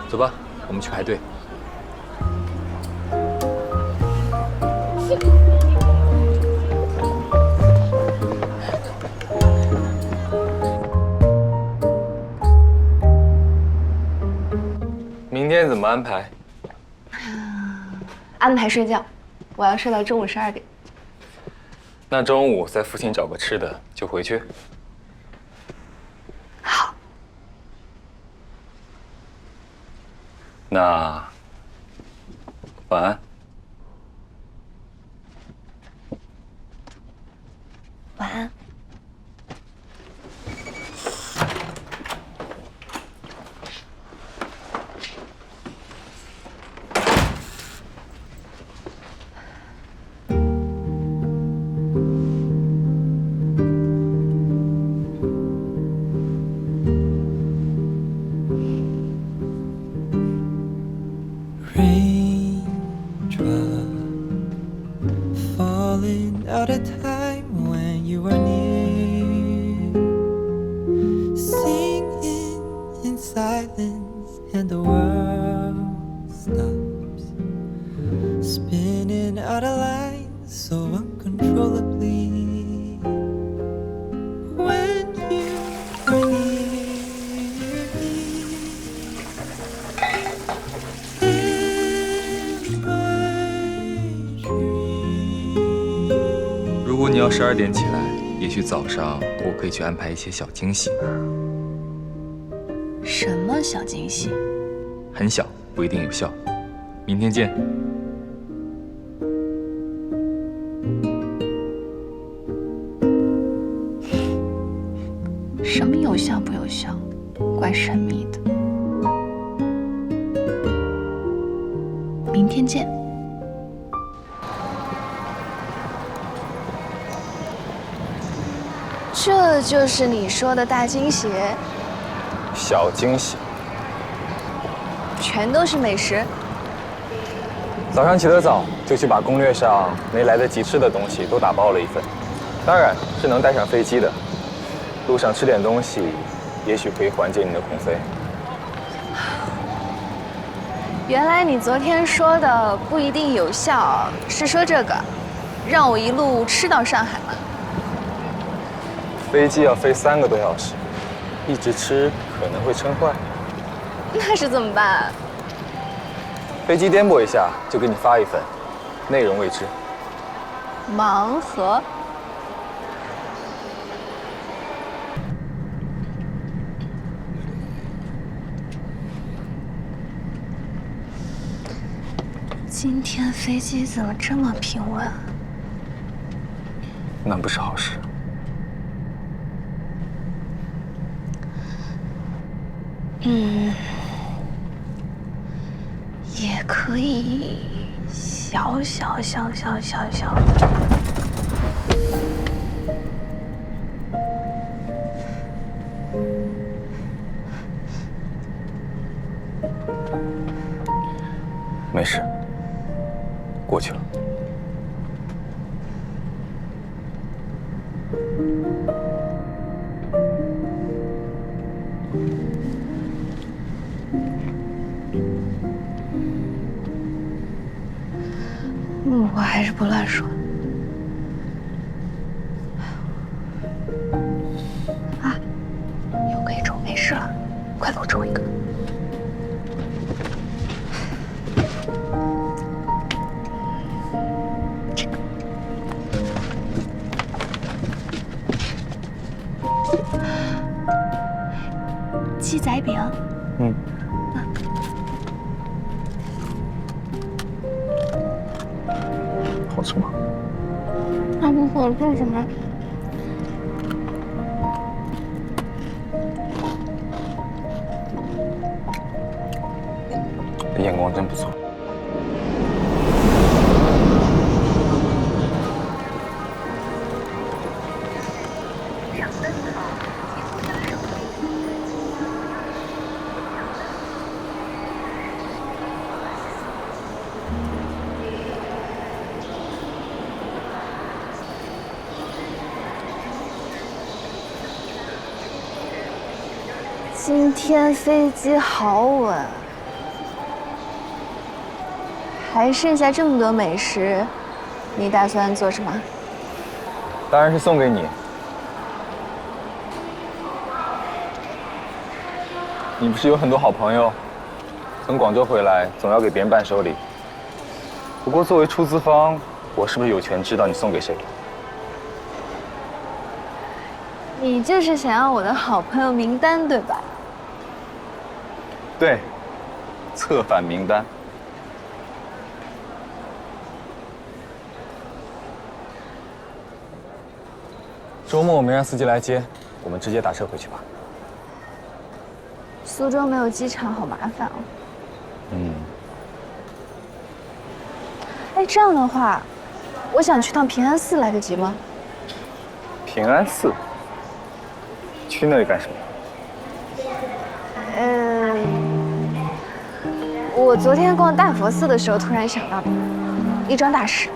T: 走吧，我们去排队。
C: 明天怎么安排？
L: 安排睡觉，我要睡到中午12点。
C: 那中午在附近找个吃的就回去。
L: 好。
C: 那晚安。
L: 晚安。
R: Out of time when you are near, singing in silence, and the world stops spinning out of line so uncontrollably. When you are near me, in my dreams.
T: 如果你要12点起来，也许早上我可以去安排一些小惊喜。
S: 什么小惊喜？
T: 很小，不一定有效。明天见。
S: 什么有效不有效？怪神秘的。明天见。
L: 这就是你说的大惊喜？
C: 小惊喜。
L: 全都是美食。
C: 早上起得早，就去把攻略上没来得及吃的东西都打包了一份，当然是能带上飞机的。路上吃点东西，也许可以缓解你的恐飞。
L: 原来你昨天说的不一定有效，是说这个，让我一路吃到上海吗？
C: 飞机要飞3个多小时，一直吃可能会撑坏。
L: 那是怎么办？
C: 飞机颠簸一下就给你发一份，内容未知。
L: 盲盒。
S: 今天飞机怎么这么平稳？
C: 那不是好事。
S: 也可以小的。
C: 没事，过去了。
S: 我还是不乱说。啊，又可以抽没事了，快给我抽一个。这个。鸡仔饼。
C: 好吃吗？
S: 那不好吃什么？
C: 眼光真不错。
S: 今天飞机好稳，还剩下这么多美食，你打算做什么？
C: 当然是送给你。你不是有很多好朋友，从广州回来总要给别人伴手礼。不过作为出资方，我是不是有权知道你送给谁？
S: 你就是想要我的好朋友名单，对吧？
C: 对，策反名单。周末我没让司机来接，我们直接打车回去吧。
S: 苏州没有机场，好麻烦哦。哎，这样的话，我想去趟平安寺，来得及吗？
C: 平安寺？去那里干什么？
S: 我昨天逛大佛寺的时候，突然想到的，一桩大事。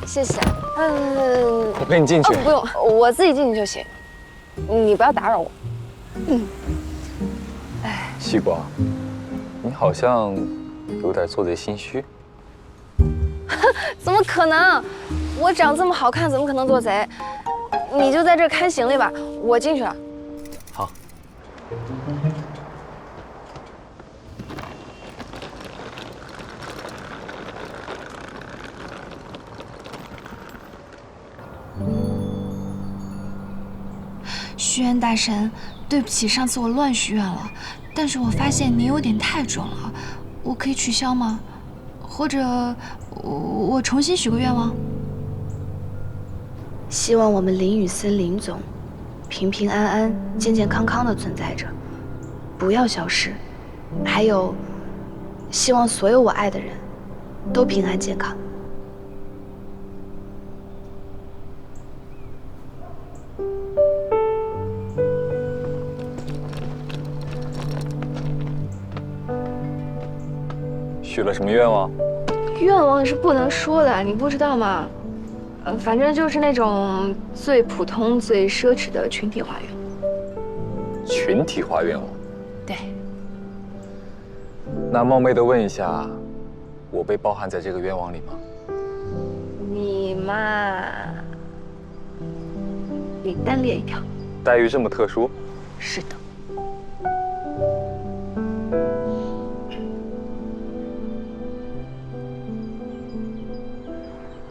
S: 谢谢。
C: 我陪你进去。
S: 不用，我自己进去就行。你不要打扰我。
C: 西瓜，你好像有点做贼心虚。
S: 怎么可能？我长这么好看，怎么可能做贼？你就在这看行李吧，我进去了。
C: 好。
S: 虚渊大神，对不起，上次我乱许愿了，但是我发现您有点太准了，我可以取消吗？或者我重新许个愿望？希望我们林雨森林总平平安安、健健康康的存在着，不要消失。还有，希望所有我爱的人都平安健康。
C: 许了什么愿望？
S: 愿望是不能说的，你不知道吗？反正就是那种最普通、最奢侈的群体化愿望。
C: 群体化愿望？
S: 对。
C: 那冒昧的问一下，我被包含在这个愿望里吗？
S: 你嘛，你单列一条。
C: 待遇这么特殊？
D: 是的。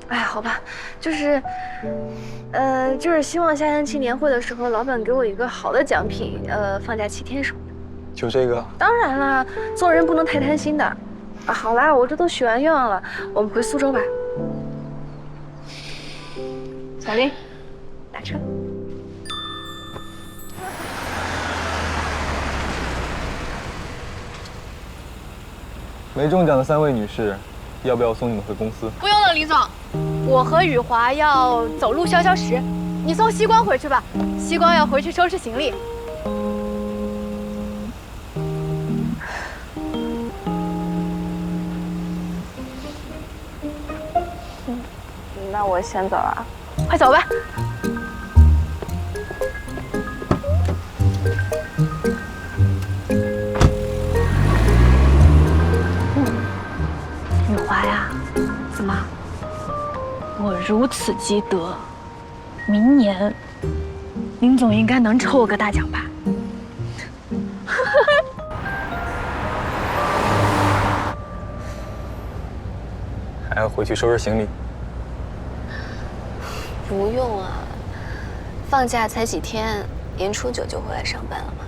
S: 哎，好吧，就是，就是希望下星期年会的时候，老板给我一个好的奖品，放假7天什么的。
C: 就这个？
S: 当然啦，做人不能太贪心的。啊，好啦，我这都许完愿望了，我们回苏州吧。小林，打车。
C: 没中奖的3位女士，要不要送你们回公司？
D: 不用了，林总，我和雨华要走路消消食，你送西光回去吧，西光要回去收拾行李。
L: 那我先走了，
D: 快走吧。雨华呀，怎么？我如此积德，明年林总应该能抽我个大奖吧？
C: 还要回去收拾行李？
L: 不用啊，放假才几天，年初9就回来上班了嘛。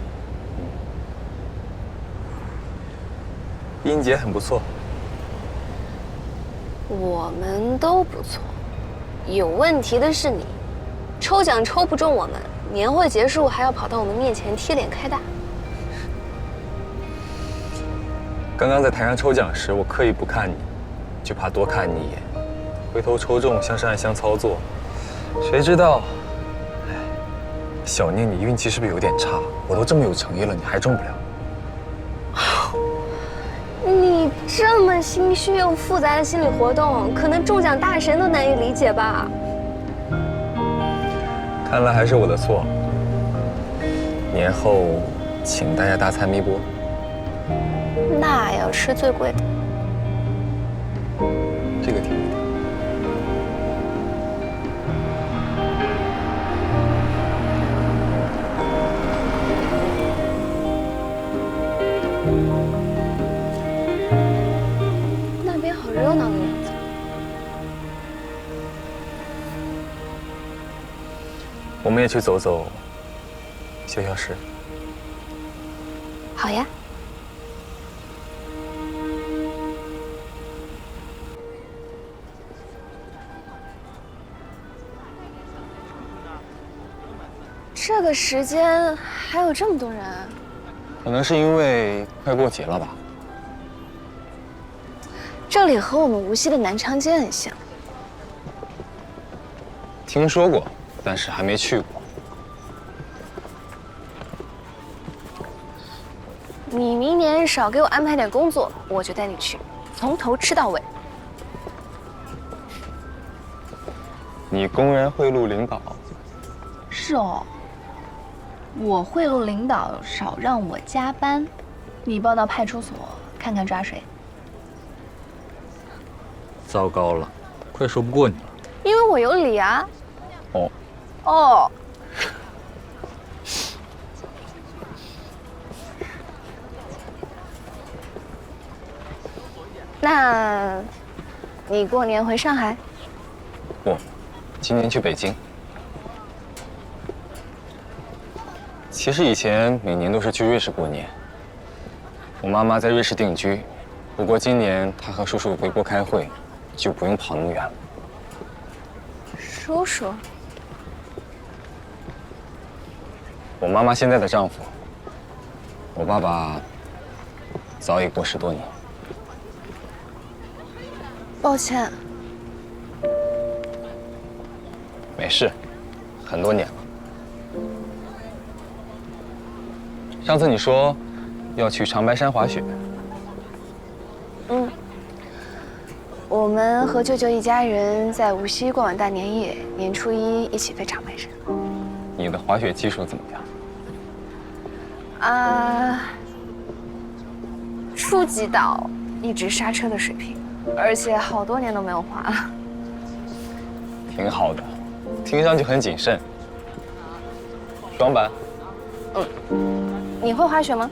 C: 英姐很不错。
L: 我们都不错，有问题的是你，抽奖抽不中我们，年会结束还要跑到我们面前贴脸开大。
C: 刚刚在台上抽奖时，我刻意不看你，就怕多看你一眼，回头抽中像是暗箱操作。谁知道，小念，你运气是不是有点差？我都这么有诚意了，你还中不了？
L: 你这么心虚又复杂的心理活动，可能中奖大神都难以理解吧？
C: 看来还是我的错。年后请大家大餐弥补。
L: 那要吃最贵的。
C: 这个题目。
L: 那边好热闹的样子。
C: 我们也去走走，消消食。
L: 好呀。这个时间还有这么多人，
C: 可能是因为快过节了吧。
L: 这里和我们无锡的南长街很像。
C: 听说过，但是还没去过。
L: 你明年少给我安排点工作，我就带你去，从头吃到尾。
C: 你公然贿赂领导？
S: 是哦。我贿赂领导，少让我加班，你报到派出所看看抓谁。
T: 糟糕了，快说不过你了。
L: 因为我有理啊。
C: 哦。
L: 哦。那，你过年回上海？
C: 不，今年去北京。其实以前每年都是去瑞士过年。我妈妈在瑞士定居，不过今年她和叔叔回国开会，就不用跑那么远了。
L: 叔叔？
C: 我妈妈现在的丈夫，我爸爸早已过10多年。
L: 抱歉。
C: 没事，很多年了。上次你说要去长白山滑雪。
L: 嗯，我们和舅舅一家人在无锡过完大年夜，年初1一起飞长白山。
C: 你的滑雪技术怎么样？
L: 初级到一直刹车的水平，而且好多年都没有滑了。
C: 挺好的，听上去很谨慎。双板。
L: 你会滑雪吗？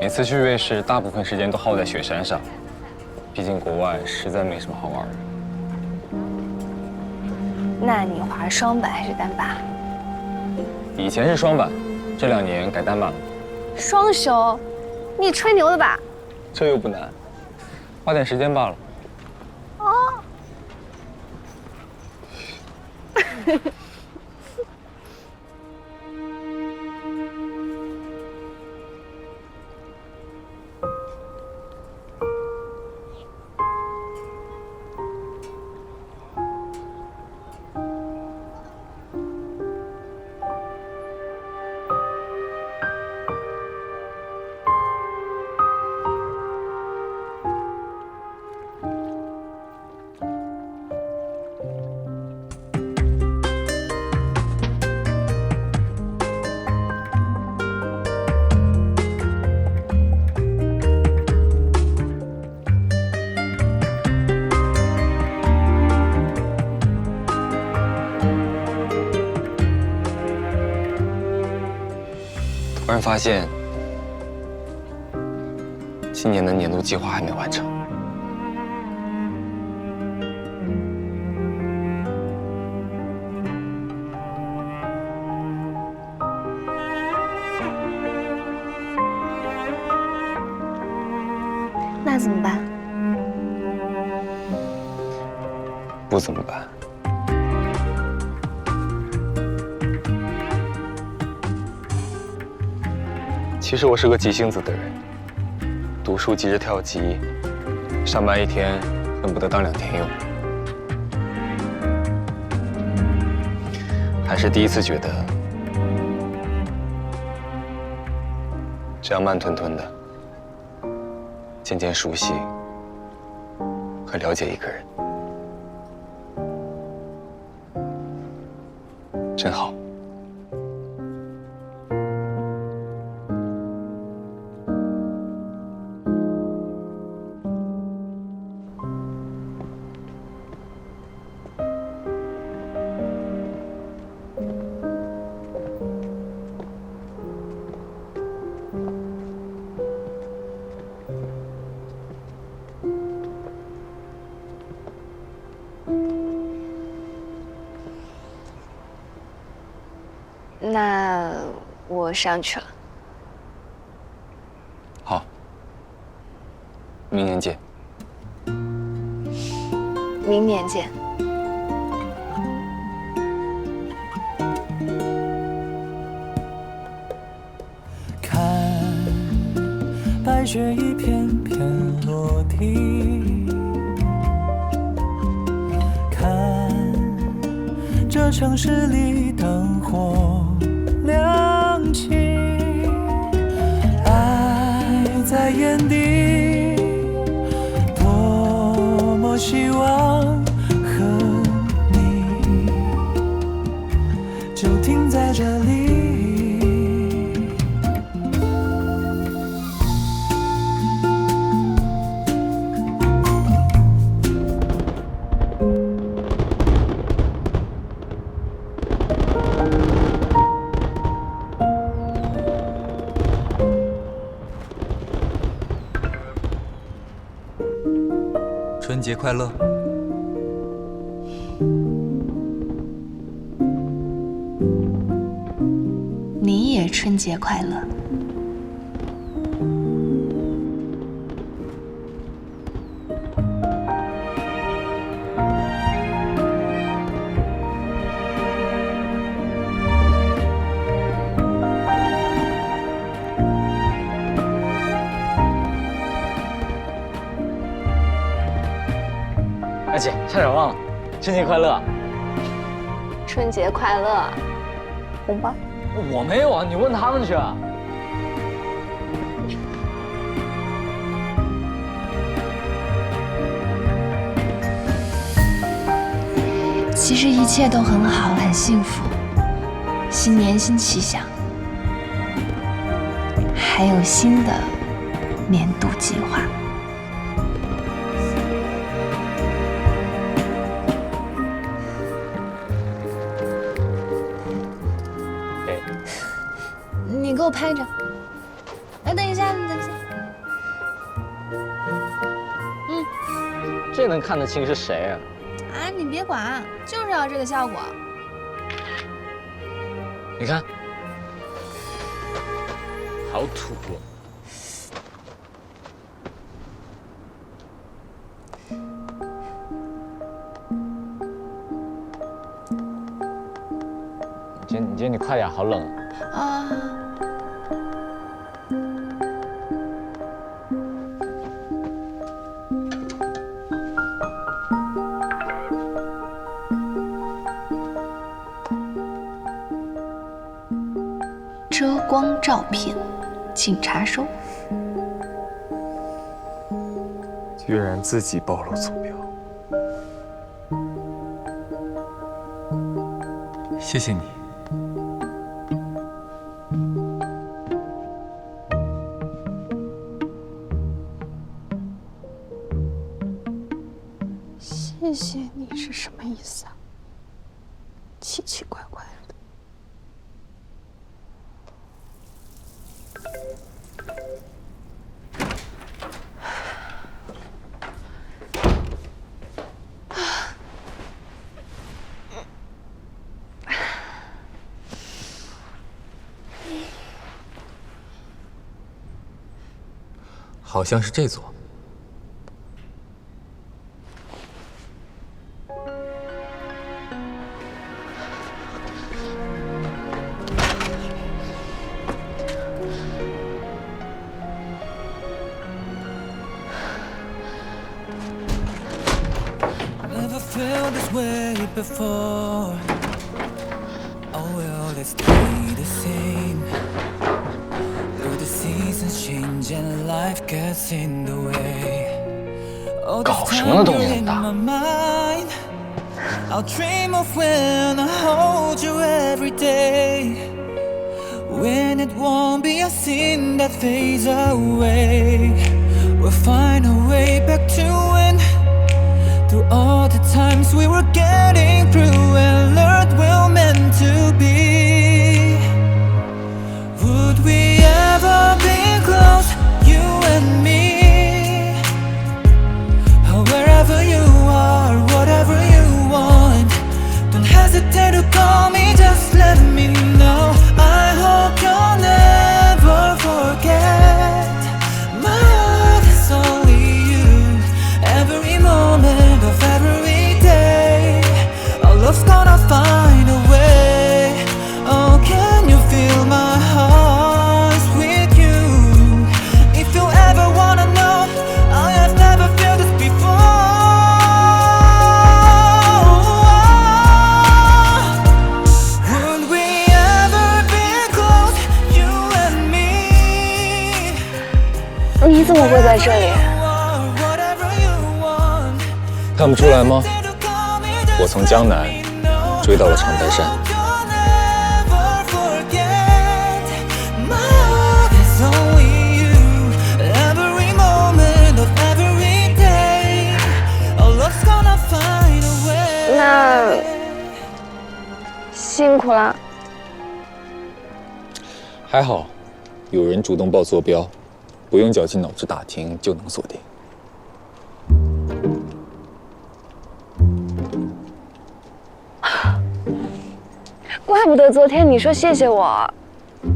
C: 每次去瑞士，大部分时间都耗在雪山上，毕竟国外实在没什么好玩的。
L: 那你滑双板还是单把？
C: 以前是双板，这2年改单板了。
L: 双休？你吹牛的吧？
C: 这又不难，花点时间罢了。
L: 哦。
C: 突然发现，今年的年度计划还没完成。
L: 那怎么办？
C: 不怎么办？其实我是个急性子的人，读书急着跳级，上班1天恨不得当2天用。还是第一次觉得，这样慢吞吞的，渐渐熟悉和了解一个人，真好。
L: 那我上去了。
C: 好，明年见。
L: 明年见。
R: 看白雪一片片落地，看这城市里灯火亮起，爱在眼底，多么希望和你就停在这里。
T: 春节快乐！
J: 你也春节快乐。
N: 哎姐，差点忘了，春节快乐！
L: 春节快乐！红包？
N: 我没有啊，你问他们去啊。
J: 其实一切都很好，很幸福。新年新气象，还有新的年度计划。
S: 给我拍着。哎，等一下，等一下。
K: 这能看得清是谁啊？
S: 啊，你别管，就是要这个效果。
T: 你看，好土。
K: 你快点，好冷
S: 啊！
J: 遮光照片，请查收。
T: 居然自己暴露坐标，谢谢你。
L: 谢谢你是什么意思啊？奇奇怪怪的。
T: 好像是这座。
R: Never felt this way before. Oh well, let's stay the same. Though the seasons change and life gets in the way. Oh, this time you're in my mind. I'll dream of when I hold you every day. When it won't be a sin that fades away. We'll find a way back to when. Through all the times we were getting through and learned we're meant to be. Would we ever be close, you and me? Or wherever you are, whatever you want. Don't hesitate to call me, just let me know. I hope you'll never forget. My heart is only you. Every moment of every day, our love's gonna find a way. Oh, can you feel my heart's with you? If you ever wanna know, I have never felt this before. Would we ever be close, you and me?
L: 你怎么会在这里？
C: 看不出来吗？我从江南追到了长白山。
L: 那辛苦了。
C: 还好，有人主动报坐标，不用绞尽脑汁打听就能锁定。
L: 怪不得昨天你说谢谢我，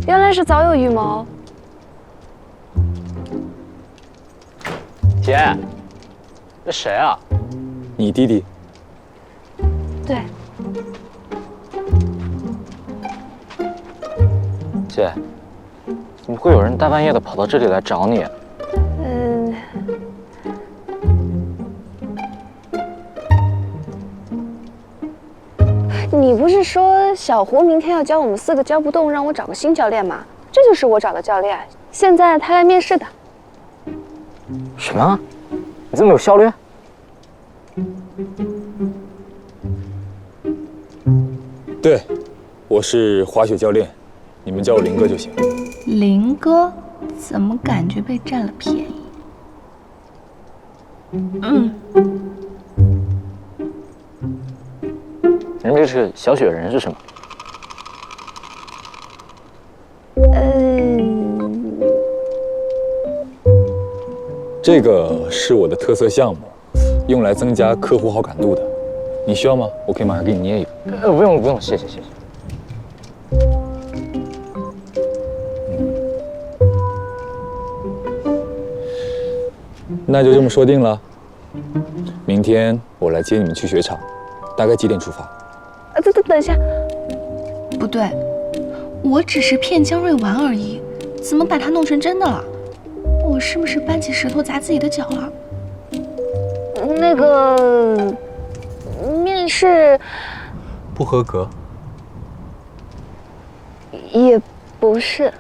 L: 原来是早有预谋。
K: 姐，这谁啊？
C: 你弟弟。
L: 对。
K: 姐，怎么会有人大半夜的跑到这里来找你？
L: 你不是说小胡明天要教我们4个教不动，让我找个新教练吗？这就是我找的教练，现在他来面试的。
K: 什么？你这么有效率？
C: 对，我是滑雪教练，你们叫我林哥就行。
J: 林哥，怎么感觉被占了便宜？
K: 人这是小雪人是什么？
C: 这个是我的特色项目，用来增加客户好感度的。你需要吗？我可以马上给你捏一个。
K: 不用不用，谢谢谢谢。
C: 那就这么说定了。明天我来接你们去雪场，大概几点出发？
L: 等一下，
S: 不对，我只是骗江瑞玩而已，怎么把他弄成真的了？我是不是搬起石头砸自己的脚了？
L: 那个面试
C: 不合格。
L: 也不是。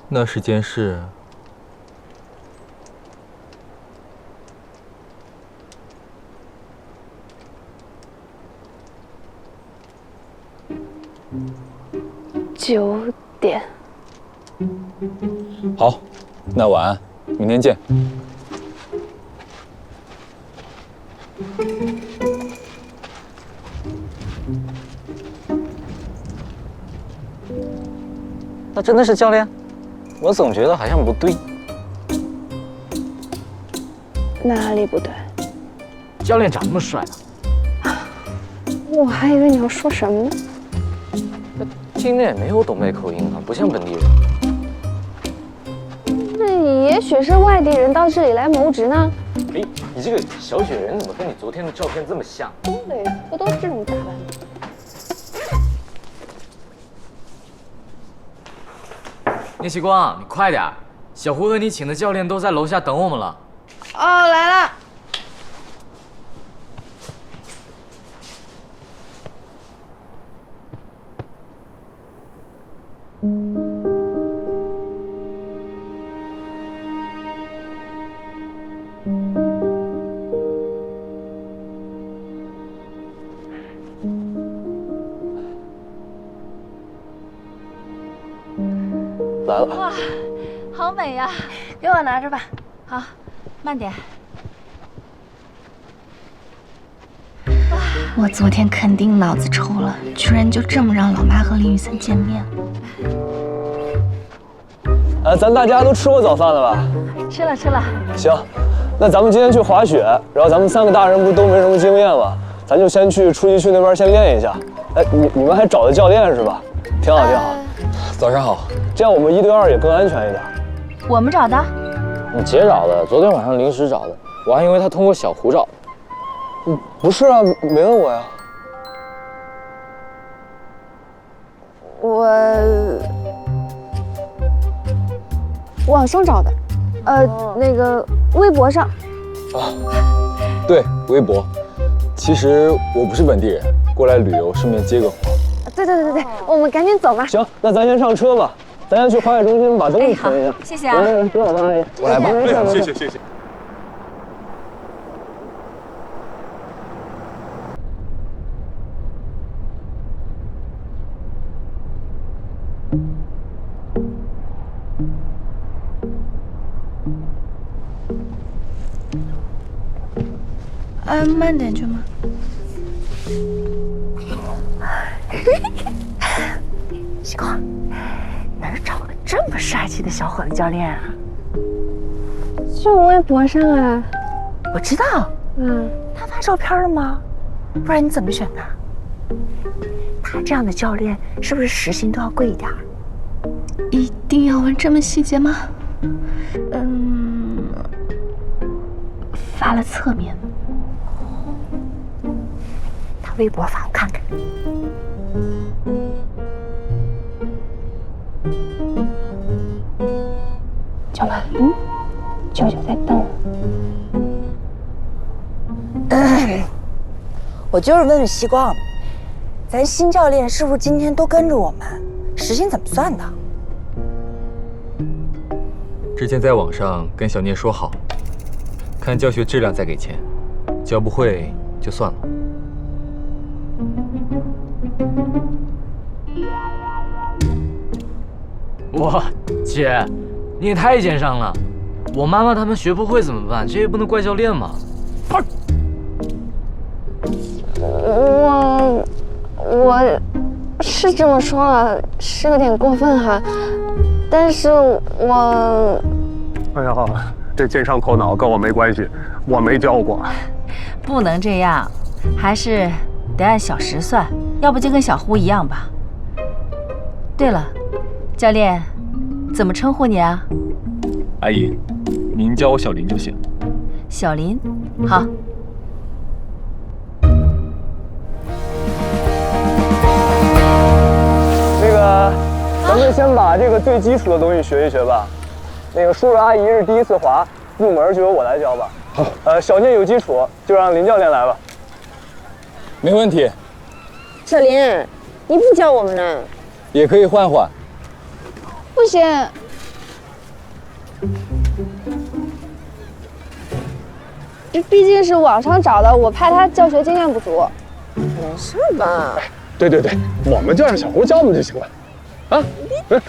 C: 那时间是
L: 9点。
C: 好，那晚安，明天见。
K: 那真的是教练？我总觉得好像不对。
L: 哪里不对？
K: 教练长那么帅啊！
L: 我还以为你要说什么呢。
K: 听着也没有东北口音啊，不像本地人。
L: 那也许是外地人到这里来谋职呢。
K: 哎，你这个小雪人怎么跟你昨天的照片这么像？
L: 东北人不都是这种打扮吗？
T: 聂奇光，你快点，小胡和你请的教练都在楼下等我们了。
S: 哦，来了。
C: 来了。
S: 哇，好美呀！给我拿着吧。好，慢点。我昨天肯定脑子抽了，居然就这么让老妈和林雨森见面了。
V: 咱大家都吃过早饭了吧？
S: 吃了吃了。
V: 行，那咱们今天去滑雪，然后咱们3个大人不是都没什么经验吗？咱就先去初级区那边先练一下。哎，你们还找的教练是吧？挺好挺好。
C: 早上好。
V: 这样我们1对2也更安全一点。
S: 我们找的？
K: 你姐找的，昨天晚上临时找的，我还以为她通过小胡找的。
V: 不是啊，没问我呀。
L: 我网上找的，那个微博上。
C: 啊，对，微博。其实我不是本地人，过来旅游，顺便接个活。
L: 对，我们赶紧走吧。
V: 行，那咱先上车吧，咱先去滑雪中心把东西存一下。
S: 谢谢啊。
V: 多少阿姨，
C: 我来吧。
V: 谢谢谢谢。
S: 慢点去嘛。
J: 西光，哪儿找个这么帅气的小伙子教练啊？
L: 就微博上啊。
J: 我知道。他发照片了吗？不然你怎么选的？他这样的教练是不是时薪都要贵一点？
S: 一定要问这么细节吗？发了侧面。
J: 他微博发我看看。
L: 舅妈，舅舅在等。
J: 我就是问问西光，咱新教练是不是今天都跟着我们？时薪怎么算的？
T: 之前在网上跟小聂说好，看教学质量再给钱，教不会就算了。哇，姐，你也太奸商了！我妈妈他们学不会怎么办？这也不能怪教练嘛。
L: 我是这么说了，是有点过分哈，但是我……
G: 哎呀，
E: 这奸商头脑跟我没关系，我没教过。
O: 不能这样，还是得按小时算，要不就跟小胡一样吧。对了，教练，怎么称呼你啊？
P: 阿姨，您叫我小林就行。
O: 小林，好。
V: 那个，咱们先把这个最基础的东西学一学吧。那个叔叔阿姨是第一次滑，入门就由我来教吧。好。小念有基础，就让林教练来吧。
C: 没问题。
M: 小林，你不教我们呢？
C: 也可以换换。
L: 不行。这毕竟是网上找的，我怕他教学经验不足。
M: 没事吧？
E: 对，我们就让小胡教我们就行了。啊，
V: 行，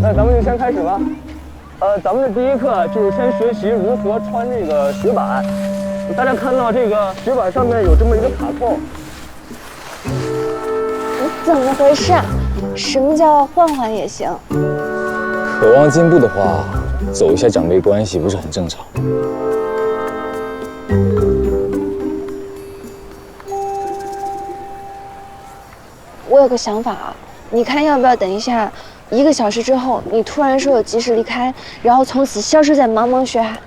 V: 那咱们就先开始吧。咱们的第一课就是先学习如何穿这个雪板。大家看到这个雪板上面有这么一个卡扣。
L: 怎么回事？什么叫换换也行？
C: 渴望进步的话，走一下长辈关系不是很正常？
L: 我有个想法啊，你看要不要等一下1个小时之后，你突然说有急事离开，然后从此消失在茫茫雪海？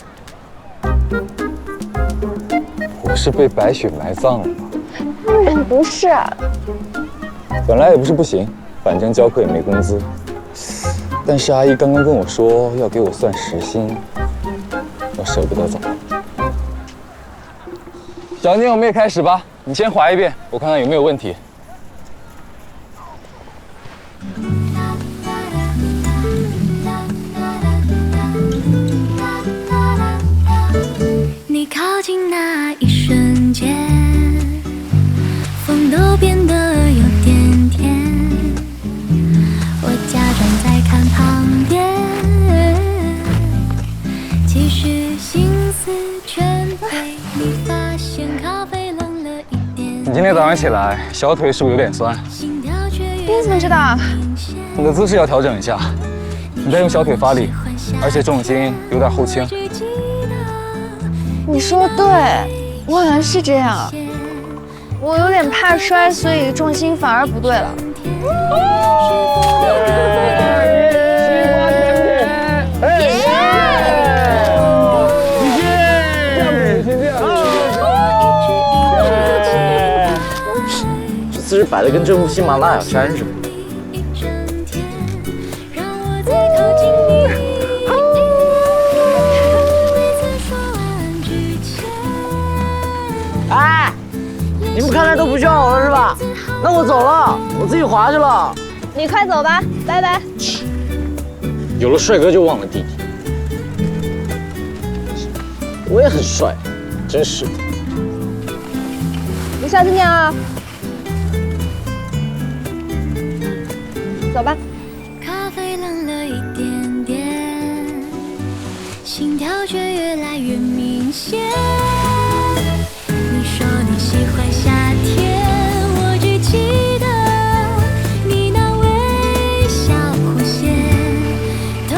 C: 我是被白雪埋葬了吗？
L: 当然不是。
C: 本来也不是不行，反正教课也没工资。但是阿姨刚刚跟我说要给我算时薪，我舍不得走。小宁，我们也开始吧。你先滑一遍，我看看有没有问题。
R: 你靠近那一瞬间，风都变得有点甜。我假装在看旁边，其实心思全被你发现。咖啡冷了一点。
C: 你今天早上起来小腿是不是有点酸？
L: 你怎么知道？
C: 你的姿势要调整一下，你在用小腿发力，而且重心有点后倾。
L: 你说的对，我好像是这样。我有点怕摔，所以重心反而不对了。
K: 这姿势摆的跟这部喜马拉雅山似的。哎，你们看来都不需要我了是吧？那我走了，我自己滑去了。
L: 你快走吧，拜拜。
K: 有了帅哥就忘了弟弟。我也很帅，真是。
L: 你小心点啊。走吧。
R: 咖啡冷了一点点，心跳却越来越明显。你说你喜欢夏天，我只记得你那微笑弧线，偷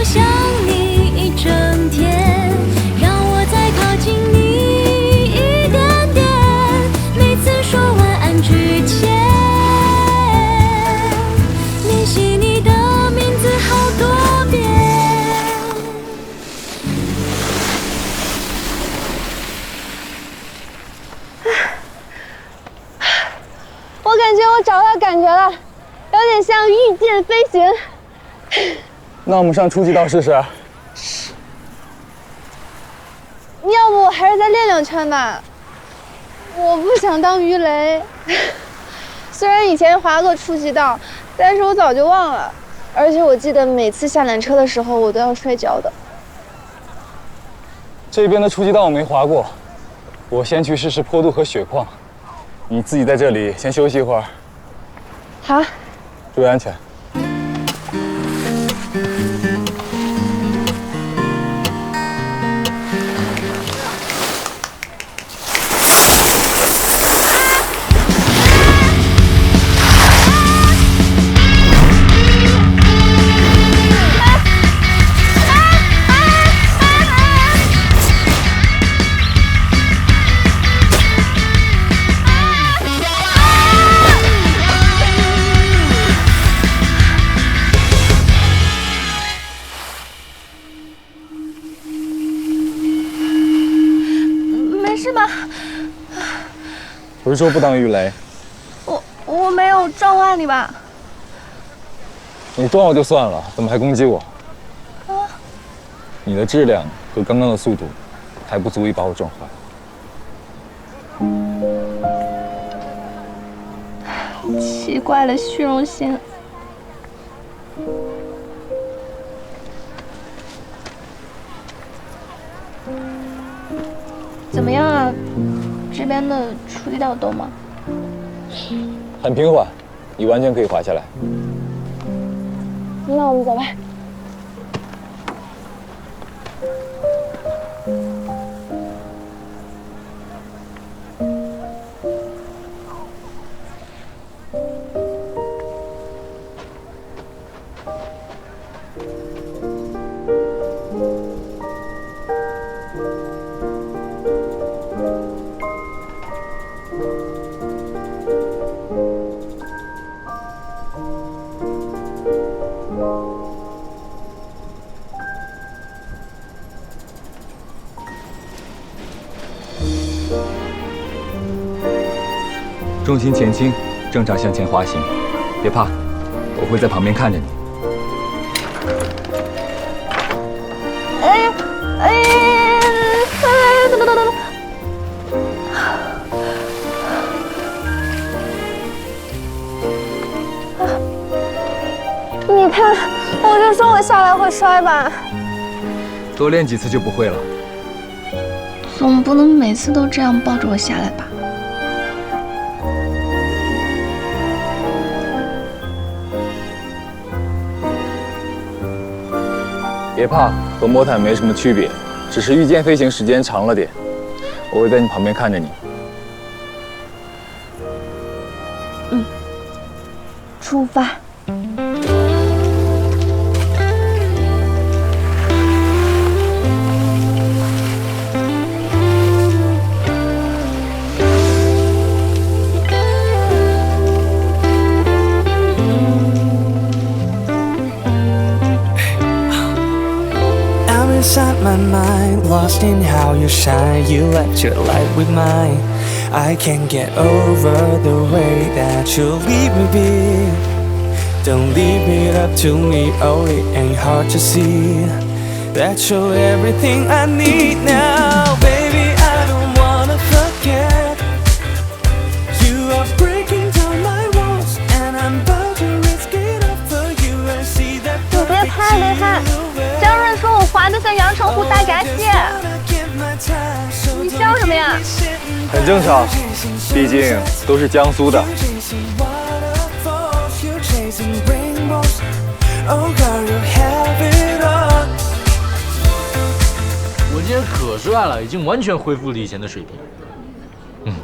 R: 想你一整天，让我再靠近你一点点。每次说晚安之前，练习你的名字好多遍。
L: 我感觉我找到感觉了，有点像御剑飞行。
C: 那我们上初级道试试。
L: 要不我还是再练2圈吧。我不想当鱼雷。虽然以前滑过初级道，但是我早就忘了，而且我记得每次下缆车的时候我都要摔跤的。
C: 这边的初级道我没滑过，我先去试试坡度和雪况。你自己在这里先休息一会儿。
L: 好。
C: 注意安全。不是说不当鱼雷？
S: 我没有撞坏你吧？
C: 你撞我就算了，怎么还攻击我？你的质量和刚刚的速度，还不足以把我撞坏。
S: 奇怪的虚荣心。怎么样啊？这边的触地道陡吗？
C: 很平缓，你完全可以滑下来。
L: 那我们走吧。
C: 重心前倾，正常向前滑行，别怕，我会在旁边看着你。
L: 你看，我就说我下来会摔吧。
C: 多练几次就不会了。
S: 总不能每次都这样抱着我下来吧？
C: 别怕，和魔毯没什么区别，只是御剑飞行时间长了点。我会在你旁边看着你。
L: 出发。
R: Inside my mind, lost in how you shine. You left your light with mine. I can't get over the way that you leave me be. Don't leave it up to me, oh it ain't hard to see that you're everything I need now. Baby, I don't wanna forget. You are breaking down my walls, and I'm about to risk it all for you and see that.
L: 你别拍，别拍！江润说我滑得像阳澄湖大闸蟹，你笑什么呀？
C: 很正常，毕竟都是江苏的。
H: 我今天可帅了，已经完全恢复了以前的水平。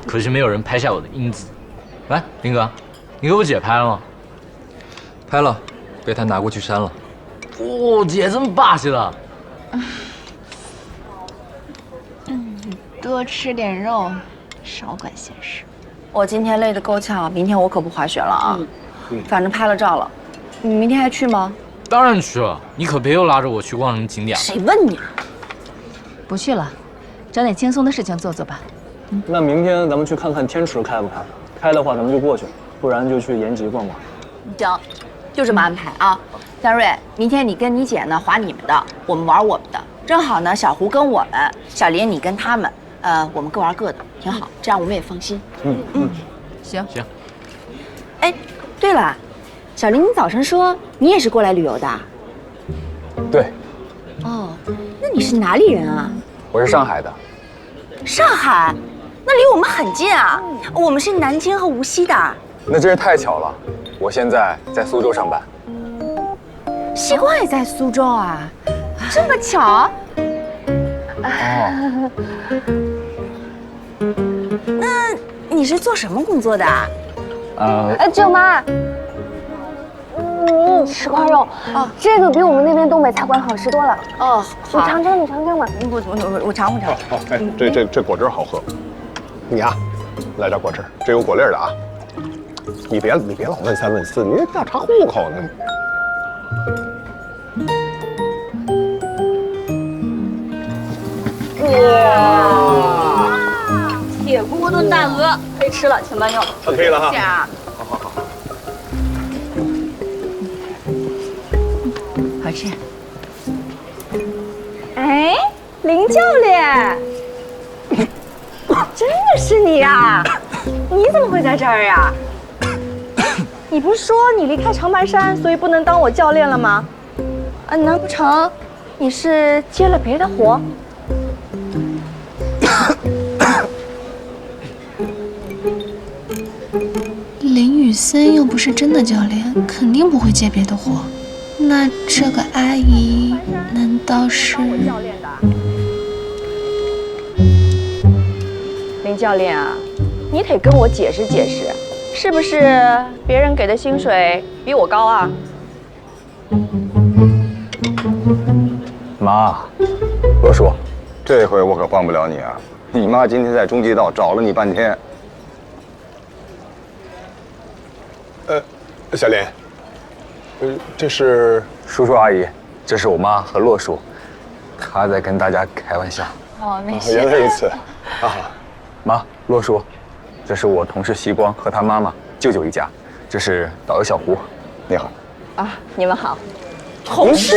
H: 可惜没有人拍下我的英姿。来，林哥，你给我姐拍了吗？
C: 拍了，被他拿过去删了。
H: 哦，姐这么霸气的。
S: 多吃点肉，少管闲事。
O: 我今天累得够呛，明天我可不滑雪了啊。反正拍了照了，你明天还去吗？
H: 当然去了，你可别又拉着我去逛什么景点。
O: 谁问你啊？不去了，找点轻松的事情做做吧。
N: 那明天咱们去看看天池开不开？开的话咱们就过去，不然就去延吉逛逛。
O: 行，就这么安排啊。嘉瑞，明天你跟你姐呢滑你们的，我们玩我们的。正好呢，小胡跟我们，小林你跟他们，我们各玩各的，挺好，这样我们也放心。行。哎，对了，小林，你早上说你也是过来旅游的？
C: 对。
O: 哦，那你是哪里人啊？
C: 我是上海的。
O: 上海？那离我们很近啊，我们是南京和无锡的。
C: 那真是太巧了，我现在在苏州上班。
O: 西光也在苏州啊，这么巧？
C: 哦。
O: 那你是做什么工作的啊？
L: 舅妈，你吃块肉哦，这个比我们那边东北菜馆好吃多了。
O: 哦，好，
L: 你尝尝，你尝尝吧。
O: 我尝。
E: 好，哎，这果汁好喝。你啊，来点果汁，这有果粒的啊。你别老问三问四，你调查户口呢。
L: 哇！铁锅炖大鹅配
O: 以吃了，请慢用。
E: 可以了哈。
O: 谢谢啊。
E: 好好好。
O: 好吃。哎，林教练，真的是你呀？你怎么会在这儿呀？你不是说你离开长白山，所以不能当我教练了吗？啊，难不成你是接了别的活？
S: 林雨森又不是真的教练，肯定不会接别的活。那这个阿姨难道是？
O: 林教练啊，你得跟我解释解释，是不是别人给的薪水比我高啊？
C: 妈，罗叔，这回我可帮不了你啊！你妈今天在中街道找了你半天。
E: 小莲，这是
C: 叔叔阿姨，这是我妈和洛叔，她在跟大家开玩笑。
O: 哦，没事。
E: 原来如此。啊，
C: 妈，洛叔，这是我同事西光和他妈妈、舅舅一家，这是导游小胡，你好。
O: 啊，你们好。
K: 同事。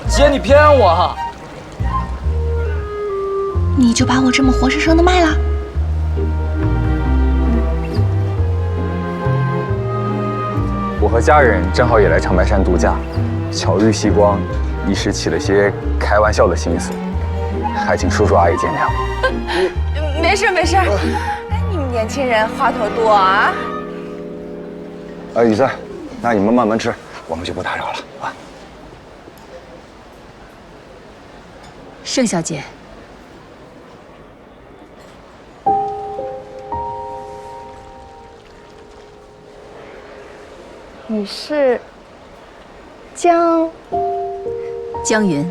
K: 姐，你骗我哈！
S: 你就把我这么活生生的卖了？
C: 我和家人正好也来长白山度假，巧遇西光，一时起了些开玩笑的心思，还请叔叔阿姨见谅。
O: 没事没事，哎，你们年轻人话头多啊。
C: 雨森，那你们慢慢吃，我们就不打扰了啊。
O: 盛小姐，你是江云。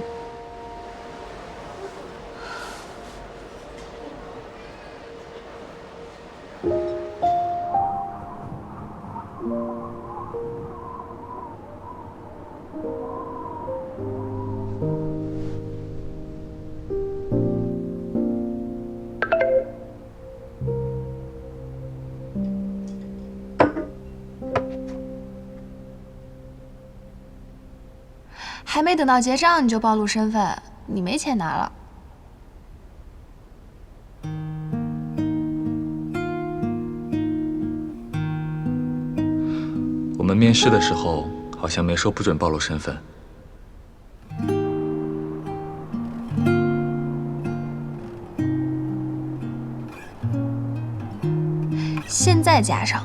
S: 还没等到结账你就暴露身份，你没钱拿了。
T: 我们面试的时候好像没说不准暴露身份。
S: 现在加上，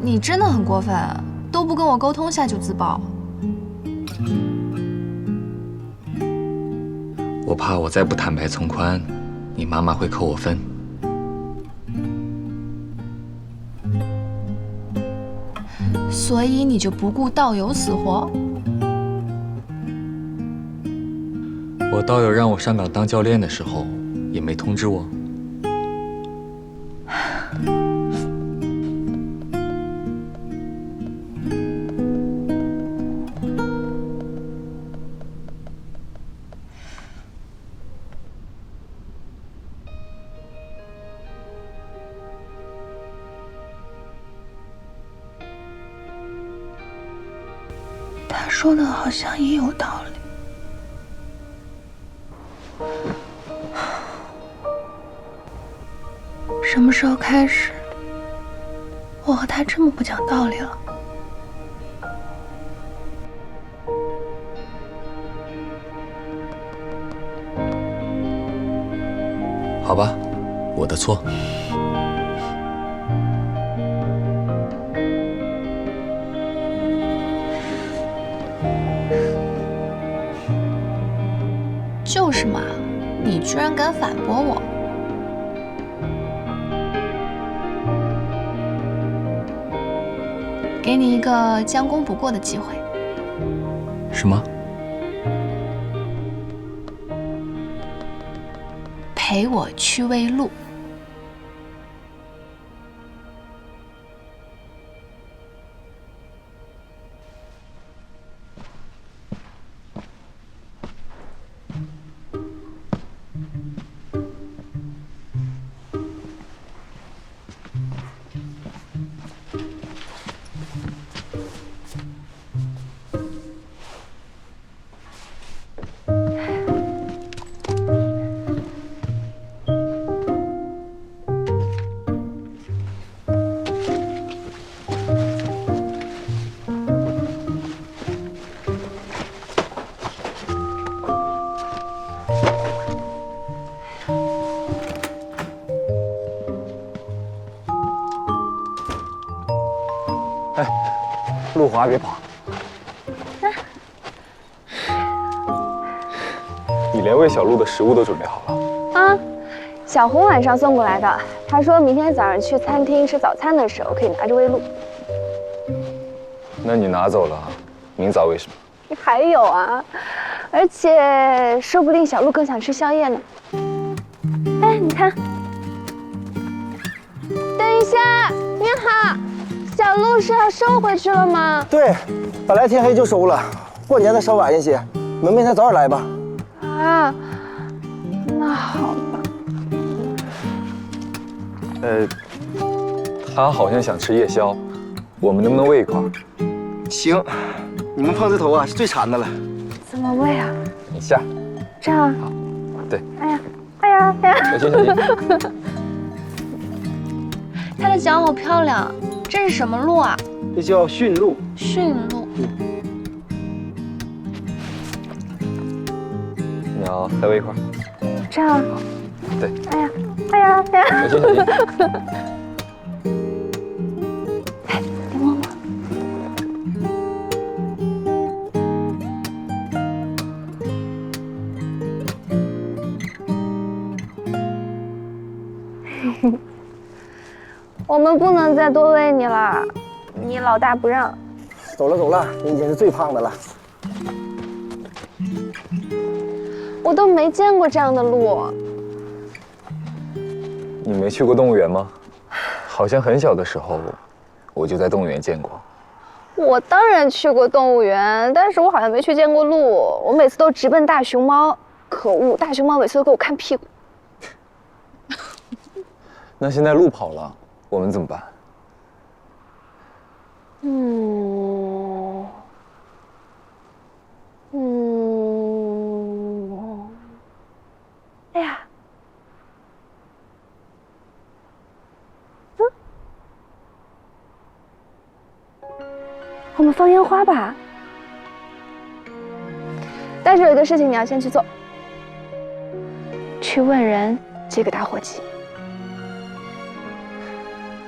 S: 你真的很过分，都不跟我沟通下就自爆。
T: 我怕我再不坦白从宽，你妈妈会扣我分。
S: 所以你就不顾道友死活？
T: 我道友让我上岗当教练的时候，也没通知我。
S: 他说的好像也有道理。什么时候开始，我和他这么不讲道理了？
T: 好吧，我的错。
S: 就是嘛，你居然敢反驳我！给你一个将功补过的机会。
T: 什么？
S: 陪我去喂鹿。
I: 滑别跑。
N: 你连喂小鹿的食物都准备好了？
L: 啊，小红晚上送过来的。她说明天早上去餐厅吃早餐的时候可以拿着喂鹿。
N: 那你拿走了，明早喂什么？
L: 还有啊，而且说不定小鹿更想吃宵夜呢。哎，你看，等一下，你好，小鹿是要收回去了吗？
K: 对，本来天黑就收了，过年再稍晚一些，你们明天早点来吧。
L: 啊，那好吧。
N: 他好像想吃夜宵，我们能不能喂一块？
K: 行，你们胖子头啊是最馋的了。
L: 怎么喂啊？
N: 你下。
L: 这样。
N: 好。对。
L: 哎呀，哎呀，哎呀！
N: 小心，小心。
S: 它的脚好漂亮，这是什么鹿啊？
K: 这叫驯鹿。
S: 驯鹿。
N: 你要再喂一块？
L: 这样。
N: 对。
L: 哎呀，哎呀，哎呀！
N: 小心，小心。
L: 哎，你摸摸。我们不能再多喂你了，你老大不让。
K: 走了走了，你已经是最胖的了。
L: 我都没见过这样的鹿。
N: 你没去过动物园吗？好像很小的时候，我就在动物园见过。
L: 我当然去过动物园，但是我好像没去见过鹿。我每次都直奔大熊猫，可恶，大熊猫每次都给我看屁股。
N: 那现在鹿跑了，我们怎么办？
L: 哎呀，我们放烟花吧。但是有一个事情你要先去做，去问人借个打火机。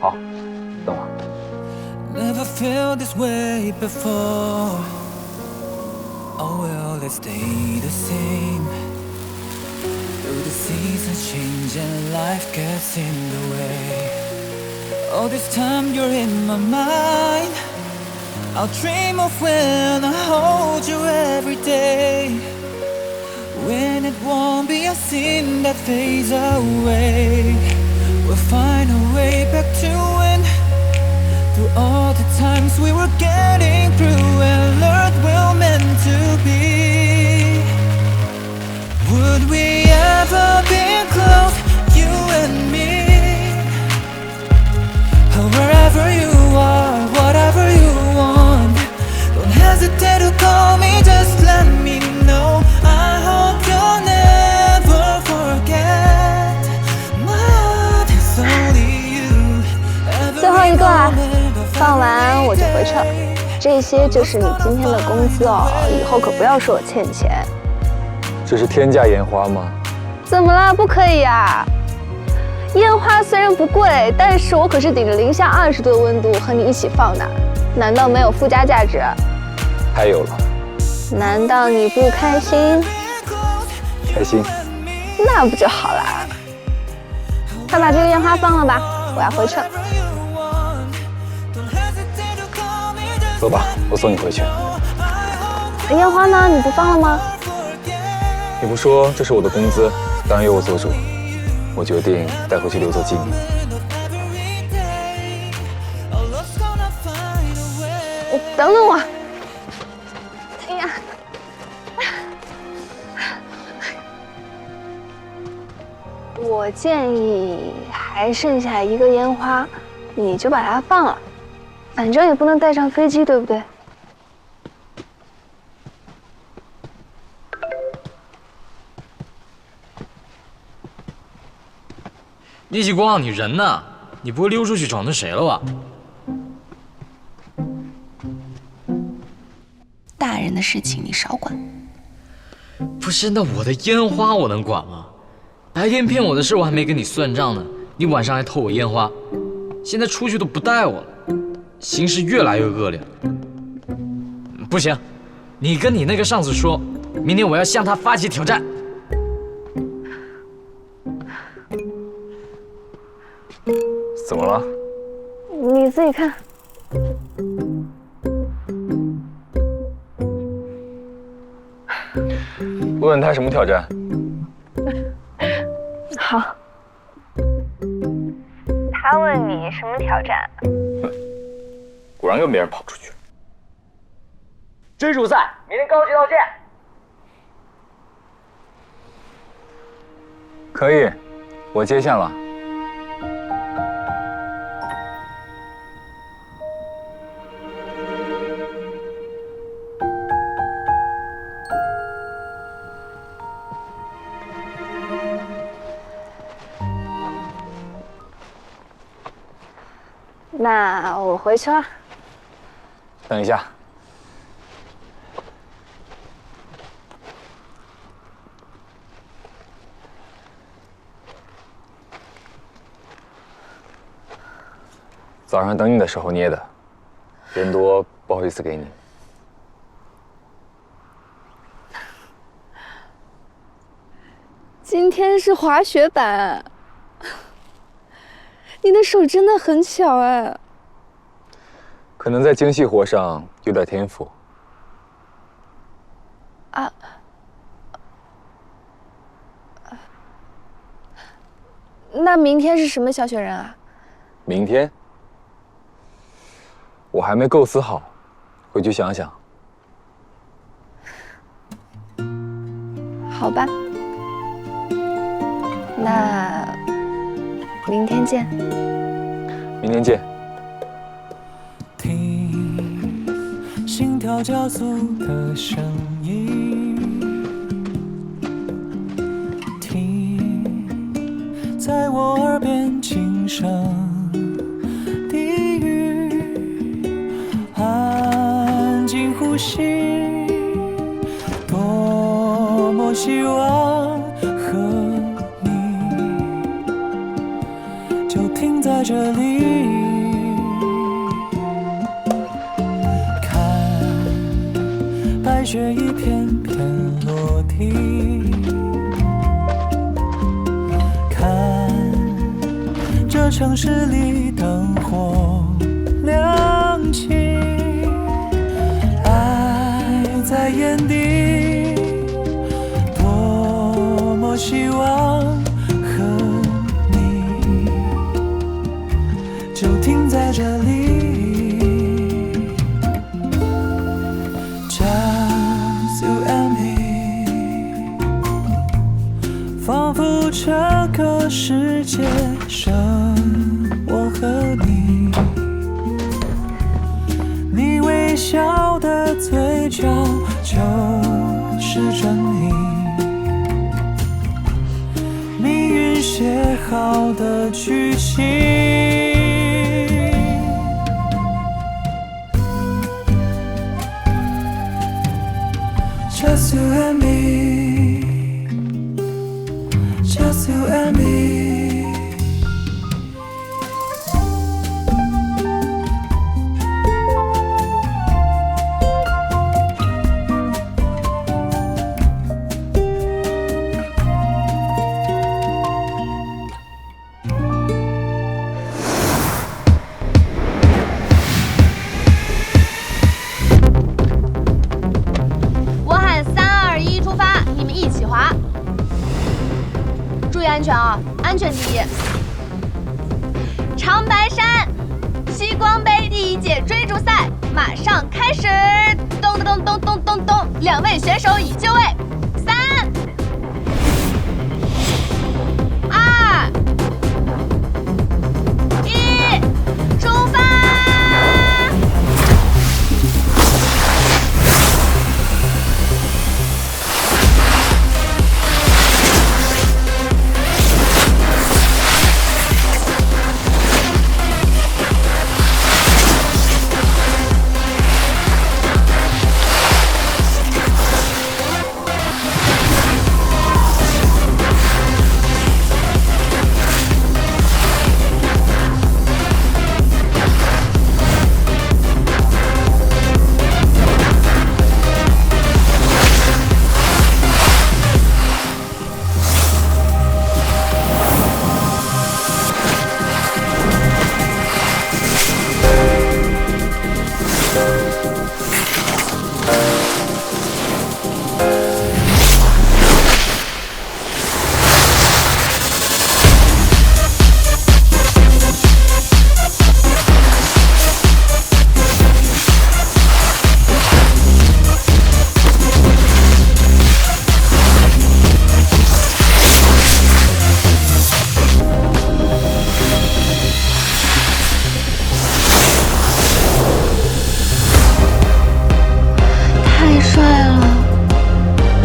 N: 好，等会儿。
R: Never felt this way before. Oh well, let's stay the same. Through the seasons change and life gets in the way. All this time you're in my mind. I'll dream of when I hold you every day. When it won't be a sin that fades away. We'll find a way back to when. Through all the times we were getting through and learned we're meant to be. Would we ever be close, you and me? Wherever you are, whatever you want, don't hesitate to call me, just let me know. I hope you'll never forget. It's only you.
L: 最后一个啦，放完我就回去了。这些就是你今天的工资哦，以后可不要说我欠你钱。
N: 这是天价烟花吗？
L: 怎么了？不可以呀！烟花虽然不贵，但是我可是顶着零下20度的温度和你一起放的，难道没有附加价值？
N: 太有了。
L: 难道你不开心？
N: 开心。
L: 那不就好了？快把这个烟花放了吧，我要回去了。
N: 走吧，我送你回去。
L: 烟花呢？你不放了吗？
N: 你不说这是我的工资，当然由我做主。我决定带回去留作纪念。
L: 等等我。哎呀！我建议还剩下一个烟花，你就把它放了，反正也不能带上飞机，对不对？
H: 聂继光，你人呢？你不会溜出去找那谁了吧？
J: 大人的事情你少管。
H: 不是，那我的烟花我能管吗？白天骗我的事我还没跟你算账呢，你晚上还偷我烟花，现在出去都不带我了，形势越来越恶劣了。不行，你跟你那个上司说，明天我要向他发起挑战。
C: 怎么了？
L: 你自己看。
C: 问问他什么挑战？
L: 好。他问你什么挑战？
C: 果然跟别人跑出去了。
K: 追逐赛，明天高级道见。
C: 可以，我接线了。
L: 那我回去了。
C: 等一下。早上等你的时候捏的，人多不好意思给你。
L: 今天是滑雪板，你的手真的很巧哎。
C: 可能在精细活上有点天赋。
L: 啊。那明天是什么小雪人啊？
C: 明天？我还没构思好，回去想想。
L: 好吧，那明天见。
C: 明天见。
R: 听心跳加速的声音，听在我耳边轻声低语，安静呼吸，多么希望和你就停在这里，看白雪一片片落地，看这城市里灯火亮起，爱在眼底，多么希望和你就停在这里。Just you and me， 仿佛这个世界剩我和你，你微笑的嘴角就是真理，命运写好的剧情。Just you and me, just you and me。
D: 我喊3、2、1，出发！你们一起滑，注意安全啊！安全第一。长白山西光杯第1届追逐赛马上开始！咚咚咚咚咚咚咚，2位选手已就位。3、2、1，出发！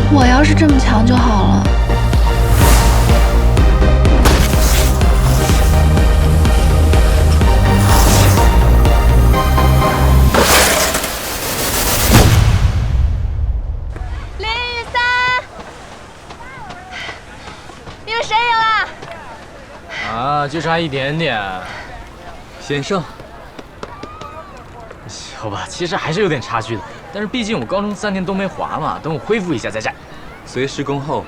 S: 我要是这么强就好了。
M: 林雨三，你们谁赢了？
H: 啊，就差一点点。
T: 险胜。
H: 好吧，其实还是有点差距的。但是毕竟我高中3年都没滑嘛，等我恢复一下再战。
T: 随时恭候。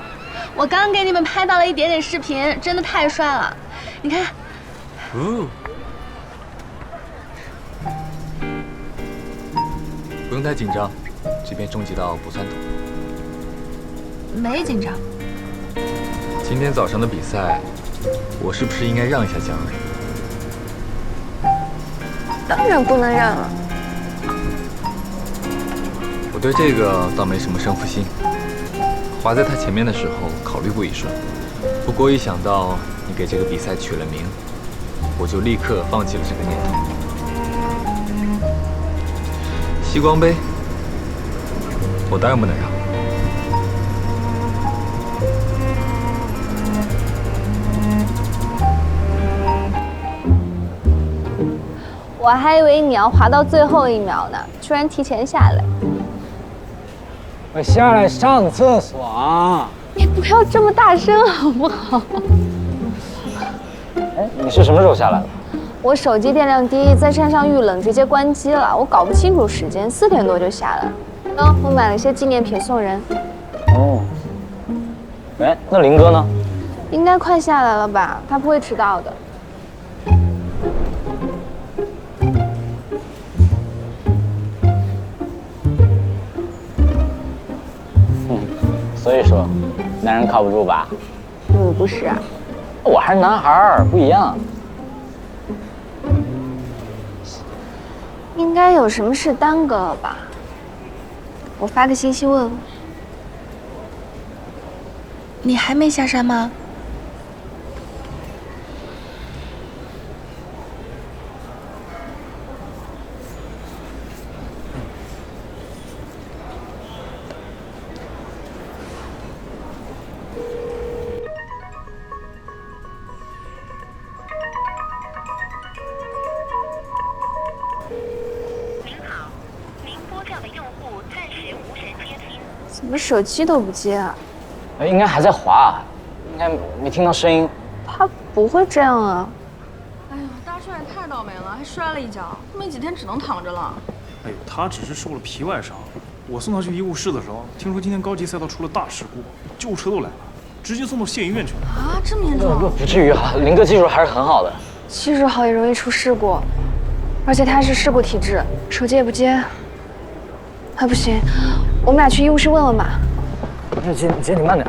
S: 我刚给你们拍到了一点点视频，真的太帅了，你看。
T: 哦。不用太紧张，这边终极道不算痛。
S: 没紧张。
T: 今天早上的比赛，我是不是应该让一下江蕊？
L: 当然不能让了。
T: 我对这个倒没什么胜负心。滑在他前面的时候考虑过一瞬，不过一想到你给这个比赛取了名，我就立刻放弃了这个念头。西光杯，我当然不能让。
L: 我还以为你要滑到最后1秒呢，居然提前下来。
K: 我下来上厕所啊！
L: 你不要这么大声好不好？
K: 哎，你是什么时候下来的？
L: 我手机电量低，在山上遇冷直接关机了，我搞不清楚时间，4点多就下来。我买了一些纪念品送人。
K: 哦。哎，那林哥呢？
L: 应该快下来了吧？他不会迟到的。
K: 所以说，男人靠不住吧？
L: 不是啊，
K: 我还是男孩儿，不一样。
L: 应该有什么事耽搁了吧？我发个信息问问。
S: 你还没下山吗？
L: 怎么手机都不接啊？
K: 应该还在滑，应该没听到声音。
L: 他不会这样啊！
B: 哎呦，大帅也太倒霉了，还摔了一跤，没几天只能躺着了。
F: 哎呦，他只是受了皮外伤。我送他去医务室的时候，听说今天高级赛道出了大事故，救护车都来了，直接送到县医院去了。
B: 啊，这么严重？
K: 不至于啊，林哥技术还是很好的。
L: 技术好也容易出事故，而且他是事故体质，手机也不接。还不行，我们俩去医务室问问吧。
K: 姐，你慢点。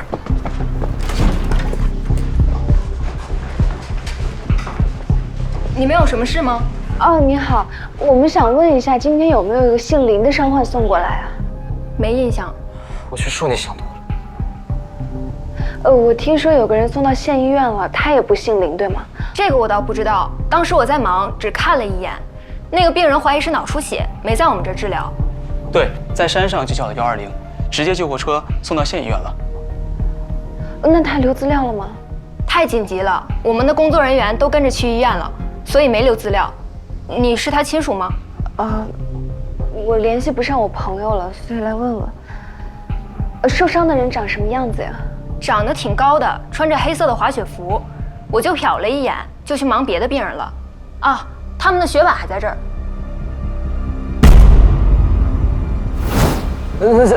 S: 你们有什么事吗？
L: 哦，你好，我们想问一下，今天有没有一个姓林的伤患送过来啊？
S: 没印象。
K: 我去说你想多
L: 了。我听说有个人送到县医院了，他也不姓林，对吗？
S: 这个我倒不知道，当时我在忙，只看了一眼。那个病人怀疑是脑出血，没在我们这儿治疗。
Q: 对，在山上就叫了120，直接救护车送到县医院了。
L: 那他留资料了吗？
S: 太紧急了，我们的工作人员都跟着去医院了，所以没留资料。你是他亲属吗？
L: 我联系不上我朋友了，所以来问问。受伤的人长什么样子呀？
S: 长得挺高的，穿着黑色的滑雪服。我就瞟了一眼，就去忙别的病人了。啊，他们的血碗还在这儿。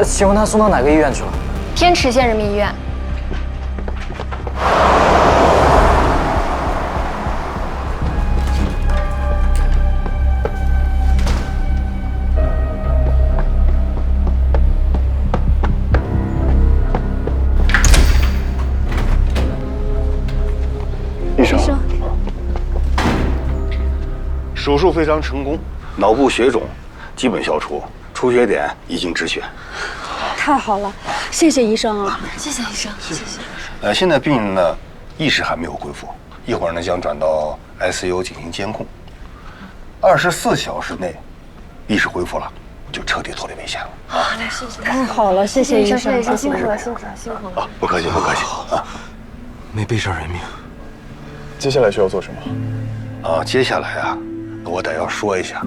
K: 请问他送到哪个医院去了？
S: 天池县人民医院。
E: 医生，手术非常成功，脑部血肿基本消除，出血点已经止血。
B: 太好了，谢谢医生啊！
S: 谢谢医生，谢谢。
E: 现在病人呢意识还没有恢复，一会儿呢将转到 ICU 进行监控，24小时内意识恢复了，就彻底脱离危险了。
L: 谢谢，
O: 太好了，谢谢医生，
L: 谢谢，辛苦了，辛苦了，辛苦了。
E: 啊，不客气，不客气啊，
P: 没背上人命。
I: 接下来需要做什么？
E: 啊，接下来啊，我得要说一下。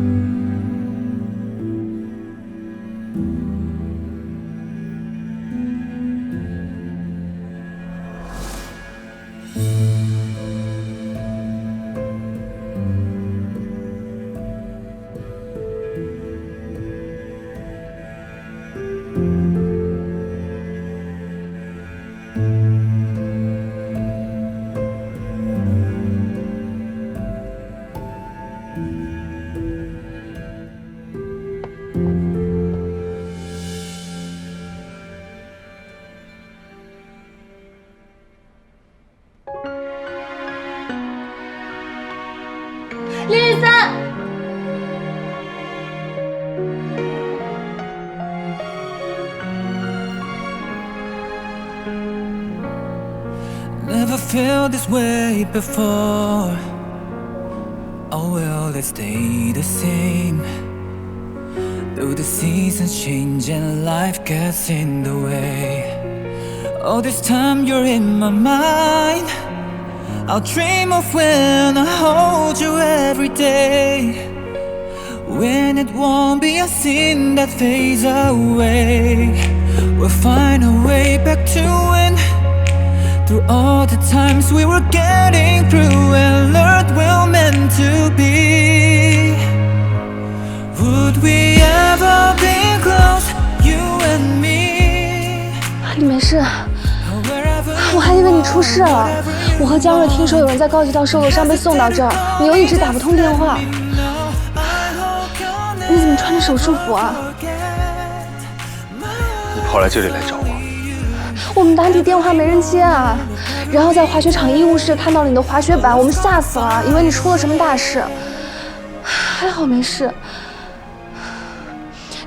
L: 林13，Never
R: felt this way before. Oh well, let's stay the same. Though the seasons change and life gets in the way. All this time you're in my mind. I'll dream of when I hold you every day. When it won't be a sin that fades away. We'll find a way back to when. Through all the times we were getting through and learned we're meant to be. Would we ever be close, you and me?
L: 你没事？我还以为你出事了。我和江瑞听说有人在高级道受了伤，被送到这儿，你又一直打不通电话。你怎么穿着手术服啊？
E: 你跑来这里来找我？
L: 我们打你电话没人接啊，然后在滑雪场医务室看到了你的滑雪板，我们吓死了，以为你出了什么大事。还好没事。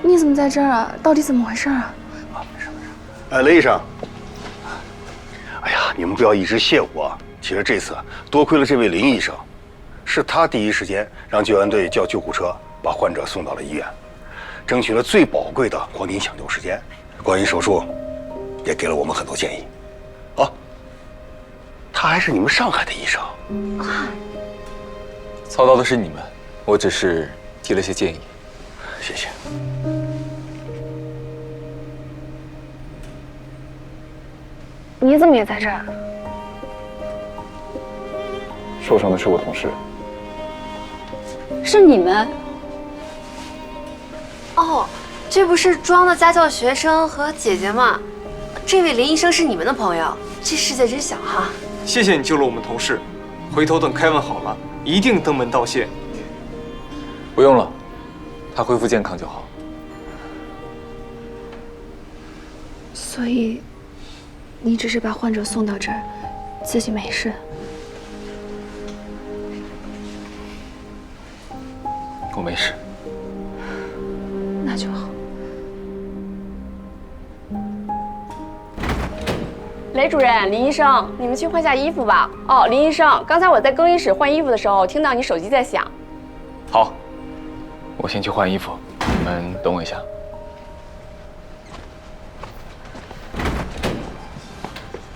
L: 你怎么在这儿啊？到底怎么回事啊？
E: 哎，雷医生。哎呀，你们不要一直谢我。其实这次多亏了这位林医生，是他第一时间让救援队叫救护车把患者送到了医院，争取了最宝贵的黄金抢救时间。关于手术，也给了我们很多建议。啊，他还是你们上海的医生。
C: 操刀的是你们，我只是提了些建议。
E: 谢谢。
L: 你怎么也在这儿？
I: 受伤的是我同事。
L: 是你们？
D: 哦，这不是庄的家教学生和姐姐吗？这位林医生是你们的朋友，这世界真小哈。
F: 谢谢你救了我们同事，回头等开完好了，一定登门道谢。
C: 不用了，他恢复健康就好。
L: 所以，你只是把患者送到这儿，自己没事。
C: 我没事。
L: 那就好。
A: 雷主任、林医生，你们去换下衣服吧。哦，林医生，刚才我在更衣室换衣服的时候，听到你手机在响。
C: 好，我先去换衣服，你们等我一下。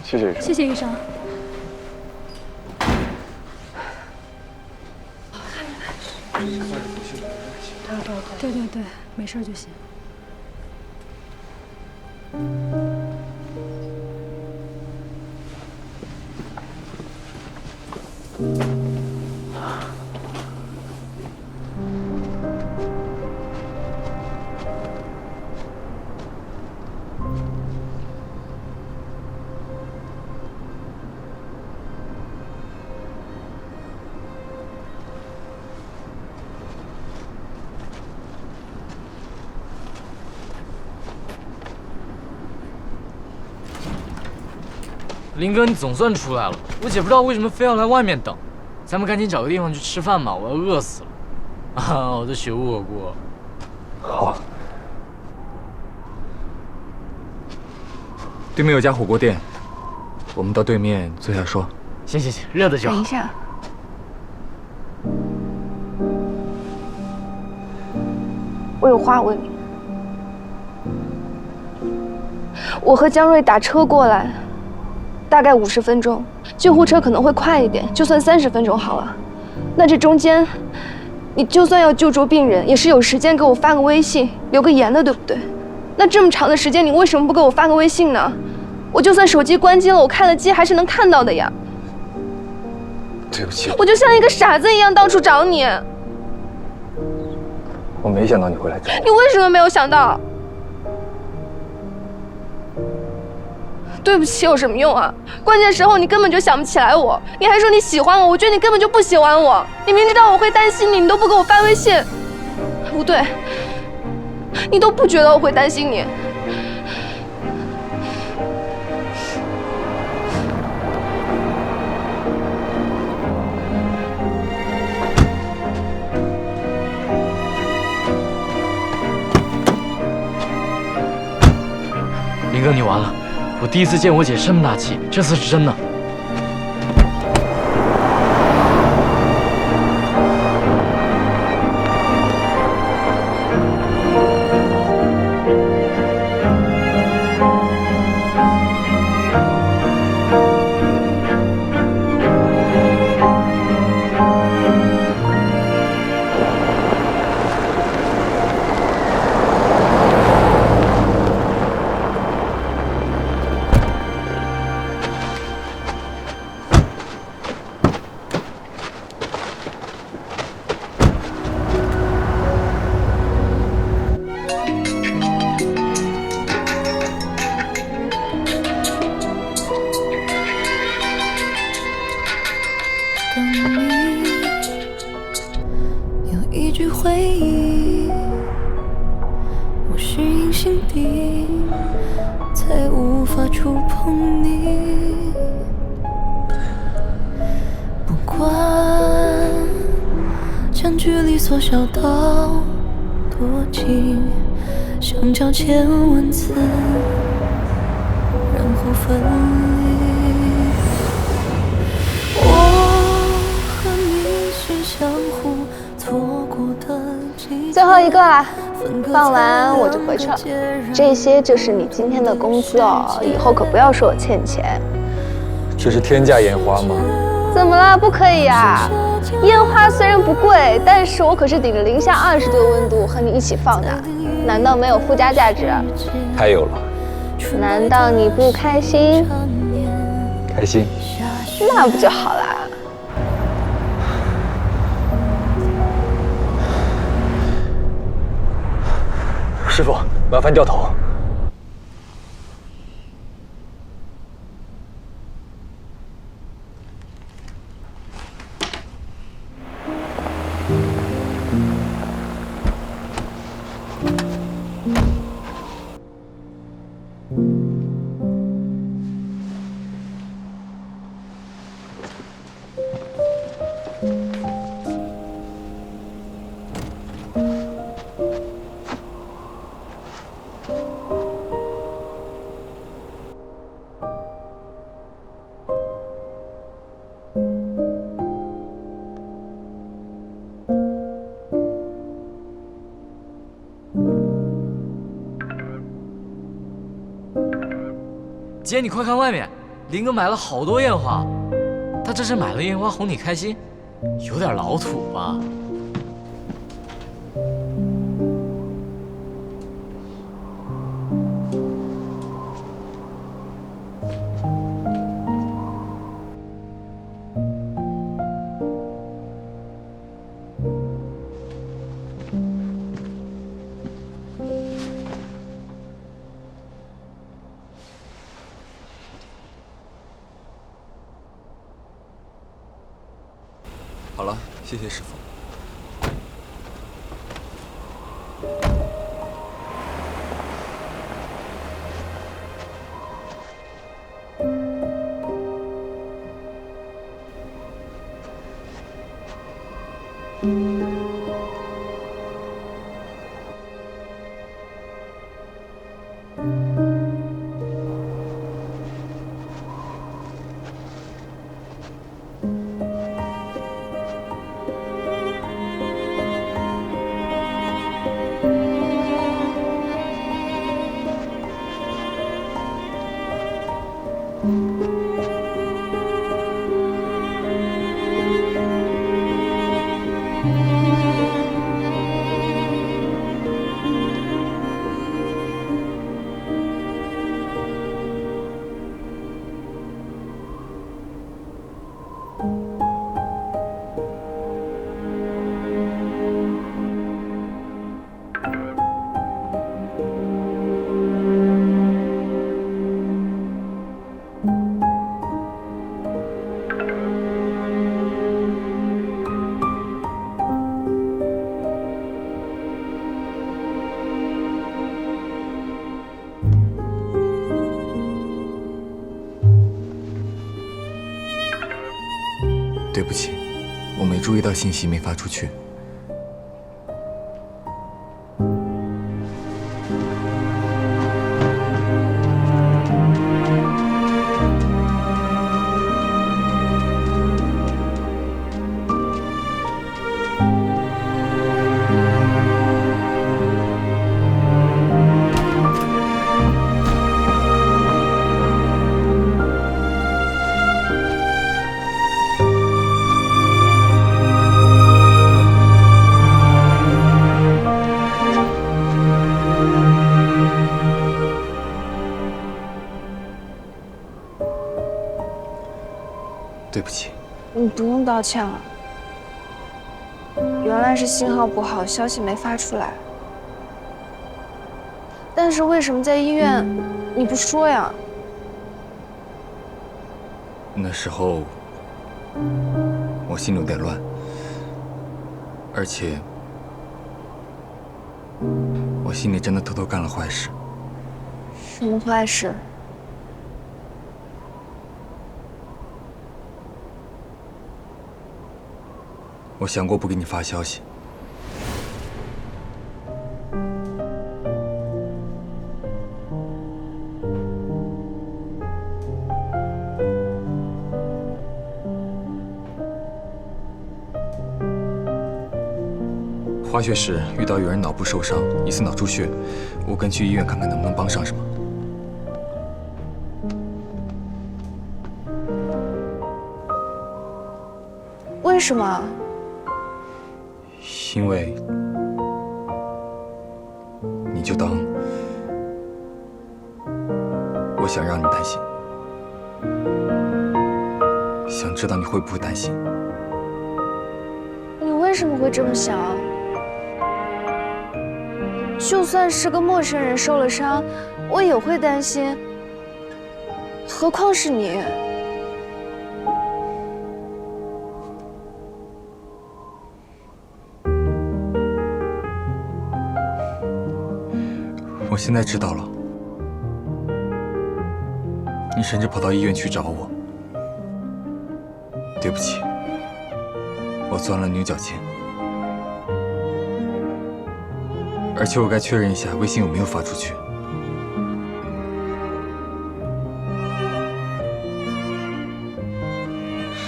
I: 谢谢医生。
L: 谢谢医生。对对对，没事就行。
H: 林哥，你总算出来了。我姐不知道为什么非要来外面等，咱们赶紧找个地方去吃饭吧，我要饿死了。啊，我的雪屋火锅。
C: 好。
T: 对面有家火锅店，我们到对面坐下说。
H: 行行行，热的就好。
L: 等一下，我有话问你。
S: 我和江瑞打车过来，大概50分钟，救护车可能会快一点，就算30分钟好了。那这中间，你就算要救助病人，也是有时间给我发个微信，留个言的，对不对？那这么长的时间，你为什么不给我发个微信呢？我就算手机关机了，我开了机还是能看到的呀。
C: 对不起，
S: 我就像一个傻子一样到处找你。
N: 我没想到你会来找我。
S: 你为什么没有想到？对不起有什么用啊？关键时候你根本就想不起来我，你还说你喜欢我，我觉得你根本就不喜欢我。你明知道我会担心你，你都不给我发微信。不对，你都不觉得我会担心你。
H: 林哥，你完了！我第一次见我姐这么大气，这次是真的。
R: 缩小到多近，相交千万次，然后分离。我和你是相互错过的季节。
L: 最后一个啦，放完我就回去了。这些就是你今天的工资哦，以后可不要说我欠钱。
I: 这是天价烟花吗？
L: 怎么了？不可以呀？烟花虽然不贵，但是我可是顶着零下20度的温度和你一起放的，难道没有附加价值？
I: 太有了。
L: 难道你不开心？
I: 开心。
L: 那不就好啦？
N: 师傅，麻烦掉头。
H: 姐，你快看外面，林哥买了好多烟花。他这是买了烟花哄你开心，有点老土吧？
T: 好了，谢谢师傅。对不起，我没注意到信息没发出去。对不起。
S: 你不用道歉了。原来是信号不好，消息没发出来。但是为什么在医院你不说呀？
T: 那时候我心里有点乱，而且我心里真的偷偷干了坏事。
S: 什么坏事？
T: 我想过不给你发消息。滑雪时遇到有人脑部受伤，疑似脑出血，我跟去医院看看能不能帮上什么。
S: 为什么？
T: 因为你就当我想让你担心，想知道你会不会担心。
S: 你为什么会这么想？就算是个陌生人受了伤，我也会担心，何况是你。
T: 我现在知道了，你甚至跑到医院去找我。对不起，我钻了牛角尖。而且我该确认一下微信有没有发出去。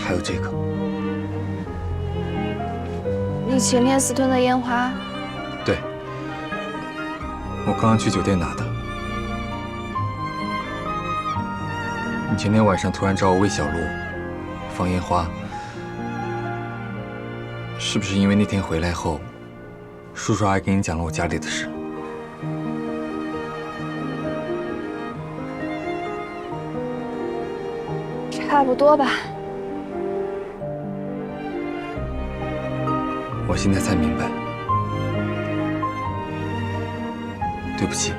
T: 还有这个，
S: 你前天私吞的烟花。
T: 对，我刚刚去酒店拿的。你前天晚上突然找我喂小鹿，放烟花，是不是因为那天回来后，叔叔阿姨给你讲了我家里的事？
S: 差不多吧。
T: 我现在才明白，对不起，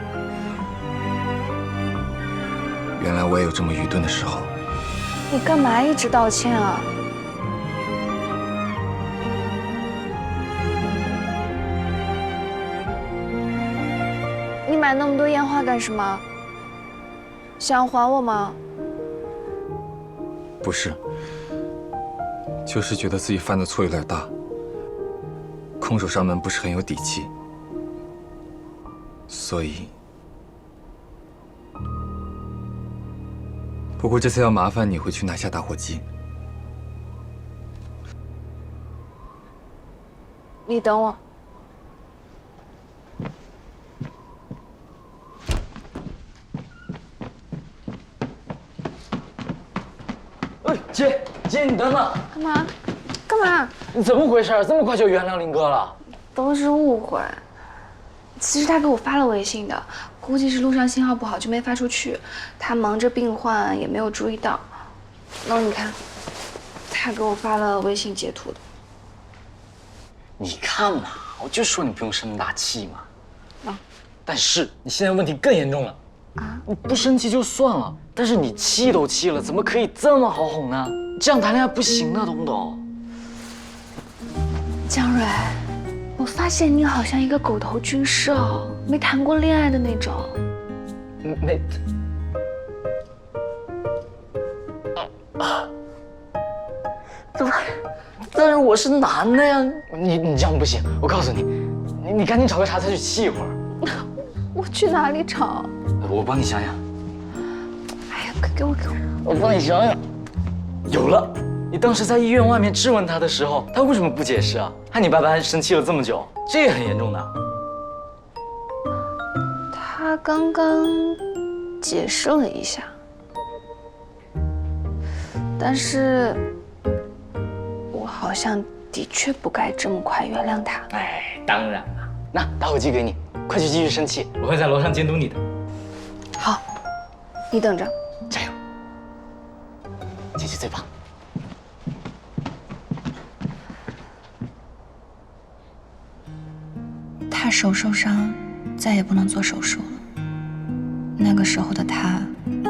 T: 原来我也有这么愚钝的时候。
S: 你干嘛一直道歉啊？你买那么多烟花干什么？想还我吗？
T: 不是，就是觉得自己犯的错有点大，空手上门不是很有底气，所以。不过这次要麻烦你回去拿下打火机。
S: 你等我。
H: 姐，你等等。
L: 干嘛？干嘛？
H: 你怎么回事？这么快就原谅林哥了？
L: 都是误会。其实他给我发了微信的，估计是路上信号不好就没发出去。他忙着病患也没有注意到。那你看，他给我发了微信截图的。
H: 你看嘛，我就说你不用生那么大气嘛。啊！但是你现在问题更严重了。啊！你不生气就算了，但是你气都气了，怎么可以这么好哄呢？这样谈恋爱不行的，懂不懂？
L: 江蕊，我发现你好像一个狗头军师哦，没谈过恋爱的那种。
H: 没。怎么？但是我是男的呀！你这样不行，我告诉你，你赶紧找个茶菜去沏一会儿。
L: 我去哪里找？
H: 我帮你想想。
L: 哎呀，给我！
H: 我帮你想想。有了！你当时在医院外面质问他的时候，他为什么不解释啊？害你白白生气了这么久，这也很严重的。
L: 他刚刚解释了一下，但是我好像的确不该这么快原谅他。
H: 哎，当然了。那打火机给你，快去继续生气，我会在楼上监督你的。
L: 好，你等着，
H: 加油，姐姐最棒。
J: 他手受伤，再也不能做手术了。那个时候的他，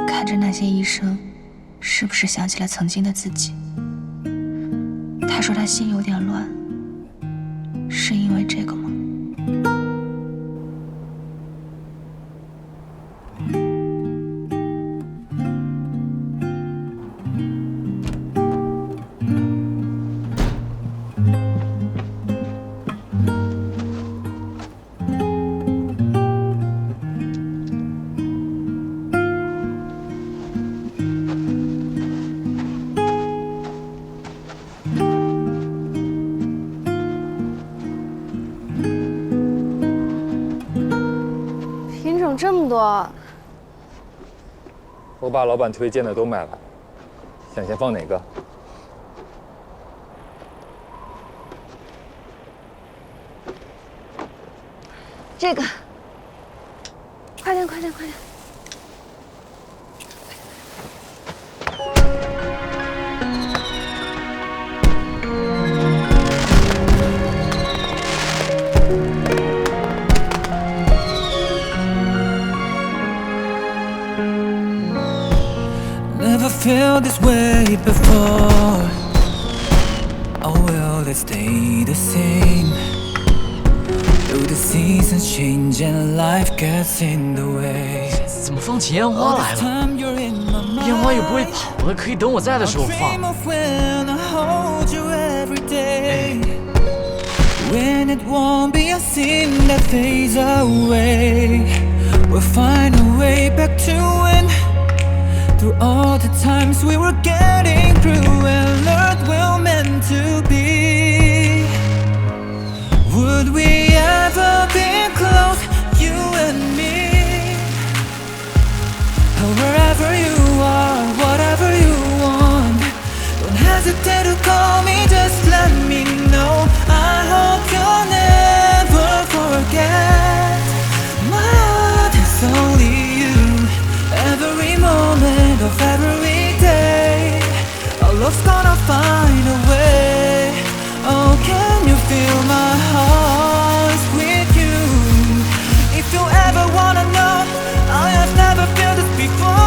J: 看着那些医生，是不是想起了曾经的自己？他说他心有点乱，是因为这个吗？
L: 这么多，
T: 我把老板推荐的都买了，想先放哪个？
L: 这个，快点，快点，快点！
R: Never felt this way before. Oh well, let's stay the same. Though the seasons change and life gets in the way.
H: 怎么放起烟花来了？烟花也不会跑的，可以等我在的时候放。
R: When it won't be a sin that fades away, we'll find a way back to when. Through all the times we were getting through and learned we're meant to be. Would we ever be close, you and me? Or wherever you are, whatever you want, don't hesitate to call me, just let me know. I hope you'll never forget. My heart is only you. Every moment of every day, our love's gonna find a way. Oh, can you feel my heart with you? If you ever wanna know, I have never felt this before.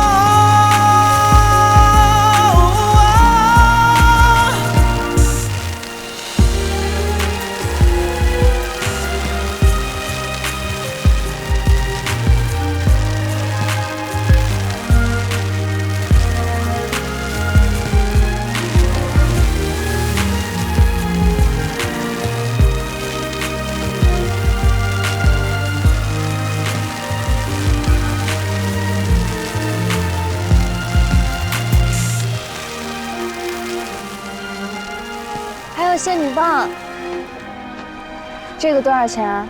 L: 仙女棒，这个多少钱啊？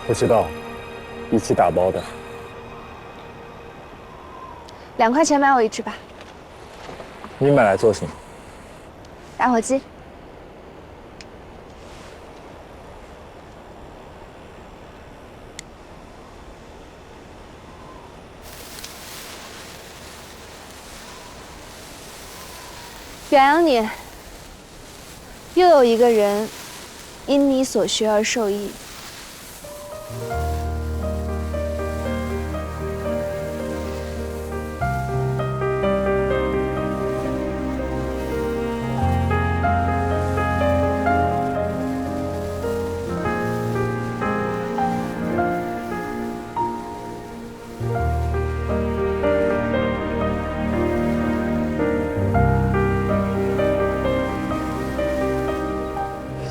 I: 不知道，一起打包的。
L: 2块钱买我一只吧。
N: 你买来做什么？
L: 打火机。表扬你，又有一个人因你所学而受益。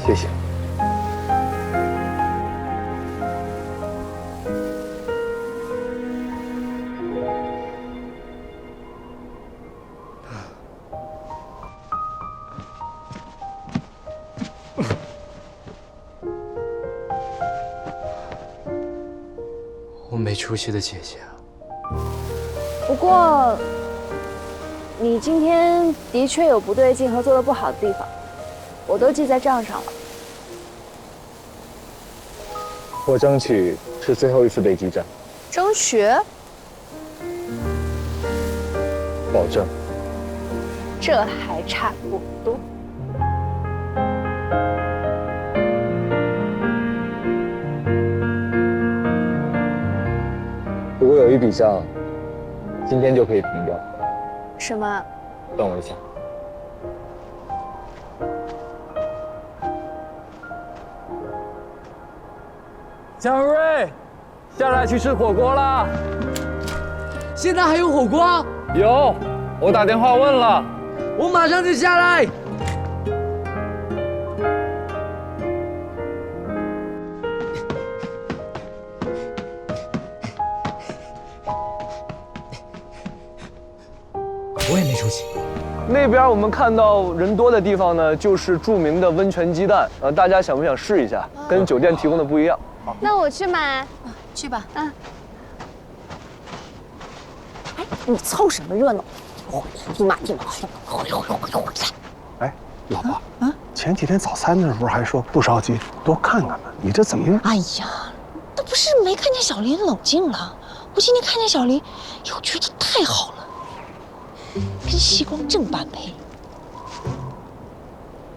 N: 谢谢。
T: 我没出息的姐姐啊！
L: 不过，你今天的确有不对劲和做的不好的地方，我都记在账上了。
N: 我争取是最后一次被激战，
L: 争取？
N: 保证。
L: 这还差不多。
N: 不过有一笔账，今天就可以平掉。
L: 什么？
N: 等我一下。江瑞，下来去吃火锅啦！
K: 现在还有火锅？
N: 有，我打电话问了。
K: 我马上就下来。
H: 我也没出息。
V: 那边我们看到人多的地方呢，就是著名的温泉鸡蛋。大家想不想试一下？跟酒店提供的不一样。
L: 那我去买。
O: 去吧。
L: 嗯。
O: 哎，你凑什么热闹？你妈的！
E: 哎，老婆，前几天早餐的时候还说不着急，多看看吧。你这怎么？
O: 哎呀，那不是没看见小林冷静了，我今天看见小林，又觉得太好了，跟西光正般配。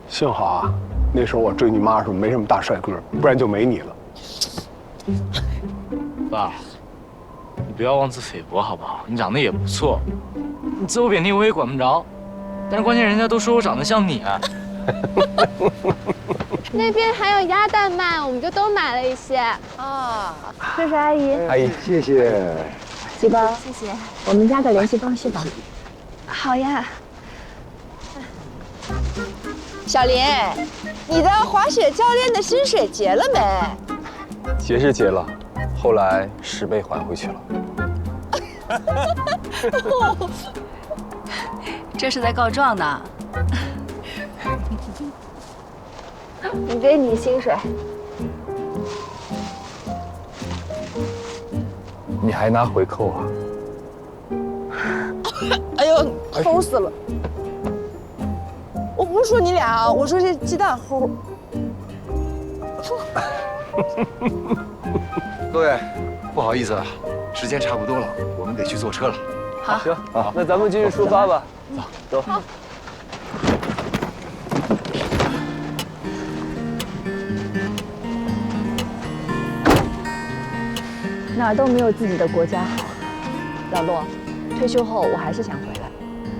E: 幸好啊，那时候我追你妈的时候没什么大帅哥，不然就没你了。
H: 爸，你不要妄自菲薄好不好？你长得也不错，你自我贬低我也管不着，但是关键人家都说我长得像你啊。
L: 那边还有鸭蛋卖，我们就都买了一些啊。这是阿姨。
N: 阿姨，谢谢。
O: 西光，
L: 谢谢。
O: 我们加个联系方式吧。
L: 好呀。
O: 小林，你的滑雪教练的薪水结了没？
I: 结是结了，后来10倍还回去了。
O: 这是在告状呢。
L: 你给你薪水。
I: 你还拿回扣啊？
O: 哎呦，齁死了！我不是说你俩，我说这鸡蛋齁。
P: 各位，不好意思啊，时间差不多了，我们得去坐车了。
O: 好，
V: 行，好，那咱们继续出发吧。走，走。
O: 哪儿都没有自己的国家好。老骆，退休后我还是想回来。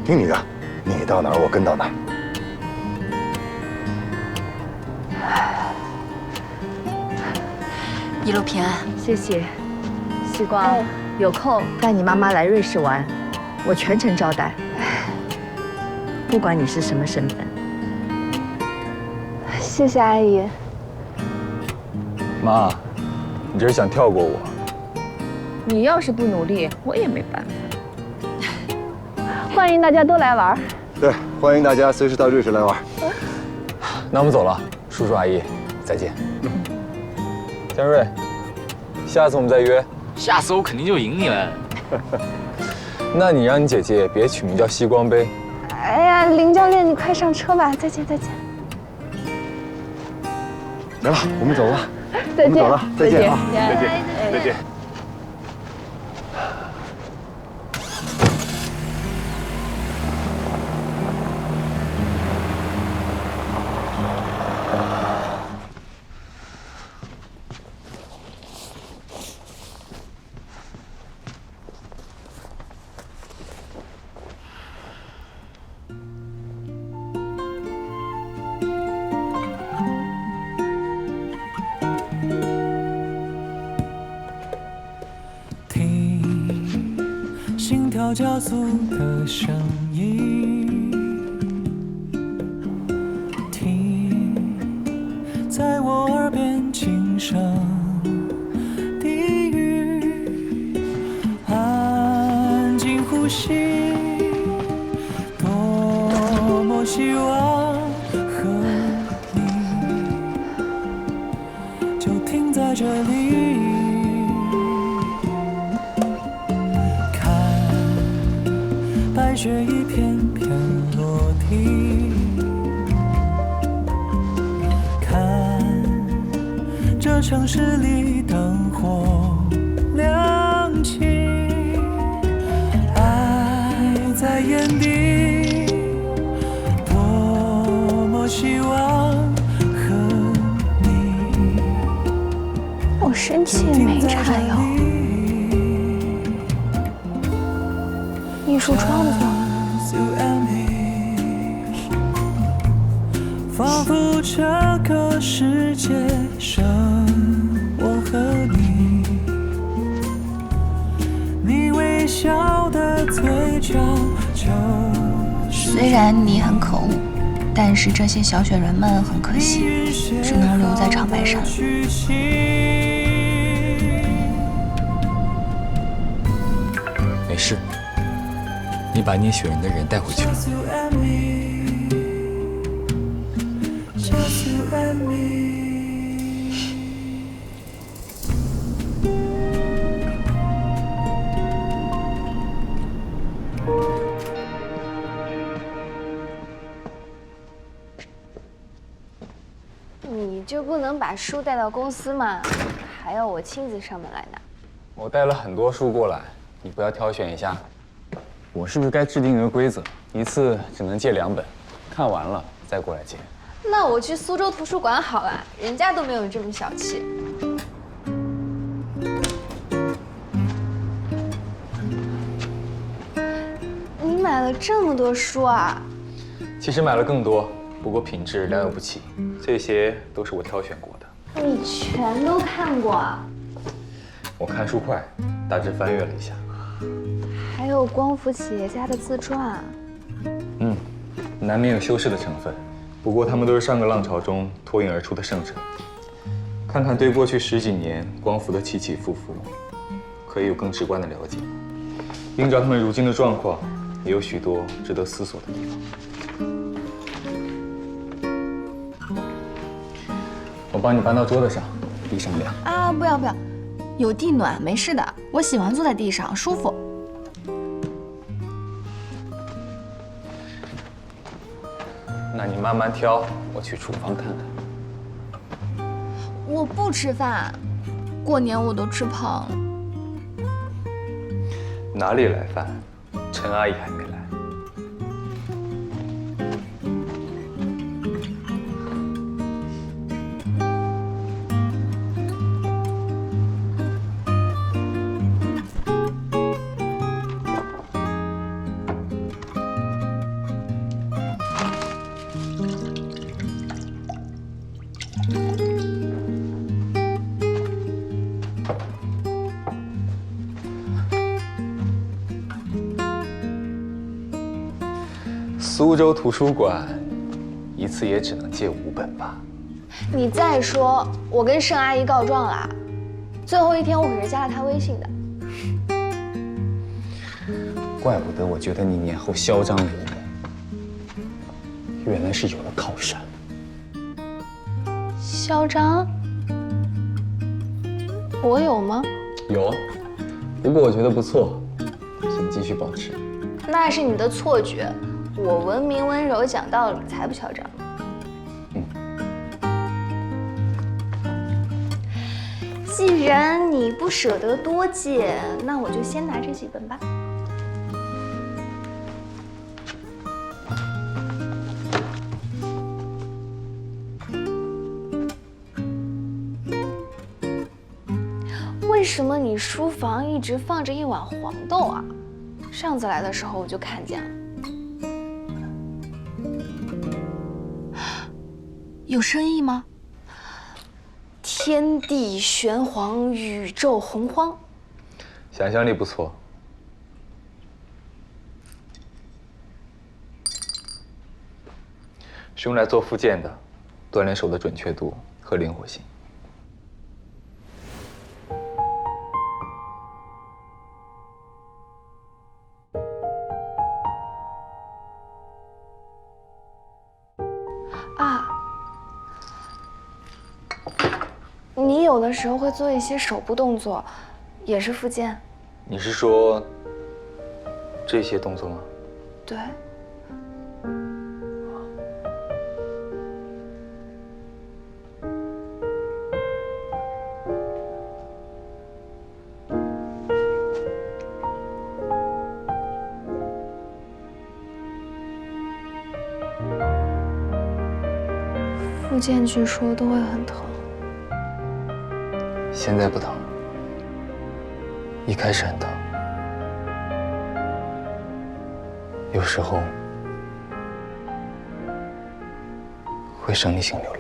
E: 听你的，你到哪儿我跟到哪儿。
O: 一路平安，谢谢。西光，有空带你妈妈来瑞士玩，我全程招待。不管你是什么身份。
L: 谢谢阿姨。
I: 妈，你这是想跳过我？
O: 你要是不努力，我也没办法。
L: 欢迎大家都来玩。
P: 对，欢迎大家随时到瑞士来玩。
I: 那我们走了，叔叔阿姨，再见。江瑞，下次我们再约。
H: 下次我肯定就赢你了。
T: 那你让你姐姐别取名叫西光杯。
S: 哎呀，林教练，你快上车吧，再见再见。
I: 来了，我们走了。
S: 再见，
I: 我们走了，再见啊，
E: 再见，再见。
R: 心跳加速的声音，听在我耳边轻声低语，安静呼吸，多么希望和你就停在这里。白雪一片片落地，看这城市里灯火亮起，爱在眼底，多么希望和你。
S: 我生气也没差哟。艺术创作，
R: 仿佛这个世界剩我和你，你微笑的嘴角就是
J: 虽然你很可恶，但是这些小雪人们很可惜，只能留在长白山了。
T: 没事。你把捏雪人的人带回去了。
L: 你就不能把书带到公司吗？还要我亲自上门来拿？
C: 我带了很多书过来，你不要挑选一下。我是不是该制定一个规则，一次只能借2本，看完了再过来借？
L: 那我去苏州图书馆好了，人家都没有这么小气。你买了这么多书啊？
C: 其实买了更多，不过品质良莠不齐，这些都是我挑选过的。
L: 你全都看过啊？
C: 我看书快，大致翻阅了一下。
L: 还有光伏企业家的自传。
C: 难免有修饰的成分，不过他们都是上个浪潮中脱颖而出的胜者。看看对过去10几年光伏的起起伏伏，可以有更直观的了解。映照他们如今的状况，也有许多值得思索的地方。我帮你搬到桌子上，地上凉。
J: 啊，不要不要，有地暖，没事的。我喜欢坐在地上，舒服。
C: 那你慢慢挑，我去厨房看看。
J: 我不吃饭，过年我都吃胖了。
C: 哪里来饭？陈阿姨还没来。苏州图书馆一次也只能借5本吧？
L: 你再说，我跟盛阿姨告状了，最后一天我可是加了她微信的。
C: 怪不得我觉得你年后嚣张了一点，原来是有了靠山。
L: 嚣张？我有吗？
C: 有，不过我觉得不错，成绩
T: 继续保持。
S: 那是你的错觉，我文明温柔讲道理，才不嚣张。既然你不舍得多借，那我就先拿这几本吧。为什么你书房一直放着一碗黄豆啊？上次来的时候我就看见了。有深意吗？天地玄黄，宇宙洪荒。
C: 想象力不错。是用来做复健的，锻炼手的准确度和灵活性。
S: 啊，你有的时候会做一些手部动作，也是复健。
C: 你是说这些动作吗？
S: 对。复健据说都会很疼。
C: 现在不疼，一开始很疼，有时候会生理性流泪。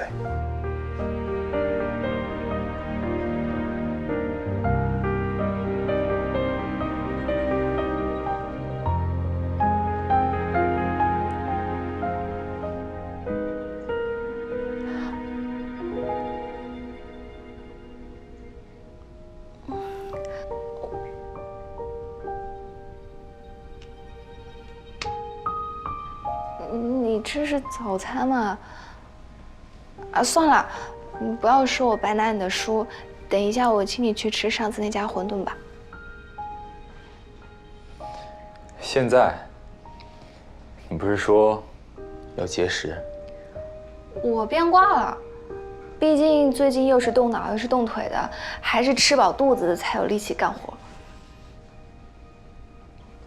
S: 你这是早餐吗？啊，算了，你不要说我白拿你的书，等一下我请你去吃上次那家馄饨吧。
C: 现在，你不是说要节食？
S: 我变卦了，毕竟最近又是动脑又是动腿的，还是吃饱肚子才有力气干活。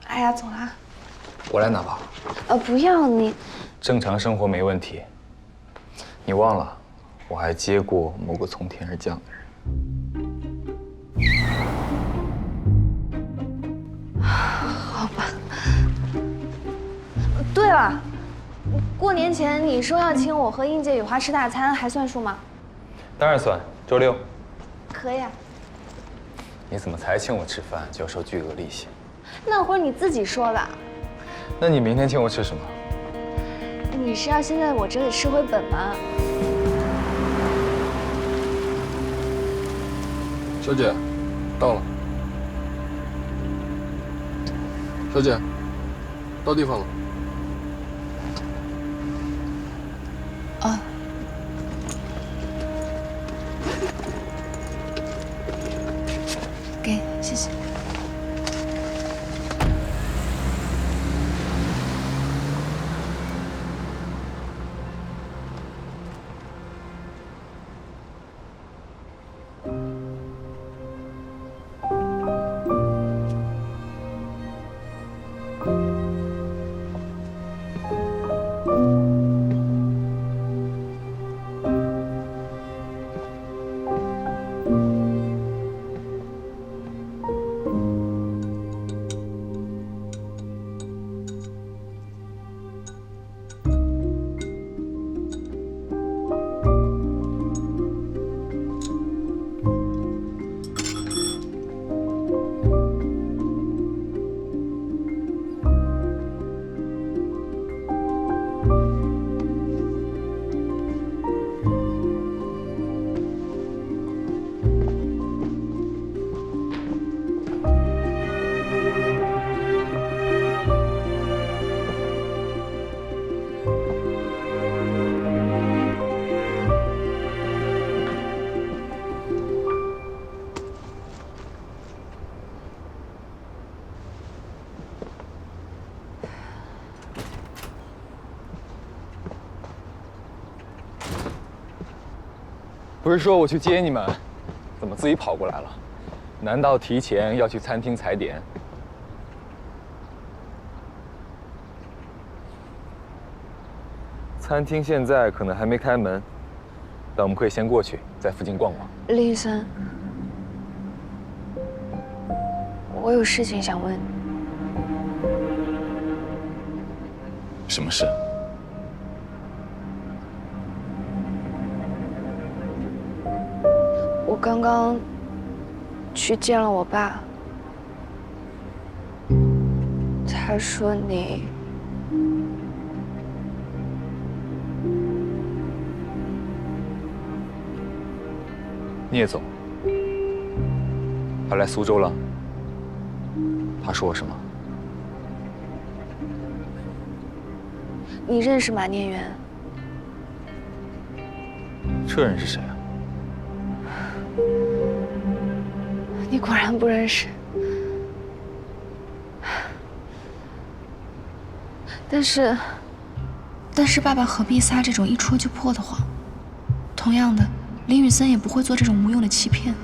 S: 哎呀，走啦。
C: 我来拿吧。
S: 不要你。
C: 正常生活没问题。你忘了，我还接过某个从天而降的人。
S: 好吧。对了，过年前你说要请我和应届雨花吃大餐，还算数吗？
C: 当然算，周6。
S: 可以啊。
C: 你怎么才请我吃饭就要收巨额利息？
S: 那会儿你自己说的。
C: 那你明天请我吃什么？
S: 你是要先在我这里吃回本吗？
I: 小姐，到了。小姐，到地方了。
J: 啊。给，谢谢。
T: 不是说我去接你们，怎么自己跑过来了？难道提前要去餐厅踩点？餐厅现在可能还没开门，但我们可以先过去，在附近逛逛。
L: 林医生，我有事情想问你。
T: 什么事？
L: 我刚刚去见了我爸，他说你
T: 聂总，他来苏州了。他说我什么？
L: 你认识马念元？
T: 这人是谁啊？
L: 你果然不认识。
J: 但是爸爸何必撒这种一戳就破的谎？同样的，林宇森也不会做这种无用的欺骗。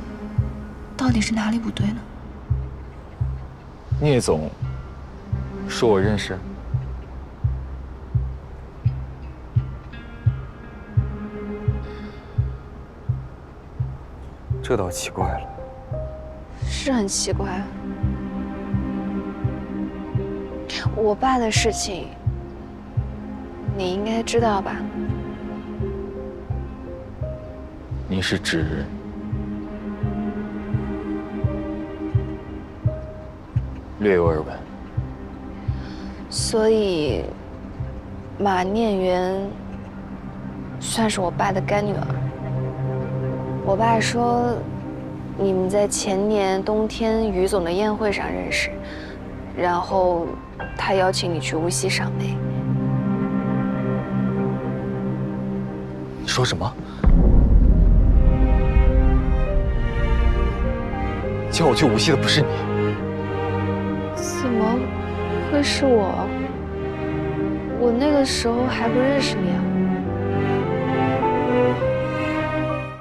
J: 到底是哪里不对呢？
T: 聂总说我认识。这倒奇怪了。
L: 是很奇怪。我爸的事情，你应该知道吧？
T: 你是指？略有耳闻。
L: 所以，马念元算是我爸的干女儿。我爸说，你们在前年冬天于总的宴会上认识，然后他邀请你去无锡赏梅。
T: 你说什么？叫我去无锡的不是你？
L: 怎么会是我？我那个时候还不认识你啊。